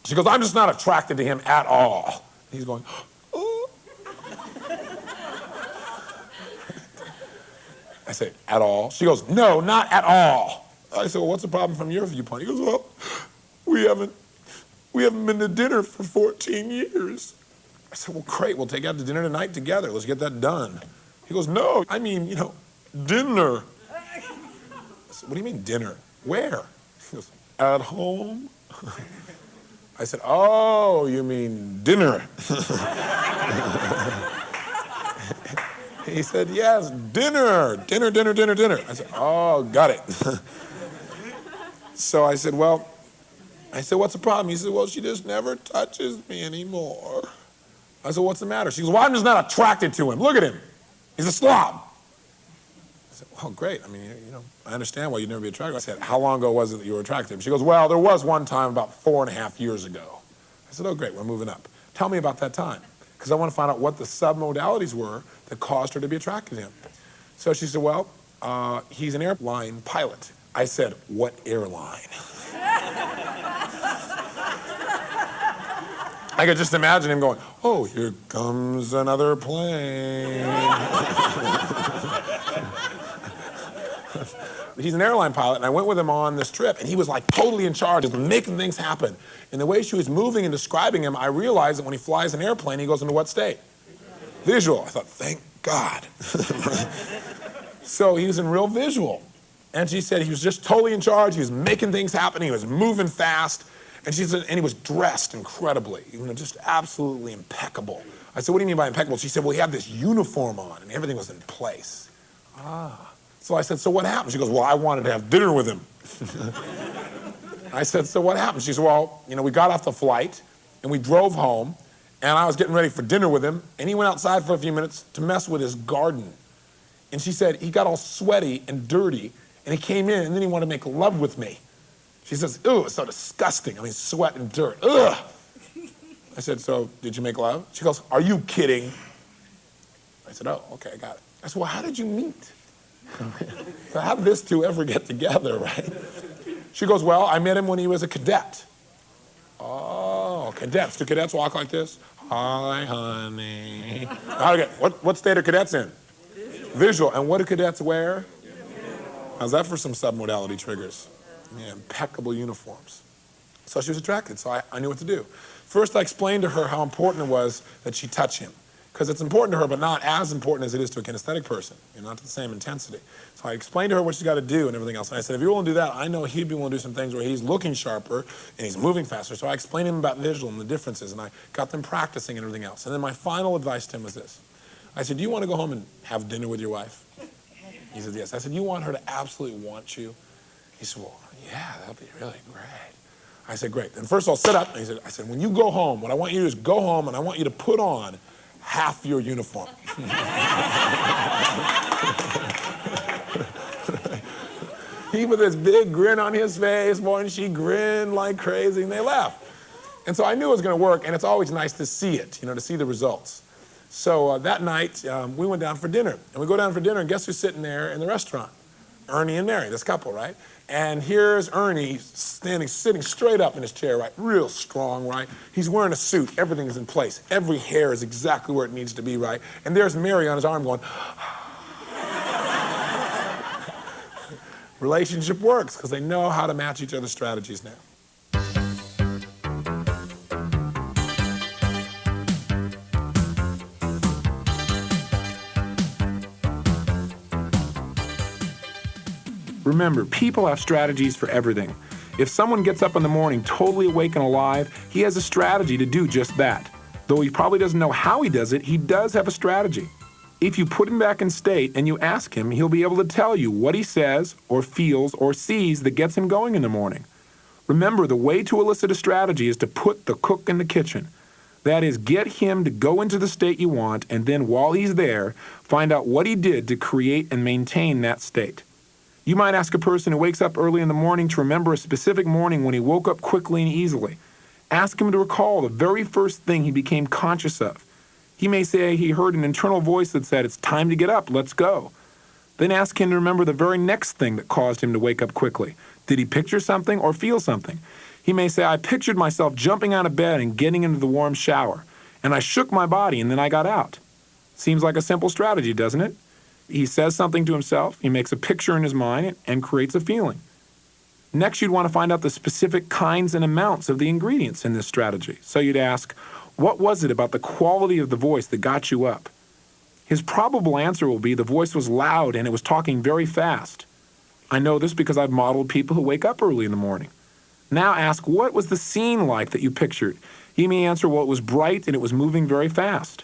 [SPEAKER 2] she goes, I'm just not attracted to him at all. He's going, oh. I say, at all? She goes, no, not at all. I said, well, what's the problem from your viewpoint? He goes, well, we haven't been to dinner for 14 years. I said, well, great, we'll take you out to dinner tonight together. Let's get that done. He goes, no, I mean, dinner. I said, what do you mean dinner? Where? He goes, at home. I said, oh, you mean dinner. He said, yes, dinner. Dinner. I said, oh, got it. So I said, what's the problem? He said, well, she just never touches me anymore. I said, what's the matter? She goes, well, I'm just not attracted to him. Look at him. He's a slob. I said, well, great. I mean, I understand why you'd never be attracted. I said, how long ago was it that you were attracted to him? She goes, well, there was one time about 4.5 years ago. I said, oh, great, we're moving up. Tell me about that time, because I want to find out what the submodalities were that caused her to be attracted to him. So she said, well, he's an airline pilot. I said, what airline? I could just imagine him going, oh, here comes another plane. He's an airline pilot, and I went with him on this trip, and he was like totally in charge of making things happen. And the way she was moving and describing him, I realized that when he flies an airplane, he goes into what state? Visual. I thought, thank God. So he was in real visual. And she said he was just totally in charge. He was making things happen. He was moving fast. And she said, and he was dressed incredibly, just absolutely impeccable. I said, what do you mean by impeccable? She said, well, he had this uniform on, and everything was in place. So I said, so what happened? She goes, well, I wanted to have dinner with him. I said, so what happened? She said, well, we got off the flight, and we drove home, and I was getting ready for dinner with him, and he went outside for a few minutes to mess with his garden. And she said, he got all sweaty and dirty, and he came in, and then he wanted to make love with me. She says, ew, it's so disgusting. I mean, sweat and dirt. Ugh. I said, so did you make love? She goes, are you kidding? I said, oh, okay, I got it. I said, well, how did you meet? So how did this two ever get together, right? She goes, well, I met him when he was a cadet. Oh, cadets. Do cadets walk like this? Hi, honey. Okay, what state are cadets in? Visual. And what do cadets wear? How's that for some submodality triggers? Yeah, impeccable uniforms. So she was attracted, so I knew what to do. First, I explained to her how important it was that she touch him, because it's important to her, but not as important as it is to a kinesthetic person, not to the same intensity. So I explained to her what she's got to do and everything else. And I said, if you're willing to do that, I know he'd be willing to do some things where he's looking sharper and he's moving faster. So I explained to him about visual and the differences, and I got them practicing and everything else. And then my final advice to him was this. I said, do you want to go home and have dinner with your wife? He said, yes. I said, you want her to absolutely want you? He said, well, yeah, that'll be really great. I said, great. Then first of all, sit up. And I said, when you go home, what I want you to do is go home and I want you to put on half your uniform. He with this big grin on his face, boy, and she grinned like crazy, and they laughed. And so I knew it was going to work, and it's always nice to see it, to see the results. So that night, we went down for dinner. And we go down for dinner, and guess who's sitting there in the restaurant? Ernie and Mary, this couple, right? And here's Ernie sitting straight up in his chair, right? Real strong, right? He's wearing a suit. Everything's in place. Every hair is exactly where it needs to be, right? And there's Mary on his arm going, relationship works because they know how to match each other's strategies now.
[SPEAKER 3] Remember, people have strategies for everything. If someone gets up in the morning totally awake and alive, he has a strategy to do just that. Though he probably doesn't know how he does it, he does have a strategy. If you put him back in state and you ask him, he'll be able to tell you what he says or feels or sees that gets him going in the morning. Remember, the way to elicit a strategy is to put the cook in the kitchen. That is, get him to go into the state you want, and then while he's there, find out what he did to create and maintain that state. You might ask a person who wakes up early in the morning to remember a specific morning when he woke up quickly and easily. Ask him to recall the very first thing he became conscious of. He may say he heard an internal voice that said, "It's time to get up, let's go." Then ask him to remember the very next thing that caused him to wake up quickly. Did he picture something or feel something? He may say, "I pictured myself jumping out of bed and getting into the warm shower, and I shook my body and then I got out." Seems like a simple strategy, doesn't it? He says something to himself, he makes a picture in his mind, and creates a feeling. Next, you'd want to find out the specific kinds and amounts of the ingredients in this strategy. So you'd ask, what was it about the quality of the voice that got you up? His probable answer will be the voice was loud and it was talking very fast. I know this because I've modeled people who wake up early in the morning. Now ask, what was the scene like that you pictured? He may answer, well, it was bright and it was moving very fast.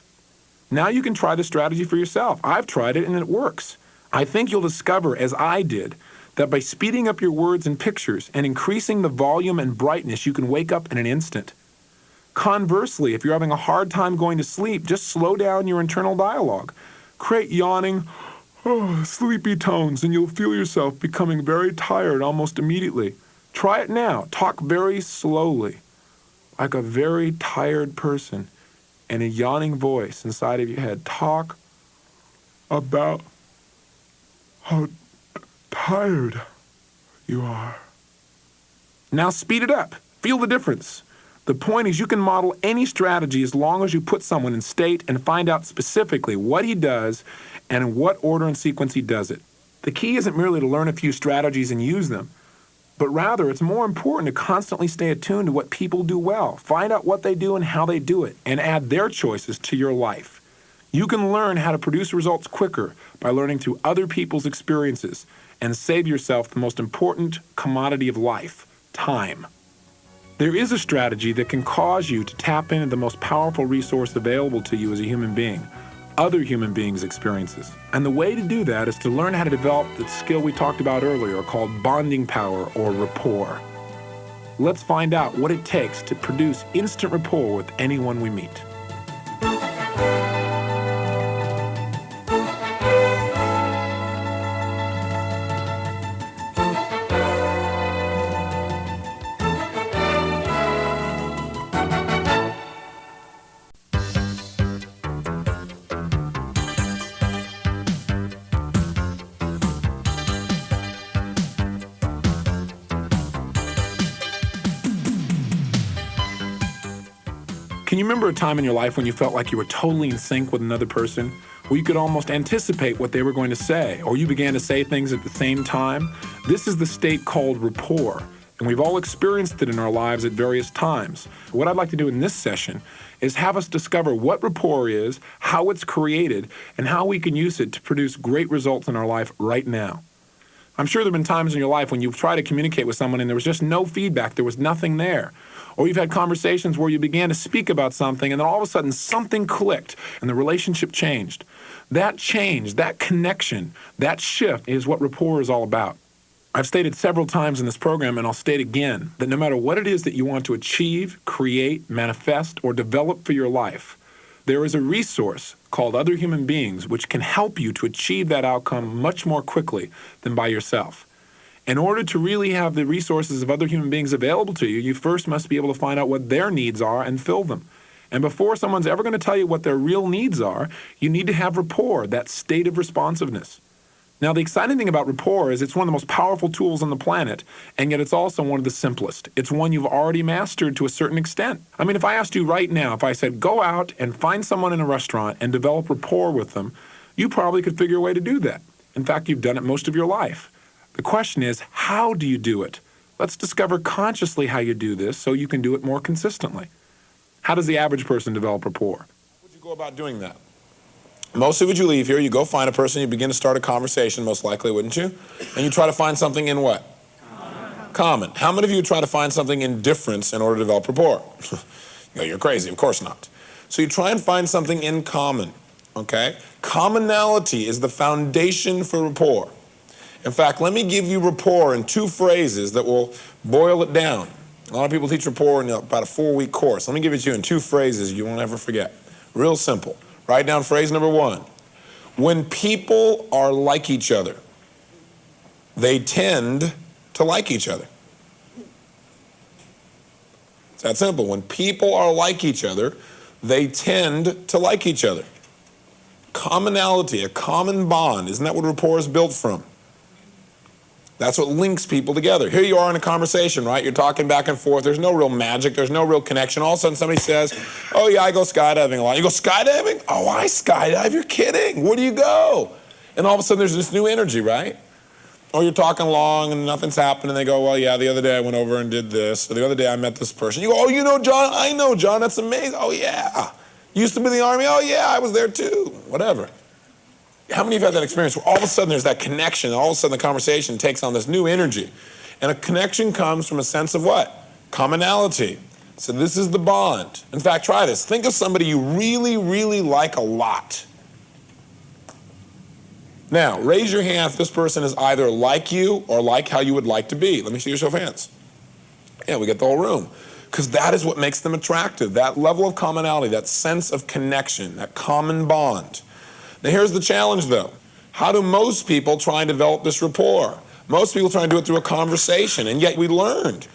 [SPEAKER 3] Now you can try the strategy for yourself. I've tried it and it works. I think you'll discover, as I did, that by speeding up your words and pictures and increasing the volume and brightness, you can wake up in an instant. Conversely, if you're having a hard time going to sleep, just slow down your internal dialogue. Create yawning, sleepy tones, and you'll feel yourself becoming very tired almost immediately. Try it now. Talk very slowly, like a very tired person. And a yawning voice inside of your head. Talk about how tired you are. Now speed it up. Feel the difference. The point is you can model any strategy as long as you put someone in state and find out specifically what he does and in what order and sequence he does it. The key isn't merely to learn a few strategies and use them, but rather it's more important to constantly stay attuned to what people do well. Find out what they do and how they do it, and add their choices to your life. You can learn how to produce results quicker by learning through other people's experiences and save yourself the most important commodity of life, time. There is a strategy that can cause you to tap into the most powerful resource available to you as a human being, other human beings' experiences. And the way to do that is to learn how to develop the skill we talked about earlier called bonding power or rapport. Let's find out what it takes to produce instant rapport with anyone we meet. Can you remember a time in your life when you felt like you were totally in sync with another person, where you could almost anticipate what they were going to say, or you began to say things at the same time? This is the state called rapport, and we've all experienced it in our lives at various times. What I'd like to do in this session is have us discover what rapport is, how it's created, and how we can use it to produce great results in our life right now. I'm sure there have been times in your life when you've tried to communicate with someone and there was just no feedback, there was nothing there. Or you've had conversations where you began to speak about something and then all of a sudden something clicked and the relationship changed. That change, that connection, that shift is what rapport is all about. I've stated several times in this program, and I'll state again, that no matter what it is that you want to achieve, create, manifest, or develop for your life, there is a resource called other human beings which can help you to achieve that outcome much more quickly than by yourself. In order to really have the resources of other human beings available to you, you first must be able to find out what their needs are and fill them. And before someone's ever going to tell you what their real needs are, you need to have rapport, that state of responsiveness. Now, the exciting thing about rapport is it's one of the most powerful tools on the planet, and yet it's also one of the simplest. It's one you've already mastered to a certain extent. I mean, if I asked you right now, if I said, go out and find someone in a restaurant and develop rapport with them, you probably could figure a way to do that. In fact, you've done it most of your life. The question is, how do you do it? Let's discover consciously how you do this so you can do it more consistently. How does the average person develop rapport?
[SPEAKER 4] How would you go about doing that? Mostly would you leave here, you go find a person, you begin to start a conversation, most likely, wouldn't you? And you try to find something in what? Common. How many of you try to find something in difference in order to develop rapport? You go, you're crazy, of course not. So you try and find something in common, okay? Commonality is the foundation for rapport. In fact, let me give you rapport in 2 phrases that will boil it down. A lot of people teach rapport in about a 4-week course. Let me give it to you in 2 phrases you won't ever forget. Real simple. Write down phrase number 1. When people are like each other, they tend to like each other. It's that simple. When people are like each other, they tend to like each other. Commonality, a common bond. Isn't that what rapport is built from? That's what links people together. Here you are in a conversation, right? You're talking back and forth. There's no real magic. There's no real connection. All of a sudden somebody says, oh yeah, I go skydiving a lot. You go skydiving? Oh, I skydive. You're kidding. Where do you go? And all of a sudden there's this new energy, right? Or you're talking along and nothing's happening. They go, well, yeah, the other day I went over and did this. Or the other day I met this person. You go, oh, you know John? I know John. That's amazing. Oh, yeah. Used to be in the Army? Oh, yeah, I was there too. Whatever. How many of you have had that experience where all of a sudden there's that connection, and all of a sudden the conversation takes on this new energy? And a connection comes from a sense of what? Commonality. So this is the bond. In fact, try this. Think of somebody you really, really like a lot. Now, raise your hand if this person is either like you or like how you would like to be. Let me see your show of hands. Yeah, we get the whole room. Because that is what makes them attractive, that level of commonality, that sense of connection, that common bond. Now here's the challenge though. How do most people try and develop this rapport? Most people try and do it through a conversation, and yet we learned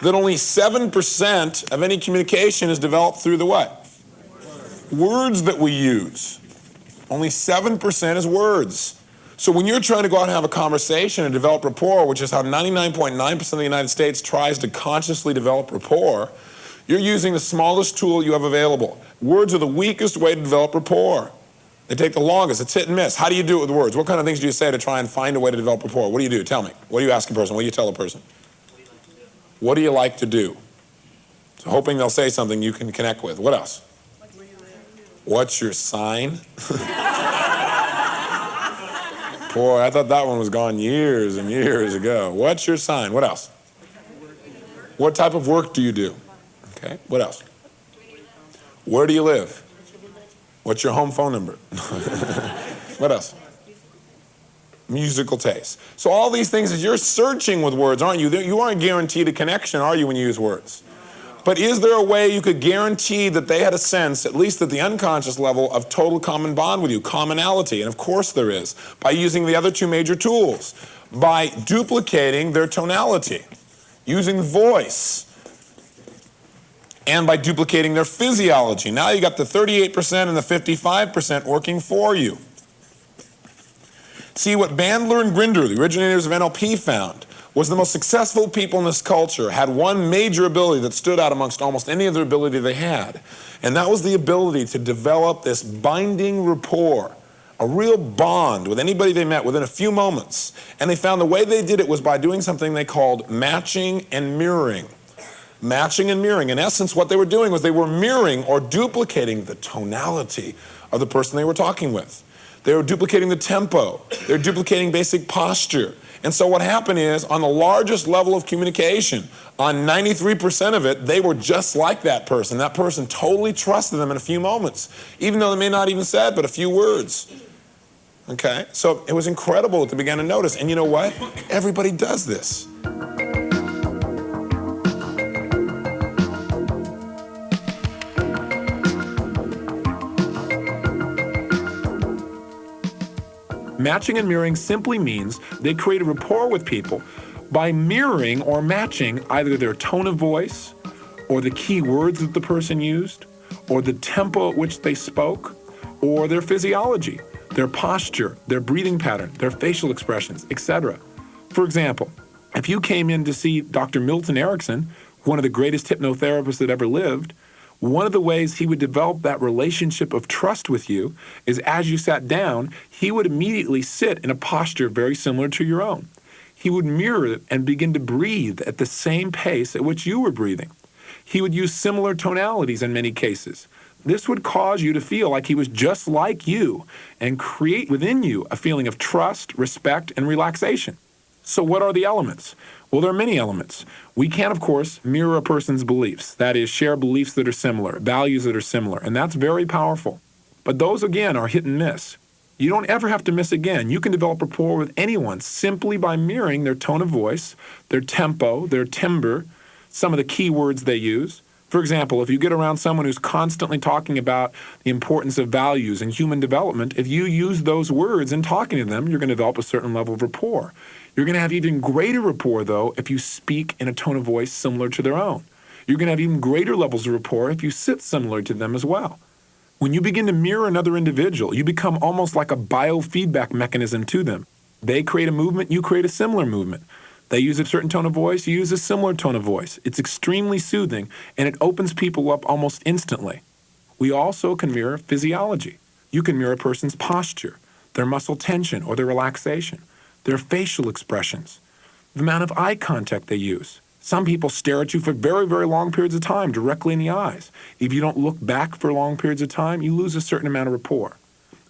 [SPEAKER 4] that only 7% of any communication is developed through the what? Words that we use. Only 7% is words. So when you're trying to go out and have a conversation and develop rapport, which is how 99.9% of the United States tries to consciously develop rapport, you're using the smallest tool you have available. Words are the weakest way to develop rapport. They take the longest. It's hit and miss. How do you do it with words? What kind of things do you say to try and find a way to develop rapport? What do you do? Tell me. What do you ask a person? What do you tell a person? What do you like to do? So hoping they'll say something you can connect with. What else? What's your sign? Boy, I thought that one was gone years and years ago. What's your sign? What else? What type of work do you do? Okay, what else? Where do you live? What's your home phone number? What else? Musical taste. So all these things is you're searching with words, aren't you? You aren't guaranteed a connection, are you, when you use words? But is there a way you could guarantee that they had a sense, at least at the unconscious level, of total common bond with you, commonality? And of course there is, by using the other 2 major tools, by duplicating their tonality, using voice, and by duplicating their physiology. Now you got the 38% and the 55% working for you. See, what Bandler and Grinder, the originators of NLP, found was the most successful people in this culture had one major ability that stood out amongst almost any other ability they had. And that was the ability to develop this binding rapport, a real bond with anybody they met within a few moments. And they found the way they did it was by doing something they called matching and mirroring. Matching and mirroring. In essence, what they were doing was they were mirroring or duplicating the tonality of the person they were talking with. They were duplicating the tempo. They were duplicating basic posture. And so what happened is, on the largest level of communication, on 93% of it, they were just like that person. That person totally trusted them in a few moments, even though they may not even said but a few words. Okay? So it was incredible what they began to notice. And you know what? Everybody does this.
[SPEAKER 3] Matching and mirroring simply means they create a rapport with people by mirroring or matching either their tone of voice, or the key words that the person used, or the tempo at which they spoke, or their physiology. their posture, their breathing pattern, their facial expressions, etc. For example, if you came in to see Dr. Milton Erickson, one of the greatest hypnotherapists that ever lived, one of the ways he would develop that relationship of trust with you is as you sat down, he would immediately sit in a posture very similar to your own. He would mirror it and begin to breathe at the same pace at which you were breathing. He would use similar tonalities in many cases. This would cause you to feel like he was just like you and create within you a feeling of trust, respect, and relaxation. So what are the elements? Well, there are many elements. We can, of course, mirror a person's beliefs. That is, share beliefs that are similar, values that are similar, and that's very powerful. But those, again, are hit and miss. You don't ever have to miss again. You can develop rapport with anyone simply by mirroring their tone of voice, their tempo, their timbre, some of the key words they use. For example, if you get around someone who's constantly talking about the importance of values and human development, if you use those words in talking to them, you're going to develop a certain level of rapport. You're going to have even greater rapport, though, if you speak in a tone of voice similar to their own. You're going to have even greater levels of rapport if you sit similar to them as well. When you begin to mirror another individual, you become almost like a biofeedback mechanism to them. They create a movement, you create a similar movement. They use a certain tone of voice, you use a similar tone of voice. It's extremely soothing, and it opens people up almost instantly. We also can mirror physiology. You can mirror a person's posture, their muscle tension or their relaxation, their facial expressions, the amount of eye contact they use. Some people stare at you for very, very long periods of time directly in the eyes. If you don't look back for long periods of time, you lose a certain amount of rapport.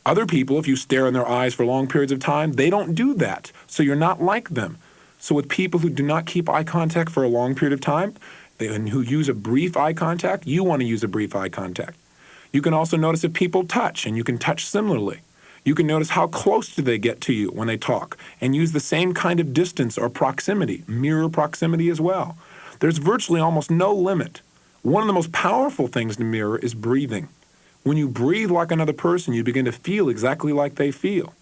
[SPEAKER 3] Other people, if you stare in their eyes for long periods of time, they don't do that, so you're not like them. So with people who do not keep eye contact for a long period of time, and who use a brief eye contact, you want to use a brief eye contact. You can also notice if people touch, and you can touch similarly. You can notice how close do they get to you when they talk, and use the same kind of distance or proximity, mirror proximity as well. There's virtually almost no limit. One of the most powerful things to mirror is breathing. When you breathe like another person, you begin to feel exactly like they feel.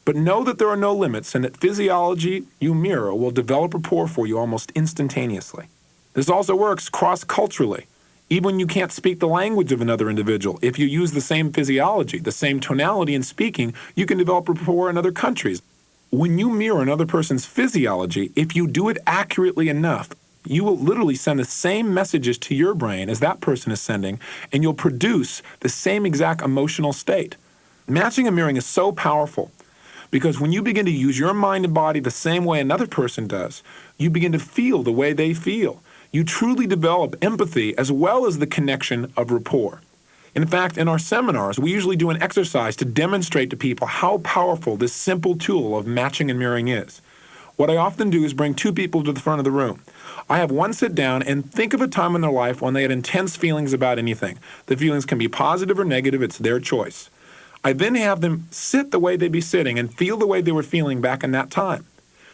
[SPEAKER 3] But know that there are no limits and that physiology you mirror will develop rapport for you almost instantaneously. This also works cross-culturally. Even when you can't speak the language of another individual, if you use the same physiology, the same tonality in speaking, you can develop rapport in other countries. When you mirror another person's physiology, if you do it accurately enough, you will literally send the same messages to your brain as that person is sending, and you'll produce the same exact emotional state. Matching and mirroring is so powerful. Because when you begin to use your mind and body the same way another person does, you begin to feel the way they feel. You truly develop empathy as well as the connection of rapport. In fact, in our seminars, we usually do an exercise to demonstrate to people how powerful this simple tool of matching and mirroring is. What I often do is bring two people to the front of the room. I have one sit down and think of a time in their life when they had intense feelings about anything. The feelings can be positive or negative, it's their choice. I then have them sit the way they'd be sitting and feel the way they were feeling back in that time.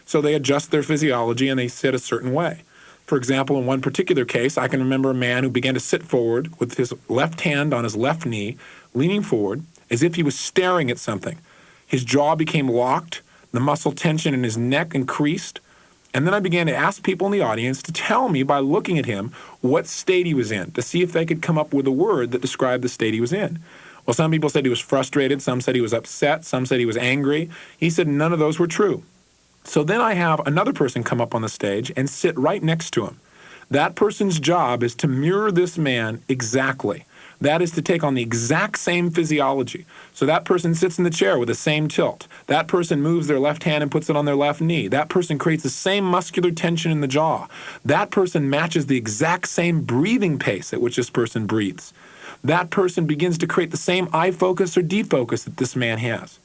[SPEAKER 3] So they adjust their physiology and they sit a certain way. For example, in one particular case, I can remember a man who began to sit forward with his left hand on his left knee, leaning forward as if he was staring at something. His jaw became locked, the muscle tension in his neck increased, and then I began to ask people in the audience to tell me by looking at him what state he was in, to see if they could come up with a word that described the state he was in. Well, some people said he was frustrated, some said he was upset, some said he was angry. He said none of those were true. So then I have another person come up on the stage and sit right next to him. That person's job is to mirror this man exactly. That is to take on the exact same physiology. So that person sits in the chair with the same tilt. That person moves their left hand and puts it on their left knee. That person creates the same muscular tension in the jaw. That person matches the exact same breathing pace at which this person breathes. That person begins to create the same eye focus or defocus that this man has.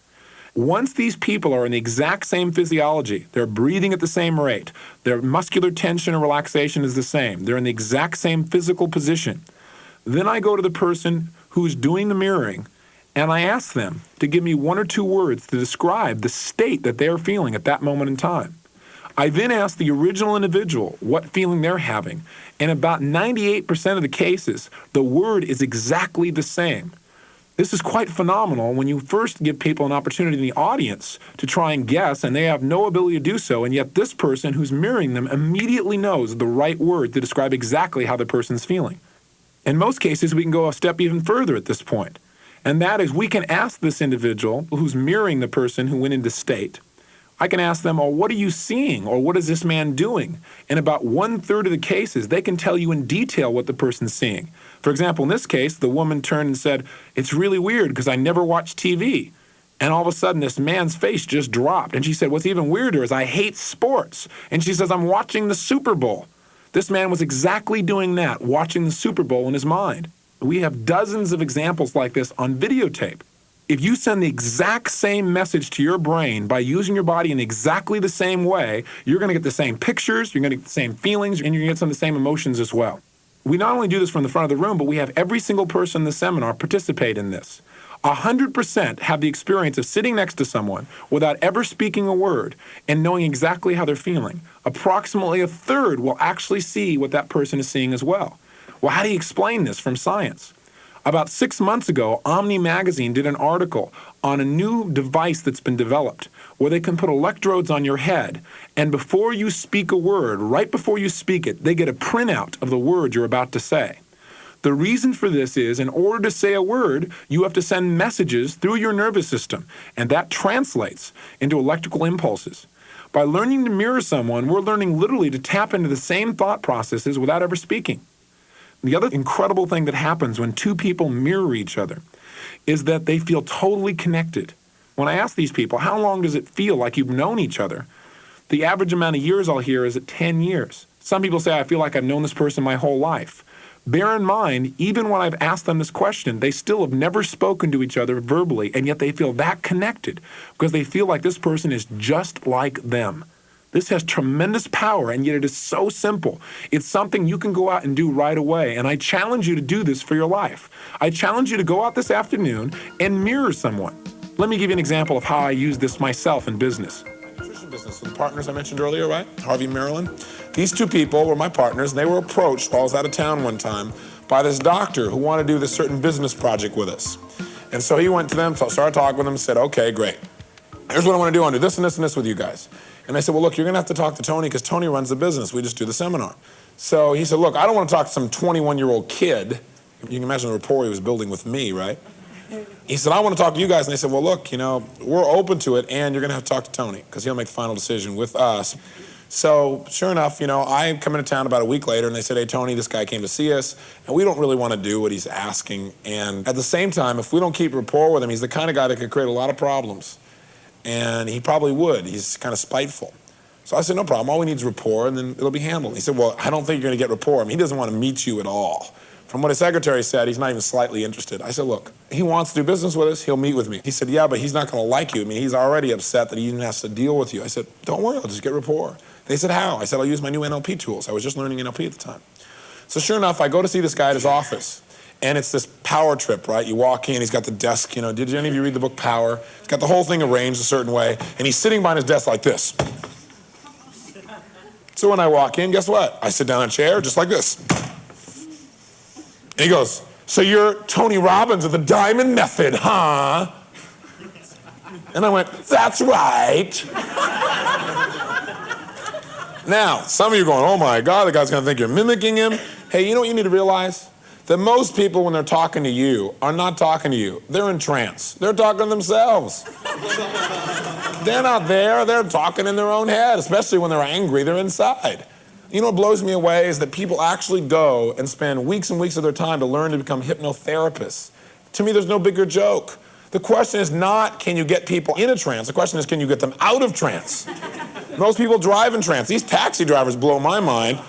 [SPEAKER 3] Once these people are in the exact same physiology, they're breathing at the same rate, their muscular tension and relaxation is the same, they're in the exact same physical position, then I go to the person who's doing the mirroring and I ask them to give me one or two words to describe the state that they're feeling at that moment in time. I then ask the original individual what feeling they're having, and about 98% of the cases, the word is exactly the same. This is quite phenomenal when you first give people an opportunity in the audience to try and guess, and they have no ability to do so, and yet this person who's mirroring them immediately knows the right word to describe exactly how the person's feeling. In most cases, we can go a step even further at this point. And that is, we can ask this individual who's mirroring the person who went into state, I can ask them, oh, what are you seeing? Or what is this man doing? In about 1/3 of the cases, they can tell you in detail what the person's seeing. For example, in this case, the woman turned and said, it's really weird because I never watch TV. And all of a sudden, this man's face just dropped. And she said, what's even weirder is I hate sports. And she says, I'm watching the Super Bowl. This man was exactly doing that, watching the Super Bowl in his mind. We have dozens of examples like this on videotape. If you send the exact same message to your brain by using your body in exactly the same way, you're going to get the same pictures, you're going to get the same feelings, and you're going to get some of the same emotions as well. We not only do this from the front of the room, but we have every single person in the seminar participate in this. 100% have the experience of sitting next to someone without ever speaking a word and knowing exactly how they're feeling. Approximately 1/3 will actually see what that person is seeing as well. Well, how do you explain this from science? About 6 months ago, Omni Magazine did an article on a new device that's been developed where they can put electrodes on your head, and before you speak a word, right before you speak it, they get a printout of the word you're about to say. The reason for this is, in order to say a word, you have to send messages through your nervous system, and that translates into electrical impulses. By learning to mirror someone, we're learning literally to tap into the same thought processes without ever speaking. The other incredible thing that happens when two people mirror each other is that they feel totally connected. When I ask these people, how long does it feel like you've known each other? The average amount of years I'll hear is at 10 years. Some people say, I feel like I've known this person my whole life. Bear in mind, even when I've asked them this question, they still have never spoken to each other verbally, and yet they feel that connected because they feel like this person is just like them. This has tremendous power, and yet it is so simple. It's something you can go out and do right away, and I challenge you to do this for your life. I challenge you to go out this afternoon and mirror someone. Let me give you an example of how I use this myself in business.
[SPEAKER 4] Nutrition business with the partners I mentioned earlier, right? Harvey and Marilyn. These two people were my partners, and they were approached while I was out of town one time by this doctor who wanted to do this certain business project with us. And so he went to them, started talking with them, and said, okay, great. Here's what I want to do. I want to do this and this and this with you guys. And I said, well, look, you're going to have to talk to Tony because Tony runs the business. We just do the seminar. So he said, look, I don't want to talk to some 21-year-old kid. You can imagine the rapport he was building with me, right? He said, I want to talk to you guys. And they said, well, look, we're open to it, and you're going to have to talk to Tony because he'll make the final decision with us. So sure enough, I come into town about a week later, and they said, hey, Tony, this guy came to see us, and we don't really want to do what he's asking. And at the same time, if we don't keep rapport with him, he's the kind of guy that could create a lot of problems. And he probably would. He's kind of spiteful. So I said, no problem. All we need is rapport, and then it'll be handled. He said, well, I don't think you're going to get rapport. I mean, he doesn't want to meet you at all. From what his secretary said, he's not even slightly interested. I said, look, he wants to do business with us. He'll meet with me. He said, yeah, but he's not going to like you. I mean, he's already upset that he even has to deal with you. I said, don't worry. I'll just get rapport. They said, how? I said, I'll use my new NLP tools. I was just learning NLP at the time. So sure enough, I go to see this guy at his office. And it's this power trip, right? You walk in, he's got the desk, did any of you read the book Power? He's got the whole thing arranged a certain way, and he's sitting behind his desk like this. So when I walk in, guess what? I sit down in a chair just like this. And he goes, so you're Tony Robbins of the Diamond Method, huh? And I went, that's right. Now, some of you are going, oh my God, the guy's gonna think you're mimicking him. Hey, you know what you need to realize? That most people, when they're talking to you, are not talking to you. They're in trance. They're talking to themselves. They're not there. They're talking in their own head, especially when they're angry. They're inside. You know what blows me away is that people actually go and spend weeks and weeks of their time to learn to become hypnotherapists. To me, there's no bigger joke. The question is not, can you get people in a trance? The question is, can you get them out of trance? Most people drive in trance. These taxi drivers blow my mind.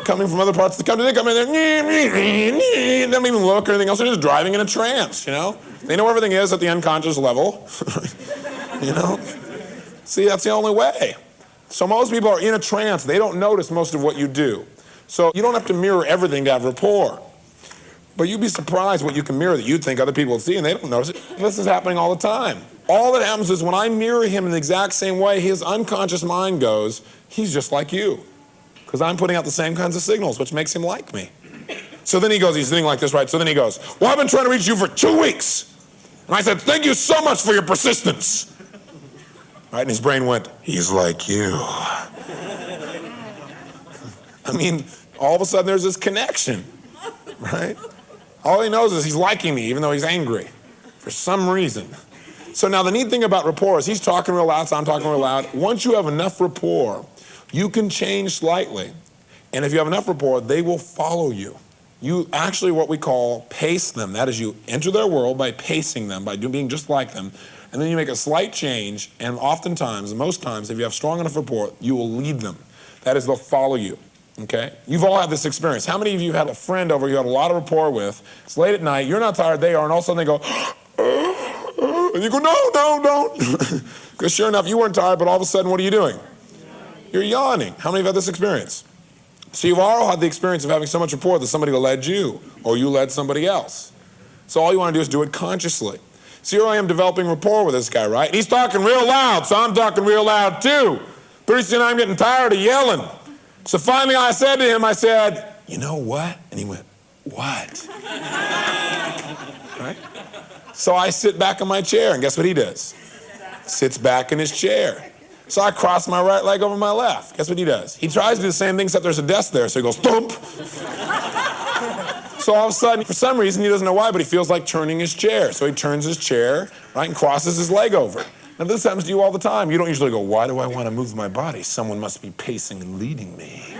[SPEAKER 4] Coming from other parts of the country, they come in there, they don't even look or anything else. They're just driving in a trance, They know everything is at the unconscious level, See, that's the only way. So most people are in a trance. They don't notice most of what you do. So you don't have to mirror everything to have rapport. But you'd be surprised what you can mirror that you'd think other people would see and they don't notice it. This is happening all the time. All that happens is when I mirror him in the exact same way, his unconscious mind goes, he's just like you. Because I'm putting out the same kinds of signals, which makes him like me. So then he goes, he's sitting like this, right? So then he goes, well, I've been trying to reach you for 2 weeks. And I said, thank you so much for your persistence. Right, and his brain went, he's like you. I mean, all of a sudden there's this connection, right? All he knows is he's liking me, even though he's angry. for some reason. So now the neat thing about rapport is he's talking real loud, so I'm talking real loud. Once you have enough rapport, you can change slightly. And if you have enough rapport, they will follow you. You actually what we call pace them. That is, you enter their world by pacing them, by being just like them. And then you make a slight change, and oftentimes, most times, if you have strong enough rapport, you will lead them. That is, they'll follow you. Okay? You've all had this experience. How many of you had a friend over you had a lot of rapport with? It's late at night, you're not tired, they are, and all of a sudden they go, and you go, no, don't. Because sure enough, you weren't tired, but all of a sudden, what are you doing? You're yawning. How many have had this experience? So you've all had the experience of having so much rapport that somebody led you, or you led somebody else. So all you want to do is do it consciously. So here I am developing rapport with this guy, right? And he's talking real loud, so I'm talking real loud too. Pretty soon I'm getting tired of yelling. So finally I said to him, I said, you know what? And he went, what? Right? So I sit back in my chair, and guess what he does? Sits back in his chair. So I cross my right leg over my left. Guess what he does? He tries to do the same thing, except there's a desk there, so he goes, thump. So all of a sudden, for some reason, he doesn't know why, but he feels like turning his chair. So he turns his chair, right, and crosses his leg over. Now this happens to you all the time. You don't usually go, why do I want to move my body? Someone must be pacing and leading me.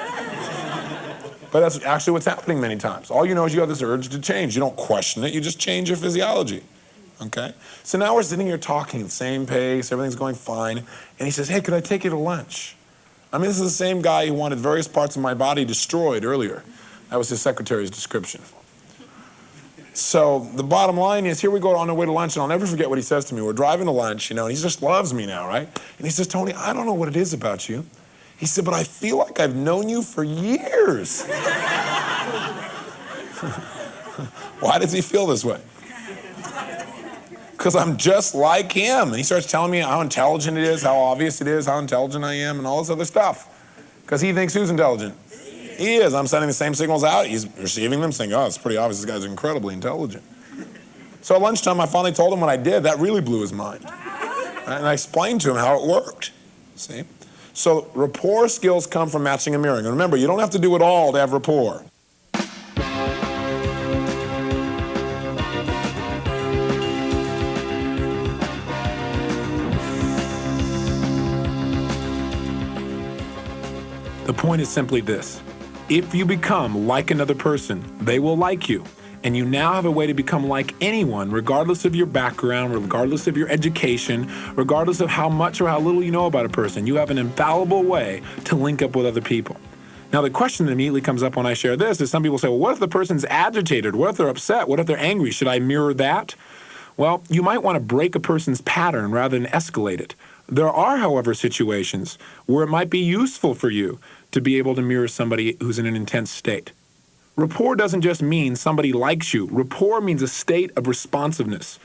[SPEAKER 4] But that's actually what's happening many times. All you know is you have this urge to change. You don't question it, you just change your physiology. Okay? So now we're sitting here talking, same pace, everything's going fine, and he says, hey, could I take you to lunch? I mean, this is the same guy who wanted various parts of my body destroyed earlier. That was his secretary's description. So the bottom line is, here we go on our way to lunch, and I'll never forget what he says to me. We're driving to lunch, you know, and he just loves me now, right? And he says, Tony, I don't know what it is about you. He said, but I feel like I've known you for years. Why does he feel this way? Because I'm just like him. And he starts telling me how intelligent it is, how obvious it is, how intelligent I am, and all this other stuff. Because he thinks who's intelligent? He is. I'm sending the same signals out. He's receiving them, saying, oh, it's pretty obvious this guy's incredibly intelligent. So at lunchtime, I finally told him what I did. That really blew his mind. And I explained to him how it worked. See? So rapport skills come from matching and mirroring. And remember, you don't have to do it all to have rapport.
[SPEAKER 3] The point is simply this. If you become like another person, they will like you. And you now have a way to become like anyone, regardless of your background, regardless of your education, regardless of how much or how little you know about a person. You have an infallible way to link up with other people. Now, the question that immediately comes up when I share this is some people say, well, what if the person's agitated? What if they're upset? What if they're angry? Should I mirror that? Well, you might want to break a person's pattern rather than escalate it. There are, however, situations where it might be useful for you to be able to mirror somebody who's in an intense state. Rapport doesn't just mean somebody likes you. Rapport means a state of responsiveness.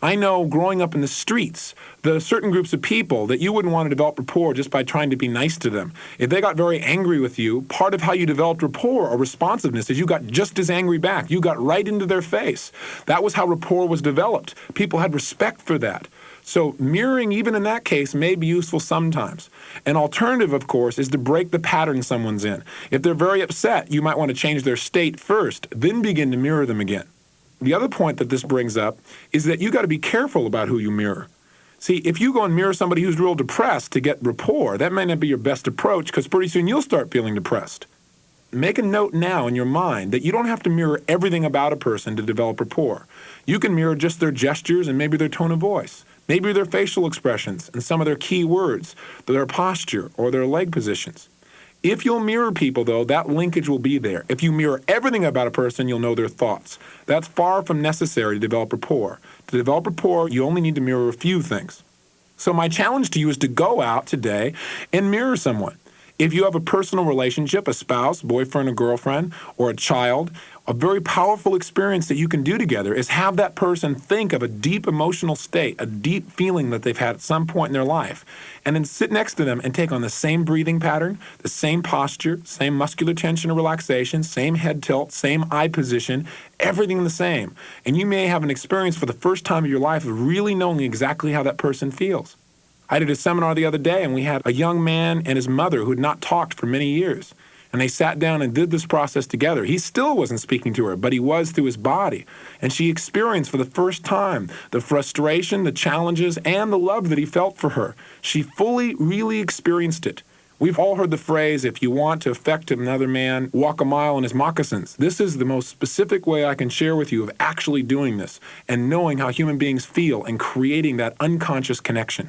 [SPEAKER 3] I know growing up in the streets, there are certain groups of people that you wouldn't want to develop rapport just by trying to be nice to them. If they got very angry with you, part of how you developed rapport or responsiveness is you got just as angry back. You got right into their face. That was how rapport was developed. People had respect for that. So mirroring, even in that case, may be useful sometimes. An alternative, of course, is to break the pattern someone's in. If they're very upset, you might want to change their state first, then begin to mirror them again. The other point that this brings up is that you got to be careful about who you mirror. See, if you go and mirror somebody who's real depressed to get rapport, that may not be your best approach because pretty soon you'll start feeling depressed. Make a note now in your mind that you don't have to mirror everything about a person to develop rapport. You can mirror just their gestures and maybe their tone of voice. Maybe their facial expressions and some of their key words, their posture, or their leg positions. If you'll mirror people, though, that linkage will be there. If you mirror everything about a person, you'll know their thoughts. That's far from necessary to develop rapport. To develop rapport, you only need to mirror a few things. So my challenge to you is to go out today and mirror someone. If you have a personal relationship, a spouse, boyfriend or girlfriend, or a child, a very powerful experience that you can do together is have that person think of a deep emotional state, a deep feeling that they've had at some point in their life, and then sit next to them and take on the same breathing pattern, the same posture, same muscular tension or relaxation, same head tilt, same eye position, everything the same. And you may have an experience for the first time of your life of really knowing exactly how that person feels. I did a seminar the other day, and we had a young man and his mother who had not talked for many years. And they sat down and did this process together. He still wasn't speaking to her, but he was through his body. And she experienced for the first time the frustration, the challenges, and the love that he felt for her. She fully, really experienced it. We've all heard the phrase, if you want to affect another man, walk a mile in his moccasins. This is the most specific way I can share with you of actually doing this and knowing how human beings feel and creating that unconscious connection.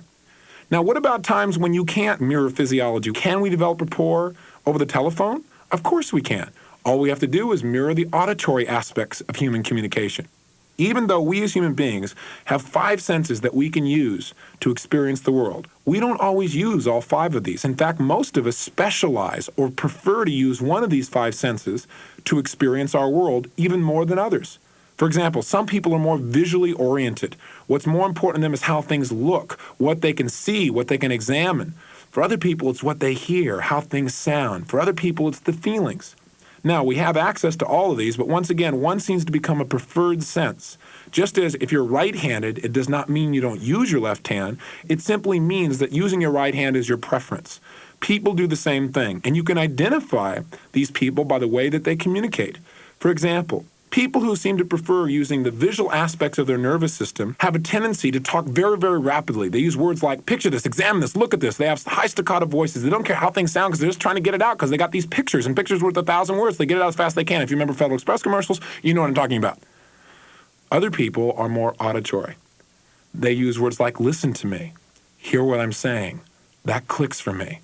[SPEAKER 3] Now, what about times when you can't mirror physiology? Can we develop rapport over the telephone? Of course we can. All we have to do is mirror the auditory aspects of human communication. Even though we as human beings have 5 senses that we can use to experience the world, we don't always use all 5 of these. In fact, most of us specialize or prefer to use one of these 5 senses to experience our world even more than others. For example, some people are more visually oriented. What's more important to them is how things look, what they can see, what they can examine. For other people, it's what they hear, how things sound. For other people, it's the feelings. Now, we have access to all of these, but once again, one seems to become a preferred sense. Just as if you're right-handed, it does not mean you don't use your left hand. It simply means that using your right hand is your preference. People do the same thing, and you can identify these people by the way that they communicate. For example, people who seem to prefer using the visual aspects of their nervous system have a tendency to talk very, very rapidly. They use words like, picture this, examine this, look at this. They have high staccato voices. They don't care how things sound because they're just trying to get it out because they got these pictures, and pictures worth 1,000 words. They get it out as fast as they can. If you remember Federal Express commercials, you know what I'm talking about. Other people are more auditory. They use words like, listen to me, hear what I'm saying. That clicks for me.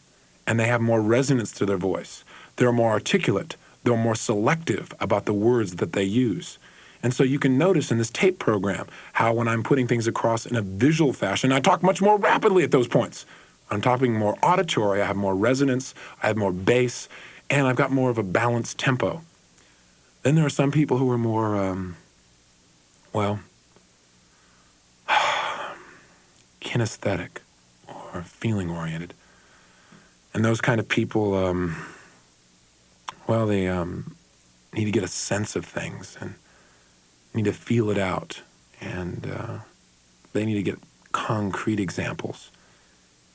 [SPEAKER 3] And they have more resonance to their voice. They're more articulate. They're more selective about the words that they use. And so you can notice in this tape program how when I'm putting things across in a visual fashion, I talk much more rapidly at those points. I'm talking more auditory, I have more resonance, I have more bass, and I've got more of a balanced tempo. Then there are some people who are more, kinesthetic or feeling-oriented. And those kind of people, they need to get a sense of things and need to feel it out. And they need to get concrete examples.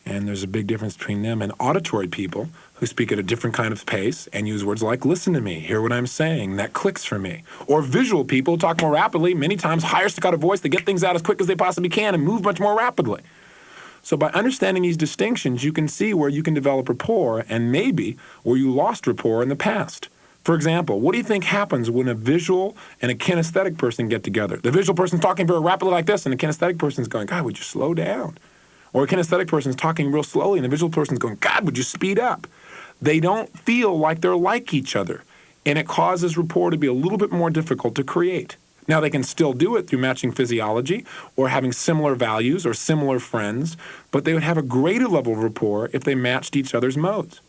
[SPEAKER 3] And there's a big difference between them and auditory people who speak at a different kind of pace and use words like, listen to me, hear what I'm saying, that clicks for me. Or visual people talk more rapidly, many times higher staccato voice, they get things out as quick as they possibly can and move much more rapidly. So by understanding these distinctions, you can see where you can develop rapport and maybe where you lost rapport in the past. For example, what do you think happens when a visual and a kinesthetic person get together? The visual person's talking very rapidly like this, and the kinesthetic person's going, God, would you slow down? Or a kinesthetic person's talking real slowly, and the visual person's going, God, would you speed up? They don't feel like they're like each other, and it causes rapport to be a little bit more difficult to create. Now, they can still do it through matching physiology or having similar values or similar friends, but they would have a greater level of rapport if they matched each other's modes.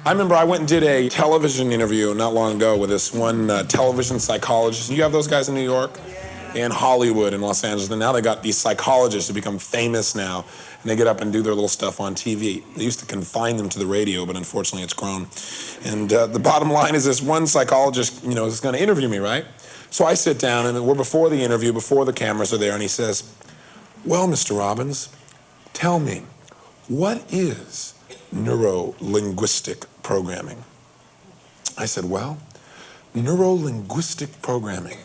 [SPEAKER 4] I remember I went and did a television interview not long ago with this one television psychologist. You have those guys in New York? And Hollywood and Los Angeles. And now they got these psychologists who become famous now. And they get up and do their little stuff on TV. They used to confine them to the radio, but unfortunately it's grown. And the bottom line is this one psychologist, is going to interview me, right? So I sit down, and we're before the interview, before the cameras are there, and he says, well, Mr. Robbins, tell me, what is neuro-linguistic programming? I said, well, neuro-linguistic programming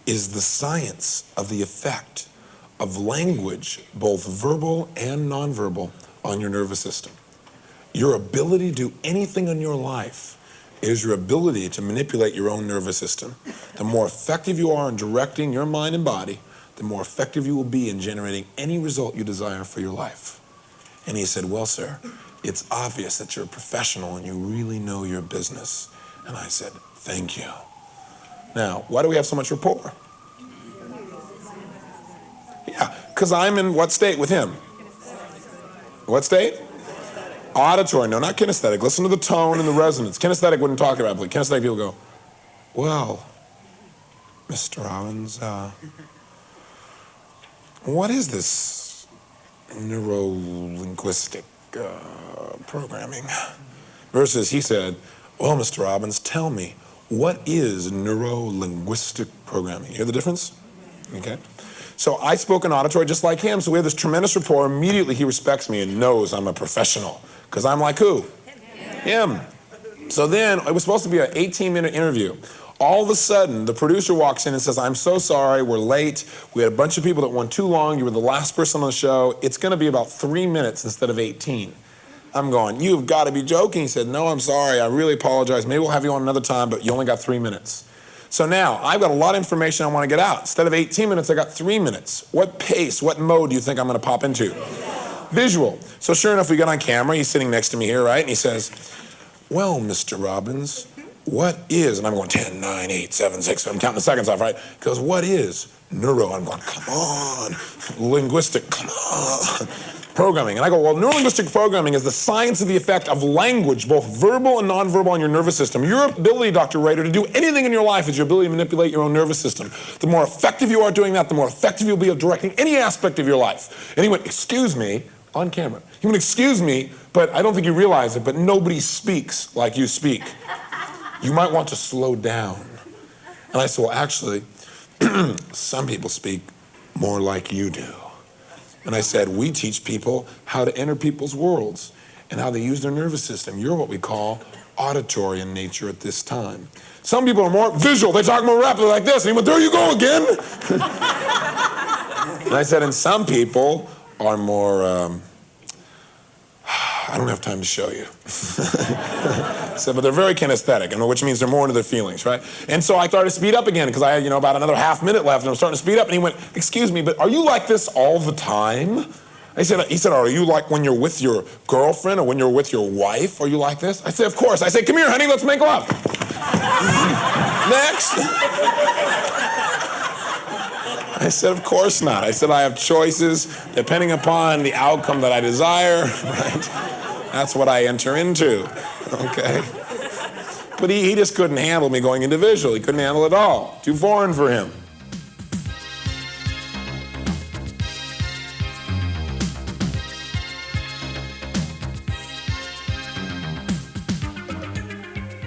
[SPEAKER 4] is the science of the effect of language, both verbal and nonverbal, on your nervous system. Your ability to do anything in your life is your ability to manipulate your own nervous system. The more effective you are in directing your mind and body, the more effective you will be in generating any result you desire for your life. And he said, well, sir, it's obvious that you're a professional and you really know your business. And I said, thank you. Now, why do we have so much rapport? Yeah, because I'm in what state with him? What state? Auditory, no, not kinesthetic. Listen to the tone and the resonance. Kinesthetic wouldn't talk rapidly. Kinesthetic people go, well, Mr. Robbins, what is this neuro-linguistic programming? Versus he said, well, Mr. Robbins, tell me, what is neuro-linguistic programming? You hear the difference? Okay. So I spoke in auditory just like him, so we have this tremendous rapport. Immediately he respects me and knows I'm a professional, because I'm like who? Him. So then, it was supposed to be an 18-minute interview. All of a sudden, the producer walks in and says, I'm so sorry, we're late. We had a bunch of people that went too long. You were the last person on the show. It's going to be about 3 minutes instead of 18. I'm going, you've got to be joking. He said, no, I'm sorry. I really apologize. Maybe we'll have you on another time, but you only got 3 minutes. So now, I've got a lot of information I want to get out. Instead of 18 minutes, I got 3 minutes. What pace, what mode do you think I'm going to pop into? Visual. So sure enough, we get on camera. He's sitting next to me here, right? And he says, well, Mr. Robbins, what is, and I'm going 10, 9, 8, 7, 6, I'm counting the seconds off, right? He goes, what is neuro? I'm going, come on. Linguistic, come on. Programming. And I go, well, neurolinguistic programming is the science of the effect of language, both verbal and nonverbal, on your nervous system. Your ability, Dr. Rader, to do anything in your life is your ability to manipulate your own nervous system. The more effective you are doing that, the more effective you'll be at directing any aspect of your life. And he went, excuse me, on camera. He went, excuse me, but I don't think you realize it, but nobody speaks like you speak. You might want to slow down. And I said, well, actually, some people speak more like you do. And I said, we teach people how to enter people's worlds and how they use their nervous system. You're what we call auditory in nature at this time. Some people are more visual. They talk more rapidly like this. And he went, there you go again. And I said, and some people are more, I don't have time to show you. So, but they're very kinesthetic, which means they're more into their feelings, right? And so I started to speed up again because I had, about another half minute left, and I'm starting to speed up. And he went, excuse me, but are you like this all the time? He said, are you like when you're with your girlfriend or when you're with your wife? Are you like this? I said, of course. I said, come here, honey, let's make love. Next. I said, of course not. I said, I have choices depending upon the outcome that I desire, right? That's what I enter into, okay? But he just couldn't handle me going into visual. He couldn't handle it all. Too foreign for him.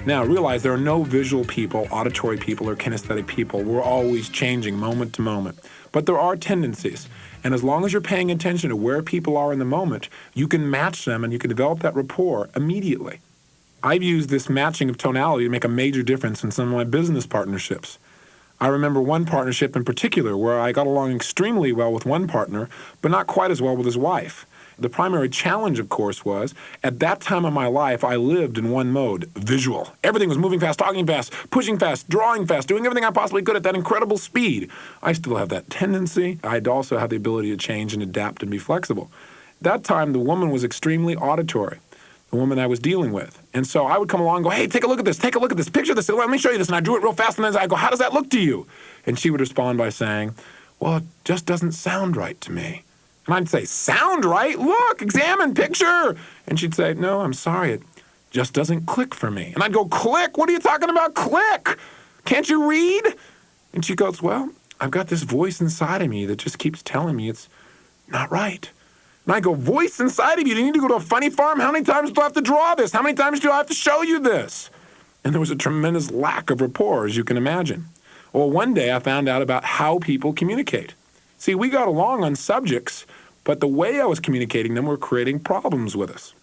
[SPEAKER 3] Now, realize there are no visual people, auditory people, or kinesthetic people. We're always changing moment to moment. But there are tendencies. And as long as you're paying attention to where people are in the moment, you can match them and you can develop that rapport immediately. I've used this matching of tonality to make a major difference in some of my business partnerships. I remember one partnership in particular where I got along extremely well with one partner, but not quite as well with his wife. The primary challenge, of course, was at that time of my life, I lived in one mode, visual. Everything was moving fast, talking fast, pushing fast, drawing fast, doing everything I possibly could at that incredible speed. I still have that tendency. I'd also have the ability to change and adapt and be flexible. At that time, the woman was extremely auditory, the woman I was dealing with. And so I would come along and go, hey, take a look at this, picture this, let me show you this. And I drew it real fast, and then I go, how does that look to you? And she would respond by saying, well, it just doesn't sound right to me. And I'd say, sound right? Look, examine, picture. And she'd say, no, I'm sorry, it just doesn't click for me. And I'd go, click? What are you talking about, click? Can't you read? And she goes, well, I've got this voice inside of me that just keeps telling me it's not right. And I go, voice inside of you? Do you need to go to a funny farm? How many times do I have to draw this? How many times do I have to show you this? And there was a tremendous lack of rapport, as you can imagine. Well, one day I found out about how people communicate. See, we got along on subjects, but the way I was communicating them were creating problems with us.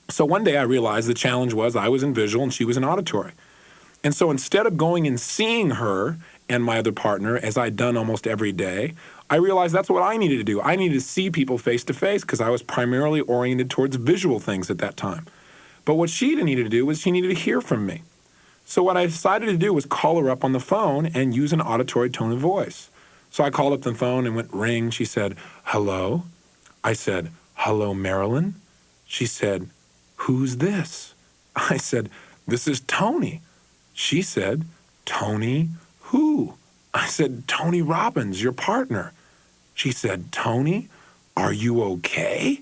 [SPEAKER 3] So one day I realized the challenge was I was in visual and she was in auditory. And so instead of going and seeing her and my other partner, as I'd done almost every day, I realized that's what I needed to do. I needed to see people face to face because I was primarily oriented towards visual things at that time. But what she needed to do was she needed to hear from me. So what I decided to do was call her up on the phone and use an auditory tone of voice. So I called up the phone and went ring. She said, hello. I said, hello, Marilyn. She said, who's this? I said, this is Tony. She said, Tony who? I said, Tony Robbins, your partner. She said, Tony, are you okay?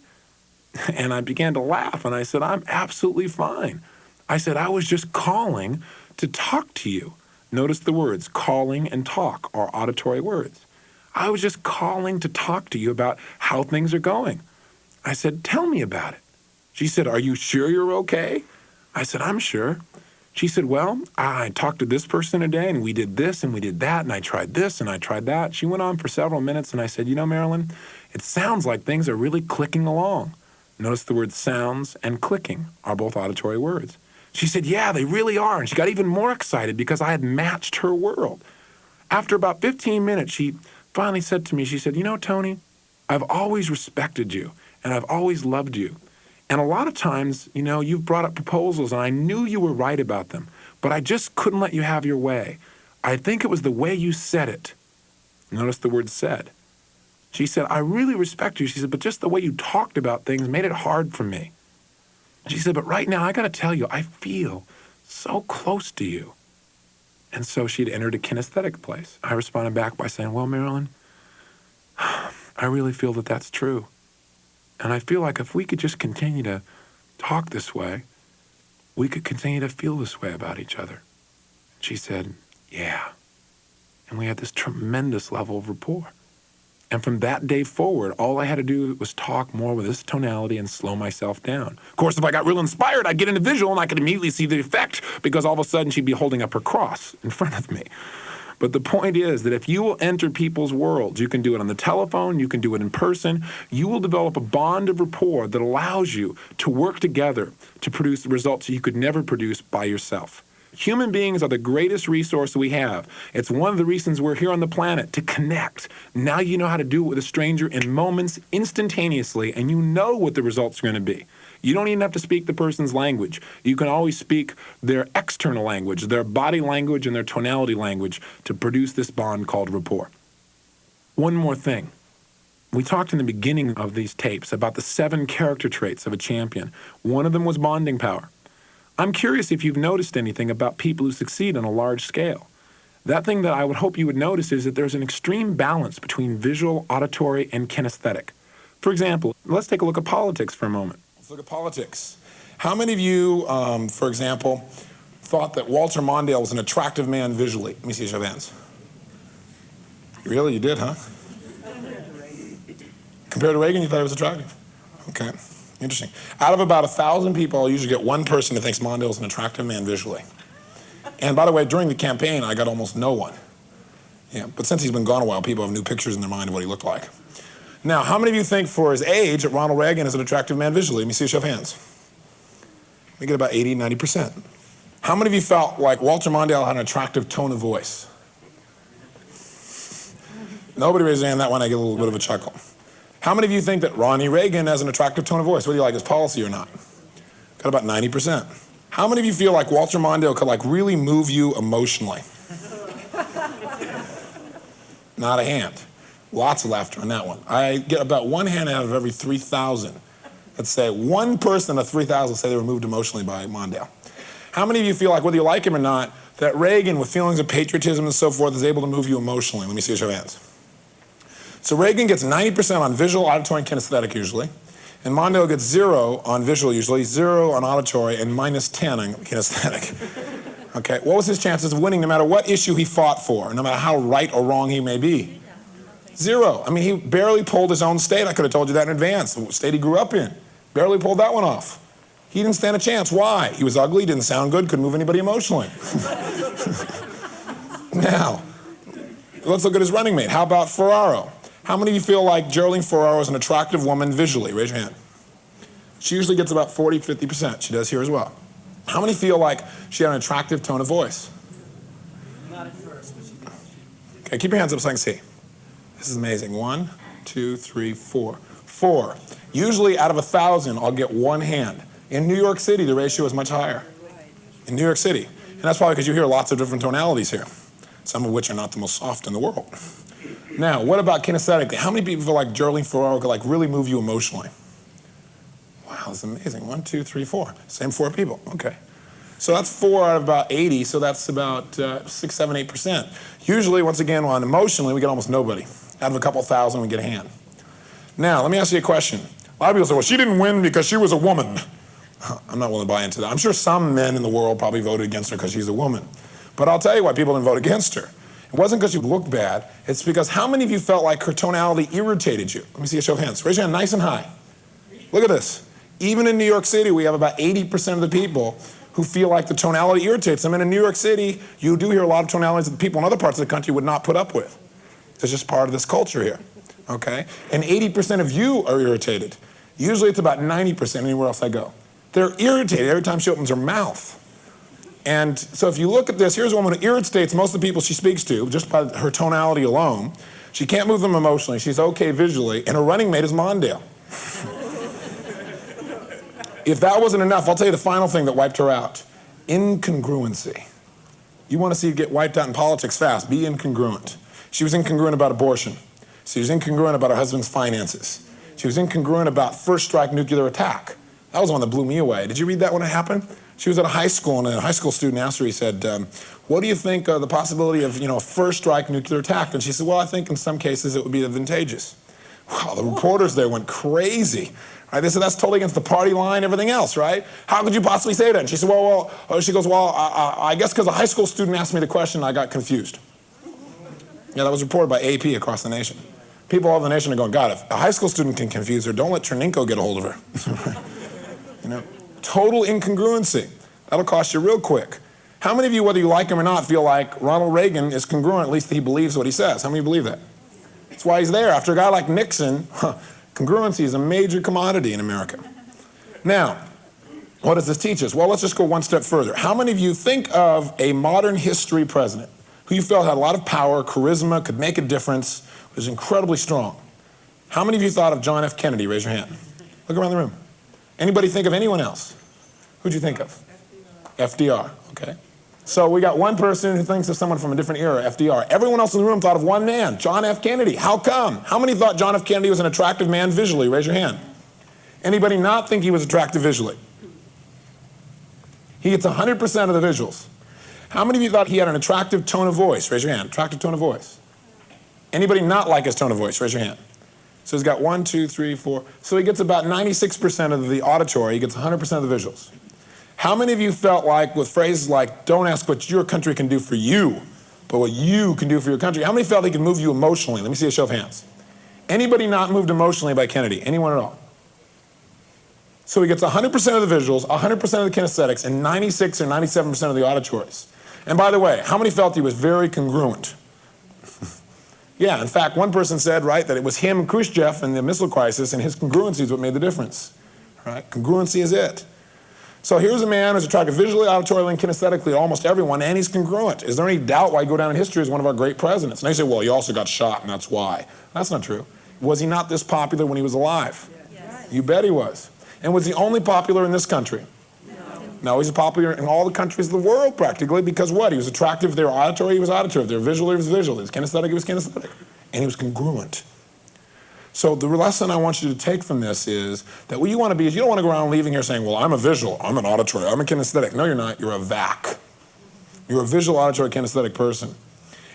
[SPEAKER 3] And I began to laugh, and I said, I'm absolutely fine. I said, I was just calling to talk to you. Notice the words, calling and talk are auditory words. I was just calling to talk to you about how things are going. I said, tell me about it. She said, are you sure you're okay? I said, I'm sure. She said, well, I talked to this person today, and we did this, and we did that, and I tried this, and I tried that. She went on for several minutes, and I said, you know, Marilyn, it sounds like things are really clicking along. Notice the words sounds and clicking are both auditory words. She said, yeah, they really are, and she got even more excited because I had matched her world. After about 15 minutes, she finally said to me, she said, you know, Tony, I've always respected you, and I've always loved you. And a lot of times, you know, you've brought up proposals, and I knew you were right about them, but I just couldn't let you have your way. I think it was the way you said it. Notice the word said. She said, I really respect you. She said, but just the way you talked about things made it hard for me. She said, but right now, I got to tell you, I feel so close to you. And so she'd entered a kinesthetic place. I responded back by saying, well, Marilyn, I really feel that that's true. And I feel like if we could just continue to talk this way, we could continue to feel this way about each other. She said, yeah. And we had this tremendous level of rapport. And from that day forward, all I had to do was talk more with this tonality and slow myself down. Of course, if I got real inspired, I'd get into visual and I could immediately see the effect because all of a sudden she'd be holding up her cross in front of me. But the point is that if you will enter people's worlds, you can do it on the telephone, you can do it in person, you will develop a bond of rapport that allows you to work together to produce the results you could never produce by yourself. Human beings are the greatest resource we have. It's one of the reasons we're here on the planet, to connect. Now you know how to do it with a stranger in moments, instantaneously, and you know what the results are going to be. You don't even have to speak the person's language. You can always speak their external language, their body language and their tonality language to produce this bond called rapport. One more thing. We talked in the beginning of these tapes about the 7 character traits of a champion. One of them was bonding power. I'm curious if you've noticed anything about people who succeed on a large scale. That thing that I would hope you would notice is that there's an extreme balance between visual, auditory, and kinesthetic. For example, let's take a look at politics for a moment.
[SPEAKER 4] Let's look at politics. How many of you, for example, thought that Walter Mondale was an attractive man visually? Let me see a show of hands. Really? You did, huh? Compared to Reagan, you thought he was attractive? Okay, interesting. Out of about 1,000 people, I'll usually get one person that thinks Mondale is an attractive man visually. And by the way, during the campaign, I got almost no one. Yeah, but since he's been gone a while, people have new pictures in their mind of what he looked like. Now, how many of you think for his age that Ronald Reagan is an attractive man visually? Let me see a show of hands. We get about 80, 90%. How many of you felt like Walter Mondale had an attractive tone of voice? Nobody raised their hand. That one I get a little bit of a chuckle. How many of you think that Ronnie Reagan has an attractive tone of voice? Whether you like his policy or not? Got about 90%. How many of you feel like Walter Mondale could like really move you emotionally? Not a hand. Lots of laughter on that one. I get about one hand out of every 3,000. Let's say one person of 3,000 say they were moved emotionally by Mondale. How many of you feel like, whether you like him or not, that Reagan, with feelings of patriotism and so forth, is able to move you emotionally? Let me see a show of hands. So Reagan gets 90% on visual, auditory, and kinesthetic usually. And Mondale gets 0 on visual usually, 0 on auditory, and -10 on kinesthetic. Okay, what was his chances of winning no matter what issue he fought for, no matter how right or wrong he may be? 0. I mean, he barely pulled his own state. I could have told you that in advance. The state he grew up in. Barely pulled that one off. He didn't stand a chance. Why? He was ugly, didn't sound good, couldn't move anybody emotionally. Now, let's look at his running mate. How about Ferraro? How many of you feel like Geraldine Ferraro is an attractive woman visually? Raise your hand. She usually gets about 40, 50%. She does here as well. How many feel like she had an attractive tone of voice?
[SPEAKER 5] Not at first, but she did.
[SPEAKER 4] Okay, keep your hands up so I can see. This is amazing. 1, 2, 3, 4. 4. Usually out of 1,000, I'll get one hand. In New York City, the ratio is much higher. In New York City. And that's probably because you hear lots of different tonalities here, some of which are not the most soft in the world. Now, what about kinesthetically? How many people feel like Geraldine Ferraro could like really move you emotionally? Wow, that's amazing. 1, 2, 3, 4. Same 4 people. Okay. So that's 4 out of about 80, so that's about 6, 7, 8%. Usually, once again, on emotionally, we get almost nobody. Out of a couple thousand, we get a hand. Now, let me ask you a question. A lot of people say, well, she didn't win because she was a woman. I'm not willing to buy into that. I'm sure some men in the world probably voted against her because she's a woman. But I'll tell you why people didn't vote against her. It wasn't because she looked bad. It's because how many of you felt like her tonality irritated you? Let me see a show of hands. Raise your hand nice and high. Look at this. Even in New York City, we have about 80% of the people who feel like the tonality irritates them. And in New York City, you do hear a lot of tonalities that people in other parts of the country would not put up with. It's just part of this culture here, okay? And 80% of you are irritated. Usually it's about 90% anywhere else I go. They're irritated every time she opens her mouth. And so if you look at this, here's a woman who irritates most of the people she speaks to just by her tonality alone. She can't move them emotionally. She's okay visually. And her running mate is Mondale. If that wasn't enough, I'll tell you the final thing that wiped her out. Incongruency. You want to see it get wiped out in politics fast. Be incongruent. She was incongruent about abortion. She was incongruent about her husband's finances. She was incongruent about first strike nuclear attack. That was one that blew me away. Did you read that when it happened? She was at a high school, and a high school student asked her, he said, what do you think of the possibility of, a first strike nuclear attack? And she said, well, I think in some cases it would be advantageous. Wow, the reporters there went crazy. Right? They said, that's totally against the party line, everything else, right? How could you possibly say that? And she said, I guess because a high school student asked me the question, I got confused. Yeah, that was reported by AP across the nation. People all over the nation are going, God, if a high school student can confuse her, don't let Chernenko get a hold of her. Total incongruency. That'll cost you real quick. How many of you, whether you like him or not, feel like Ronald Reagan is congruent, at least he believes what he says? How many believe that? That's why he's there. After a guy like Nixon, congruency is a major commodity in America. Now, what does this teach us? Well, let's just go one step further. How many of you think of a modern history president who you felt had a lot of power, charisma, could make a difference, was incredibly strong? How many of you thought of John F. Kennedy? Raise your hand. Look around the room. Anybody think of anyone else? Who'd you think of? FDR, okay. So we got one person who thinks of someone from a different era, FDR. Everyone else in the room thought of one man, John F. Kennedy. How come? How many thought John F. Kennedy was an attractive man visually? Raise your hand. Anybody not think he was attractive visually? He gets 100% of the visuals. How many of you thought he had an attractive tone of voice? Raise your hand. Attractive tone of voice. Anybody not like his tone of voice? Raise your hand. So he's got 1, 2, 3, 4. So he gets about 96% of the auditory. He gets 100% of the visuals. How many of you felt like, with phrases like, don't ask what your country can do for you, but what you can do for your country? How many felt he could move you emotionally? Let me see a show of hands. Anybody not moved emotionally by Kennedy? Anyone at all? So he gets 100% of the visuals, 100% of the kinesthetics, and 96 or 97% of the auditories. And by the way, how many felt he was very congruent? Yeah, in fact, one person said, right, that it was him, Khrushchev, and the missile crisis, and his congruency is what made the difference. Right? Congruency is it. So here's a man who's attracted visually, auditorily, and kinesthetically to almost everyone, and he's congruent. Is there any doubt why he go down in history as one of our great presidents? And they say, well, he also got shot, and that's why. That's not true. Was he not this popular when he was alive? Yes. You bet he was. And was he only popular in this country? No, he's popular in all the countries of the world, practically, because what? He was attractive. If they were auditory, he was auditory. If they were visual, he was visual. If he was kinesthetic, he was kinesthetic. And he was congruent. So the lesson I want you to take from this is that what you want to be is you don't want to go around leaving here saying, well, I'm a visual, I'm an auditory, I'm a kinesthetic. No, you're not. You're a VAC. You're a visual, auditory, kinesthetic person.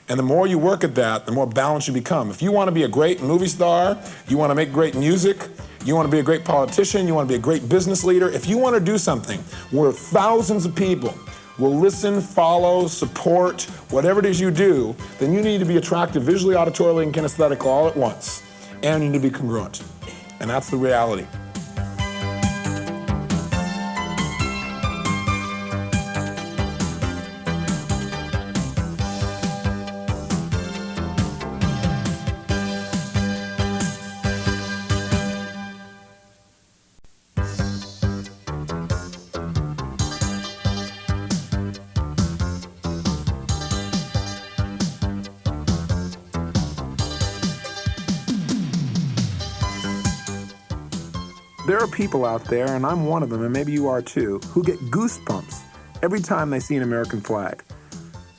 [SPEAKER 4] And the more you work at that, the more balanced you become. If you want to be a great movie star, you want to make great music, you want to be a great politician, you want to be a great business leader, if you want to do something where thousands of people will listen, follow, support, whatever it is you do, then you need to be attractive visually, auditorily, and kinesthetic all at once. And you need to be congruent. And that's the reality.
[SPEAKER 3] There are people out there, and I'm one of them, and maybe you are too, who get goosebumps every time they see an American flag.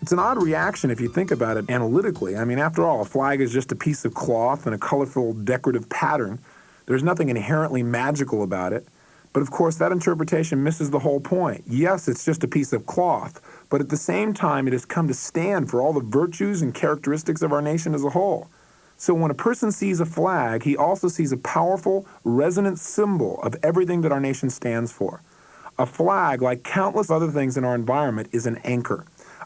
[SPEAKER 3] It's an odd reaction if you think about it analytically. I mean, after all, a flag is just a piece of cloth and a colorful decorative pattern. There's nothing inherently magical about it. But of course, that interpretation misses the whole point. Yes, it's just a piece of cloth, but at the same time, it has come to stand for all the virtues and characteristics of our nation as a whole. So when a person sees a flag, he also sees a powerful, resonant symbol of everything that our nation stands for. A flag, like countless other things in our environment, is an anchor,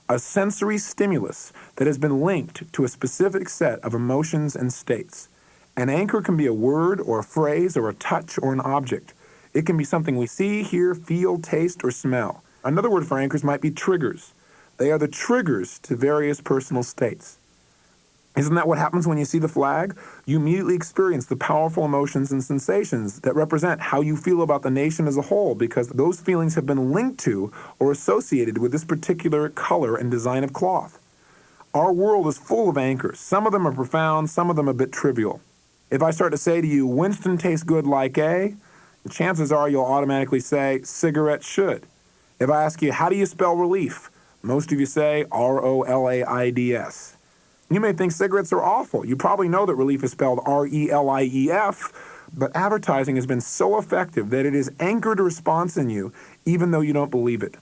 [SPEAKER 3] a sensory stimulus that has been linked to a specific set of emotions and states. An anchor can be a word or a phrase or a touch or an object. It can be something we see, hear, feel, taste, or smell. Another word for anchors might be triggers. They are the triggers to various personal states. Isn't that what happens when you see the flag? You immediately experience the powerful emotions and sensations that represent how you feel about the nation as a whole, because those feelings have been linked to or associated with this particular color and design of cloth. Our world is full of anchors. Some of them are profound, some of them a bit trivial. If I start to say to you, Winston tastes good like a, chances are you'll automatically say, cigarettes should. If I ask you, how do you spell relief? Most of you say R-O-L-A-I-D-S. You may think cigarettes are awful. You probably know that relief is spelled R-E-L-I-E-F, but advertising has been so effective that it has anchored a response in you, even though you don't believe it.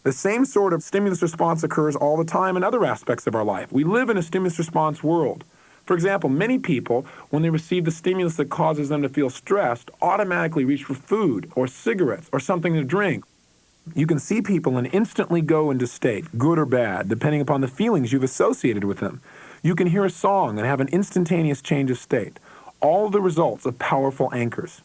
[SPEAKER 3] The same sort of stimulus response occurs all the time in other aspects of our life. We live in a stimulus response world. For example, many people, when they receive the stimulus that causes them to feel stressed, automatically reach for food or cigarettes or something to drink. You can see people and instantly go into state, good or bad, depending upon the feelings you've associated with them. You can hear a song and have an instantaneous change of state. All the results of powerful anchors.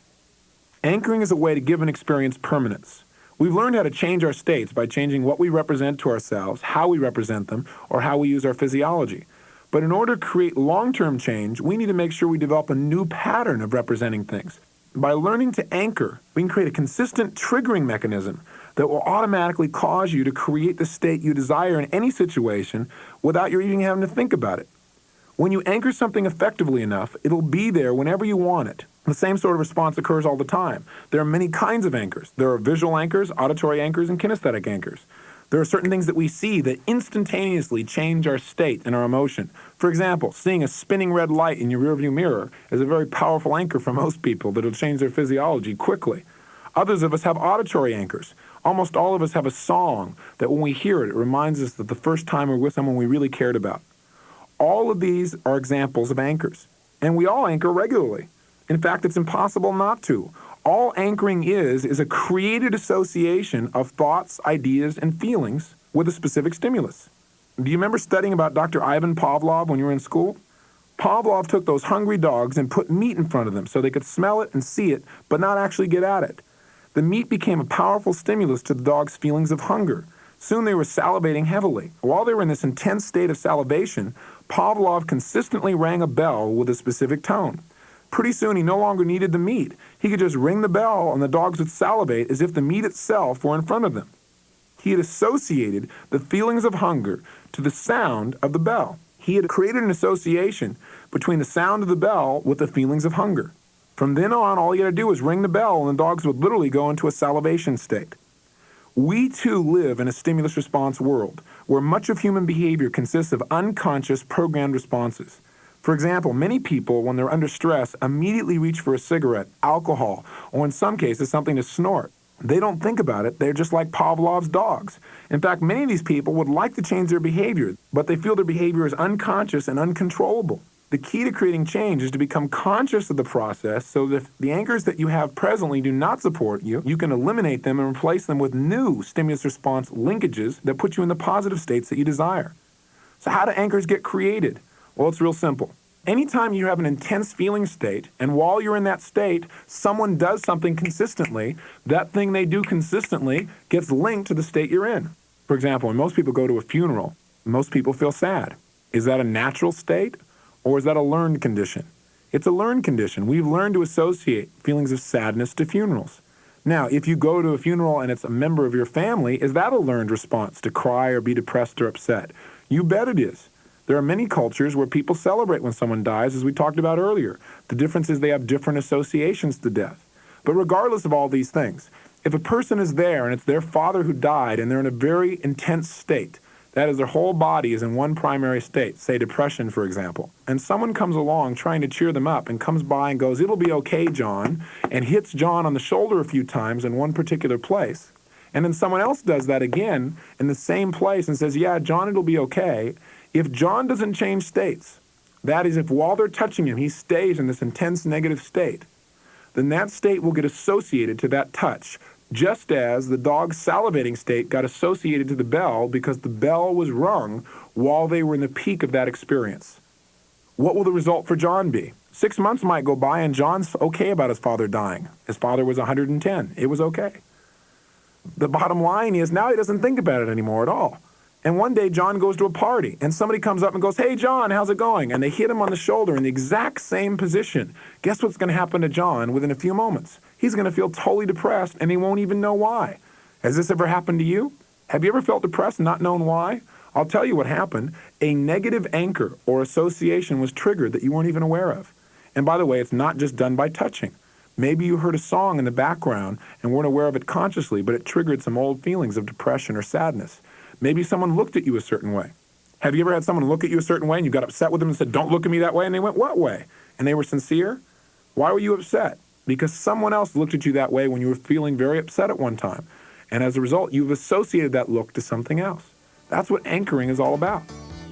[SPEAKER 3] Anchoring is a way to give an experience permanence. We've learned how to change our states by changing what we represent to ourselves, how we represent them, or how we use our physiology. But in order to create long-term change, we need to make sure we develop a new pattern of representing things. By learning to anchor, we can create a consistent triggering mechanism that will automatically cause you to create the state you desire in any situation without you even having to think about it. When you anchor something effectively enough, it'll be there whenever you want it. The same sort of response occurs all the time. There are many kinds of anchors. There are visual anchors, auditory anchors, and kinesthetic anchors. There are certain things that we see that instantaneously change our state and our emotion. For example, seeing a spinning red light in your rearview mirror is a very powerful anchor for most people that will change their physiology quickly. Others of us have auditory anchors. Almost all of us have a song that when we hear it, it reminds us that the first time we're with someone we really cared about. All of these are examples of anchors, and we all anchor regularly. In fact, it's impossible not to. All anchoring is a created association of thoughts, ideas, and feelings with a specific stimulus. Do you remember studying about Dr. Ivan Pavlov when you were in school? Pavlov took those hungry dogs and put meat in front of them so they could smell it and see it, but not actually get at it. The meat became a powerful stimulus to the dog's feelings of hunger. Soon they were salivating heavily. While they were in this intense state of salivation, Pavlov consistently rang a bell with a specific tone. Pretty soon he no longer needed the meat. He could just ring the bell and the dogs would salivate as if the meat itself were in front of them. He had associated the feelings of hunger to the sound of the bell. He had created an association between the sound of the bell with the feelings of hunger. From then on, all you had to do was ring the bell and the dogs would literally go into a salivation state. We too live in a stimulus response world where much of human behavior consists of unconscious programmed responses. For example, many people, when they're under stress, immediately reach for a cigarette, alcohol, or in some cases, something to snort. They don't think about it. They're just like Pavlov's dogs. In fact, many of these people would like to change their behavior, but they feel their behavior is unconscious and uncontrollable. The key to creating change is to become conscious of the process so that if the anchors that you have presently do not support you, you can eliminate them and replace them with new stimulus response linkages that put you in the positive states that you desire. So how do anchors get created? Well, it's real simple. Anytime you have an intense feeling state, and while you're in that state, someone does something consistently, that thing they do consistently gets linked to the state you're in. For example, when most people go to a funeral, most people feel sad. Is that a natural state? Or is that a learned condition? It's a learned condition. We've learned to associate feelings of sadness to funerals. Now, if you go to a funeral and it's a member of your family, is that a learned response to cry or be depressed or upset? You bet it is. There are many cultures where people celebrate when someone dies, as we talked about earlier. The difference is they have different associations to death. But regardless of all these things, if a person is there and it's their father who died and they're in a very intense state, that is, their whole body is in one primary state, say depression, for example, and someone comes along trying to cheer them up and comes by and goes, "It'll be okay, John," and hits John on the shoulder a few times in one particular place, and then someone else does that again in the same place and says, "Yeah, John, it'll be okay," if John doesn't change states, that is, if while they're touching him, he stays in this intense negative state, then that state will get associated to that touch, just as the dog's salivating state got associated to the bell because the bell was rung while they were in the peak of that experience. What will the result for John be? 6 months might go by and John's okay about his father dying. His father was 110. It was okay. The bottom line is now he doesn't think about it anymore at all. And one day John goes to a party and somebody comes up and goes, "Hey John, how's it going?" And they hit him on the shoulder in the exact same position. Guess what's going to happen to John within a few moments? He's going to feel totally depressed and he won't even know why. Has this ever happened to you? Have you ever felt depressed and not known why? I'll tell you what happened. A negative anchor or association was triggered that you weren't even aware of. And by the way, it's not just done by touching. Maybe you heard a song in the background and weren't aware of it consciously, but it triggered some old feelings of depression or sadness. Maybe someone looked at you a certain way. Have you ever had someone look at you a certain way and you got upset with them and said, "Don't look at me that way"? And they went, "What way?" And they were sincere? Why were you upset? Because someone else looked at you that way when you were feeling very upset at one time. And as a result, you've associated that look to something else. That's what anchoring is all about.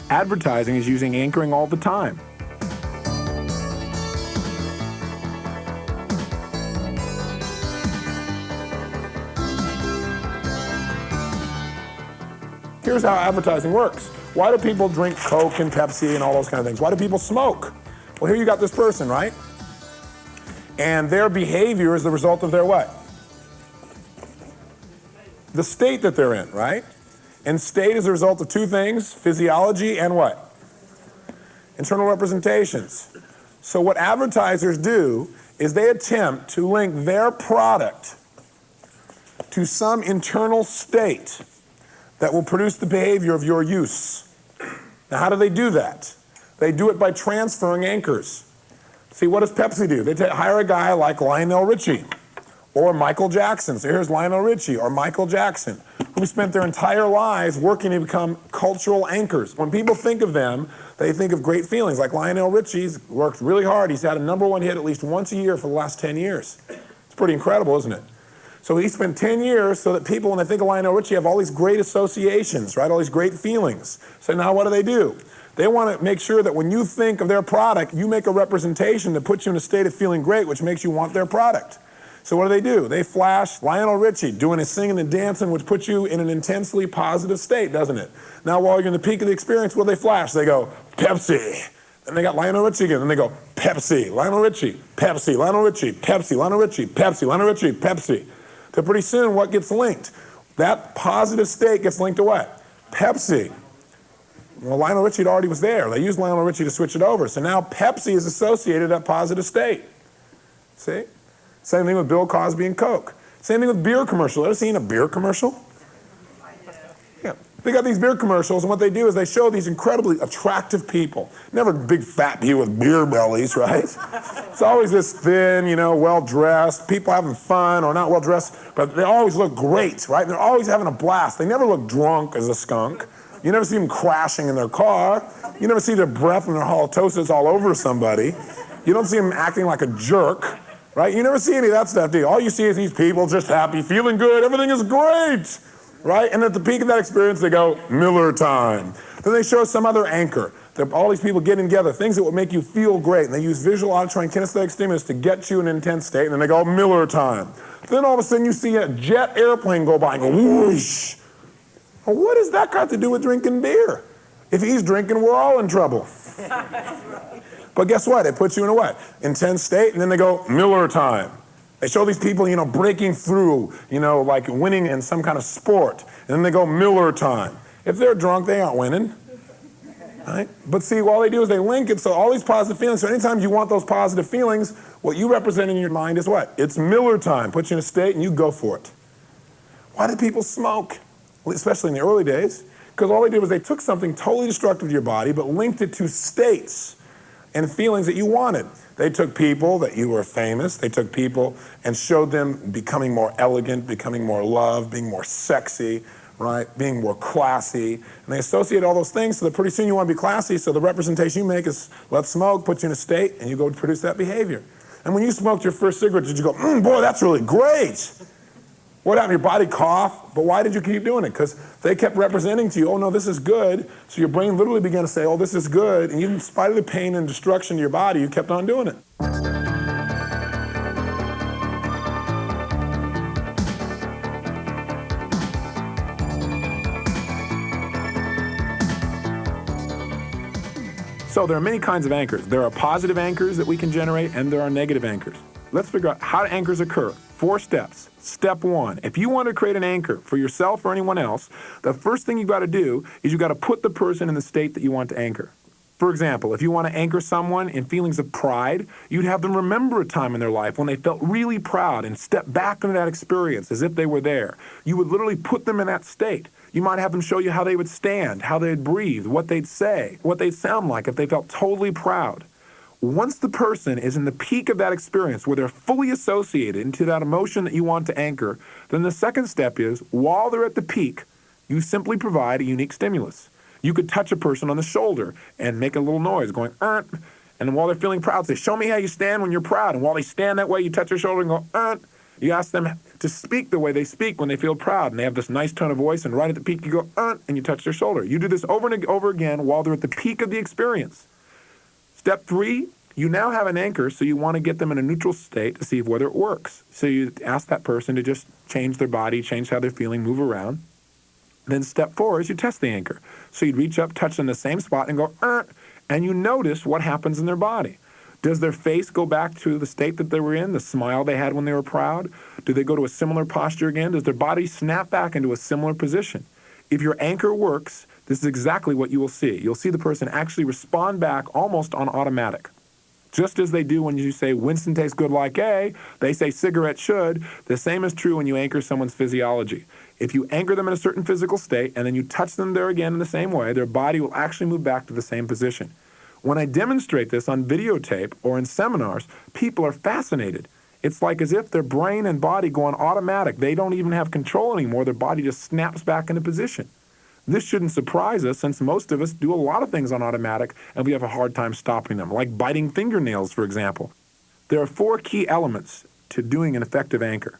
[SPEAKER 3] Advertising is using anchoring all the time.
[SPEAKER 2] Here's how advertising works. Why do people drink Coke and Pepsi and all those kind of things? Why do people smoke? Well, here you got this person, right? And their behavior is the result of their what? The state that they're in, right? And state is a result of two things, physiology and what? Internal representations. So what advertisers do is they attempt to link their product to some internal state that will produce the behavior of your use. Now, how do they do that? They do it by transferring anchors. See, what does Pepsi do? They hire a guy like Lionel Richie or Michael Jackson. So here's Lionel Richie or Michael Jackson, who spent their entire lives working to become cultural anchors. When people think of them, they think of great feelings. Like Lionel Richie's worked really hard. He's had a #1 hit at least once a year for the last 10 years. It's pretty incredible, isn't it? So he spent 10 years so that people, when they think of Lionel Richie, have all these great associations, right? All these great feelings. So now what do? They want to make sure that when you think of their product, you make a representation that puts you in a state of feeling great, which makes you want their product. So what do? They flash Lionel Richie doing his singing and dancing, which puts you in an intensely positive state, doesn't it? Now, while you're in the peak of the experience, what do they flash? They go, Pepsi. Then they got Lionel Richie again. Then they go, Pepsi, Lionel Richie, Pepsi, Lionel Richie, Pepsi, Lionel Richie, Pepsi, Lionel Richie, Pepsi. So pretty soon, what gets linked? That positive state gets linked to what? Pepsi. Well, Lionel Richie already was there. They used Lionel Richie to switch it over. So now Pepsi is associated with that positive state. See? Same thing with Bill Cosby and Coke. Same thing with beer commercials. Ever seen a beer commercial? Yeah. They got these beer commercials, and what they do is they show these incredibly attractive people. Never big fat people with beer bellies, right? It's always this thin, well-dressed, people having fun or not well-dressed, but they always look great, right? They're always having a blast. They never look drunk as a skunk. You never see them crashing in their car. You never see their breath and their halitosis all over somebody. You don't see them acting like a jerk, right? You never see any of that stuff, do you? All you see is these people just happy, feeling good, everything is great, right? And at the peak of that experience, they go, Miller time. Then they show some other anchor. All these people getting together, things that will make you feel great. And they use visual, auditory, and kinesthetic stimulus to get you in an intense state. And then they go, Miller time. Then all of a sudden you see a jet airplane go by and go whoosh. Well, what does that got to do with drinking beer? If he's drinking, we're all in trouble. But guess what? It puts you in a what? Intense state. And then they go, Miller time. They show these people, breaking through, like winning in some kind of sport. And then they go, Miller time. If they're drunk, they aren't winning. Right? But see, all they do is they link it, so all these positive feelings. So anytime you want those positive feelings, what you represent in your mind is what? It's Miller time. Puts you in a state and you go for it. Why did people smoke? Well, especially in the early days. Because all they did was they took something totally destructive to your body, but linked it to states and feelings that you wanted. They took people that you were famous. They took people and showed them becoming more elegant, becoming more loved, being more sexy, right? Being more classy. And they associate all those things so that pretty soon you want to be classy. So the representation you make is let's smoke, put you in a state, and you go produce that behavior. And when you smoked your first cigarette, did you go, boy, that's really great? What happened? Your body coughed, but why did you keep doing it? Because they kept representing to you, oh no, this is good. So your brain literally began to say, oh, this is good. And in spite of the pain and destruction to your body, you kept on doing it. So there are many kinds of anchors. There are positive anchors that we can generate, and there are negative anchors.
[SPEAKER 3] Let's figure out how anchors occur. 4 steps. Step 1, if you want to create an anchor for yourself or anyone else, the first thing you've got to do is you've got to put the person in the state that you want to anchor. For example, if you want to anchor someone in feelings of pride, you'd have them remember a time in their life when they felt really proud and step back into that experience as if they were there. You would literally put them in that state. You might have them show you how they would stand, how they'd breathe, what they'd say, what they'd sound like if they felt totally proud. Once the person is in the peak of that experience where they're fully associated into that emotion that you want to anchor, then the second step is, while they're at the peak, you simply provide a unique stimulus. You could touch a person on the shoulder and make a little noise going, and while they're feeling proud, say, show me how you stand when you're proud. And while they stand that way, you touch their shoulder and go, You ask them to speak the way they speak when they feel proud, and they have this nice tone of voice, and right at the peak, you go, and you touch their shoulder. You do this over and over again while they're at the peak of the experience. Step 3, you now have an anchor, so you want to get them in a neutral state to see whether it works. So you ask that person to just change their body, change how they're feeling, move around. Then step 4 is you test the anchor. So you'd reach up, touch in the same spot, and go, and you notice what happens in their body. Does their face go back to the state that they were in, the smile they had when they were proud? Do they go to a similar posture again? Does their body snap back into a similar position? If your anchor works, this is exactly what you will see. You'll see the person actually respond back almost on automatic. Just as they do when you say Winston tastes good like A, they say cigarette should. The same is true when you anchor someone's physiology. If you anchor them in a certain physical state and then you touch them there again in the same way, their body will actually move back to the same position. When I demonstrate this on videotape or in seminars, people are fascinated. It's like as if their brain and body go on automatic. They don't even have control anymore. Their body just snaps back into position. This shouldn't surprise us, since most of us do a lot of things on automatic and we have a hard time stopping them, like biting fingernails, for example. There are 4 key elements to doing an effective anchor.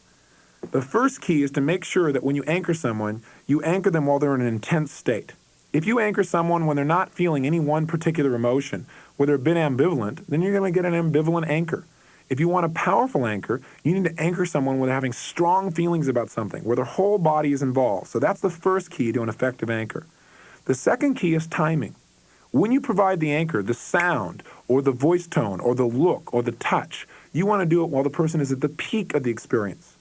[SPEAKER 3] The first key is to make sure that when you anchor someone, you anchor them while they're in an intense state. If you anchor someone when they're not feeling any one particular emotion, where they're a bit ambivalent, then you're going to get an ambivalent anchor. If you want a powerful anchor, you need to anchor someone when they're having strong feelings about something, where their whole body is involved. So that's the first key to an effective anchor. The second key is timing. When you provide the anchor, the sound, or the voice tone, or the look, or the touch, you want to do it while the person is at the peak of the experience.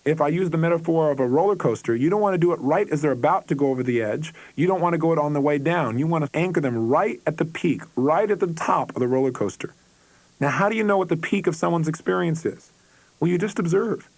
[SPEAKER 3] If I use the metaphor of a roller coaster, you don't want to do it right as they're about to go over the edge. You don't want to go it on the way down. You want to anchor them right at the peak, right at the top of the roller coaster. Now, how do you know what the peak of someone's experience is? Well, you just observe.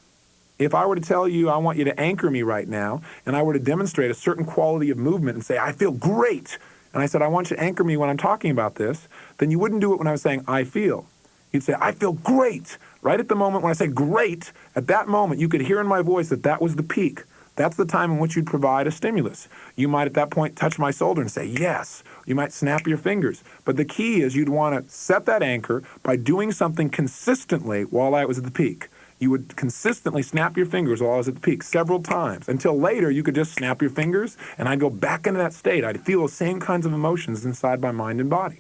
[SPEAKER 3] If I were to tell you I want you to anchor me right now, and I were to demonstrate a certain quality of movement and say, I feel great, and I said, I want you to anchor me when I'm talking about this, then you wouldn't do it when I was saying, I feel. You'd say, I feel great. Right at the moment when I say great, at that moment you could hear in my voice that that was the peak. That's the time in which you'd provide a stimulus. You might at that point touch my shoulder and say, yes. You might snap your fingers. But the key is you'd want to set that anchor by doing something consistently while I was at the peak. You would consistently snap your fingers while I was at the peak several times, until later you could just snap your fingers and I'd go back into that state. I'd feel the same kinds of emotions inside my mind and body.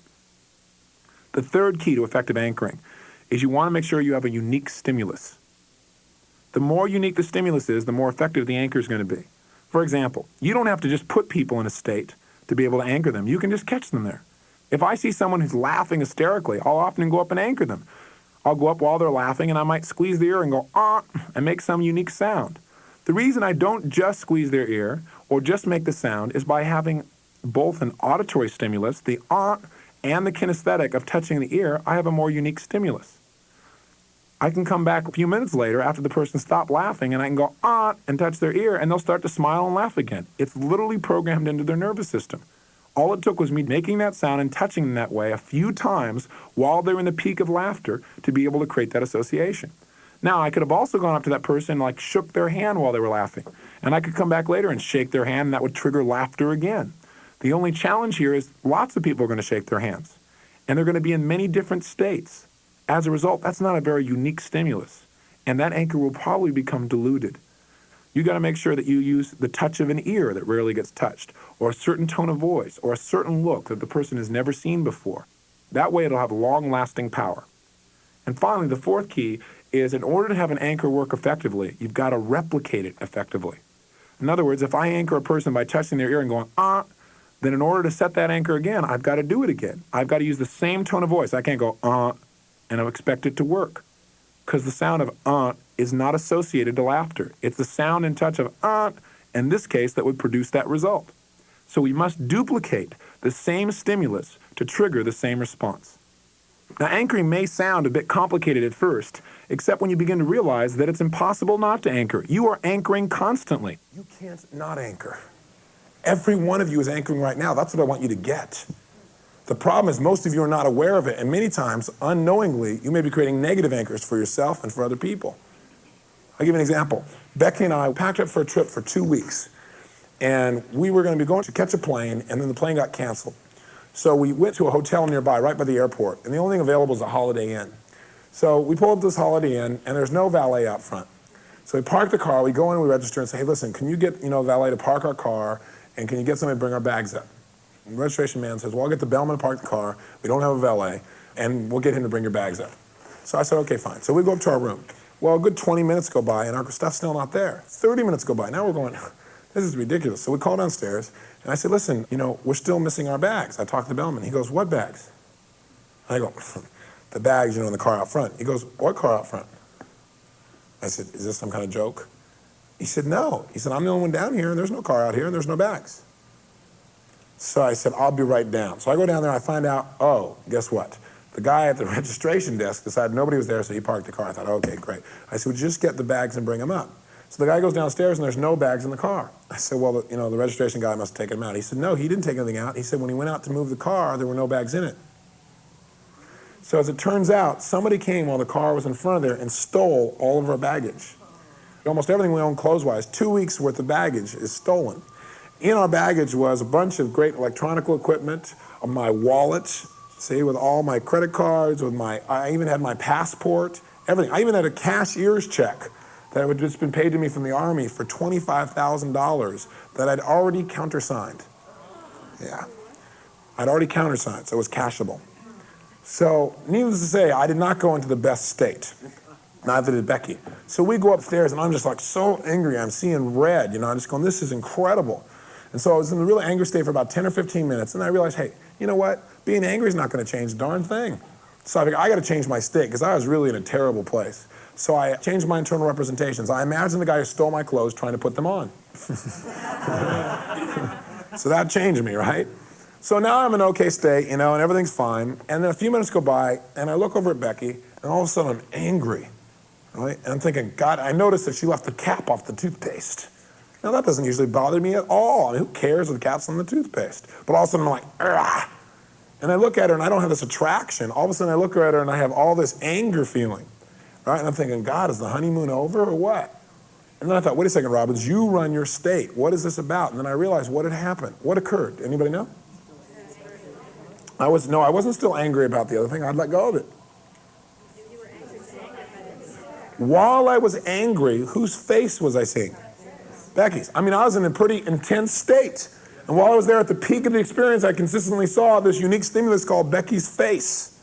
[SPEAKER 3] The third key to effective anchoring is you want to make sure you have a unique stimulus. The more unique the stimulus is, the more effective the anchor is going to be. For example, you don't have to just put people in a state to be able to anchor them. You can just catch them there. If I see someone who's laughing hysterically, I'll often go up and anchor them. I'll go up while they're laughing and I might squeeze the ear and go, and make some unique sound. The reason I don't just squeeze their ear or just make the sound is by having both an auditory stimulus, the and the kinesthetic of touching the ear, I have a more unique stimulus. I can come back a few minutes later after the person stopped laughing and I can go, and touch their ear and they'll start to smile and laugh again. It's literally programmed into their nervous system. All it took was me making that sound and touching them that way a few times while they're in the peak of laughter to be able to create that association. Now, I could have also gone up to that person and like shook their hand while they were laughing. And I could come back later and shake their hand and that would trigger laughter again. The only challenge here is lots of people are going to shake their hands. And they're going to be in many different states. As a result, that's not a very unique stimulus. And that anchor will probably become diluted. You got to make sure that you use the touch of an ear that rarely gets touched, or a certain tone of voice, or a certain look that the person has never seen before. That way it'll have long-lasting power. And finally, the fourth key is in order to have an anchor work effectively, you've got to replicate it effectively. In other words, if I anchor a person by touching their ear and going, then in order to set that anchor again, I've got to do it again. I've got to use the same tone of voice. I can't go, and I expect it to work. because the sound of is not associated to laughter. It's the sound and touch of in this case, that would produce that result. So we must duplicate the same stimulus to trigger the same response. Now, anchoring may sound a bit complicated at first, except when you begin to realize that it's impossible not to anchor. You are anchoring constantly.
[SPEAKER 4] You can't not anchor. Every one of you is anchoring right now. That's what I want you to get. The problem is most of you are not aware of it, and many times, unknowingly, you may be creating negative anchors for yourself and for other people. I'll give you an example. Becky and I packed up for a trip for 2 weeks, and we were going to be going to catch a plane, and then the plane got canceled. So we went to a hotel nearby, right by the airport, and the only thing available is a Holiday Inn. So we pull up to this Holiday Inn, and there's no valet out front. So we park the car, we go in, we register, and say, hey, listen, can you get a valet to park our car, and can you get somebody to bring our bags up? And the registration man says, well, I'll get the bellman to park the car, we don't have a valet, and we'll get him to bring your bags up. So I said, okay, fine. So we go up to our room. Well, a good 20 minutes go by, and our stuff's still not there. 30 minutes go by. Now we're going, this is ridiculous. So we call downstairs, and I said, listen, we're still missing our bags. I talked to the bellman. He goes, what bags? I go, the bags, in the car out front. He goes, what car out front? I said, is this some kind of joke? He said, no. He said, I'm the only one down here, and there's no car out here, and there's no bags. So I said, I'll be right down. So I go down there, I find out, oh, guess what? The guy at the registration desk decided nobody was there, so he parked the car. I thought, okay, great. I said, would you just get the bags and bring them up? So the guy goes downstairs, and there's no bags in the car. I said, well, the registration guy must have taken them out. He said, no, he didn't take anything out. He said, when he went out to move the car, there were no bags in it. So as it turns out, somebody came while the car was in front of there and stole all of our baggage. Almost everything we own clothes-wise, 2 weeks worth of baggage is stolen. In our baggage was a bunch of great electronic equipment, my wallet, see, with all my credit cards, I even had my passport, everything. I even had a cashier's check that had just been paid to me from the Army for $25,000 that I'd already countersigned. Yeah, I'd already countersigned, so it was cashable. So, needless to say, I did not go into the best state. Neither did Becky. So we go upstairs, and I'm just like so angry. I'm seeing red, I'm just going, this is incredible. And so I was in a really angry state for about 10 or 15 minutes, and I realized, hey, you know what? Being angry is not going to change a darn thing. So I figured, I got to change my state, because I was really in a terrible place. So I changed my internal representations. I imagined the guy who stole my clothes trying to put them on. So that changed me, right? So now I'm in an okay state, and everything's fine. And then a few minutes go by, and I look over at Becky, and all of a sudden I'm angry, right? And I'm thinking, God, I noticed that she left the cap off the toothpaste. Now, that doesn't usually bother me at all. I mean, who cares if the cap's on the toothpaste? But all of a sudden I'm like, ah. And I look at her, and I don't have this attraction. All of a sudden I look at her, and I have all this anger feeling, right? And I'm thinking, God, is the honeymoon over or what? And then I thought, wait a second, Robbins, you run your state. What is this about? And then I realized what had happened. What occurred? Anybody know? I wasn't still angry about the other thing. I'd let go of it. While I was angry, whose face was I seeing? Becky's. I was in a pretty intense state. And while I was there at the peak of the experience, I consistently saw this unique stimulus called Becky's face,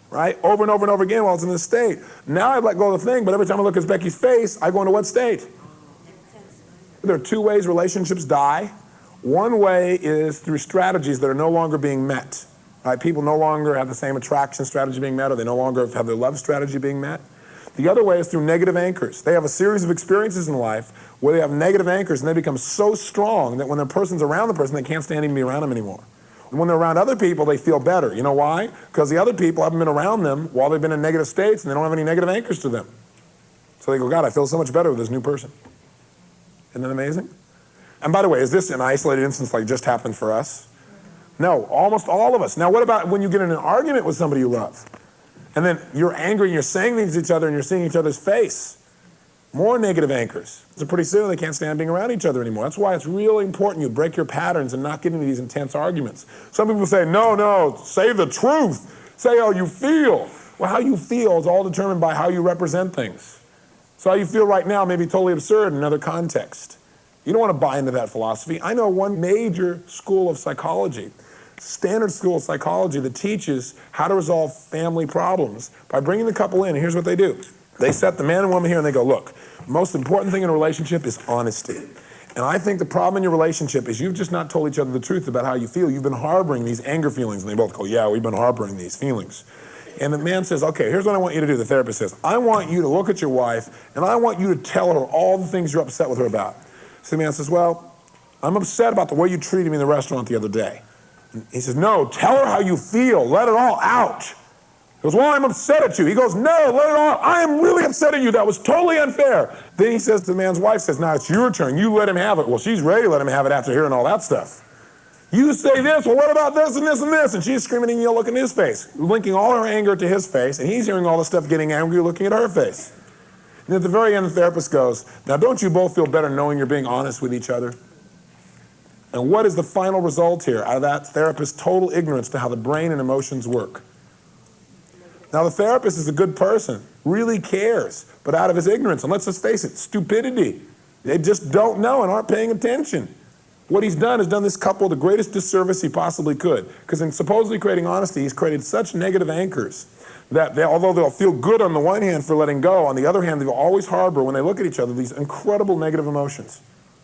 [SPEAKER 4] right? Over and over and over again while I was in this state. Now I've let go of the thing, but every time I look at Becky's face, I go into what state? There are two ways relationships die. One way is through strategies that are no longer being met. Right? People no longer have the same attraction strategy being met, or they no longer have their love strategy being met. The other way is through negative anchors. They have a series of experiences in life where they have negative anchors, and they become so strong that when the person's around the person, they can't stand even be around them anymore. And when they're around other people, they feel better. You know why? Because the other people haven't been around them while they've been in negative states, and they don't have any negative anchors to them. So they go, God, I feel so much better with this new person. Isn't that amazing? And by the way, is this an isolated instance like just happened for us? No, almost all of us. Now, what about when you get in an argument with somebody you love? And then you're angry and you're saying things to each other and you're seeing each other's face. More negative anchors. So pretty soon they can't stand being around each other anymore. That's why it's really important you break your patterns and not get into these intense arguments. Some people say, no, say the truth. Say how you feel. Well, how you feel is all determined by how you represent things. So how you feel right now may be totally absurd in another context. You don't want to buy into that philosophy. I know one major school of psychology, standard school of psychology, that teaches how to resolve family problems by bringing the couple in. And here's what they do. They set the man and woman here and they go, look, the most important thing in a relationship is honesty. And I think the problem in your relationship is you've just not told each other the truth about how you feel. You've been harboring these anger feelings. And they both go, yeah, we've been harboring these feelings. And the man says, okay, here's what I want you to do. The therapist says, I want you to look at your wife and I want you to tell her all the things you're upset with her about. So the man says, well, I'm upset about the way you treated me in the restaurant the other day. And he says, no, tell her how you feel. Let it all out. He goes, well, I'm upset at you. He goes, no, let it all out. I am really upset at you. That was totally unfair. Then he says to the man's wife, says, now it's your turn. You let him have it. Well, she's ready to let him have it after hearing all that stuff. You say this, well, what about this and this and this? And she's screaming and looking in his face, linking all her anger to his face, and he's hearing all the stuff getting angry, looking at her face. And at the very end, the therapist goes, now don't you both feel better knowing you're being honest with each other? And what is the final result here out of that therapist's total ignorance to how the brain and emotions work? Now, the therapist is a good person, really cares, but out of his ignorance, and let's just face it, stupidity. They just don't know and aren't paying attention. What he's done is done this couple the greatest disservice he possibly could, because in supposedly creating honesty, he's created such negative anchors that although they'll feel good on the one hand for letting go, on the other hand, they'll always harbor, when they look at each other, these incredible negative emotions.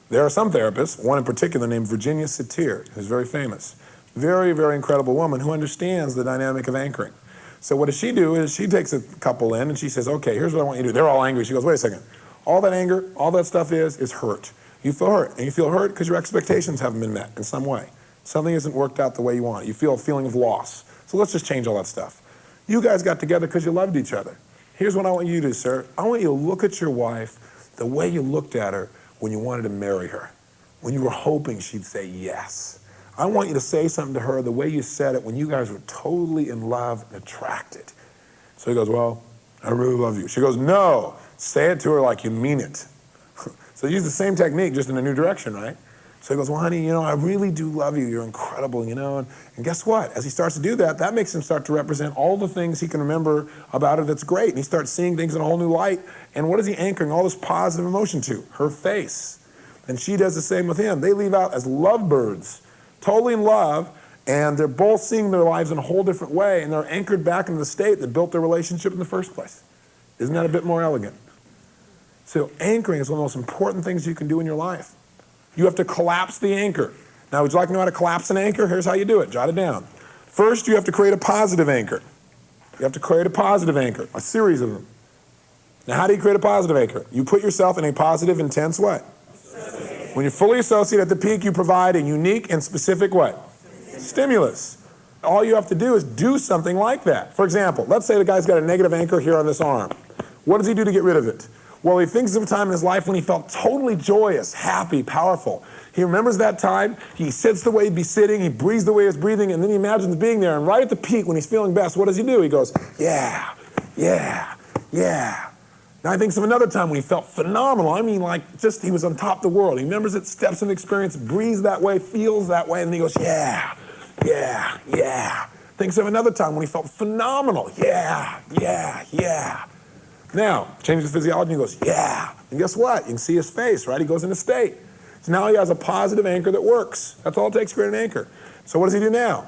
[SPEAKER 4] There are some therapists, one in particular named Virginia Satir, who's very famous, very, very incredible woman who understands the dynamic of anchoring. So what does she do is she takes a couple in and she says, okay, here's what I want you to do. They're all angry. She goes, wait a second. All that anger, all that stuff is hurt. You feel hurt, and you feel hurt because your expectations haven't been met in some way. Something isn't worked out the way you want. You feel a feeling of loss. So let's just change all that stuff. You guys got together because you loved each other. Here's what I want you to do, sir. I want you to look at your wife the way you looked at her when you wanted to marry her, when you were hoping she'd say yes. I want you to say something to her the way you said it when you guys were totally in love and attracted. So he goes, well, I really love you. She goes, no, say it to her like you mean it. So use the same technique, just in a new direction, right? So he goes, well, honey, I really do love you. You're incredible, And guess what? As he starts to do that, that makes him start to represent all the things he can remember about her that's great. And he starts seeing things in a whole new light. And what is he anchoring all this positive emotion to? Her face. And she does the same with him. They leave out as lovebirds, totally in love, and they're both seeing their lives in a whole different way, and they're anchored back into the state that built their relationship in the first place. Isn't that a bit more elegant? So anchoring is one of the most important things you can do in your life. You have to collapse the anchor. Now, would you like to know how to collapse an anchor? Here's how you do it. Jot it down. First, you have to create a positive anchor. You have to create a positive anchor, a series of them. Now, how do you create a positive anchor? You put yourself in a positive, intense way. When you're fully associated at the peak, you provide a unique and specific way. Stimulus. All you have to do is do something like that. For example, let's say the guy's got a negative anchor here on this arm. What does he do to get rid of it? Well, he thinks of a time in his life when he felt totally joyous, happy, powerful. He remembers that time. He sits the way he'd be sitting. He breathes the way he's breathing, and then he imagines being there. And right at the peak, when he's feeling best, what does he do? He goes, yeah, yeah, yeah. Now he thinks of another time when he felt phenomenal. I mean, like, just he was on top of the world. He remembers it, steps into experience, breathes that way, feels that way, and then he goes, yeah, yeah, yeah. Thinks of another time when he felt phenomenal. Yeah, yeah, yeah. Now, changes the physiology and he goes, yeah. And guess what? You can see his face, right? He goes into state. So now he has a positive anchor that works. That's all it takes to create an anchor. So what does he do now?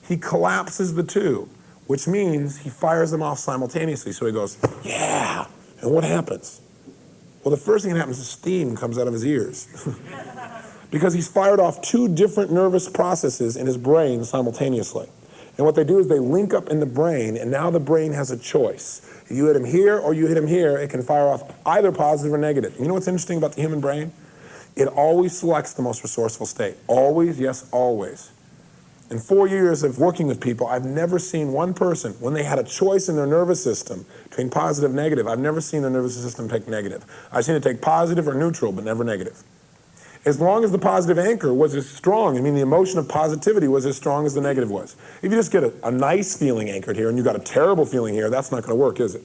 [SPEAKER 4] He collapses the two, which means he fires them off simultaneously. So he goes, yeah. And what happens? Well, the first thing that happens is steam comes out of his ears. Because he's fired off two different nervous processes in his brain simultaneously. And what they do is they link up in the brain, and now the brain has a choice. If you hit him here or you hit him here, it can fire off either positive or negative. You know what's interesting about the human brain? It always selects the most resourceful state. Always, yes, always. In 4 years of working with people, I've never seen one person, when they had a choice in their nervous system between positive and negative, I've never seen their nervous system take negative. I've seen it take positive or neutral, but never negative. As long as the positive anchor was as strong, I mean the emotion of positivity was as strong as the negative was. If you just get a nice feeling anchored here and you got a terrible feeling here, that's not going to work, is it?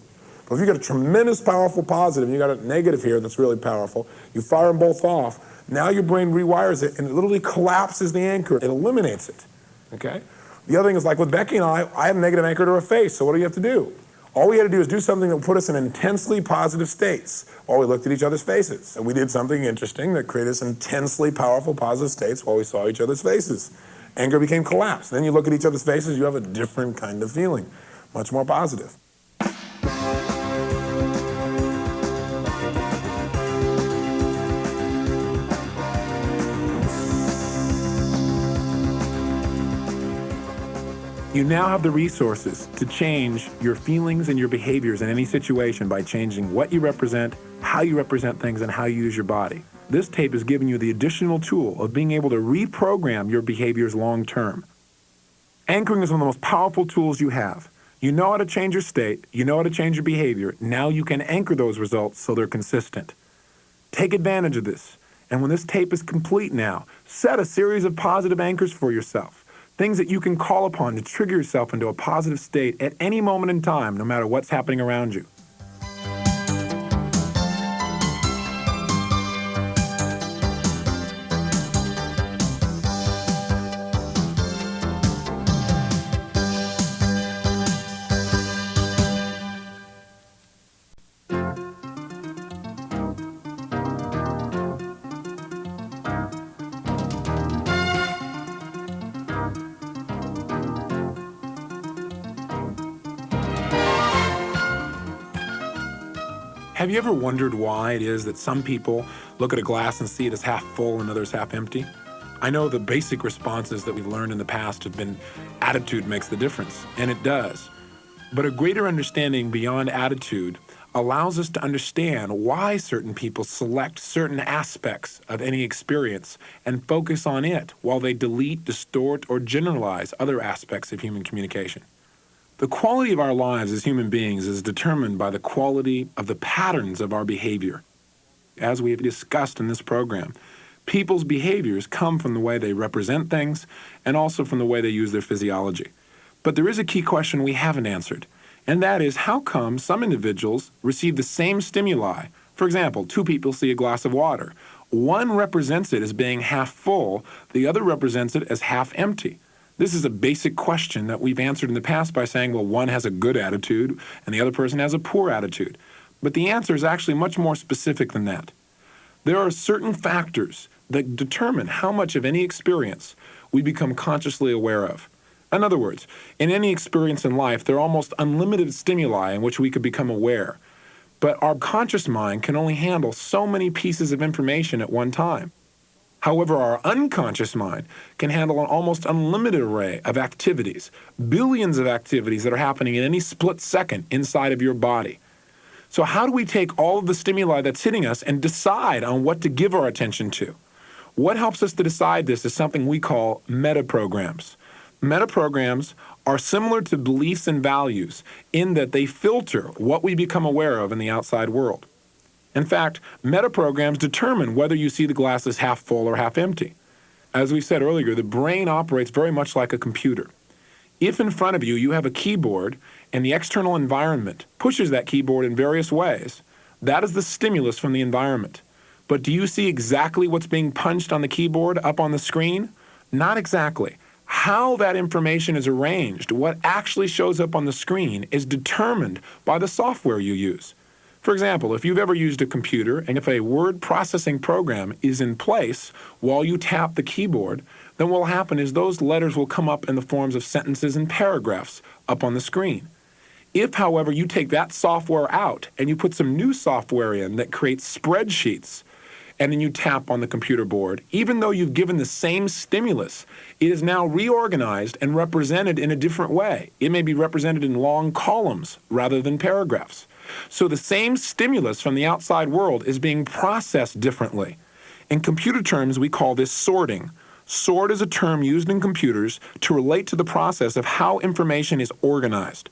[SPEAKER 4] But if you got a tremendous powerful positive and you got a negative here that's really powerful, you fire them both off, now your brain rewires it and it literally collapses the anchor. It eliminates it, okay? The other thing is, like with Becky and I had a negative anchor to her face, so what do you have to do? All we had to do is do something that would put us in intensely positive states while we looked at each other's faces. And we did something interesting that created us intensely powerful positive states while we saw each other's faces. Anger became collapse. Then you look at each other's faces, you have a different kind of feeling, much more positive.
[SPEAKER 3] You now have the resources to change your feelings and your behaviors in any situation by changing what you represent, how you represent things, and how you use your body. This tape is giving you the additional tool of being able to reprogram your behaviors long term. Anchoring is one of the most powerful tools you have. You know how to change your state, you know how to change your behavior. Now you can anchor those results so they're consistent. Take advantage of this. And when this tape is complete now, set a series of positive anchors for yourself. Things that you can call upon to trigger yourself into a positive state at any moment in time, no matter what's happening around you. Have you ever wondered why it is that some people look at a glass and see it as half full and others half empty? I know the basic responses that we've learned in the past have been attitude makes the difference, and it does. But a greater understanding beyond attitude allows us to understand why certain people select certain aspects of any experience and focus on it while they delete, distort, or generalize other aspects of human communication. The quality of our lives as human beings is determined by the quality of the patterns of our behavior. As we have discussed in this program, people's behaviors come from the way they represent things and also from the way they use their physiology. But there is a key question we haven't answered, and that is how come some individuals receive the same stimuli? For example, two people see a glass of water. One represents it as being half full, the other represents it as half empty. This is a basic question that we've answered in the past by saying, well, one has a good attitude and the other person has a poor attitude. But the answer is actually much more specific than that. There are certain factors that determine how much of any experience we become consciously aware of. In other words, in any experience in life, there are almost unlimited stimuli in which we could become aware. But our conscious mind can only handle so many pieces of information at one time. However, our unconscious mind can handle an almost unlimited array of activities, billions of activities that are happening in any split second inside of your body. So how do we take all of the stimuli that's hitting us and decide on what to give our attention to? What helps us to decide this is something we call metaprograms. Metaprograms are similar to beliefs and values in that they filter what we become aware of in the outside world. In fact, metaprograms determine whether you see the glass as half full or half empty. As we said earlier, the brain operates very much like a computer. If in front of you you have a keyboard and the external environment pushes that keyboard in various ways, that is the stimulus from the environment. But do you see exactly what's being punched on the keyboard up on the screen? Not exactly. How that information is arranged, what actually shows up on the screen, is determined by the software you use. For example, if you've ever used a computer and if a word processing program is in place while you tap the keyboard, then what will happen is those letters will come up in the forms of sentences and paragraphs up on the screen. If, however, you take that software out and you put some new software in that creates spreadsheets, and then you tap on the computer board, even though you've given the same stimulus, it is now reorganized and represented in a different way. It may be represented in long columns rather than paragraphs. So the same stimulus from the outside world is being processed differently. In computer terms, we call this sorting. Sort is a term used in computers to relate to the process of how information is organized.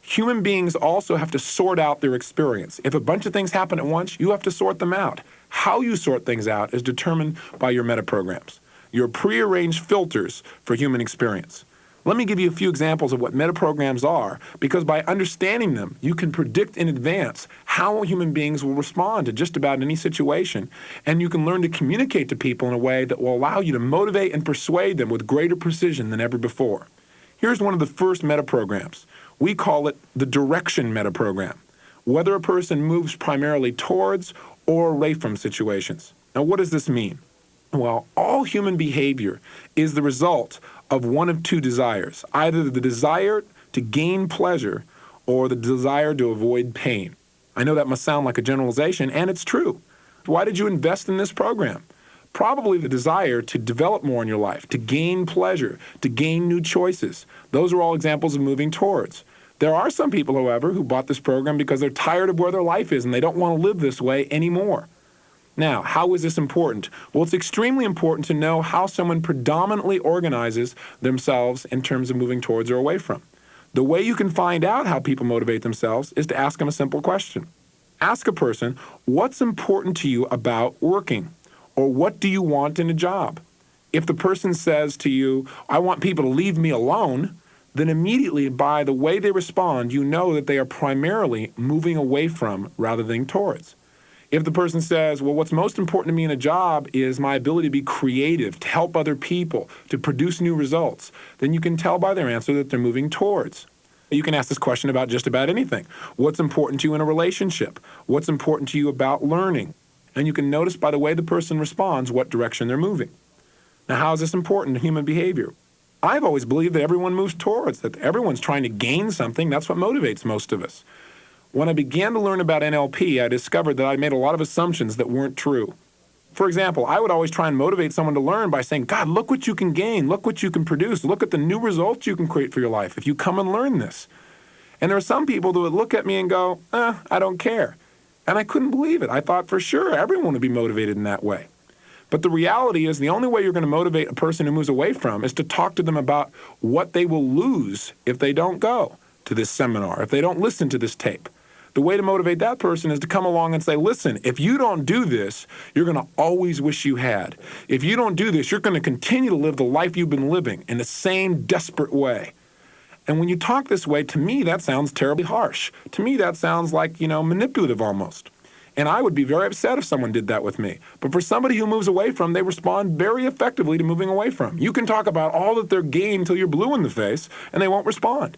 [SPEAKER 3] Human beings also have to sort out their experience. If a bunch of things happen at once, you have to sort them out. How you sort things out is determined by your metaprograms, your prearranged filters for human experience. Let me give you a few examples of what metaprograms are, because by understanding them, you can predict in advance how human beings will respond to just about any situation, and you can learn to communicate to people in a way that will allow you to motivate and persuade them with greater precision than ever before. Here's one of the first metaprograms. We call it the direction metaprogram, whether a person moves primarily towards or away from situations. Now, what does this mean? Well, all human behavior is the result of one of two desires, either the desire to gain pleasure or the desire to avoid pain. I know that must sound like a generalization, and it's true. Why did you invest in this program? Probably the desire to develop more in your life, to gain pleasure, to gain new choices. Those are all examples of moving towards. There are some people, however, who bought this program because they're tired of where their life is and they don't want to live this way anymore. Now, how is this important? Well, it's extremely important to know how someone predominantly organizes themselves in terms of moving towards or away from. The way you can find out how people motivate themselves is to ask them a simple question. Ask a person, what's important to you about working? Or what do you want in a job? If the person says to you, I want people to leave me alone, then immediately by the way they respond, you know that they are primarily moving away from rather than towards. If the person says, well, what's most important to me in a job is my ability to be creative, to help other people, to produce new results, then you can tell by their answer that they're moving towards. You can ask this question about just about anything. What's important to you in a relationship? What's important to you about learning? And you can notice by the way the person responds what direction they're moving. Now, how is this important to human behavior? I've always believed that everyone moves towards, that everyone's trying to gain something. That's what motivates most of us. When I began to learn about NLP, I discovered that I made a lot of assumptions that weren't true. For example, I would always try and motivate someone to learn by saying, God, look what you can gain, look what you can produce, look at the new results you can create for your life if you come and learn this. And there are some people that would look at me and go, I don't care. And I couldn't believe it. I thought for sure everyone would be motivated in that way. But the reality is the only way you're going to motivate a person who moves away from is to talk to them about what they will lose if they don't go to this seminar, if they don't listen to this tape. The way to motivate that person is to come along and say, listen, if you don't do this, you're going to always wish you had. If you don't do this, you're going to continue to live the life you've been living in the same desperate way. And when you talk this way, to me, that sounds terribly harsh. To me, that sounds like, manipulative almost. And I would be very upset if someone did that with me. But for somebody who moves away from, they respond very effectively to moving away from. You can talk about all that they're gaining until you're blue in the face, and they won't respond.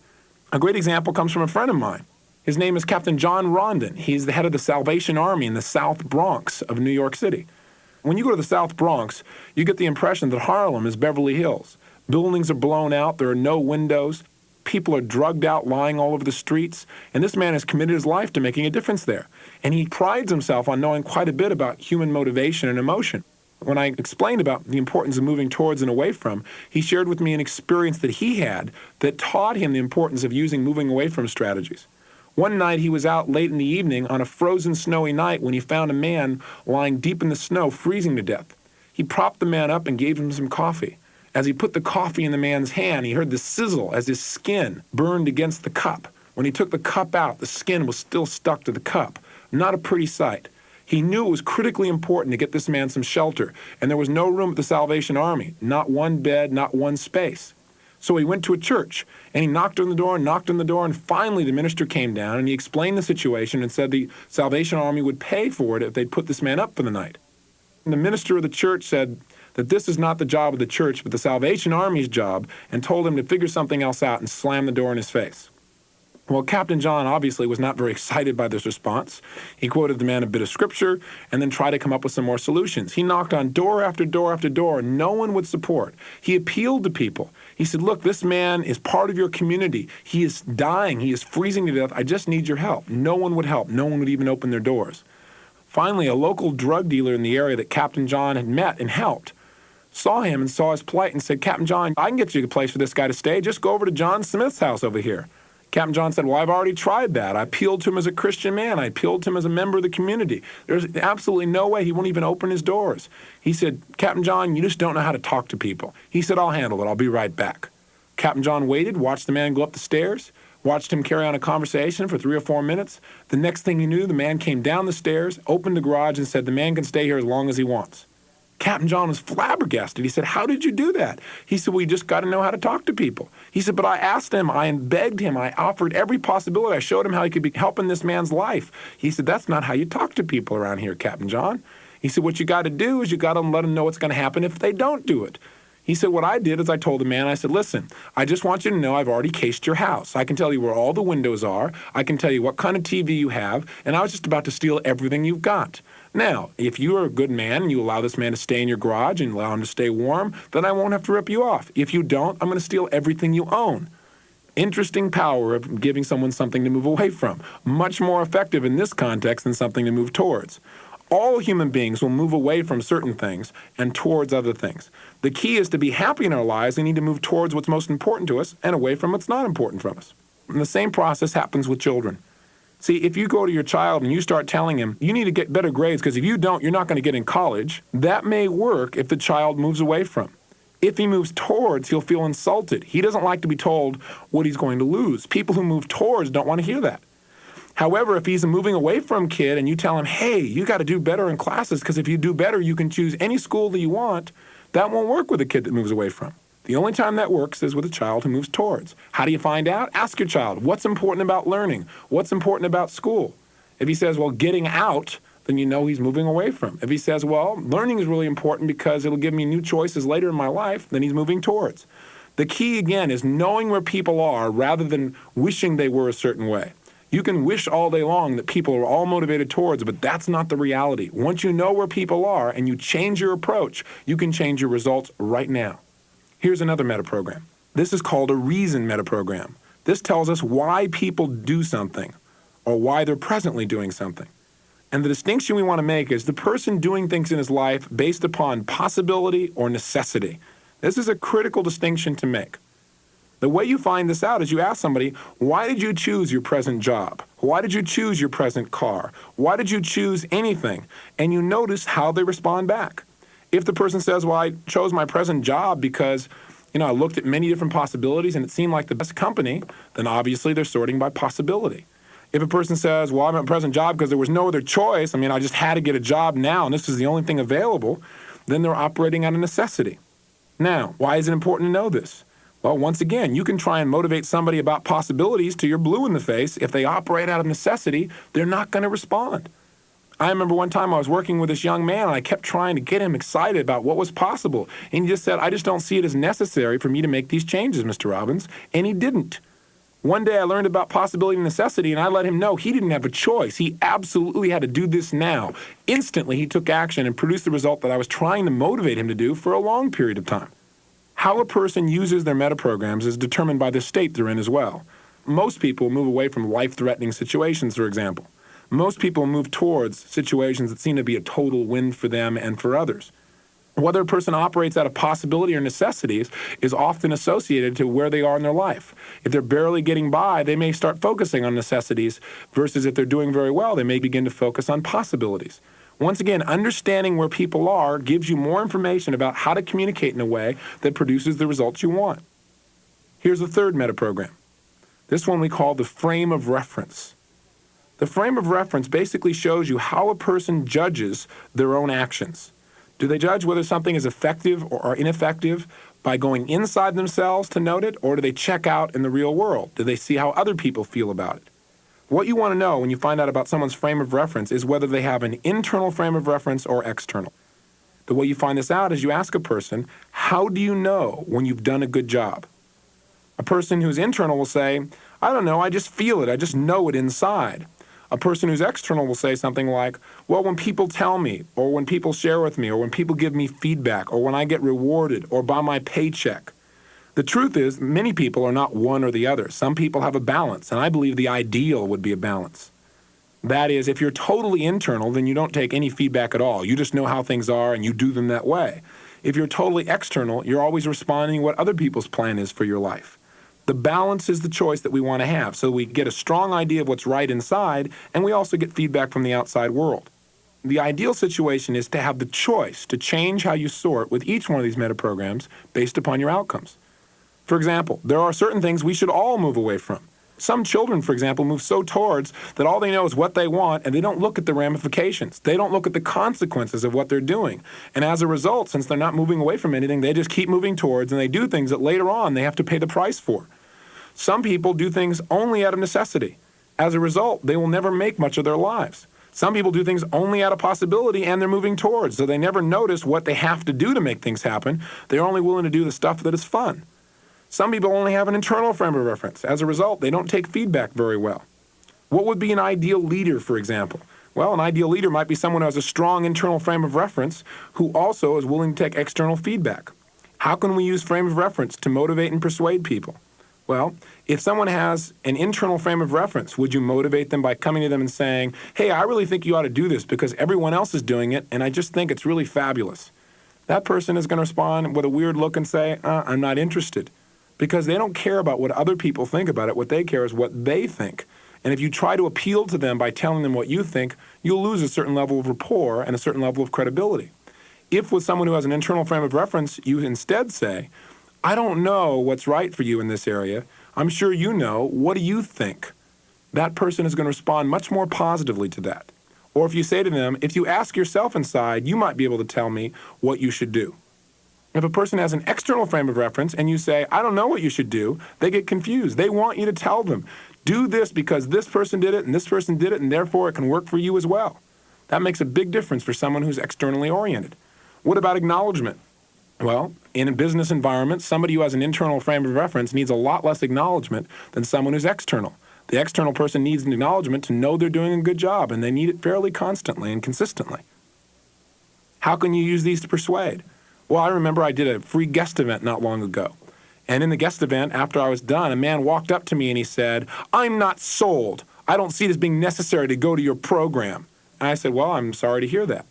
[SPEAKER 3] A great example comes from a friend of mine. His name is Captain John Rondon. He's the head of the Salvation Army in the South Bronx of New York City. When you go to the South Bronx, you get the impression that Harlem is Beverly Hills. Buildings are blown out, there are no windows, people are drugged out, lying all over the streets, and this man has committed his life to making a difference there. And he prides himself on knowing quite a bit about human motivation and emotion. When I explained about the importance of moving towards and away from, he shared with me an experience that he had that taught him the importance of using moving away from strategies. One night he was out late in the evening on a frozen, snowy night when he found a man lying deep in the snow, freezing to death. He propped the man up and gave him some coffee. As he put the coffee in the man's hand, he heard the sizzle as his skin burned against the cup. When he took the cup out, the skin was still stuck to the cup. Not a pretty sight. He knew it was critically important to get this man some shelter, and there was no room at the Salvation Army, not one bed, not one space. So he went to a church, and he knocked on the door, and finally the minister came down, and he explained the situation and said the Salvation Army would pay for it if they'd put this man up for the night. And the minister of the church said that this is not the job of the church, but the Salvation Army's job, and told him to figure something else out and slammed the door in his face. Well, Captain John obviously was not very excited by this response. He quoted the man a bit of scripture and then tried to come up with some more solutions. He knocked on door after door after door, and no one would support. He appealed to people. He said, look, this man is part of your community. He is dying. He is freezing to death. I just need your help. No one would help. No one would even open their doors. Finally, a local drug dealer in the area that Captain John had met and helped saw him and saw his plight and said, Captain John, I can get you a place for this guy to stay. Just go over to John Smith's house over here. Captain John said, well, I've already tried that. I appealed to him as a Christian man. I appealed to him as a member of the community. There's absolutely no way he won't even open his doors. He said, Captain John, you just don't know how to talk to people. He said, I'll handle it. I'll be right back. Captain John waited, watched the man go up the stairs, watched him carry on a conversation for 3 or 4 minutes. The next thing he knew, the man came down the stairs, opened the garage, and said, the man can stay here as long as he wants. Captain John was flabbergasted. He said, how did you do that? He said, well, you just got to know how to talk to people. He said, but I asked him, I begged him, I offered every possibility. I showed him how he could be helping this man's life. He said, that's not how you talk to people around here, Captain John. He said, what you got to do is you got to let them know what's going to happen if they don't do it. He said, what I did is I told the man, I said, listen, I just want you to know I've already cased your house. I can tell you where all the windows are. I can tell you what kind of TV you have. And I was just about to steal everything you've got. Now, if you are a good man and you allow this man to stay in your garage and allow him to stay warm, then I won't have to rip you off. If you don't, I'm going to steal everything you own. Interesting power of giving someone something to move away from. Much more effective in this context than something to move towards. All human beings will move away from certain things and towards other things. The key is to be happy in our lives. We need to move towards what's most important to us and away from what's not important from us. And the same process happens with children. See, if you go to your child and you start telling him, you need to get better grades because if you don't, you're not going to get in college, that may work if the child moves away from. If he moves towards, he'll feel insulted. He doesn't like to be told what he's going to lose. People who move towards don't want to hear that. However, if he's a moving away from kid and you tell him, hey, you got to do better in classes because if you do better, you can choose any school that you want, that won't work with a kid that moves away from. The only time that works is with a child who moves towards. How do you find out? Ask your child, what's important about learning? What's important about school? If he says, well, getting out, then you know he's moving away from. If he says, well, learning is really important because it'll give me new choices later in my life, then he's moving towards. The key, again, is knowing where people are rather than wishing they were a certain way. You can wish all day long that people are all motivated towards, but that's not the reality. Once you know where people are and you change your approach, you can change your results right now. Here's another metaprogram. This is called a reason metaprogram. This tells us why people do something or why they're presently doing something. And the distinction we want to make is the person doing things in his life based upon possibility or necessity. This is a critical distinction to make. The way you find this out is you ask somebody, why did you choose your present job? Why did you choose your present car? Why did you choose anything? And you notice how they respond back. If the person says, well, I chose my present job because, I looked at many different possibilities and it seemed like the best company, then obviously they're sorting by possibility. If a person says, well, I'm at my present job because there was no other choice, I just had to get a job now and this is the only thing available, then they're operating out of necessity. Now, why is it important to know this? Well, once again, you can try and motivate somebody about possibilities till you're blue in the face. If they operate out of necessity, they're not going to respond. I remember one time I was working with this young man and I kept trying to get him excited about what was possible. And he just said, I just don't see it as necessary for me to make these changes, Mr. Robbins. And he didn't. One day I learned about possibility and necessity and I let him know he didn't have a choice. He absolutely had to do this now. Instantly he took action and produced the result that I was trying to motivate him to do for a long period of time. How a person uses their metaprograms is determined by the state they're in as well. Most people move away from life-threatening situations, for example. Most people move towards situations that seem to be a total win for them and for others. Whether a person operates out of possibility or necessities is often associated to where they are in their life. If they're barely getting by, they may start focusing on necessities, versus if they're doing very well, they may begin to focus on possibilities. Once again, understanding where people are gives you more information about how to communicate in a way that produces the results you want. Here's the third metaprogram. This one we call the frame of reference. The frame of reference basically shows you how a person judges their own actions. Do they judge whether something is effective or ineffective by going inside themselves to note it, or do they check out in the real world? Do they see how other people feel about it? What you want to know when you find out about someone's frame of reference is whether they have an internal frame of reference or external. The way you find this out is you ask a person, how do you know when you've done a good job? A person who's internal will say, I don't know, I just feel it, I just know it inside. A person who's external will say something like, well, when people tell me, or when people share with me, or when people give me feedback, or when I get rewarded, or by my paycheck. The truth is, many people are not one or the other. Some people have a balance, and I believe the ideal would be a balance. That is, if you're totally internal, then you don't take any feedback at all. You just know how things are, and you do them that way. If you're totally external, you're always responding to what other people's plan is for your life. The balance is the choice that we want to have, so we get a strong idea of what's right inside, and we also get feedback from the outside world. The ideal situation is to have the choice to change how you sort with each one of these metaprograms based upon your outcomes. For example, there are certain things we should all move away from. Some children, for example, move so towards that all they know is what they want, and they don't look at the ramifications. They don't look at the consequences of what they're doing. And as a result, since they're not moving away from anything, they just keep moving towards, and they do things that later on they have to pay the price for. Some people do things only out of necessity. As a result, they will never make much of their lives. Some people do things only out of possibility, and they're moving towards, so they never notice what they have to do to make things happen. They're only willing to do the stuff that is fun. Some people only have an internal frame of reference. As a result, they don't take feedback very well. What would be an ideal leader, for example? Well, an ideal leader might be someone who has a strong internal frame of reference who also is willing to take external feedback. How can we use frame of reference to motivate and persuade people? Well, if someone has an internal frame of reference, would you motivate them by coming to them and saying, hey, I really think you ought to do this because everyone else is doing it, and I just think it's really fabulous? That person is going to respond with a weird look and say, I'm not interested, because they don't care about what other people think about it. What they care is what they think. And if you try to appeal to them by telling them what you think, you'll lose a certain level of rapport and a certain level of credibility. If with someone who has an internal frame of reference, you instead say, I don't know what's right for you in this area. I'm sure you know. What do you think? That person is going to respond much more positively to that. Or if you say to them, if you ask yourself inside, you might be able to tell me what you should do. If a person has an external frame of reference and you say, I don't know what you should do, they get confused. They want you to tell them, do this because this person did it and this person did it, and therefore it can work for you as well. That makes a big difference for someone who's externally oriented. What about acknowledgement? Well, in a business environment, somebody who has an internal frame of reference needs a lot less acknowledgement than someone who's external. The external person needs an acknowledgement to know they're doing a good job, and they need it fairly constantly and consistently. How can you use these to persuade? Well, I remember I did a free guest event not long ago. And in the guest event, after I was done, a man walked up to me and he said, I'm not sold. I don't see it as being necessary to go to your program. And I said, well, I'm sorry to hear that.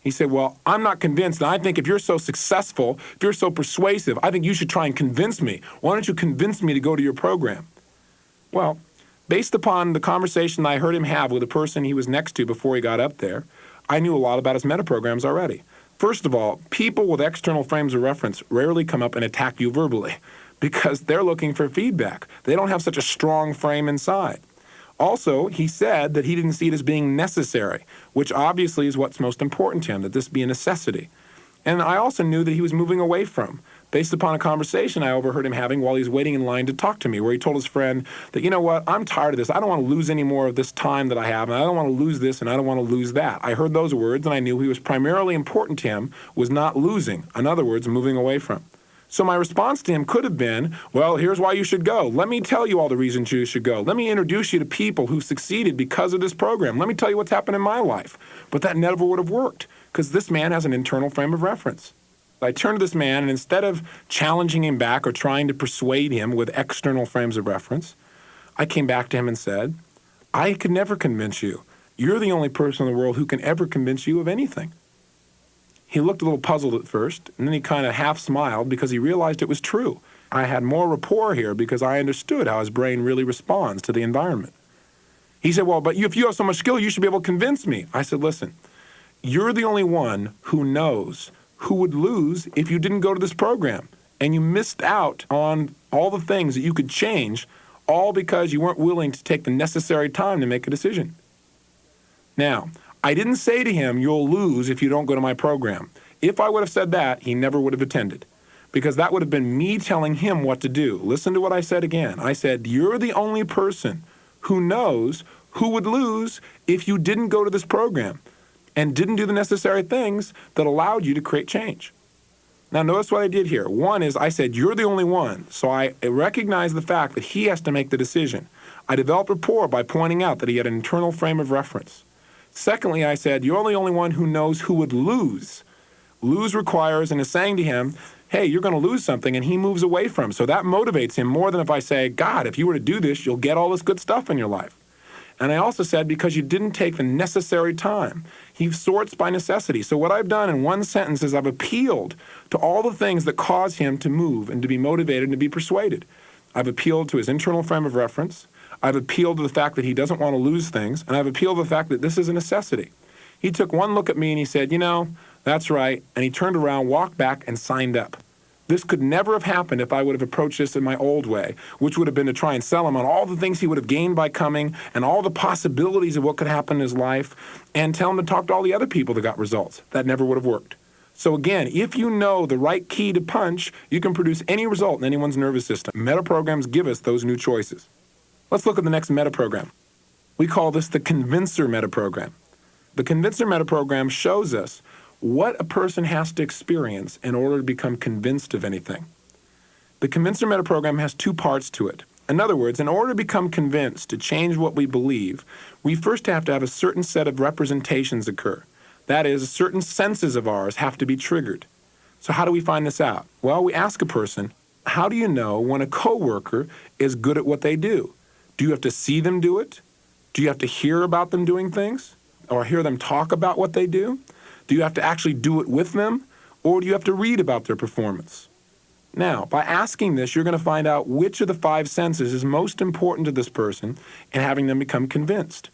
[SPEAKER 3] He said, well, I'm not convinced, and I think if you're so successful, if you're so persuasive, I think you should try and convince me. Why don't you convince me to go to your program? Well, based upon the conversation I heard him have with the person he was next to before he got up there, I knew a lot about his metaprograms already. First of all, people with external frames of reference rarely come up and attack you verbally because they're looking for feedback. They don't have such a strong frame inside. Also, he said that he didn't see it as being necessary, which obviously is what's most important to him, that this be a necessity. And I also knew that he was moving away from, based upon a conversation I overheard him having while he was waiting in line to talk to me, where he told his friend that, you know what, I'm tired of this. I don't want to lose any more of this time that I have, and I don't want to lose this, and I don't want to lose that. I heard those words, and I knew he was primarily important to him was not losing. In other words, moving away from. So my response to him could have been, well, here's why you should go. Let me tell you all the reasons you should go. Let me introduce you to people who succeeded because of this program. Let me tell you what's happened in my life. But that never would have worked because this man has an internal frame of reference. I turned to this man, and instead of challenging him back or trying to persuade him with external frames of reference, I came back to him and said, I could never convince you. You're the only person in the world who can ever convince you of anything. He looked a little puzzled at first, and then he kind of half smiled because he realized it was true. I had more rapport here because I understood how his brain really responds to the environment. He said, well, but if you have so much skill, you should be able to convince me. I said, listen, you're the only one who knows who would lose if you didn't go to this program. And you missed out on all the things that you could change, all because you weren't willing to take the necessary time to make a decision. Now, I didn't say to him, you'll lose if you don't go to my program. If I would have said that, he never would have attended, because that would have been me telling him what to do. Listen to what I said again. I said, you're the only person who knows who would lose if you didn't go to this program and didn't do the necessary things that allowed you to create change. Now, notice what I did here. One is I said, you're the only one. So I recognized the fact that he has to make the decision. I developed rapport by pointing out that he had an internal frame of reference. Secondly, I said, you're the only one who knows who would lose. Lose requires and is saying to him, hey, you're going to lose something, and he moves away from. So that motivates him more than if I say, God, if you were to do this, you'll get all this good stuff in your life. And I also said, because you didn't take the necessary time. He sorts by necessity. So what I've done in one sentence is I've appealed to all the things that cause him to move and to be motivated and to be persuaded. I've appealed to his internal frame of reference. I've appealed to the fact that he doesn't want to lose things. And I've appealed to the fact that this is a necessity. He took one look at me and he said, you know, that's right. And he turned around, walked back, and signed up. This could never have happened if I would have approached this in my old way, which would have been to try and sell him on all the things he would have gained by coming and all the possibilities of what could happen in his life, and tell him to talk to all the other people that got results. That never would have worked. So again, if you know the right key to punch, you can produce any result in anyone's nervous system. Metaprograms give us those new choices. Let's look at the next metaprogram. We call this the convincer metaprogram. The convincer metaprogram shows us what a person has to experience in order to become convinced of anything. The convincer metaprogram has two parts to it. In other words, in order to become convinced, to change what we believe, we first have to have a certain set of representations occur. That is, certain senses of ours have to be triggered. So how do we find this out? Well, we ask a person, How do you know when a coworker is good at what they do? Do you have to see them do it? Do you have to hear about them doing things? Or hear them talk about what they do? Do you have to actually do it with them? Or do you have to read about their performance? Now, by asking this, you're going to find out which of the 5 senses is most important to this person and having them become convinced.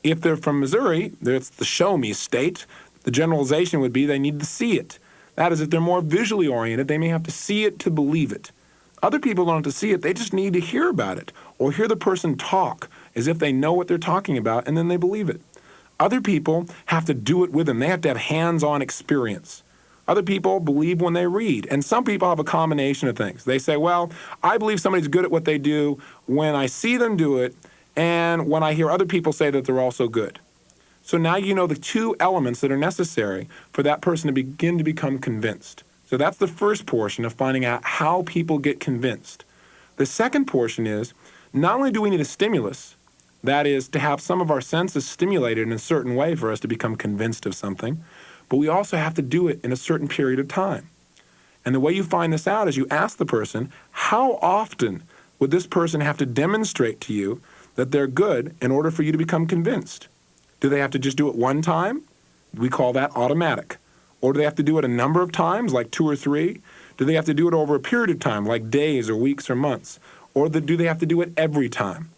[SPEAKER 3] If they're from Missouri, it's the show me state. The generalization would be they need to see it. That is, if they're more visually oriented, they may have to see it to believe it. Other people don't have to see it, they just need to hear about it or hear the person talk as if they know what they're talking about and then they believe it. Other people have to do it with them. They have to have hands-on experience. Other people believe when they read, and some people have a combination of things. They say, well, I believe somebody's good at what they do when I see them do it and when I hear other people say that they're also good. So now you know the 2 elements that are necessary for that person to begin to become convinced. So that's the first portion of finding out how people get convinced. The second portion is, not only do we need a stimulus, that is, to have some of our senses stimulated in a certain way for us to become convinced of something, but we also have to do it in a certain period of time. And the way you find this out is you ask the person, how often would this person have to demonstrate to you that they're good in order for you to become convinced? Do they have to just do it one time? We call that automatic. Or do they have to do it a number of times, like 2 or 3? Do they have to do it over a period of time, like days or weeks or months? Or do they have to do it every time?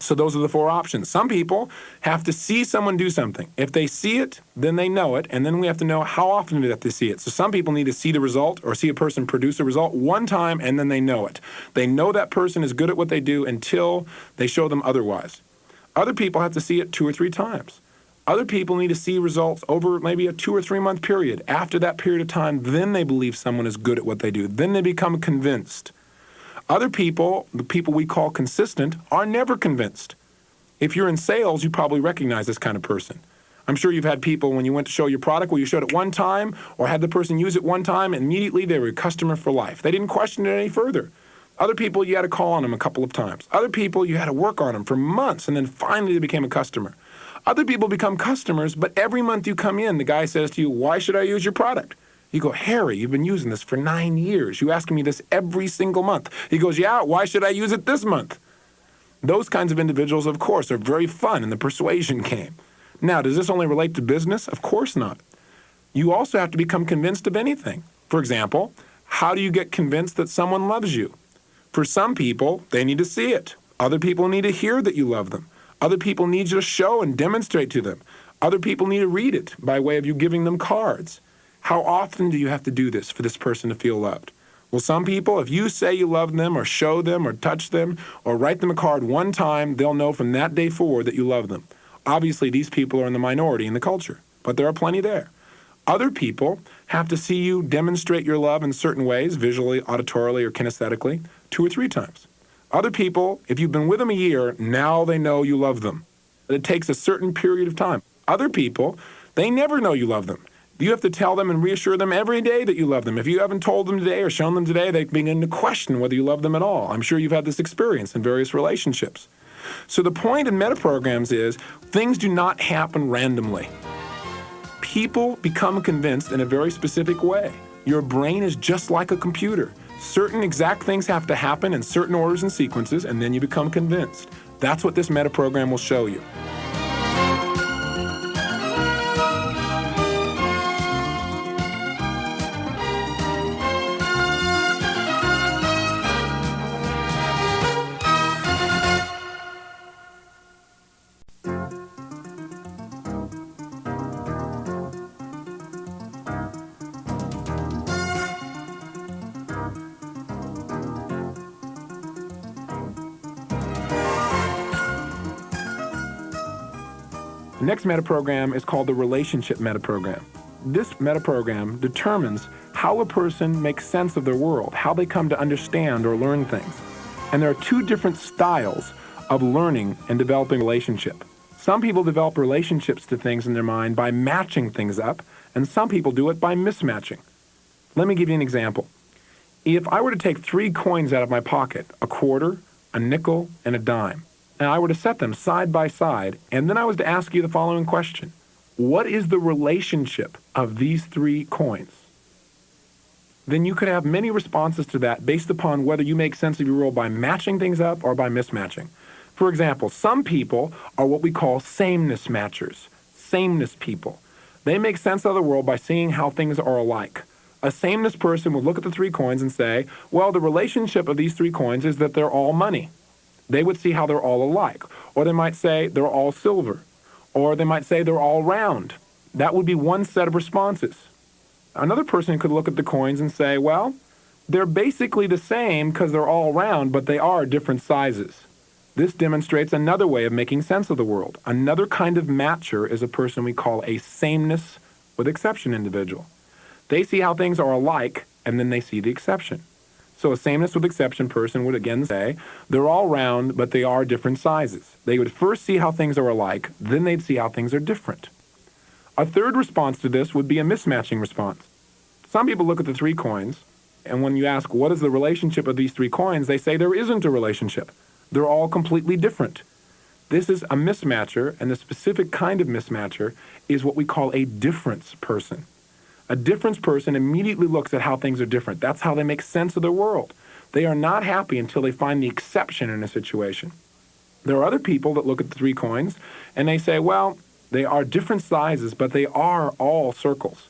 [SPEAKER 3] So those are the 4 options. Some people have to see someone do something. If they see it, then they know it, and then we have to know how often do they have to see it. So some people need to see the result or see a person produce a result one time, and then they know it. They know that person is good at what they do until they show them otherwise. Other people have to see it 2 or 3 times. Other people need to see results over maybe a 2 or 3 month period. After that period of time, then they believe someone is good at what they do. Then they become convinced. Other people, the people we call consistent, are never convinced. If you're in sales, you probably recognize this kind of person. I'm sure you've had people when you went to show your product where you showed it one time or had the person use it one time and immediately they were a customer for life. They didn't question it any further. Other people, you had to call on them a couple of times. Other people, you had to work on them for months and then finally they became a customer. Other people become customers, but every month you come in, the guy says to you, why should I use your product? You go, Harry, you've been using this for 9 years. You ask me this every single month. He goes, yeah, why should I use it this month? Those kinds of individuals, of course, are very fun in the persuasion game. Now, does this only relate to business? Of course not. You also have to become convinced of anything. For example, how do you get convinced that someone loves you? For some people, they need to see it. Other people need to hear that you love them. Other people need you to show and demonstrate to them. Other people need to read it by way of you giving them cards. How often do you have to do this for this person to feel loved? Well, some people, if you say you love them or show them or touch them or write them a card one time, they'll know from that day forward that you love them. Obviously, these people are in the minority in the culture, but there are plenty there. Other people have to see you demonstrate your love in certain ways, visually, auditorily, or kinesthetically, 2 or 3 times. Other people, if you've been with them a year, now they know you love them. It takes a certain period of time. Other people, they never know you love them. You have to tell them and reassure them every day that you love them. If you haven't told them today or shown them today, they begin to question whether you love them at all. I'm sure you've had this experience in various relationships. So the point in metaprograms is things do not happen randomly. People become convinced in a very specific way. Your brain is just like a computer. Certain exact things have to happen in certain orders and sequences, and then you become convinced. That's what this metaprogram will show you. The next metaprogram is called the relationship metaprogram. This metaprogram determines how a person makes sense of their world, how they come to understand or learn things. And there are 2 different styles of learning and developing relationship. Some people develop relationships to things in their mind by matching things up, and some people do it by mismatching. Let me give you an example. If I were to take 3 coins out of my pocket, a quarter, a nickel, and a dime, and I were to set them side by side, and then I was to ask you the following question. What is the relationship of these 3 coins? then you could have many responses to that based upon whether you make sense of your world by matching things up or by mismatching. For example, some people are what we call sameness matchers, sameness people. They make sense of the world by seeing how things are alike. A sameness person would look at the 3 coins and say, well, the relationship of these 3 coins is that they're all money. They would see how they're all alike. Or they might say they're all silver. Or they might say they're all round. That would be one set of responses. Another person could look at the coins and say, well, they're basically the same because they're all round, but they are different sizes. This demonstrates another way of making sense of the world. Another kind of matcher is a person we call a sameness with exception individual. They see how things are alike, and then they see the exception. So a sameness with exception person would again say, they're all round, but they are different sizes. They would first see how things are alike, then they'd see how things are different. A third response to this would be a mismatching response. Some people look at the 3 coins, and when you ask, what is the relationship of these 3 coins, they say there isn't a relationship. They're all completely different. This is a mismatcher, and the specific kind of mismatcher is what we call a difference person. A difference person immediately looks at how things are different. That's how they make sense of their world. They are not happy until they find the exception in a situation. There are other people that look at the 3 coins, and they say, well, they are different sizes, but they are all circles.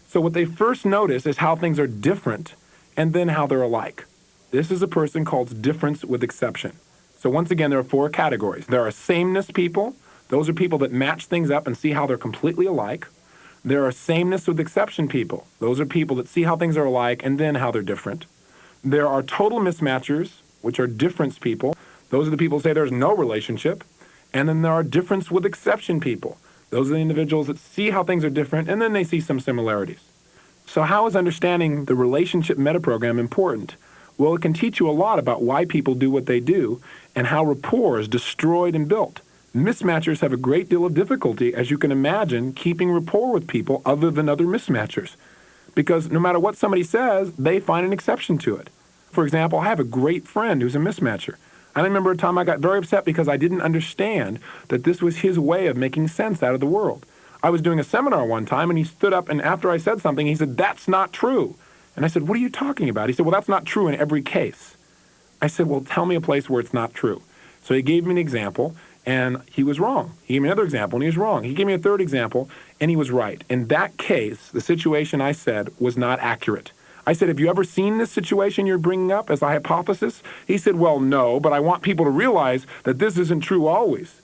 [SPEAKER 3] So what they first notice is how things are different, and then how they're alike. This is a person called difference with exception. So once again, there are 4 categories. There are sameness people. Those are people that match things up and see how they're completely alike. There are sameness with exception people. Those are people that see how things are alike and then how they're different. There are total mismatchers, which are difference people. Those are the people who say there's no relationship. And then there are difference with exception people. Those are the individuals that see how things are different and then they see some similarities. So how is understanding the relationship metaprogram important? Well, it can teach you a lot about why people do what they do and how rapport is destroyed and built. Mismatchers have a great deal of difficulty, as you can imagine, keeping rapport with people other than other mismatchers. Because no matter what somebody says, they find an exception to it. For example, I have a great friend who's a mismatcher. I remember a time I got very upset because I didn't understand that this was his way of making sense out of the world. I was doing a seminar one time, and he stood up, and after I said something, he said, "That's not true." And I said, "What are you talking about?" He said, "Well, that's not true in every case." I said, "Well, tell me a place where it's not true." So he gave me an example, and he was wrong. He gave me another example, and he was wrong. He gave me a third example, and he was right. In that case, the situation I said was not accurate. I said, "Have you ever seen this situation you're bringing up as a hypothesis?" He said, "Well, no, but I want people to realize that this isn't true always."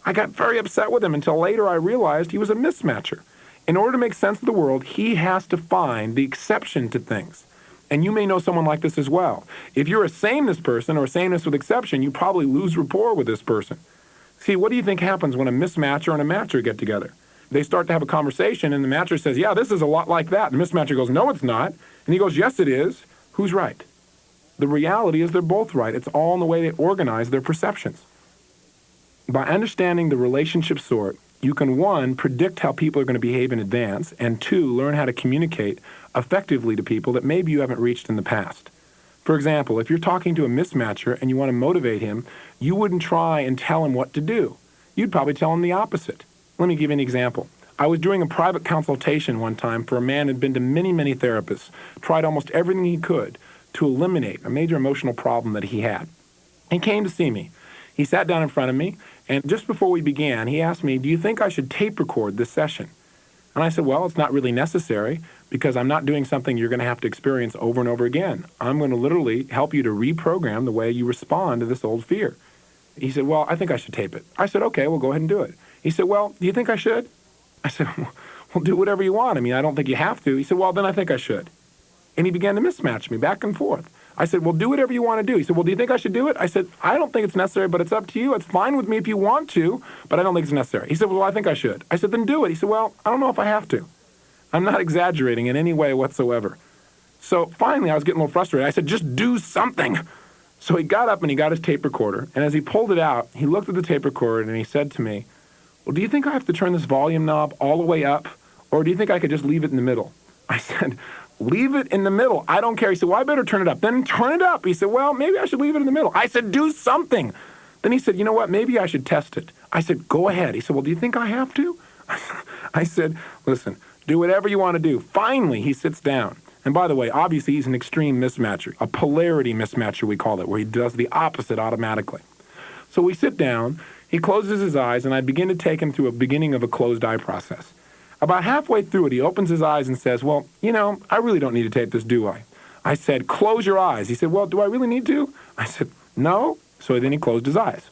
[SPEAKER 3] I got very upset with him until later I realized he was a mismatcher. In order to make sense of the world, he has to find the exception to things. And you may know someone like this as well. If you're a sameness person or a sameness with exception, you probably lose rapport with this person. See, what do you think happens when a mismatcher and a matcher get together? They start to have a conversation, and the matcher says, "Yeah, this is a lot like that." The mismatcher goes, "No, it's not." And he goes, "Yes, it is." Who's right? The reality is they're both right. It's all in the way they organize their perceptions. By understanding the relationship sort, you can, 1, predict how people are going to behave in advance, and 2, learn how to communicate effectively to people that maybe you haven't reached in the past. For example, if you're talking to a mismatcher and you want to motivate him, you wouldn't try and tell him what to do. You'd probably tell him the opposite. Let me give you an example. I was doing a private consultation one time for a man who had been to many, many therapists, tried almost everything he could to eliminate a major emotional problem that he had. He came to see me. He sat down in front of me, and just before we began, he asked me, "Do you think I should tape record this session?" And I said, "Well, it's not really necessary because I'm not doing something you're going to have to experience over and over again. I'm going to literally help you to reprogram the way you respond to this old fear." He said, "Well, I think I should tape it." I said, "Okay, well, go ahead and do it." He said, "Well, do you think I should?" I said, "Well, do whatever you want. I mean, I don't think you have to." He said, "Well, then I think I should." And he began to mismatch me back and forth. I said, "Well, do whatever you want to do." He said, "Well, do you think I should do it?" I said, "I don't think it's necessary, but it's up to you. It's fine with me if you want to, but I don't think it's necessary." He said, "Well, I think I should." I said, "Then do it." He said, "Well, I don't know if I have to." I'm not exaggerating in any way whatsoever. So finally, I was getting a little frustrated. I said, "Just do something." So he got up and he got his tape recorder, and as he pulled it out, he looked at the tape recorder and he said to me, "Well, do you think I have to turn this volume knob all the way up, or do you think I could just leave it in the middle?" I said, "Leave it in the middle. I don't care." He said, "Well, I better turn it up." "Then turn it up." He said, "Well, maybe I should leave it in the middle." I said, "Do something." Then he said, "You know what? Maybe I should test it." I said, "Go ahead." He said, "Well, do you think I have to?" I said, "Listen, do whatever you want to do." Finally, he sits down. And by the way, obviously he's an extreme mismatcher, a polarity mismatcher we call it, where he does the opposite automatically. So we sit down, he closes his eyes, and I begin to take him through a beginning of a closed eye process. About halfway through it, he opens his eyes and says, well, I really don't need to take this, do I? I said, close your eyes. He said, well, do I really need to? I said, no. So then he closed his eyes.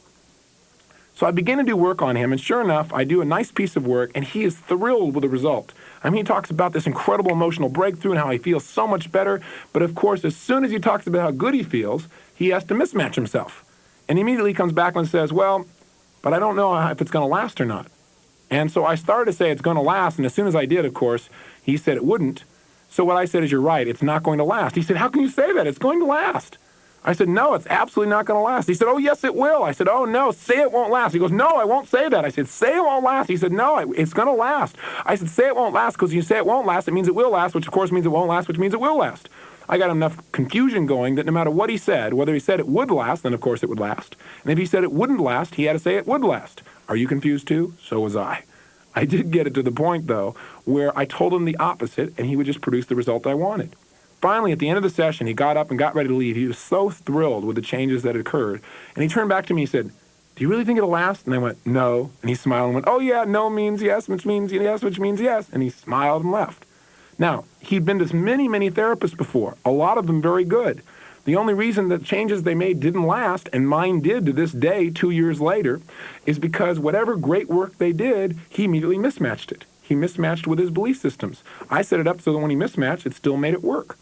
[SPEAKER 3] So I begin to do work on him, and sure enough, I do a nice piece of work, and he is thrilled with the result. I mean, he talks about this incredible emotional breakthrough and how he feels so much better, but of course, as soon as he talks about how good he feels, he has to mismatch himself. And he immediately comes back and says, well, but I don't know if it's going to last or not. And so I started to say it's going to last, and as soon as I did, of course, he said it wouldn't. So what I said is, you're right, it's not going to last. He said, how can you say that? It's going to last. I said, no, it's absolutely not going to last. He said, oh, yes, it will. I said, oh, no, say it won't last. He goes, no, I won't say that. I said, say it won't last. He said, no, it's going to last. I said, say it won't last, because you say it won't last, it means it will last, which of course means it won't last, which means it will last. I got enough confusion going that no matter what he said, whether he said it would last, then of course it would last. And if he said it wouldn't last, he had to say it would last. Are you confused too? So was I. I did get it to the point, though, where I told him the opposite, and he would just produce the result I wanted. Finally, at the end of the session, he got up and got ready to leave. He was so thrilled with the changes that had occurred. And he turned back to me and said, do you really think it'll last? And I went, no. And he smiled and went, oh, yeah, no means yes, which means yes, which means yes. And he smiled and left. Now, he'd been to many, many therapists before, a lot of them very good. The only reason that changes they made didn't last, and mine did to this day 2 years later, is because whatever great work they did, he immediately mismatched it. He mismatched with his belief systems. I set it up so that when he mismatched, it still made it work.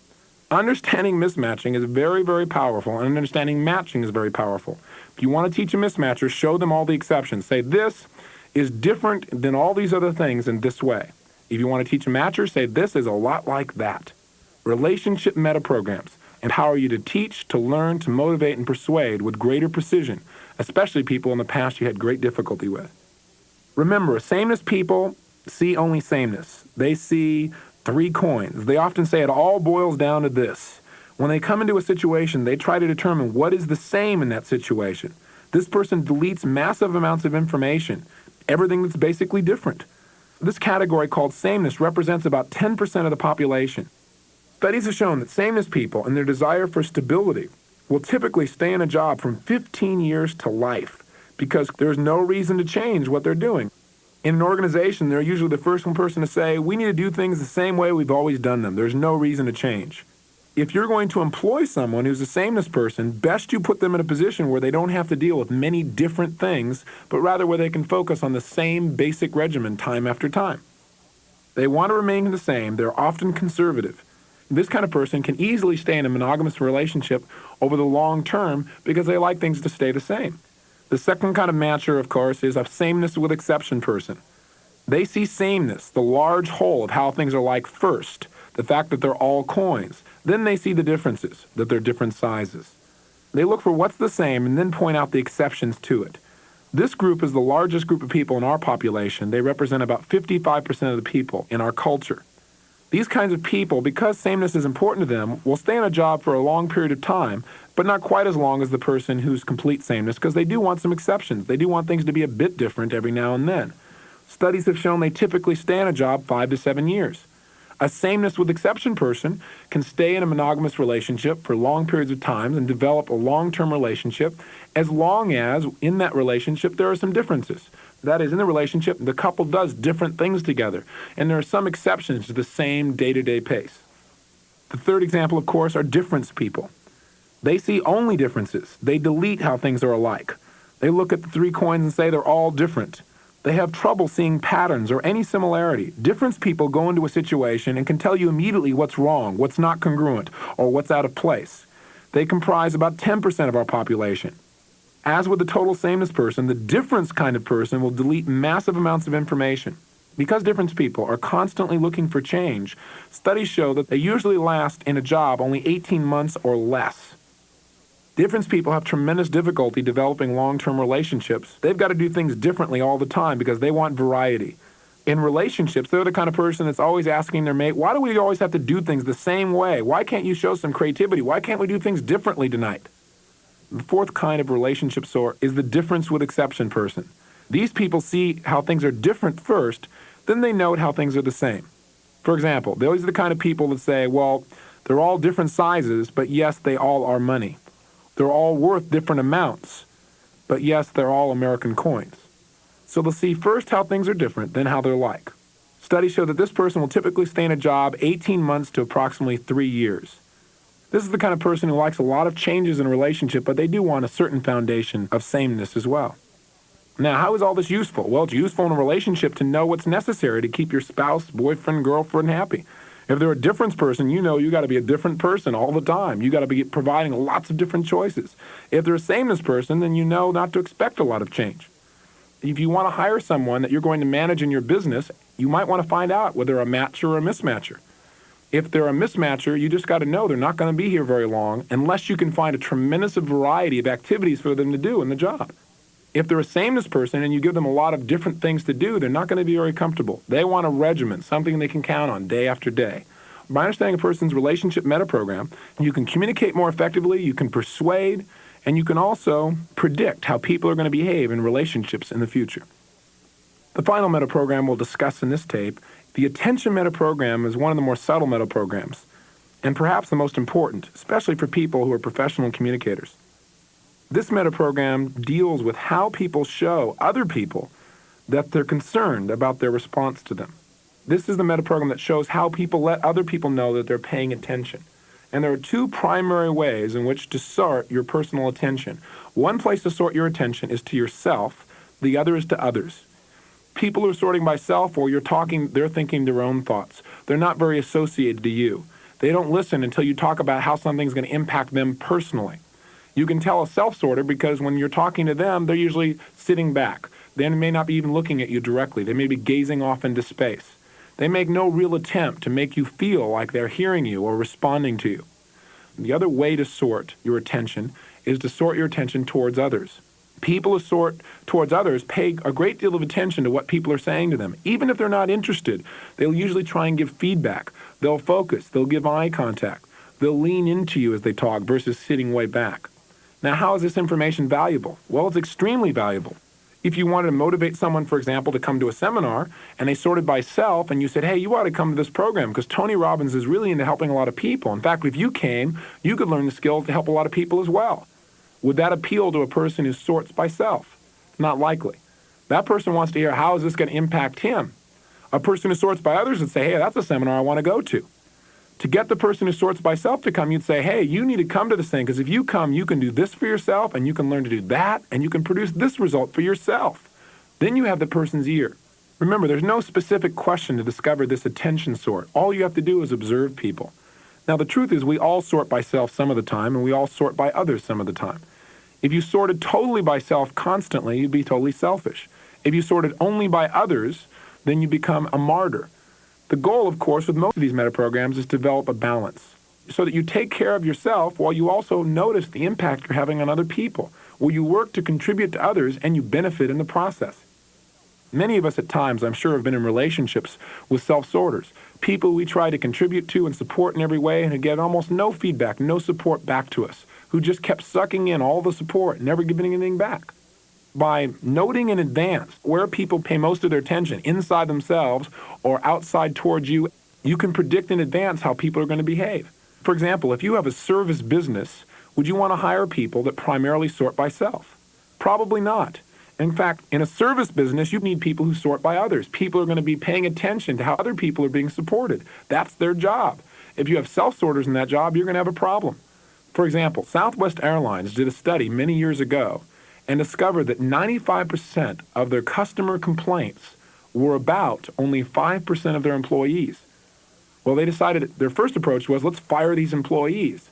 [SPEAKER 3] Understanding mismatching is very, very powerful, and understanding matching is very powerful. If you want to teach a mismatcher, show them all the exceptions. Say, this is different than all these other things in this way. If you want to teach a matcher, say, this is a lot like that. Relationship meta programs empower you to teach, to learn, to motivate, and persuade with greater precision, especially people in the past you had great difficulty with. Remember, sameness people see only sameness. They see 3 coins. They often say it all boils down to this. When they come into a situation, they try to determine what is the same in that situation. This person deletes massive amounts of information, everything that's basically different. This category called sameness represents about 10% of the population. Studies have shown that sameness people and their desire for stability will typically stay in a job from 15 years to life because there's no reason to change what they're doing. In an organization, they're usually the first one person to say, we need to do things the same way we've always done them. There's no reason to change. If you're going to employ someone who's a sameness person, best you put them in a position where they don't have to deal with many different things, but rather where they can focus on the same basic regimen time after time. They want to remain the same. They're often conservative. This kind of person can easily stay in a monogamous relationship over the long term because they like things to stay the same. The second kind of matcher, of course, is a sameness with exception person. They see sameness, the large whole of how things are like first, the fact that they're all coins. Then they see the differences, that they're different sizes. They look for what's the same and then point out the exceptions to it. This group is the largest group of people in our population. They represent about 55% of the people in our culture. These kinds of people, because sameness is important to them, will stay in a job for a long period of time, but not quite as long as the person who's complete sameness, because they do want some exceptions. They do want things to be a bit different every now and then. Studies have shown they typically stay in a job 5 to 7 years. A sameness with exception person can stay in a monogamous relationship for long periods of time and develop a long-term relationship as long as in that relationship there are some differences. That is, in the relationship, the couple does different things together, and there are some exceptions to the same day-to-day pace. The third example, of course, are difference people. They see only differences. They delete how things are alike. They look at the 3 coins and say they're all different. They have trouble seeing patterns or any similarity. Difference people go into a situation and can tell you immediately what's wrong, what's not congruent, or what's out of place. They comprise about 10% of our population. As with the total sameness person, the difference kind of person will delete massive amounts of information. Because difference people are constantly looking for change, studies show that they usually last in a job only 18 months or less. Difference people have tremendous difficulty developing long-term relationships. They've got to do things differently all the time because they want variety. In relationships, they're the kind of person that's always asking their mate, why do we always have to do things the same way? Why can't you show some creativity? Why can't we do things differently tonight? The fourth kind of relationship sort is the difference with exception person. These people see how things are different first, then they note how things are the same. For example, those are the kind of people that say, well, they're all different sizes, but yes, they all are money. They're all worth different amounts, but yes, they're all American coins. So they'll see first how things are different, then how they're like. Studies show that this person will typically stay in a job 18 months to approximately 3 years. This is the kind of person who likes a lot of changes in a relationship, but they do want a certain foundation of sameness as well. Now, how is all this useful? Well, it's useful in a relationship to know what's necessary to keep your spouse, boyfriend, girlfriend happy. If they're a difference person, you know you got to be a different person all the time. You got to be providing lots of different choices. If they're a sameness person, then you know not to expect a lot of change. If you want to hire someone that you're going to manage in your business, you might want to find out whether they're a matcher or a mismatcher. If they're a mismatcher, you just got to know they're not going to be here very long unless you can find a tremendous variety of activities for them to do in the job. If they're a sameness person and you give them a lot of different things to do, they're not going to be very comfortable. They want a regimen, something they can count on day after day. By understanding a person's relationship metaprogram, you can communicate more effectively, you can persuade, and you can also predict how people are going to behave in relationships in the future. The final metaprogram we'll discuss in this tape, the attention metaprogram, is one of the more subtle metaprograms, and perhaps the most important, especially for people who are professional communicators. This metaprogram deals with how people show other people that they're concerned about their response to them. This is the metaprogram that shows how people let other people know that they're paying attention. And there are two primary ways in which to sort your personal attention. One place to sort your attention is to yourself, the other is to others. People who are sorting by self, or you're talking, they're thinking their own thoughts. They're not very associated to you. They don't listen until you talk about how something's going to impact them personally. You can tell a self-sorter because when you're talking to them, they're usually sitting back. They may not be even looking at you directly. They may be gazing off into space. They make no real attempt to make you feel like they're hearing you or responding to you. The other way to sort your attention is to sort your attention towards others. People who sort towards others pay a great deal of attention to what people are saying to them. Even if they're not interested, they'll usually try and give feedback. They'll focus. They'll give eye contact. They'll lean into you as they talk versus sitting way back. Now, how is this information valuable? Well, it's extremely valuable. If you wanted to motivate someone, for example, to come to a seminar, and they sorted by self, and you said, hey, you ought to come to this program because Tony Robbins is really into helping a lot of people. In fact, if you came, you could learn the skills to help a lot of people as well. Would that appeal to a person who sorts by self? It's not likely. That person wants to hear, how is this going to impact him? A person who sorts by others would say, hey, that's a seminar I want to go to. To get the person who sorts by self to come, you'd say, hey, you need to come to this thing because if you come, you can do this for yourself and you can learn to do that and you can produce this result for yourself. Then you have the person's ear. Remember, there's no specific question to discover this attention sort. All you have to do is observe people. Now, the truth is we all sort by self some of the time and we all sort by others some of the time. If you sorted totally by self constantly, you'd be totally selfish. If you sorted only by others, then you become a martyr. The goal, of course, with most of these metaprograms is to develop a balance so that you take care of yourself while you also notice the impact you're having on other people, where you work to contribute to others and you benefit in the process. Many of us at times, I'm sure, have been in relationships with self-sorters, people we try to contribute to and support in every way and who get almost no feedback, no support back to us, who just kept sucking in all the support, never giving anything back. By noting in advance where people pay most of their attention, inside themselves or outside towards you, you can predict in advance how people are going to behave. For example, if you have a service business, would you want to hire people that primarily sort by self? Probably not. In fact, in a service business, you need people who sort by others. People are going to be paying attention to how other people are being supported. That's their job. If you have self-sorters in that job, you're going to have a problem. For example, Southwest Airlines did a study many years ago and discovered that 95% of their customer complaints were about only 5% of their employees. Well, they decided their first approach was, let's fire these employees.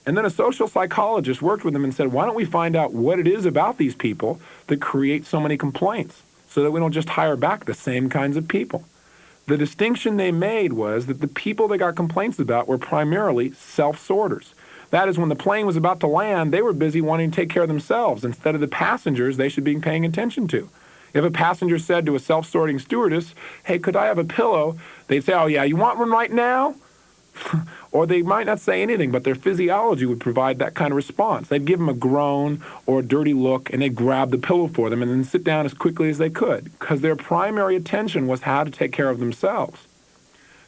[SPEAKER 3] And then a social psychologist worked with them and said, why don't we find out what it is about these people that create so many complaints so that we don't just hire back the same kinds of people. The distinction they made was that the people they got complaints about were primarily self-sorters. That is, when the plane was about to land, they were busy wanting to take care of themselves instead of the passengers they should be paying attention to. If a passenger said to a self-sorting stewardess, hey, could I have a pillow? They'd say, oh, yeah, you want one right now? Or they might not say anything, but their physiology would provide that kind of response. They'd give them a groan or a dirty look, and they'd grab the pillow for them and then sit down as quickly as they could, because their primary attention was how to take care of themselves.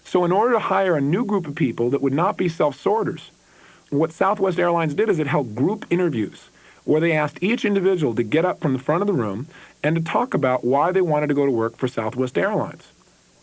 [SPEAKER 3] So in order to hire a new group of people that would not be self-sorters, what Southwest Airlines did is it held group interviews where they asked each individual to get up from the front of the room and to talk about why they wanted to go to work for Southwest Airlines.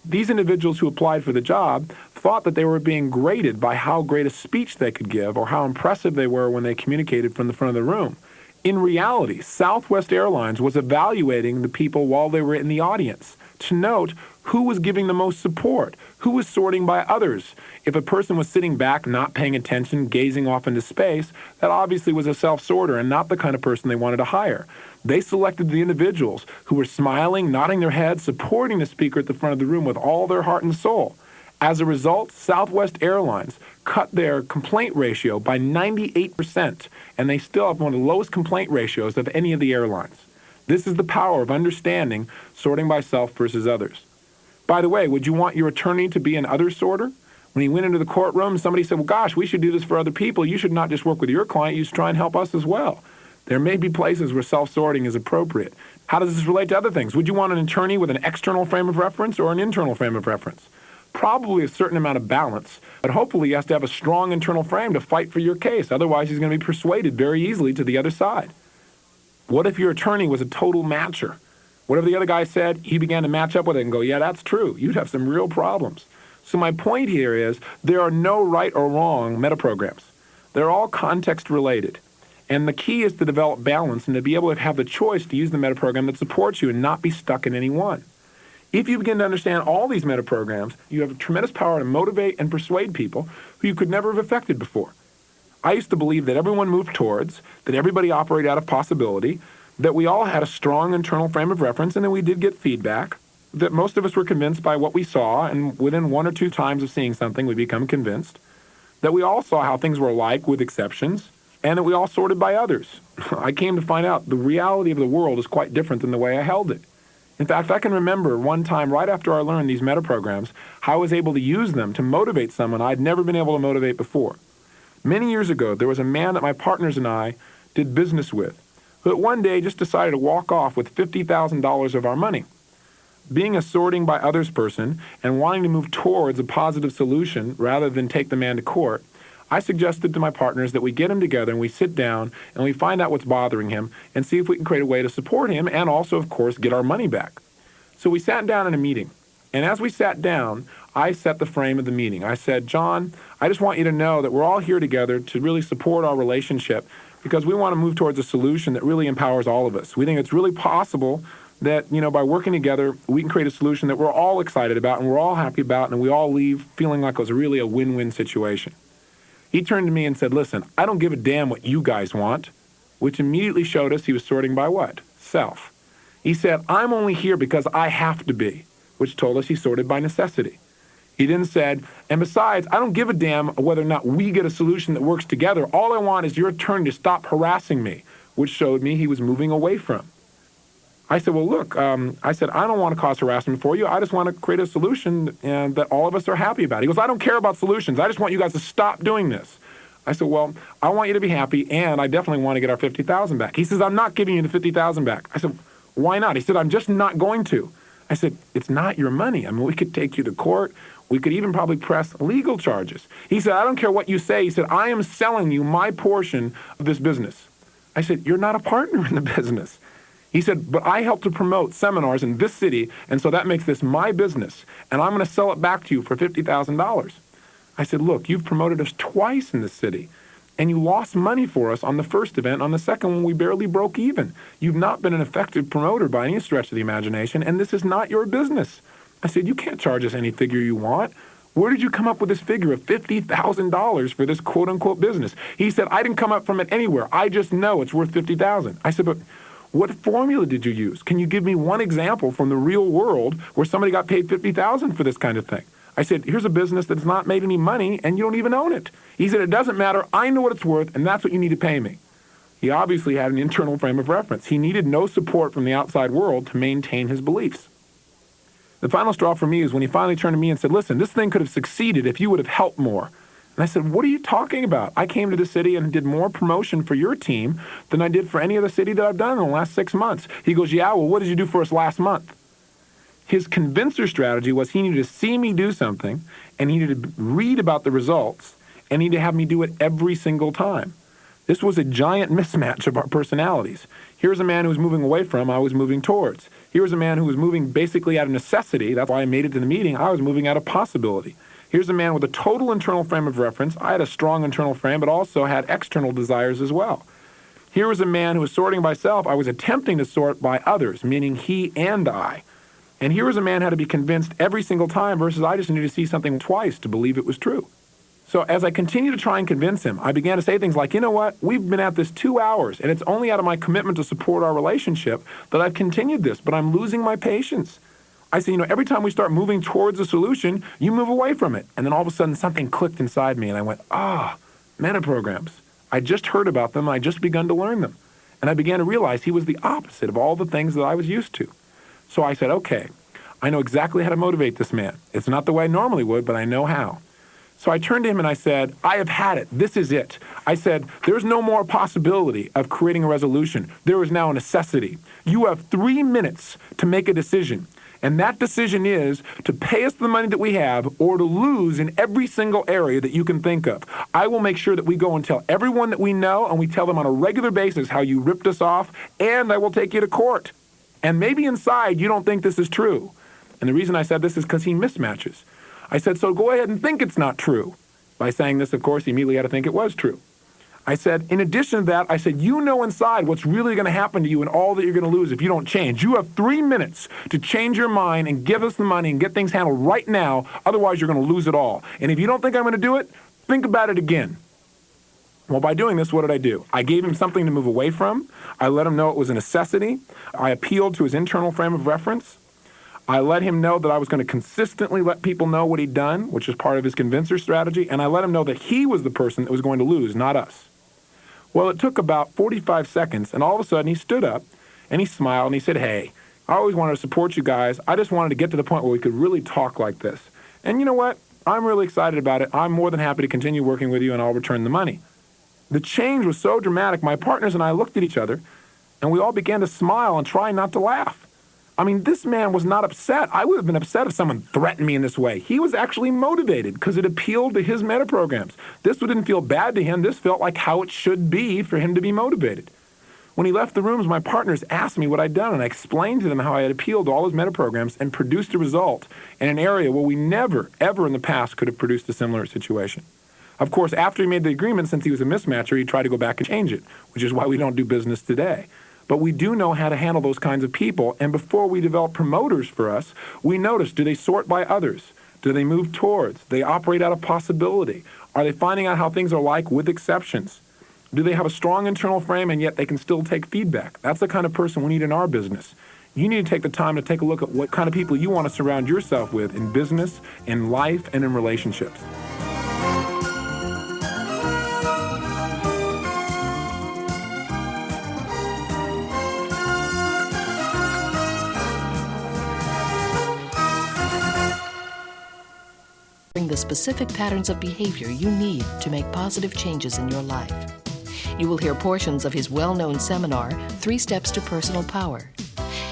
[SPEAKER 3] These individuals who applied for the job thought that they were being graded by how great a speech they could give or how impressive they were when they communicated from the front of the room. In reality, Southwest Airlines was evaluating the people while they were in the audience to note who was giving the most support, who was sorting by others. If a person was sitting back, not paying attention, gazing off into space, that obviously was a self-sorter and not the kind of person they wanted to hire. They selected the individuals who were smiling, nodding their heads, supporting the speaker at the front of the room with all their heart and soul. As a result, Southwest Airlines cut their complaint ratio by 98%, and they still have one of the lowest complaint ratios of any of the airlines. This is the power of understanding sorting by self versus others. By the way, would you want your attorney to be an other sorter? When he went into the courtroom, somebody said, well, gosh, we should do this for other people. You should not just work with your client, you should try and help us as well. There may be places where self-sorting is appropriate. How does this relate to other things? Would you want an attorney with an external frame of reference or an internal frame of reference? Probably a certain amount of balance, but hopefully he has to have a strong internal frame to fight for your case. Otherwise, he's going to be persuaded very easily to the other side. What if your attorney was a total matcher? Whatever the other guy said, he began to match up with it and go, yeah, that's true. You'd have some real problems. So my point here is there are no right or wrong metaprograms. They're all context related. And the key is to develop balance and to be able to have the choice to use the metaprogram that supports you and not be stuck in any one. If you begin to understand all these metaprograms, you have a tremendous power to motivate and persuade people who you could never have affected before. I used to believe that everyone moved towards, that everybody operated out of possibility, that we all had a strong internal frame of reference, and that we did get feedback, that most of us were convinced by what we saw, and within one or two times of seeing something, we become convinced, that we all saw how things were alike with exceptions, and that we all sorted by others. I came to find out the reality of the world is quite different than the way I held it. In fact, I can remember one time right after I learned these metaprograms, how I was able to use them to motivate someone I'd never been able to motivate before. Many years ago, there was a man that my partners and I did business with, who one day just decided to walk off with $50,000 of our money. Being a sorting by others person and wanting to move towards a positive solution rather than take the man to court, I suggested to my partners that we get him together and we sit down and we find out what's bothering him and see if we can create a way to support him and also, of course, get our money back. So we sat down in a meeting. And as we sat down, I set the frame of the meeting. I said, John, I just want you to know that we're all here together to really support our relationship because we want to move towards a solution that really empowers all of us. We think it's really possible that, by working together, we can create a solution that we're all excited about and we're all happy about and we all leave feeling like it was really a win-win situation. He turned to me and said, listen, I don't give a damn what you guys want, which immediately showed us he was sorting by what? Self. He said, I'm only here because I have to be, which told us he sorted by necessity. He then said, and besides, I don't give a damn whether or not we get a solution that works together. All I want is your turn to stop harassing me, which showed me he was moving away from. I said, well, look, I don't want to cause harassment for you. I just want to create a solution that all of us are happy about. He goes, I don't care about solutions. I just want you guys to stop doing this. I said, well, I want you to be happy, and I definitely want to get our $50,000 back. He says, I'm not giving you the $50,000 back. I said, why not? He said, I'm just not going to. I said, it's not your money. I mean, we could take you to court. We could even probably press legal charges. He said, I don't care what you say. He said, I am selling you my portion of this business. I said, you're not a partner in the business. He said, but I help to promote seminars in this city, and so that makes this my business, and I'm going to sell it back to you for $50,000. I said, look, you've promoted us twice in this city, and you lost money for us on the first event. On the second one, we barely broke even. You've not been an effective promoter by any stretch of the imagination, and this is not your business. I said, you can't charge us any figure you want. Where did you come up with this figure of $50,000 for this quote-unquote business? He said, I didn't come up from it anywhere. I just know it's worth $50,000. I said, but what formula did you use? Can you give me one example from the real world where somebody got paid $50,000 for this kind of thing? I said, here's a business that's not made any money and you don't even own it. He said, it doesn't matter. I know what it's worth and that's what you need to pay me. He obviously had an internal frame of reference. He needed no support from the outside world to maintain his beliefs. The final straw for me is when he finally turned to me and said, listen, this thing could have succeeded if you would have helped more. And I said, what are you talking about? I came to the city and did more promotion for your team than I did for any other city that I've done in the last 6 months. He goes, yeah, well, what did you do for us last month? His convincer strategy was he needed to see me do something, and he needed to read about the results, and he needed to have me do it every single time. This was a giant mismatch of our personalities. Here's a man who was moving away from, I was moving towards. Here's a man who was moving basically out of necessity. That's why I made it to the meeting. I was moving out of possibility. Here's a man with a total internal frame of reference. I had a strong internal frame, but also had external desires as well. Here was a man who was sorting by self. I was attempting to sort by others, meaning he and I. And here was a man who had to be convinced every single time versus I just needed to see something twice to believe it was true. So as I continued to try and convince him, I began to say things like, you know what, we've been at this 2 hours, and it's only out of my commitment to support our relationship that I've continued this, but I'm losing my patience. I said, every time we start moving towards a solution, you move away from it. And then all of a sudden something clicked inside me, and I went, metaprograms. I just heard about them, I just begun to learn them. And I began to realize he was the opposite of all the things that I was used to. So I said, okay, I know exactly how to motivate this man. It's not the way I normally would, but I know how. So I turned to him and I said, I have had it. This is it. I said, there's no more possibility of creating a resolution. There is now a necessity. You have 3 minutes to make a decision. And that decision is to pay us the money that we have or to lose in every single area that you can think of. I will make sure that we go and tell everyone that we know, and we tell them on a regular basis how you ripped us off, and I will take you to court. And maybe inside you don't think this is true. And the reason I said this is because he mismatches. I said, so go ahead and think it's not true. By saying this, of course, he immediately had to think it was true. I said, in addition to that, I said, you know inside what's really going to happen to you and all that you're going to lose if you don't change. You have 3 minutes to change your mind and give us the money and get things handled right now. Otherwise, you're going to lose it all. And if you don't think I'm going to do it, think about it again. Well, by doing this, what did I do? I gave him something to move away from. I let him know it was a necessity. I appealed to his internal frame of reference. I let him know that I was going to consistently let people know what he'd done, which is part of his convincer strategy, and I let him know that he was the person that was going to lose, not us. Well, it took about 45 seconds, and all of a sudden he stood up, and he smiled, and he said, hey, I always wanted to support you guys. I just wanted to get to the point where we could really talk like this. And you know what? I'm really excited about it. I'm more than happy to continue working with you, and I'll return the money. The change was so dramatic, my partners and I looked at each other, and we all began to smile and try not to laugh. I mean, this man was not upset. I would have been upset if someone threatened me in this way. He was actually motivated because it appealed to his metaprograms. This didn't feel bad to him. This felt like how it should be for him to be motivated. When he left the rooms, my partners asked me what I'd done, and I explained to them how I had appealed to all his metaprograms and produced a result in an area where we never, ever in the past could have produced a similar situation. Of course, after he made the agreement, since he was a mismatcher, he tried to go back and change it, which is why we don't do business today. But we do know how to handle those kinds of people, and before we develop promoters for us, we notice, do they sort by others? Do they move towards? Do they operate out of possibility? Are they finding out how things are like with exceptions? Do they have a strong internal frame and yet they can still take feedback? That's the kind of person we need in our business. You need to take the time to take a look at what kind of people you want to surround yourself with in business, in life, and in relationships.
[SPEAKER 6] The specific patterns of behavior you need to make positive changes in your life. You will hear portions of his well-known seminar, 3 Steps to Personal Power.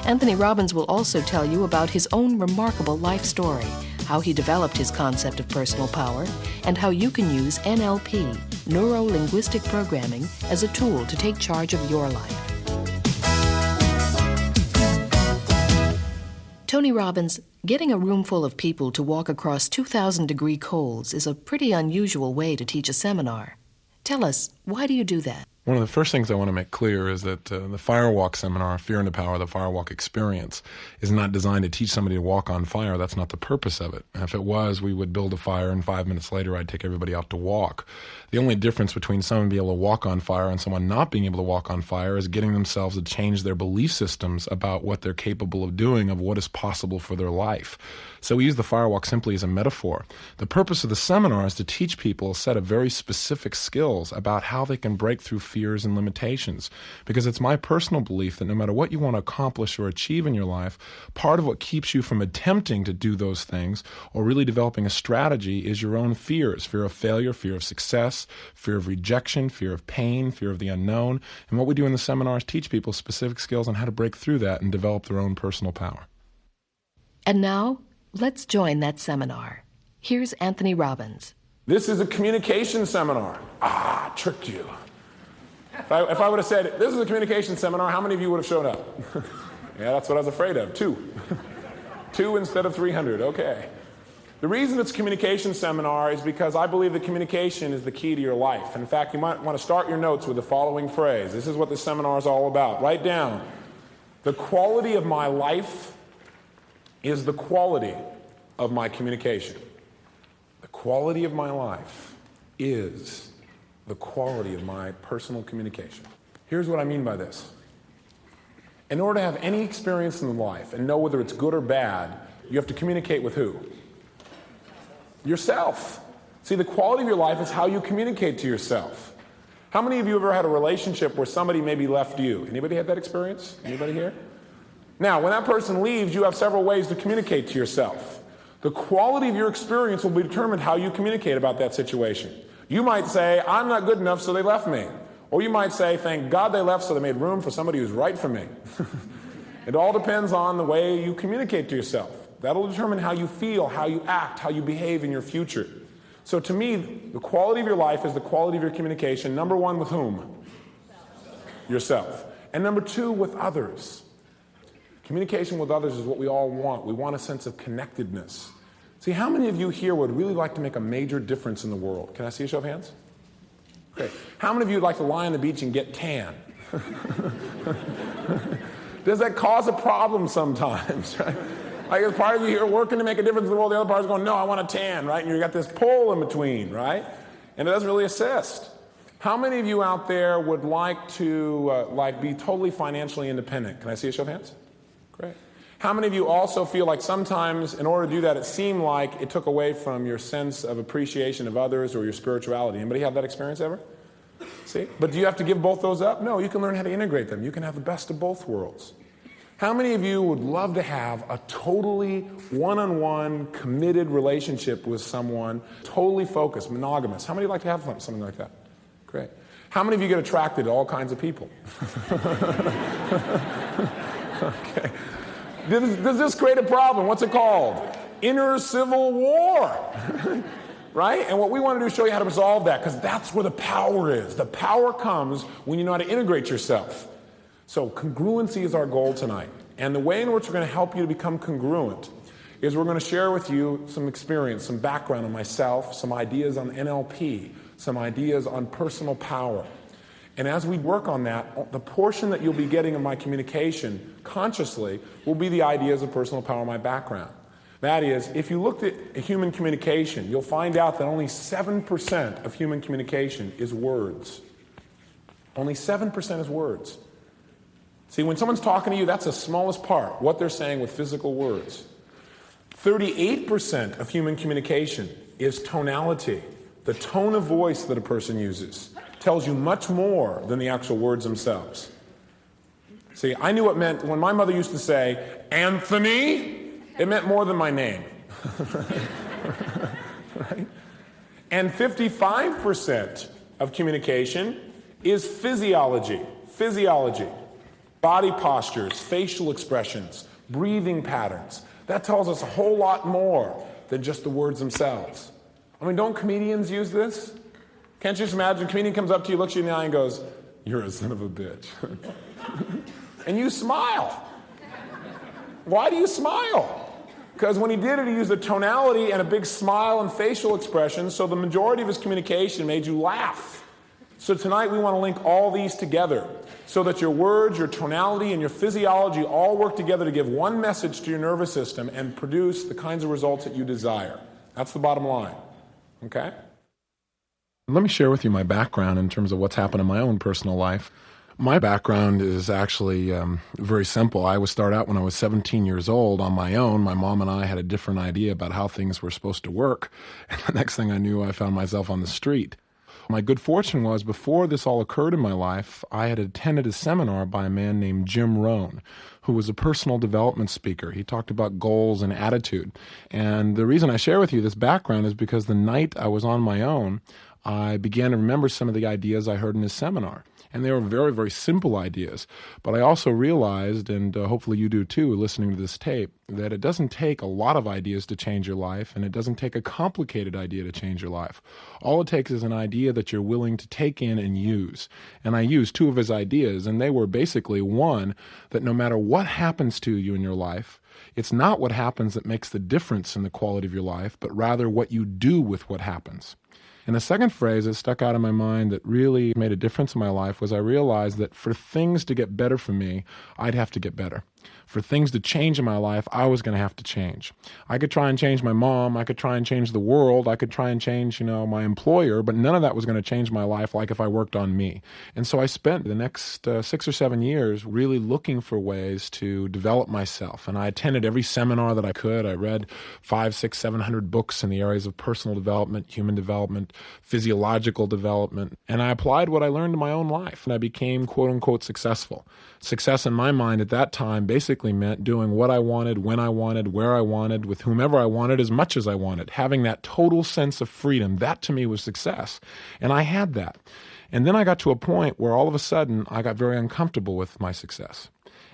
[SPEAKER 6] Anthony Robbins will also tell you about his own remarkable life story, how he developed his concept of personal power, and how you can use NLP, neuro-linguistic programming, as a tool to take charge of your life. Tony Robbins, getting a room full of people to walk across 2,000-degree coals is a pretty unusual way to teach a seminar. Tell us, why do you do that?
[SPEAKER 7] One of the first things I want to make clear is that the Firewalk seminar, Fear and the Power, the Firewalk experience, is not designed to teach somebody to walk on fire. That's not the purpose of it. If it was, we would build a fire, and 5 minutes later I'd take everybody out to walk. The only difference between someone being able to walk on fire and someone not being able to walk on fire is getting themselves to change their belief systems about what they're capable of doing, of what is possible for their life. So we use the Firewalk simply as a metaphor. The purpose of the seminar is to teach people a set of very specific skills about how they can break through fears and limitations. Because it's my personal belief that no matter what you want to accomplish or achieve in your life, part of what keeps you from attempting to do those things or really developing a strategy is your own fears. Fear of failure, fear of success, fear of rejection, fear of pain, fear of the unknown. And what we do in the seminar is teach people specific skills on how to break through that and develop their own personal power.
[SPEAKER 6] And now, let's join that seminar. Here's Anthony Robbins.
[SPEAKER 2] This is a communication seminar. Tricked you. If I would have said, this is a communication seminar, how many of you would have showed up? Yeah, that's what I was afraid of. 2. 2 instead of 300. Okay. The reason it's a communication seminar is because I believe that communication is the key to your life. In fact, you might want to start your notes with the following phrase. This is what this seminar is all about. Write down, the quality of my life is the quality of my communication. The quality of my life is the quality of my personal communication. Here's what I mean by this. In order to have any experience in life and know whether it's good or bad, you have to communicate with who? Yourself. See, the quality of your life is how you communicate to yourself. How many of you have ever had a relationship where somebody maybe left you? Anybody had that experience? Anybody here? Now, when that person leaves, you have several ways to communicate to yourself. The quality of your experience will be determined how you communicate about that situation. You might say, I'm not good enough, so they left me. Or you might say, thank God they left, so they made room for somebody who's right for me. It all depends on the way you communicate to yourself. That'll determine how you feel, how you act, how you behave in your future. So to me, the quality of your life is the quality of your communication. Number 1, with whom? Yourself. And number 2, with others. Communication with others is what we all want. We want a sense of connectedness. See, how many of you here would really like to make a major difference in the world? Can I see a show of hands? Great. How many of you would like to lie on the beach and get tan? Does that cause a problem sometimes, right? Like, there's part of you here working to make a difference in the world, the other part is going, no, I want a tan, right? And you got this pull in between, right? And it doesn't really assist. How many of you out there would like to be totally financially independent? Can I see a show of hands? Great. How many of you also feel like sometimes in order to do that, it seemed like it took away from your sense of appreciation of others or your spirituality? Anybody have that experience ever? See? But do you have to give both those up? No, you can learn how to integrate them. You can have the best of both worlds. How many of you would love to have a totally one-on-one committed relationship with someone, totally focused, monogamous? How many would like to have something like that? Great. How many of you get attracted to all kinds of people? Okay. Does this create a problem? What's it called? Inner civil war. Right? And what we want to do is show you how to resolve that, because that's where the power is. The power comes when you know how to integrate yourself. So congruency is our goal tonight. And the way in which we're going to help you to become congruent is we're going to share with you some experience, some background on myself, some ideas on NLP, some ideas on personal power. And as we work on that, the portion that you'll be getting of my communication consciously will be the ideas of personal power, my background. That is, if you looked at human communication, you'll find out that only 7% of human communication is words. Only 7% is words. See, when someone's talking to you, that's the smallest part, what they're saying with physical words. 38% of human communication is tonality. The tone of voice that a person uses tells you much more than the actual words themselves. See, I knew what it meant when my mother used to say, Anthony, it meant more than my name. Right? And 55% of communication is physiology. Physiology. Body postures, facial expressions, breathing patterns. That tells us a whole lot more than just the words themselves. I mean, don't comedians use this? Can't you just imagine a comedian comes up to you, looks you in the eye and goes, you're a son of a bitch. And you smile. Why do you smile? Because when he did it, he used a tonality and a big smile and facial expression, so the majority of his communication made you laugh. So tonight we want to link all these together so that your words, your tonality, and your physiology all work together to give one message to your nervous system and produce the kinds of results that you desire. That's the bottom line. Okay?
[SPEAKER 7] Let me share with you my background in terms of what's happened in my own personal life. My background is actually very simple. I would start out when I was 17 years old on my own. My mom and I had a different idea about how things were supposed to work. And the next thing I knew, I found myself on the street. My good fortune was, before this all occurred in my life, I had attended a seminar by a man named Jim Rohn, who was a personal development speaker. He talked about goals and attitude. And the reason I share with you this background is because the night I was on my own, I began to remember some of the ideas I heard in his seminar. And they were very, very simple ideas. But I also realized, and hopefully you do too, listening to this tape, that it doesn't take a lot of ideas to change your life, and it doesn't take a complicated idea to change your life. All it takes is an idea that you're willing to take in and use. And I used two of his ideas, and they were basically, one, that no matter what happens to you in your life, it's not what happens that makes the difference in the quality of your life, but rather what you do with what happens. And the second phrase that stuck out in my mind that really made a difference in my life was I realized that for things to get better for me, I'd have to get better. For things to change in my life, I was going to have to change. I could try and change my mom. I could try and change the world. I could try and change, my employer, but none of that was going to change my life like if I worked on me. And so I spent the next 6 or 7 years really looking for ways to develop myself. And I attended every seminar that I could. I read 500, 600, 700 books in the areas of personal development, human development, physiological development. And I applied what I learned in my own life. And I became, quote unquote, successful. Success in my mind at that time basically meant doing what I wanted, when I wanted, where I wanted, with whomever I wanted, as much as I wanted. Having that total sense of freedom, that to me was success. And I had that. And then I got to a point where all of a sudden I got very uncomfortable with my success.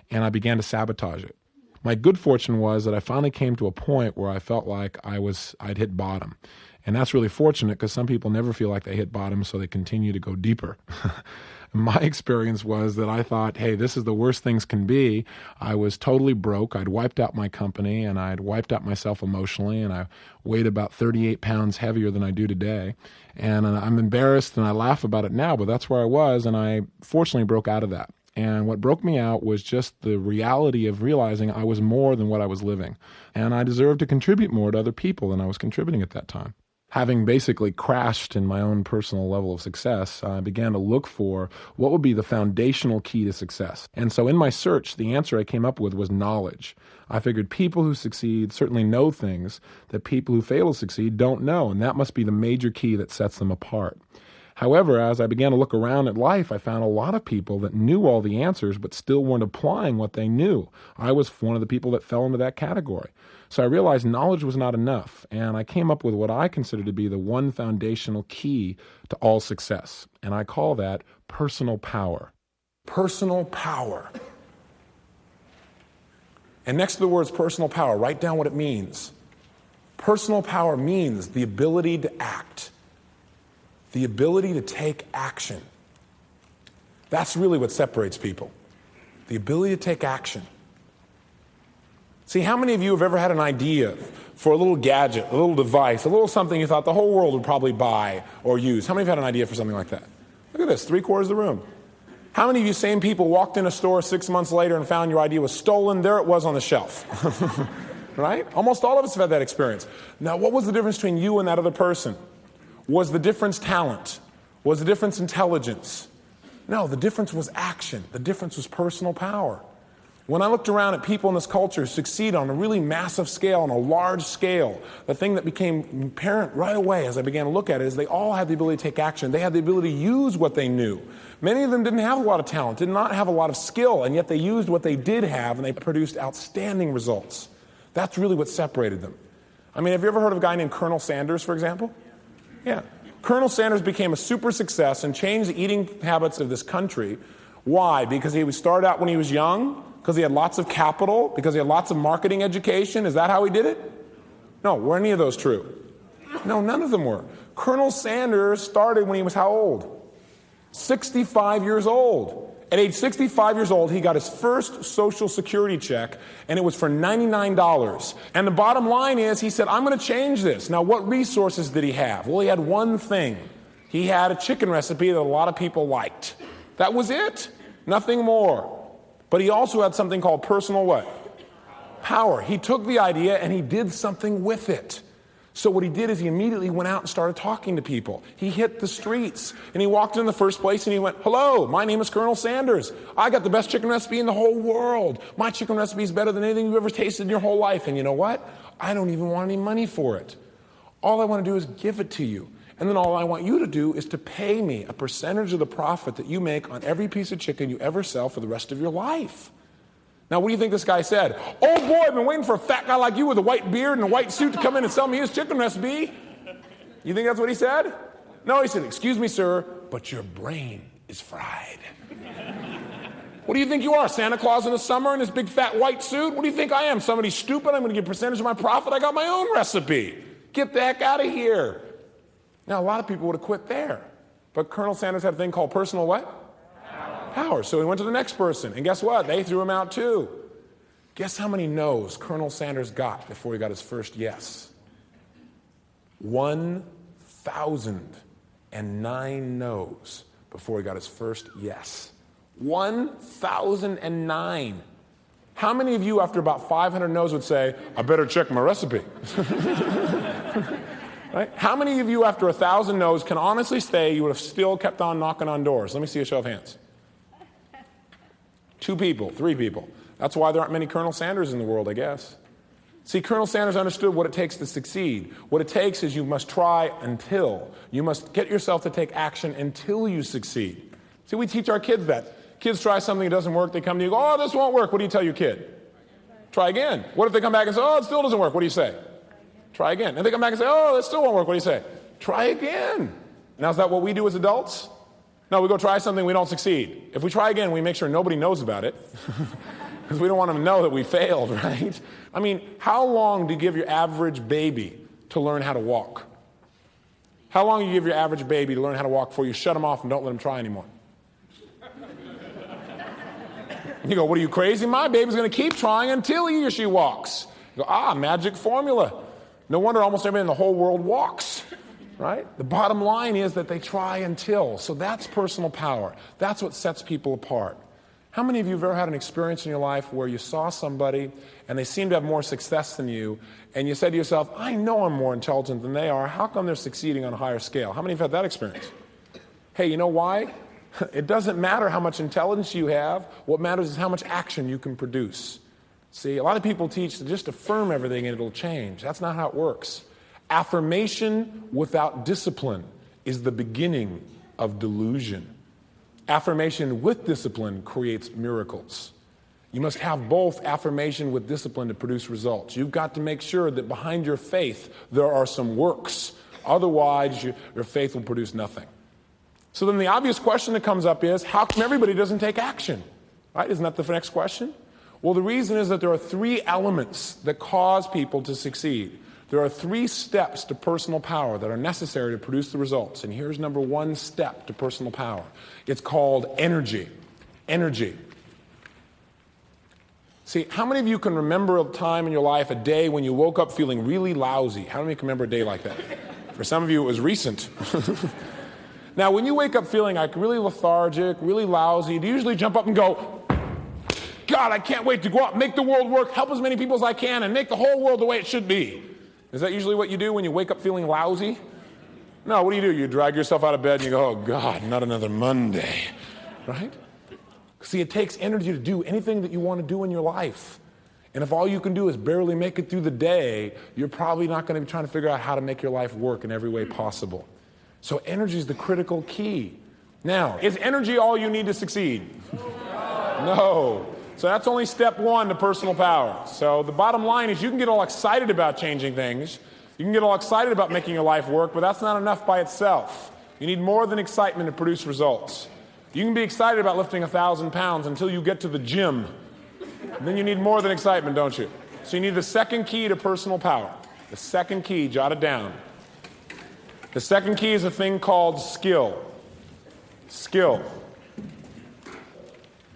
[SPEAKER 7] And I began to sabotage it. My good fortune was that I finally came to a point where I felt like I'd hit bottom. And that's really fortunate because some people never feel like they hit bottom, so they continue to go deeper. My experience was that I thought, hey, this is the worst things can be. I was totally broke. I'd wiped out my company, and I'd wiped out myself emotionally, and I weighed about 38 pounds heavier than I do today. And I'm embarrassed, and I laugh about it now, but that's where I was, and I fortunately broke out of that. And what broke me out was just the reality of realizing I was more than what I was living. And I deserved to contribute more to other people than I was contributing at that time. Having basically crashed in my own personal level of success, I began to look for what would be the foundational key to success. And so in my search, the answer I came up with was knowledge. I figured people who succeed certainly know things that people who fail to succeed don't know, and that must be the major key that sets them apart. However, as I began to look around at life, I found a lot of people that knew all the answers but still weren't applying what they knew. I was one of the people that fell into that category. So I realized knowledge was not enough, and I came up with what I consider to be the one foundational key to all success, and I call that personal power.
[SPEAKER 2] Personal power. And next to the words personal power, write down what it means. Personal power means the ability to act. The ability to take action. That's really what separates people. The ability to take action. See, how many of you have ever had an idea for a little gadget, a little device, a little something you thought the whole world would probably buy or use? How many of you have had an idea for something like that? Look at this, 3/4 of the room. How many of you same people walked in a store 6 months later and found your idea was stolen? There it was on the shelf. Right? Almost all of us have had that experience. Now, what was the difference between you and that other person? Was the difference talent? Was the difference intelligence? No, the difference was action. The difference was personal power. When I looked around at people in this culture succeed on a really massive scale, on a large scale, the thing that became apparent right away as I began to look at it is they all had the ability to take action. They had the ability to use what they knew. Many of them didn't have a lot of talent, did not have a lot of skill, and yet they used what they did have, and they produced outstanding results. That's really what separated them. I mean, have you ever heard of a guy named Colonel Sanders, for example? Yeah. Colonel Sanders became a super success and changed the eating habits of this country. Why? Because he started out when he was young? Because he had lots of capital? Because he had lots of marketing education? Is that how he did it? No. Were any of those true? No, none of them were. Colonel Sanders started when he was how old? 65 years old. At age 65 years old, he got his first Social Security check, and it was for $99. And the bottom line is, he said, I'm going to change this. Now, what resources did he have? Well, he had one thing. He had a chicken recipe that a lot of people liked. That was it. Nothing more. But he also had something called personal what? Power. He took the idea and he did something with it. So what he did is he immediately went out and started talking to people. He hit the streets and he walked in the first place and he went, hello, my name is Colonel Sanders. I got the best chicken recipe in the whole world. My chicken recipe is better than anything you've ever tasted in your whole life. And you know what? I don't even want any money for it. All I want to do is give it to you. And then all I want you to do is to pay me a percentage of the profit that you make on every piece of chicken you ever sell for the rest of your life. Now, what do you think this guy said? Oh boy, I've been waiting for a fat guy like you with a white beard and a white suit to come in and sell me his chicken recipe. You think that's what he said? No, he said, excuse me, sir, but your brain is fried. What do you think you are, Santa Claus in the summer in this big fat white suit? What do you think I am, somebody stupid? I'm going to get a percentage of my profit? I got my own recipe. Get the heck out of here. Now, a lot of people would have quit there. But Colonel Sanders had a thing called personal what? Power. So he went to the next person. And guess what? They threw him out too. Guess how many no's Colonel Sanders got before he got his first yes? 1,009 no's before he got his first yes. 1,009. How many of you, after about 500 no's, would say, I better check my recipe? Right? How many of you, after 1,000 no's, can honestly say you would have still kept on knocking on doors? Let me see a show of hands. 2 people, 3 people. That's why there aren't many Colonel Sanders in the world, I guess. See, Colonel Sanders understood what it takes to succeed. What it takes is you must try until. You must get yourself to take action until you succeed. See, we teach our kids that. Kids try something, it doesn't work, they come to you, go, oh, this won't work. What do you tell your kid? Try again. What if they come back and say, oh, it still doesn't work? What do you say? Try again. And they come back and say, oh, it still won't work. What do you say? Try again. Now, is that what we do as adults? No, we go try something, we don't succeed. If we try again, we make sure nobody knows about it because we don't want them to know that we failed, right? I mean, how long do you give your average baby to learn how to walk? How long do you give your average baby to learn how to walk before you shut them off and don't let them try anymore? You go, what are you, crazy? My baby's going to keep trying until he or she walks. You go, magic formula. No wonder almost everybody in the whole world walks, right? The bottom line is that they try until. So that's personal power. That's what sets people apart. How many of you have ever had an experience in your life where you saw somebody and they seemed to have more success than you, and you said to yourself, I know I'm more intelligent than they are. How come they're succeeding on a higher scale? How many have had that experience? Hey, you know why? It doesn't matter how much intelligence you have. What matters is how much action you can produce. See, a lot of people teach to just affirm everything and it'll change. That's not how it works. Affirmation without discipline is the beginning of delusion. Affirmation with discipline creates miracles. You must have both affirmation with discipline to produce results. You've got to make sure that behind your faith there are some works. Otherwise, your faith will produce nothing. So then the obvious question that comes up is, how come everybody doesn't take action? Right? Isn't that the next question? Well, the reason is that there are 3 elements that cause people to succeed. There are 3 steps to personal power that are necessary to produce the results. And here's number 1 step to personal power. It's called energy. Energy. See, how many of you can remember a time in your life, a day when you woke up feeling really lousy? How many can remember a day like that? For some of you, it was recent. Now, when you wake up feeling like really lethargic, really lousy, do you usually jump up and go, God, I can't wait to go out and make the world work, help as many people as I can, and make the whole world the way it should be? Is that usually what you do when you wake up feeling lousy? No, what do? You drag yourself out of bed and you go, oh, God, not another Monday, right? See, it takes energy to do anything that you want to do in your life. And if all you can do is barely make it through the day, you're probably not going to be trying to figure out how to make your life work in every way possible. So energy is the critical key. Now, is energy all you need to succeed? No. So that's only step 1 to personal power. So the bottom line is you can get all excited about changing things. You can get all excited about making your life work, but that's not enough by itself. You need more than excitement to produce results. You can be excited about lifting 1,000 pounds until you get to the gym. And then you need more than excitement, don't you? So you need the second key to personal power. The second key, jot it down. The second key is a thing called skill. Skill.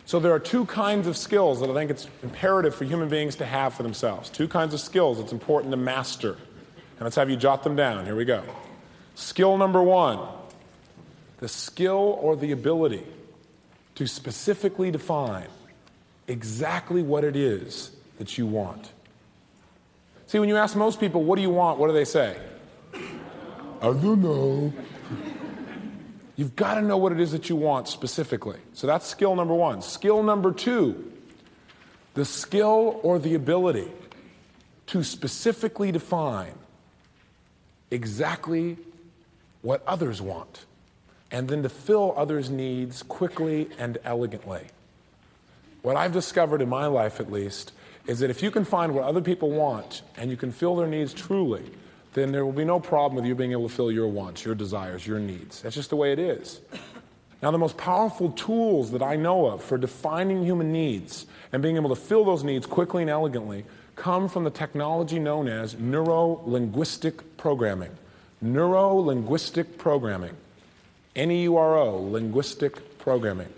[SPEAKER 2] So there are 2 kinds of skills that I think it's imperative for human beings to have for themselves. 2 kinds of skills it's important to master. And let's have you jot them down. Here we go. Skill number 1. The skill or the ability to specifically define exactly what it is that you want. See, when you ask most people, what do you want? What do they say? I don't know. You've got to know what it is that you want specifically. So that's skill number 1. Skill number 2, the skill or the ability to specifically define exactly what others want, and then to fill others' needs quickly and elegantly. What I've discovered in my life, at least, is that if you can find what other people want and you can fill their needs truly, then there will be no problem with you being able to fill your wants, your desires, your needs. That's just the way it is. Now, the most powerful tools that I know of for defining human needs and being able to fill those needs quickly and elegantly come from the technology known as neuro-linguistic programming. Neuro-linguistic programming. N-E-U-R-O, linguistic programming.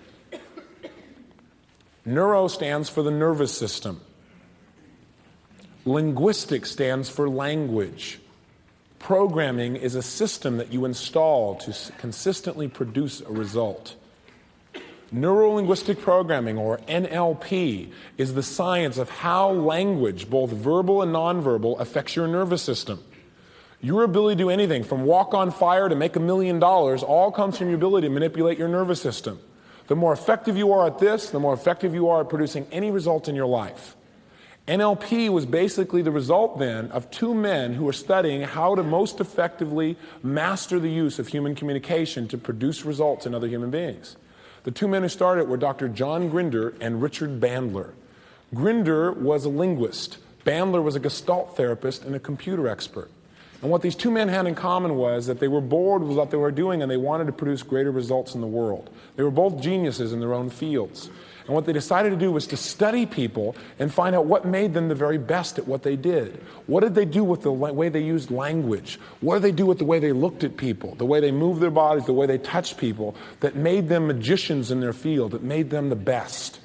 [SPEAKER 2] Neuro stands for the nervous system. Linguistic stands for language. Programming is a system that you install to consistently produce a result. Neuro-linguistic programming, or NLP, is the science of how language, both verbal and nonverbal, affects your nervous system. Your ability to do anything from walk on fire to make $1 million all comes from your ability to manipulate your nervous system. The more effective you are at this, the more effective you are at producing any result in your life. NLP was basically the result then of two men who were studying how to most effectively master the use of human communication to produce results in other human beings. The two men who started it were Dr. John Grinder and Richard Bandler. Grinder was a linguist. Bandler was a Gestalt therapist and a computer expert. And what these two men had in common was that they were bored with what they were doing and they wanted to produce greater results in the world. They were both geniuses in their own fields. And what they decided to do was to study people and find out what made them the very best at what they did. What did they do with the way they used language? What did they do with the way they looked at people, the way they moved their bodies, the way they touched people, that made them magicians in their field, that made them the best?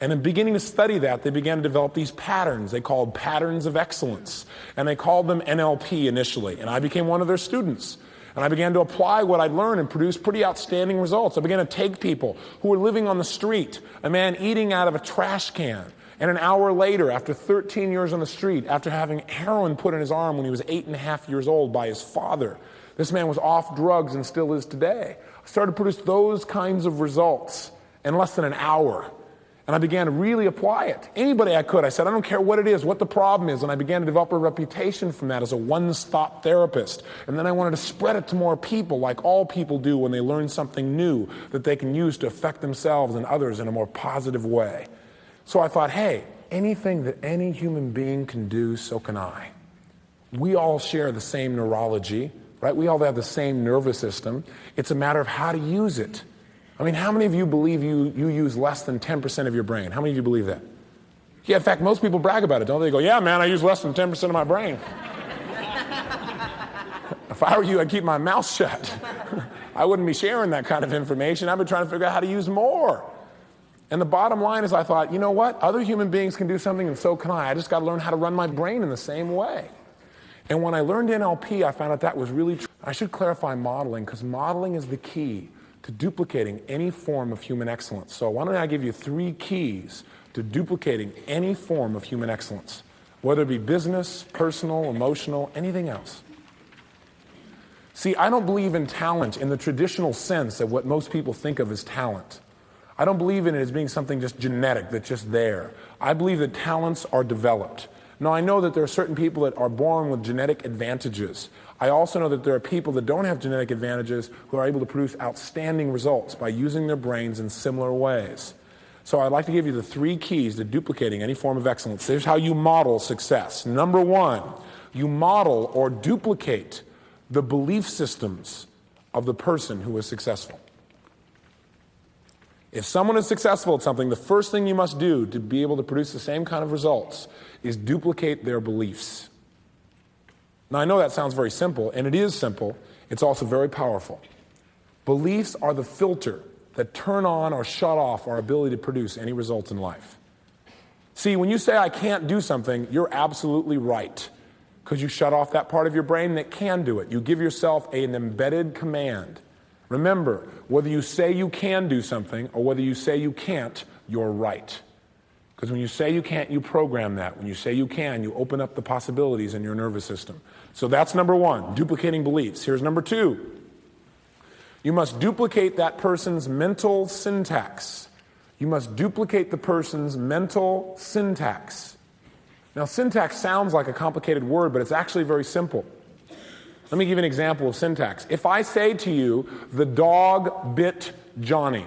[SPEAKER 2] And in beginning to study that, they began to develop these patterns they called patterns of excellence. And they called them NLP initially. And I became one of their students. And I began to apply what I'd learned and produce pretty outstanding results. I began to take people who were living on the street, a man eating out of a trash can, and an hour later, after 13 years on the street, after having heroin put in his arm when he was 8.5 years old by his father, this man was off drugs and still is today. I started to produce those kinds of results in less than an hour. And I began to really apply it. Anybody I could. I said, I don't care what it is, what the problem is. And I began to develop a reputation from that as a one-stop therapist. And then I wanted to spread it to more people, like all people do when they learn something new that they can use to affect themselves and others in a more positive way. So I thought, hey, anything that any human being can do, so can I. We all share the same neurology, right? We all have the same nervous system. It's a matter of how to use it. I mean, how many of you believe you use less than 10% of your brain? How many of you believe that? Yeah, in fact, most people brag about it, don't they? They go, yeah, man, I use less than 10% of my brain. If I were you, I'd keep my mouth shut. I wouldn't be sharing that kind of information. I've been trying to figure out how to use more. And the bottom line is I thought, you know what? Other human beings can do something and so can I. I just got to learn how to run my brain in the same way. And when I learned NLP, I found out that was really true. I should clarify modeling, because modeling is the key to duplicating any form of human excellence. So why don't I give you 3 keys to duplicating any form of human excellence, whether it be business, personal, emotional, anything else. See, I don't believe in talent in the traditional sense of what most people think of as talent. I don't believe in it as being something just genetic, that's just there. I believe that talents are developed. Now, I know that there are certain people that are born with genetic advantages. I also know that there are people that don't have genetic advantages who are able to produce outstanding results by using their brains in similar ways. So I'd like to give you the 3 keys to duplicating any form of excellence. Here's how you model success. Number 1, you model or duplicate the belief systems of the person who is successful. If someone is successful at something, the first thing you must do to be able to produce the same kind of results is duplicate their beliefs. Now, I know that sounds very simple, and it is simple. It's also very powerful. Beliefs are the filter that turn on or shut off our ability to produce any results in life. See, when you say I can't do something, you're absolutely right, because you shut off that part of your brain that can do it. You give yourself an embedded command. Remember, whether you say you can do something or whether you say you can't, you're right. Because when you say you can't, you program that. When you say you can, you open up the possibilities in your nervous system. So that's number 1, duplicating beliefs. Here's number 2. You must duplicate that person's mental syntax. You must duplicate the person's mental syntax. Now, syntax sounds like a complicated word, but it's actually very simple. Let me give you an example of syntax. If I say to you, the dog bit Johnny,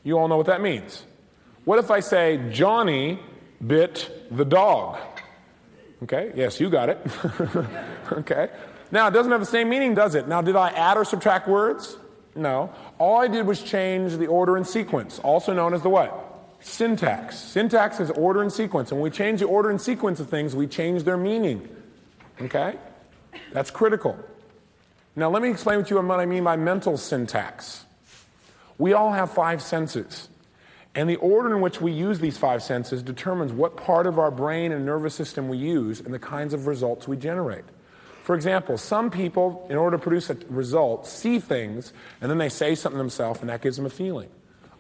[SPEAKER 2] you all know what that means. What if I say, Johnny bit the dog? Okay, yes, you got it. Okay. Now, it doesn't have the same meaning, does it? Now, did I add or subtract words? No. All I did was change the order and sequence, also known as the what? Syntax. Syntax is order and sequence. And when we change the order and sequence of things, we change their meaning. Okay? That's critical. Now, let me explain to you what I mean by mental syntax. We all have 5 senses. And the order in which we use these 5 senses determines what part of our brain and nervous system we use and the kinds of results we generate. For example, some people, in order to produce a result, see things and then they say something to themselves and that gives them a feeling.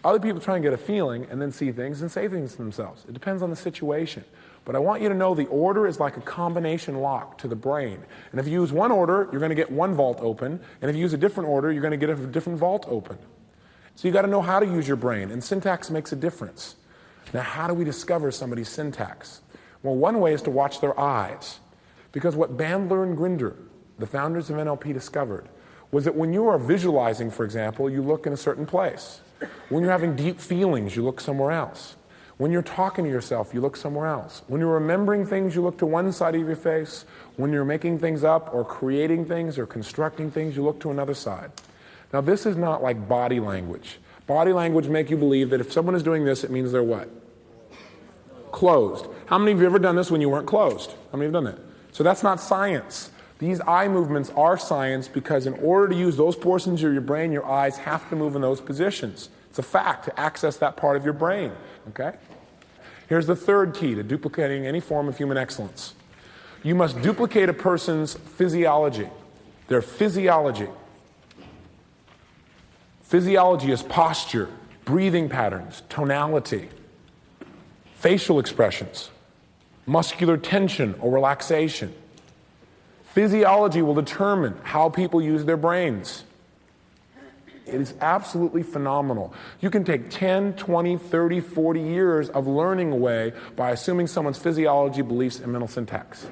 [SPEAKER 2] Other people try and get a feeling and then see things and say things to themselves. It depends on the situation. But I want you to know the order is like a combination lock to the brain. And if you use one order, you're going to get one vault open. And if you use a different order, you're going to get a different vault open. So you got to know how to use your brain. And syntax makes a difference. Now, how do we discover somebody's syntax? Well, one way is to watch their eyes. Because what Bandler and Grinder, the founders of NLP, discovered was that when you are visualizing, for example, you look in a certain place. When you're having deep feelings, you look somewhere else. When you're talking to yourself, you look somewhere else. When you're remembering things, you look to one side of your face. When you're making things up or creating things or constructing things, you look to another side. Now, this is not like body language. Body language make you believe that if someone is doing this, it means they're what? Closed. How many of you have ever done this when you weren't closed? How many have done that? So that's not science. These eye movements are science because in order to use those portions of your brain, your eyes have to move in those positions. It's a fact to access that part of your brain. Okay? Here's the third key to duplicating any form of human excellence. You must duplicate a person's physiology. Their physiology. Physiology is posture, breathing patterns, tonality, facial expressions, muscular tension or relaxation. Physiology will determine how people use their brains. It is absolutely phenomenal. You can take 10, 20, 30, 40 years of learning away by assuming someone's physiology, beliefs, and mental syntax.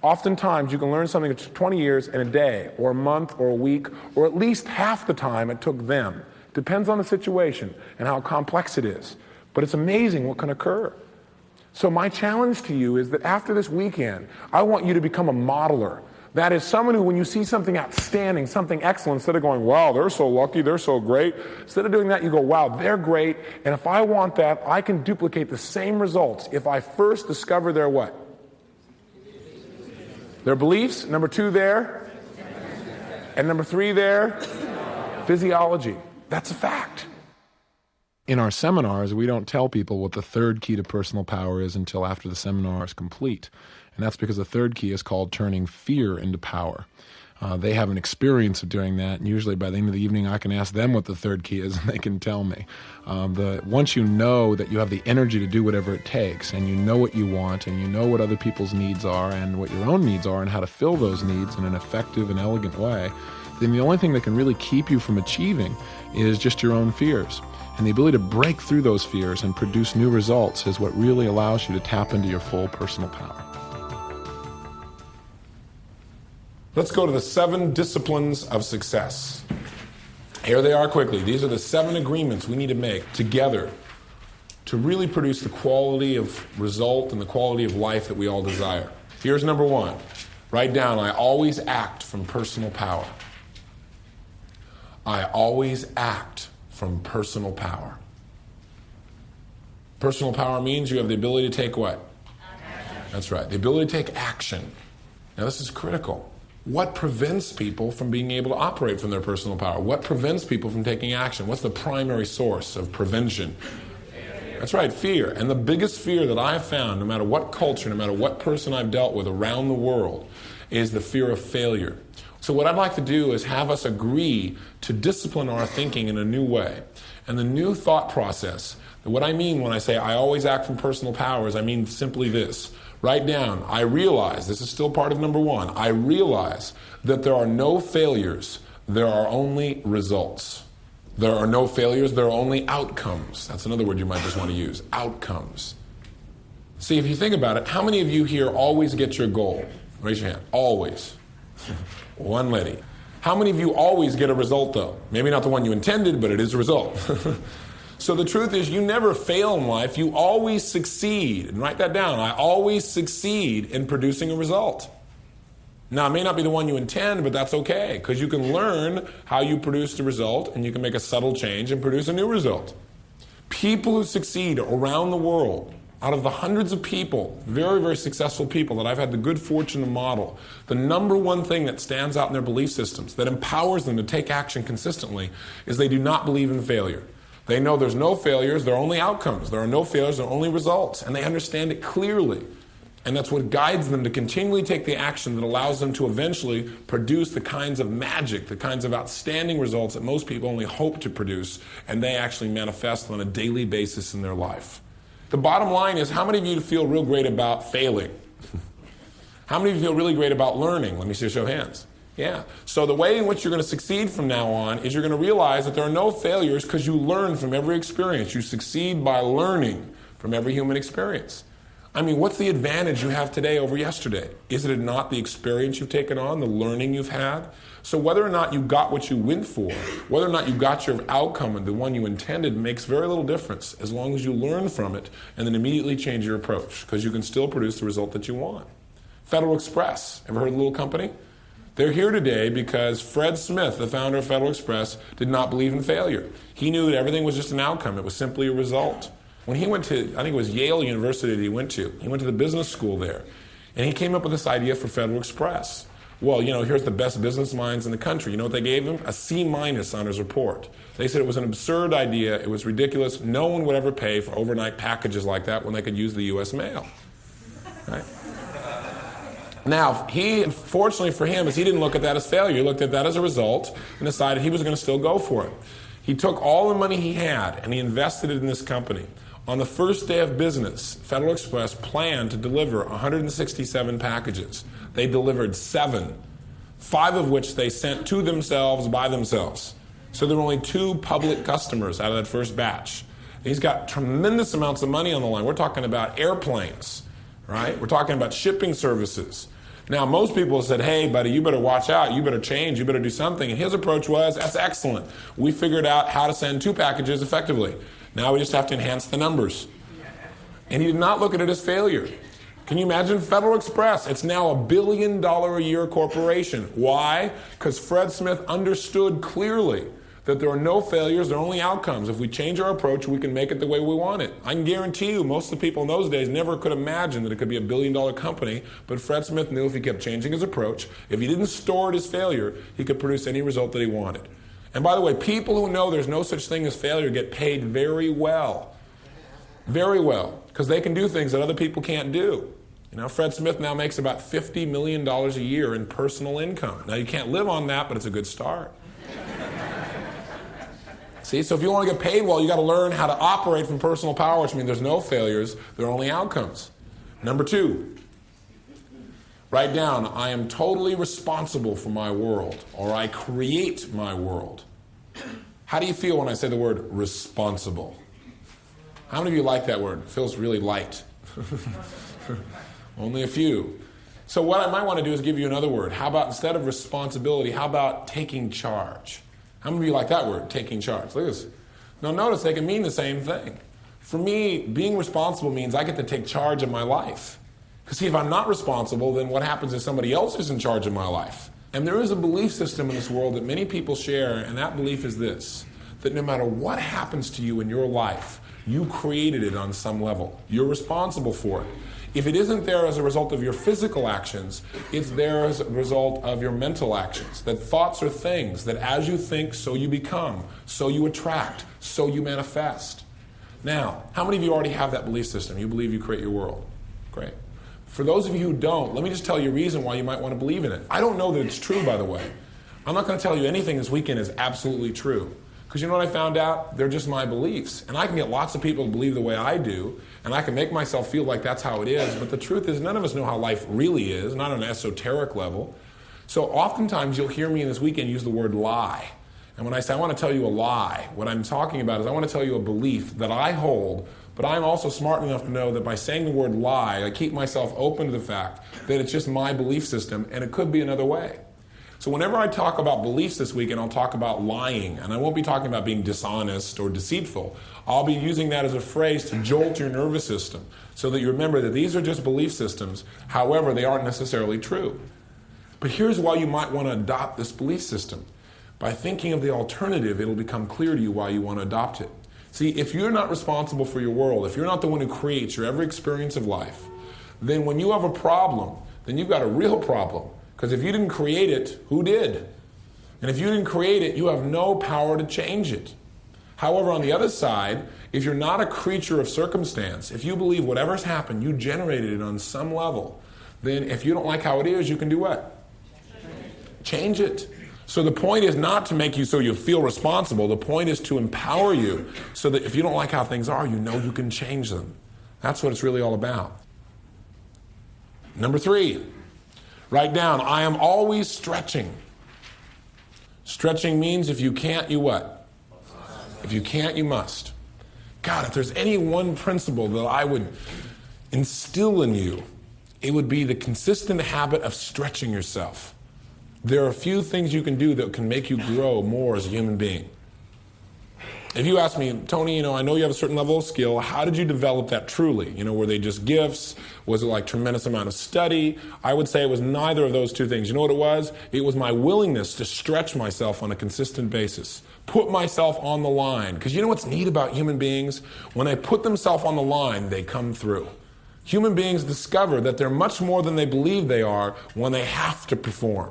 [SPEAKER 2] Oftentimes, you can learn something in 20 years in a day, or a month, or a week, or at least half the time it took them. Depends on the situation and how complex it is. But it's amazing what can occur. So my challenge to you is that after this weekend, I want you to become a modeler. That is someone who, when you see something outstanding, something excellent, instead of going, wow, they're so lucky, they're so great, instead of doing that, you go, wow, they're great, and if I want that, I can duplicate the same results if I first discover their what? Their beliefs, number 2 there, and number 3 there, physiology. That's a fact.
[SPEAKER 7] In our seminars, we don't tell people what the third key to personal power is until after the seminar is complete. And that's because the third key is called turning fear into power. They have an experience of doing that, and usually by the end of the evening I can ask them what the third key is and they can tell me. Once you know that you have the energy to do whatever it takes, and you know what you want, and you know what other people's needs are and what your own needs are and how to fill those needs in an effective and elegant way, then the only thing that can really keep you from achieving is just your own fears. And the ability to break through those fears and produce new results is what really allows you to tap into your full personal power.
[SPEAKER 2] Let's go to the 7 disciplines of success. Here they are quickly. These are the 7 agreements we need to make together to really produce the quality of result and the quality of life that we all desire. Here's number 1. Write down, I always act from personal power. I always act from personal power. Personal power means you have the ability to take what? Action. That's right, the ability to take action. Now this is critical. What prevents people from being able to operate from their personal power? What prevents people from taking action? What's the primary source of prevention? That's right, fear. And the biggest fear that I've found, no matter what culture, no matter what person I've dealt with around the world, is the fear of failure. So what I'd like to do is have us agree to discipline our thinking in a new way. And the new thought process, what I mean when I say I always act from personal power is I mean simply this. Write down, I realize, this is still part of number 1, I realize that there are no failures, there are only results. There are no failures, there are only outcomes. That's another word you might just want to use, outcomes. See, if you think about it, how many of you here always get your goal? Raise your hand, always. One lady. How many of you always get a result though? Maybe not the one you intended, but it is a result. So the truth is you never fail in life, you always succeed. And write that down, I always succeed in producing a result. Now, it may not be the one you intend, but that's okay, because you can learn how you produce the result, and you can make a subtle change and produce a new result. People who succeed around the world, out of the hundreds of people, very, very successful people that I've had the good fortune to model, the number one thing that stands out in their belief systems, that empowers them to take action consistently, is they do not believe in failure. They know there's no failures, there are only outcomes. There are no failures, there are only results, and they understand it clearly. And that's what guides them to continually take the action that allows them to eventually produce the kinds of magic, the kinds of outstanding results that most people only hope to produce, and they actually manifest on a daily basis in their life. The bottom line is, how many of you feel real great about failing? How many of you feel really great about learning? Let me see a show of hands. Yeah. So the way in which you're going to succeed from now on is you're going to realize that there are no failures because you learn from every experience. You succeed by learning from every human experience. I mean, what's the advantage you have today over yesterday? Is it not the experience you've taken on, the learning you've had? So whether or not you got what you went for, whether or not you got your outcome and the one you intended, makes very little difference as long as you learn from it and then immediately change your approach, because you can still produce the result that you want. Federal Express, ever heard of the little company? They're here today because Fred Smith, the founder of Federal Express, did not believe in failure. He knew that everything was just an outcome. It was simply a result. When he went to, I think it was Yale University that he went to the business school there, and he came up with this idea for Federal Express. Well, here's the best business minds in the country. You know what they gave him? A C- on his report. They said it was an absurd idea, it was ridiculous, no one would ever pay for overnight packages like that when they could use the U.S. mail. Right? Now, fortunately for him, he didn't look at that as failure. He looked at that as a result and decided he was going to still go for it. He took all the money he had and he invested it in this company. On the first day of business, Federal Express planned to deliver 167 packages. They delivered 7, 5 of which they sent to themselves by themselves. So there were only 2 public customers out of that first batch. And he's got tremendous amounts of money on the line. We're talking about airplanes, right? We're talking about shipping services. Now, most people said, hey, buddy, you better watch out. You better change. You better do something. And his approach was, that's excellent. We figured out how to send 2 packages effectively. Now we just have to enhance the numbers. And he did not look at it as failure. Can you imagine Federal Express? It's now $1 billion a year corporation. Why? Because Fred Smith understood clearly that there are no failures, there are only outcomes. If we change our approach, we can make it the way we want it. I can guarantee you, most of the people in those days never could imagine that it could be $1 billion company, but Fred Smith knew if he kept changing his approach, if he didn't store it as failure, he could produce any result that he wanted. And by the way, people who know there's no such thing as failure get paid very well. Very well, because they can do things that other people can't do. Fred Smith now makes about $50 million a year in personal income. Now, you can't live on that, but it's a good start. See, so if you want to get paid well, you got to learn how to operate from personal power, which means there's no failures, there are only outcomes. Number 2, write down, I am totally responsible for my world, or I create my world. How do you feel when I say the word responsible? How many of you like that word? It feels really light. Only a few. So what I might want to do is give you another word. How about, instead of responsibility, how about taking charge? How many of you like that word, taking charge? Look at this. Now notice they can mean the same thing. For me, being responsible means I get to take charge of my life. Because see, if I'm not responsible, then what happens if somebody else is in charge of my life? And there is a belief system in this world that many people share, and that belief is this, that no matter what happens to you in your life, you created it on some level. You're responsible for it. If it isn't there as a result of your physical actions, it's there as a result of your mental actions. That thoughts are things that as you think, so you become, so you attract, so you manifest. Now, how many of you already have that belief system? You believe you create your world. Great. For those of you who don't, let me just tell you a reason why you might want to believe in it. I don't know that it's true, by the way. I'm not going to tell you anything this weekend is absolutely true. Because you know what I found out? They're just my beliefs. And I can get lots of people to believe the way I do, and I can make myself feel like that's how it is. But the truth is, none of us know how life really is, not on an esoteric level. So oftentimes you'll hear me in this weekend use the word lie. And when I say I want to tell you a lie, what I'm talking about is I want to tell you a belief that I hold, but I'm also smart enough to know that by saying the word lie, I keep myself open to the fact that it's just my belief system, and it could be another way. So whenever I talk about beliefs this weekend, I'll talk about lying, and I won't be talking about being dishonest or deceitful. I'll be using that as a phrase to jolt your nervous system so that you remember that these are just belief systems. However, they aren't necessarily true. But here's why you might want to adopt this belief system. By thinking of the alternative, it'll become clear to you why you want to adopt it. See, if you're not responsible for your world, if you're not the one who creates your every experience of life, then when you have a problem, then you've got a real problem. Because if you didn't create it, who did? And if you didn't create it, you have no power to change it. However, on the other side, if you're not a creature of circumstance, if you believe whatever's happened, you generated it on some level, then if you don't like how it is, you can do what? Change it. So the point is not to make you so you feel responsible. The point is to empower you so that if you don't like how things are, you know you can change them. That's what it's really all about. Number 3, write down, I am always stretching. Stretching means if you can't, you what? If you can't, you must. God, if there's any one principle that I would instill in you, it would be the consistent habit of stretching yourself. There are a few things you can do that can make you grow more as a human being. If you ask me, Tony, I know you have a certain level of skill. How did you develop that truly? Were they just gifts? Was it like tremendous amount of study? I would say it was neither of those two things. You know what it was? It was my willingness to stretch myself on a consistent basis. Put myself on the line. Because you know what's neat about human beings? When they put themselves on the line, they come through. Human beings discover that they're much more than they believe they are when they have to perform.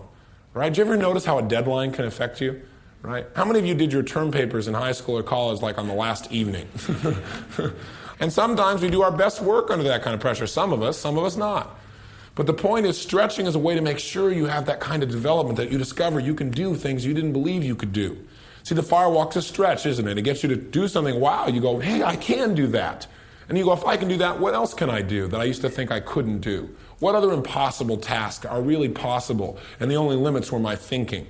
[SPEAKER 2] Right? Did you ever notice how a deadline can affect you? Right? How many of you did your term papers in high school or college like on the last evening? And sometimes we do our best work under that kind of pressure. Some of us not. But the point is, stretching is a way to make sure you have that kind of development, that you discover you can do things you didn't believe you could do. See, the firewalk's a stretch, isn't it? It gets you to do something, wow, you go, hey, I can do that. And you go, if I can do that, what else can I do that I used to think I couldn't do? What other impossible tasks are really possible? And the only limits were my thinking.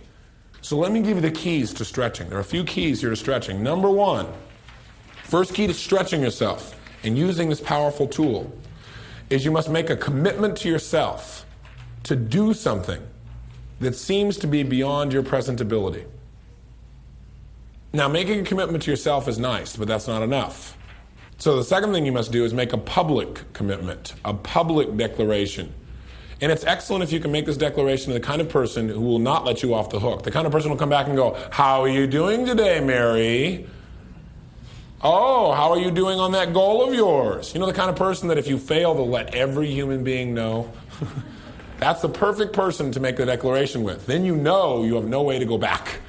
[SPEAKER 2] So let me give you the keys to stretching. There are a few keys here to stretching. Number 1, first key to stretching yourself and using this powerful tool is you must make a commitment to yourself to do something that seems to be beyond your present ability. Now, making a commitment to yourself is nice, but that's not enough. So the second thing you must do is make a public commitment, a public declaration. And it's excellent if you can make this declaration to the kind of person who will not let you off the hook. The kind of person who will come back and go, how are you doing today, Mary? Oh, how are you doing on that goal of yours? The kind of person that if you fail, they'll let every human being know. That's the perfect person to make the declaration with. Then you know you have no way to go back.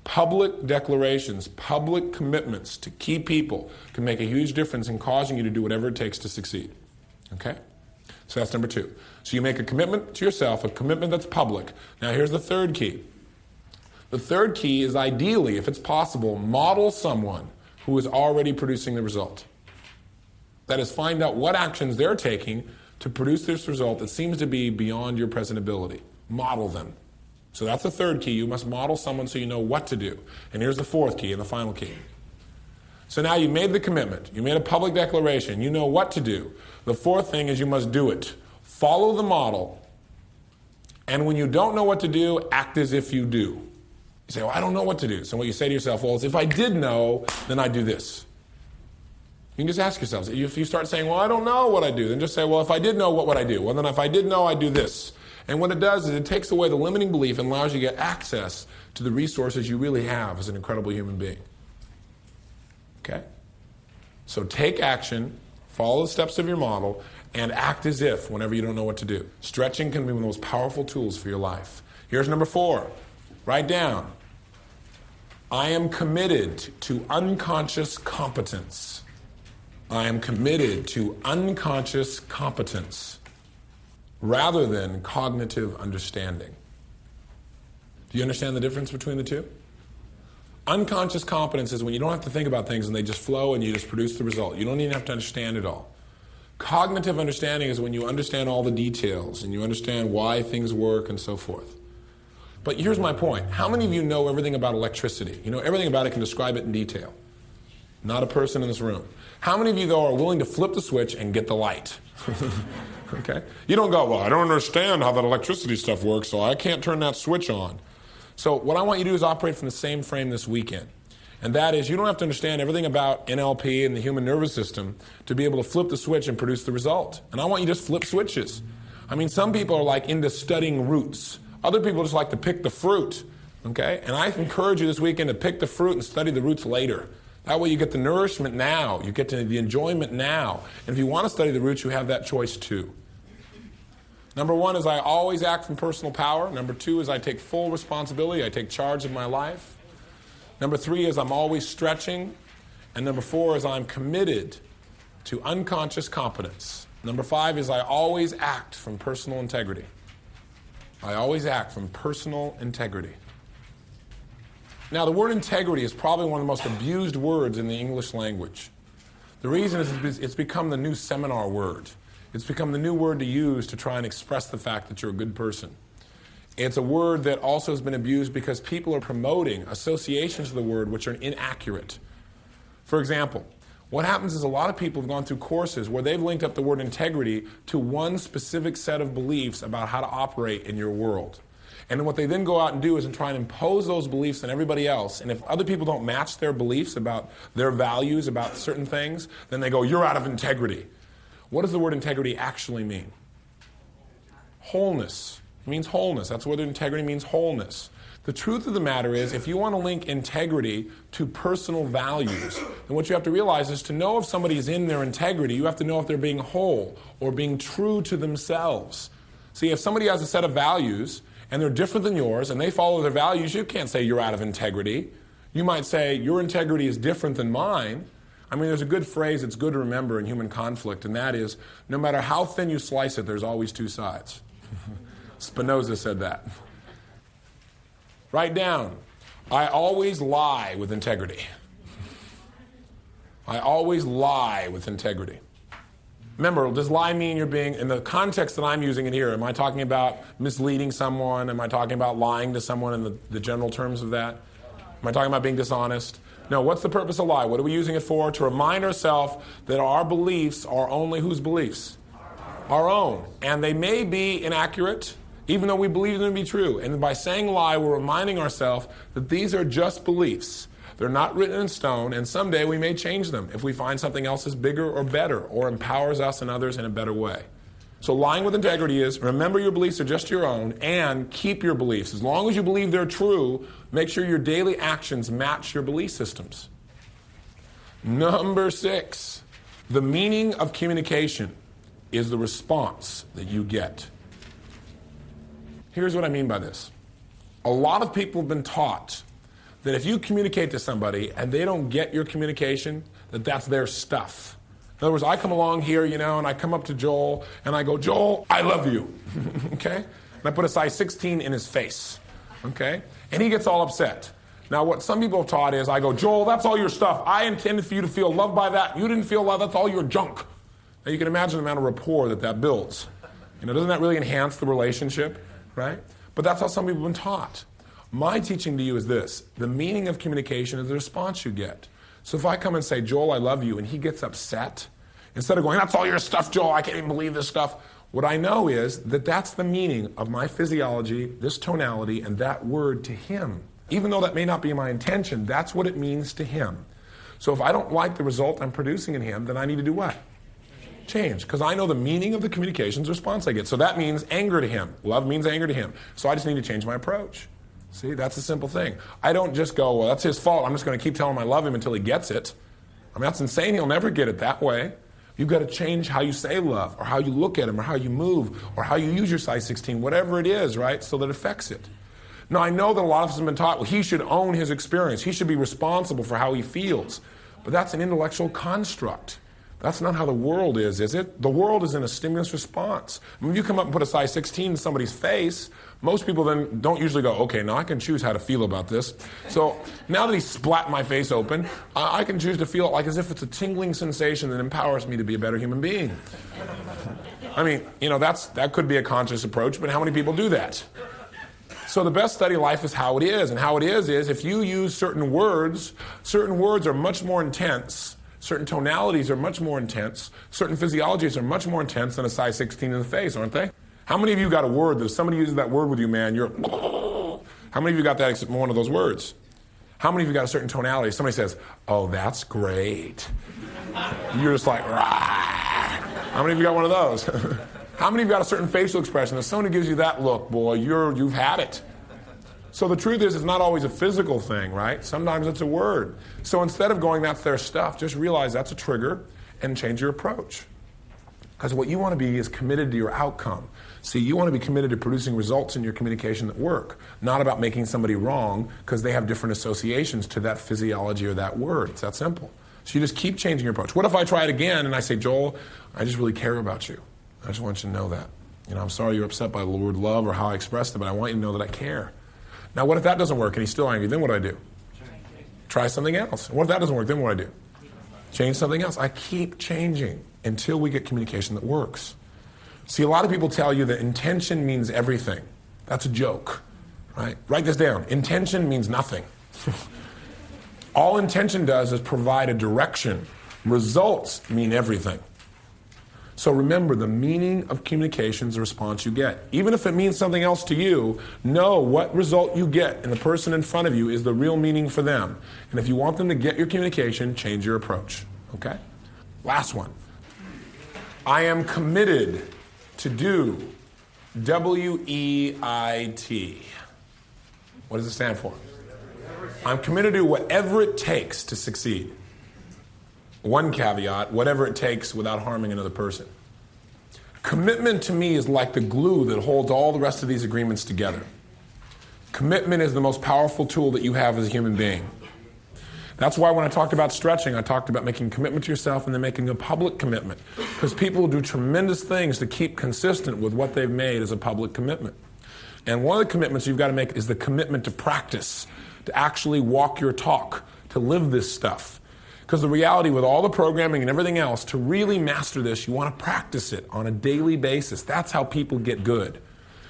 [SPEAKER 2] Public declarations, public commitments to key people can make a huge difference in causing you to do whatever it takes to succeed. Okay? So that's number 2. So you make a commitment to yourself, a commitment that's public. Now here's the third key. The third key is ideally, if it's possible, model someone who is already producing the result. That is, find out what actions they're taking to produce this result that seems to be beyond your present ability. Model them. So that's the third key. You must model someone so you know what to do. And here's the fourth key and the final key. So now you made the commitment. You made a public declaration. You know what to do. The fourth thing is you must do it. Follow the model. And when you don't know what to do, act as if you do. You say, well, I don't know what to do. So what you say to yourself, well, if I did know, then I'd do this. You can just ask yourself. If you start saying, well, I don't know what I do, then just say, well, if I did know, what would I do? Well, then if I did know, I'd do this. And what it does is it takes away the limiting belief and allows you to get access to the resources you really have as an incredible human being. Okay? So take action, follow the steps of your model, and act as if whenever you don't know what to do. Stretching can be one of the most powerful tools for your life. Here's number 4. Write down. I am committed to unconscious competence. I am committed to unconscious competence rather than cognitive understanding. Do you understand the difference between the two? Unconscious competence is when you don't have to think about things and they just flow and you just produce the result. You don't even have to understand it all. Cognitive understanding is when you understand all the details and you understand why things work and so forth. But here's my point. How many of you know everything about electricity? You know everything about it, can describe it in detail. Not a person in this room. How many of you, though, are willing to flip the switch and get the light? Okay? You don't go, well, I don't understand how that electricity stuff works, so I can't turn that switch on. So what I want you to do is operate from the same frame this weekend. And that is, you don't have to understand everything about NLP and the human nervous system to be able to flip the switch and produce the result. And I want you to just flip switches. I mean, some people are like into studying roots. Other people just like to pick the fruit, okay? And I encourage you this weekend to pick the fruit and study the roots later. That way you get the nourishment now. You get the enjoyment now. And if you want to study the roots, you have that choice too. Number 1 is I always act from personal power. Number 2 is I take full responsibility. I take charge of my life. Number 3 is I'm always stretching. And number 4 is I'm committed to unconscious competence. Number 5 is I always act from personal integrity. I always act from personal integrity. Now, the word integrity is probably one of the most abused words in the English language. The reason is it's become the new seminar word. It's become the new word to use to try and express the fact that you're a good person. It's a word that also has been abused because people are promoting associations of the word which are inaccurate. For example, what happens is a lot of people have gone through courses where they've linked up the word integrity to one specific set of beliefs about how to operate in your world. And what they then go out and do is try and impose those beliefs on everybody else. And if other people don't match their beliefs about their values, about certain things, then they go, you're out of integrity. What does the word integrity actually mean? Wholeness. It means wholeness. That's what integrity means, wholeness. The truth of the matter is, if you want to link integrity to personal values, then what you have to realize is to know if somebody is in their integrity, you have to know if they're being whole or being true to themselves. See, if somebody has a set of values and they're different than yours and they follow their values, you can't say you're out of integrity. You might say your integrity is different than mine. I mean, there's a good phrase that's good to remember in human conflict, and that is, no matter how thin you slice it, there's always two sides. Spinoza said that. Write down, I always lie with integrity. I always lie with integrity. Remember, does lie mean you're being, in the context that I'm using it here, am I talking about misleading someone? Am I talking about lying to someone in the general terms of that? Am I talking about being dishonest? No, what's the purpose of lie? What are we using it for? To remind ourselves that our beliefs are only whose beliefs? Our own. And they may be inaccurate, even though we believe them to be true. And by saying lie, we're reminding ourselves that these are just beliefs. They're not written in stone, and someday we may change them if we find something else is bigger or better or empowers us and others in a better way. So lying with integrity is remember your beliefs are just your own and keep your beliefs. As long as you believe they're true, make sure your daily actions match your belief systems. Number 6, the meaning of communication is the response that you get. Here's what I mean by this. A lot of people have been taught that if you communicate to somebody and they don't get your communication, that that's their stuff. In other words, I come along here, and I come up to Joel, and I go, Joel, I love you, okay? And I put a size 16 in his face, okay? And he gets all upset. Now, what some people have taught is, I go, Joel, that's all your stuff. I intended for you to feel loved by that. You didn't feel loved. That's all your junk. Now, you can imagine the amount of rapport that builds. Doesn't that really enhance the relationship, right? But that's how some people have been taught. My teaching to you is this. The meaning of communication is the response you get. So if I come and say, Joel, I love you, and he gets upset, instead of going, that's all your stuff, Joel, I can't even believe this stuff, what I know is that that's the meaning of my physiology, this tonality, and that word to him. Even though that may not be my intention, that's what it means to him. So if I don't like the result I'm producing in him, then I need to do what? Change, because I know the meaning of the communications response I get. So that means anger to him. Love means anger to him. So I just need to change my approach. See, that's a simple thing. I don't just go, well, that's his fault. I'm just going to keep telling him I love him until he gets it. I mean, that's insane. He'll never get it that way. You've got to change how you say love, or how you look at him, or how you move, or how you use your size 16, whatever it is, right, so that it affects it. Now, I know that a lot of us have been taught, well, he should own his experience. He should be responsible for how he feels. But that's an intellectual construct. That's not how the world is it? The world is in a stimulus response. When you come up and put a size 16 in somebody's face, most people then don't usually go, okay, now I can choose how to feel about this. So now that he splat my face open, I can choose to feel it like as if it's a tingling sensation that empowers me to be a better human being. I mean, that could be a conscious approach, but how many people do that? So the best study of life is how it is. And how it is if you use certain words are much more intense. Certain tonalities are much more intense. Certain physiologies are much more intense than a size 16 in the face, aren't they? How many of you got a word that if somebody uses that word with you, man, you're... How many of you got that except one of those words? How many of you got a certain tonality? Somebody says, oh, that's great. You're just like, rah. How many of you got one of those? How many of you got a certain facial expression? If someone gives you that look, boy, you've had it. So the truth is, it's not always a physical thing, right? Sometimes it's a word. So instead of going, that's their stuff, just realize that's a trigger and change your approach. Because what you want to be is committed to your outcome. See, you want to be committed to producing results in your communication that work, not about making somebody wrong because they have different associations to that physiology or that word. It's that simple. So you just keep changing your approach. What if I try it again and I say, Joel, I just really care about you. I just want you to know that. I'm sorry you're upset by the word love or how I expressed it, but I want you to know that I care. Now, what if that doesn't work and he's still angry? Then what do I do? Try something else. What if that doesn't work? Then what do I do? Change something else. I keep changing until we get communication that works. See, a lot of people tell you that intention means everything. That's a joke, right? Write this down. Intention means nothing. All intention does is provide a direction. Results mean everything. So remember, the meaning of communication is the response you get. Even if it means something else to you, know what result you get and the person in front of you is the real meaning for them. And if you want them to get your communication, change your approach, okay? Last one. I am committed to do WEIT. What does it stand for? I'm committed to do whatever it takes to succeed. One caveat, whatever it takes without harming another person. Commitment to me is like the glue that holds all the rest of these agreements together. Commitment is the most powerful tool that you have as a human being. That's why when I talked about stretching, I talked about making a commitment to yourself and then making a public commitment. Because people will do tremendous things to keep consistent with what they've made as a public commitment. And one of the commitments you've got to make is the commitment to practice, to actually walk your talk, to live this stuff. Because the reality with all the programming and everything else, to really master this, you want to practice it on a daily basis. That's how people get good.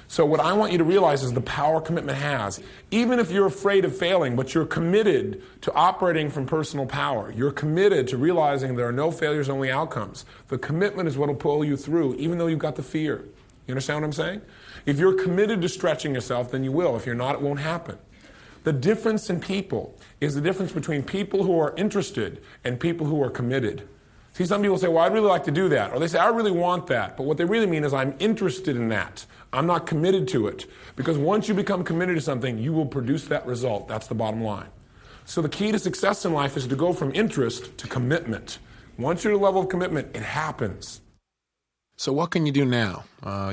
[SPEAKER 2] So what I want you to realize is the power commitment has. Even if you're afraid of failing, but you're committed to operating from personal power. You're committed to realizing there are no failures, only outcomes. The commitment is what will pull you through, even though you've got the fear. You understand what I'm saying? If you're committed to stretching yourself, then you will. If you're not, it won't happen. The difference in people is the difference between people who are interested and people who are committed. See, some people say, well, I'd really like to do that. Or they say, I really want that. But what they really mean is I'm interested in that. I'm not committed to it. Because once you become committed to something, you will produce that result. That's the bottom line. So the key to success in life is to go from interest to commitment. Once you're at a level of commitment, it happens.
[SPEAKER 7] So what can you do now?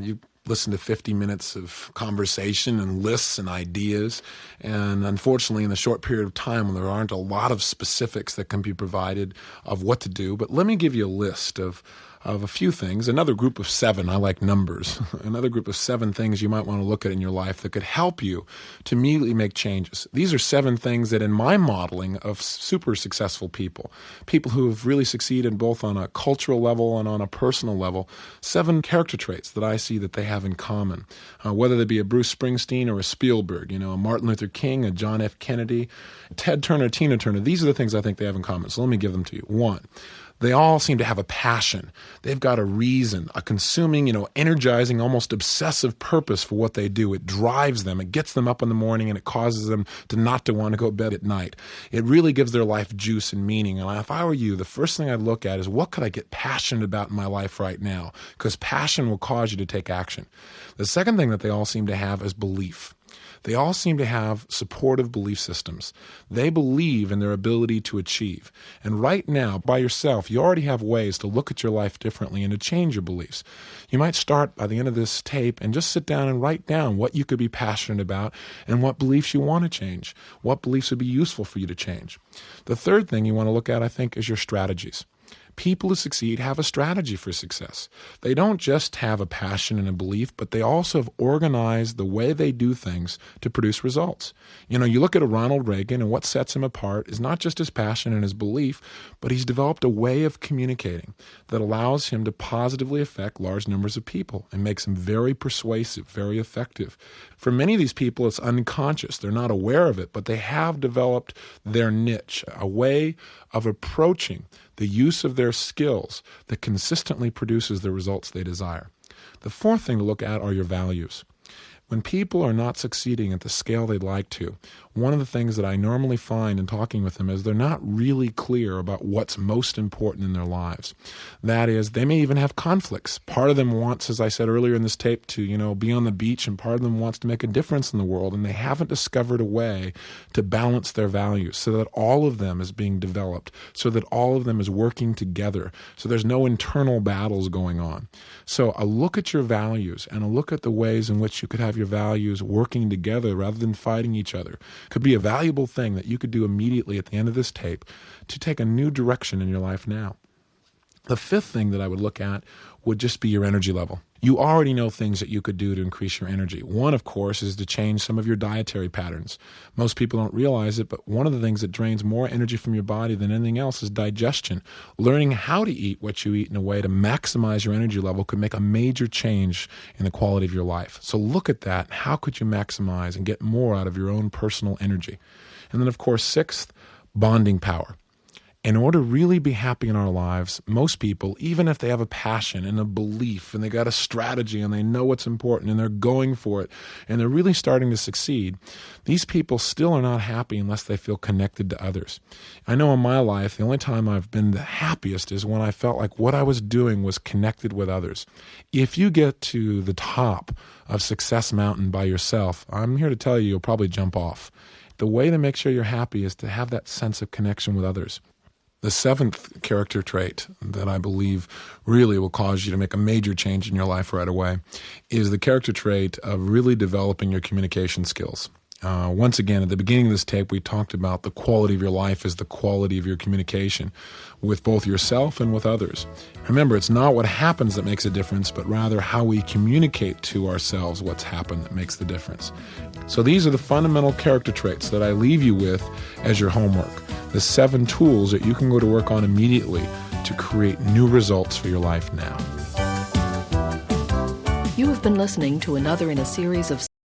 [SPEAKER 7] You listen to 50 minutes of conversation and lists and ideas. And unfortunately, in the short period of time, there aren't a lot of specifics that can be provided of what to do. But let me give you a list of a few things. Another group of 7, I like numbers, another group of 7 things you might want to look at in your life that could help you to immediately make changes. These are 7 things that in my modeling of super successful people who have really succeeded both on a cultural level and on a personal level, 7 character traits that I see that they have in common. Whether they be a Bruce Springsteen or a Spielberg, a Martin Luther King, a John F. Kennedy, Ted Turner, Tina Turner, these are the things I think they have in common. So let me give them to you. 1. They all seem to have a passion. They've got a reason, a consuming, energizing, almost obsessive purpose for what they do. It drives them. It gets them up in the morning and it causes them to not want to go to bed at night. It really gives their life juice and meaning. And if I were you, the first thing I'd look at is what could I get passionate about in my life right now? Because passion will cause you to take action. The second thing that they all seem to have is belief. They all seem to have supportive belief systems. They believe in their ability to achieve. And right now, by yourself, you already have ways to look at your life differently and to change your beliefs. You might start by the end of this tape and just sit down and write down what you could be passionate about and what beliefs you want to change, what beliefs would be useful for you to change. The third thing you want to look at, I think, is your strategies. People who succeed have a strategy for success. They don't just have a passion and a belief, but they also have organized the way they do things to produce results. You look at a Ronald Reagan, and what sets him apart is not just his passion and his belief, but he's developed a way of communicating that allows him to positively affect large numbers of people and makes him very persuasive, very effective. For many of these people, it's unconscious. They're not aware of it, but they have developed their niche, a way of approaching the use of their skills that consistently produces the results they desire. The fourth thing to look at are your values. When people are not succeeding at the scale they'd like to, one of the things that I normally find in talking with them is they're not really clear about what's most important in their lives. That is, they may even have conflicts. Part of them wants, as I said earlier in this tape, to be on the beach, and part of them wants to make a difference in the world, and they haven't discovered a way to balance their values so that all of them is being developed, so that all of them is working together, so there's no internal battles going on. So a look at your values and a look at the ways in which you could have your values working together rather than fighting each other could be a valuable thing that you could do immediately at the end of this tape to take a new direction in your life now. The fifth thing that I would look at would just be your energy level. You already know things that you could do to increase your energy. One, of course, is to change some of your dietary patterns. Most people don't realize it, but one of the things that drains more energy from your body than anything else is digestion. Learning how to eat what you eat in a way to maximize your energy level could make a major change in the quality of your life. So look at that. How could you maximize and get more out of your own personal energy? And then, of course, sixth, bonding power. In order to really be happy in our lives, most people, even if they have a passion and a belief and they got a strategy and they know what's important and they're going for it and they're really starting to succeed, these people still are not happy unless they feel connected to others. I know in my life, the only time I've been the happiest is when I felt like what I was doing was connected with others. If you get to the top of Success Mountain by yourself, I'm here to tell you, you'll probably jump off. The way to make sure you're happy is to have that sense of connection with others. The seventh character trait that I believe really will cause you to make a major change in your life right away is the character trait of really developing your communication skills. Once again, at the beginning of this tape, we talked about the quality of your life is the quality of your communication with both yourself and with others. Remember, it's not what happens that makes a difference, but rather how we communicate to ourselves what's happened that makes the difference. So these are the fundamental character traits that I leave you with as your homework. The 7 tools that you can go to work on immediately to create new results for your life now.
[SPEAKER 6] You have been listening to another in a series of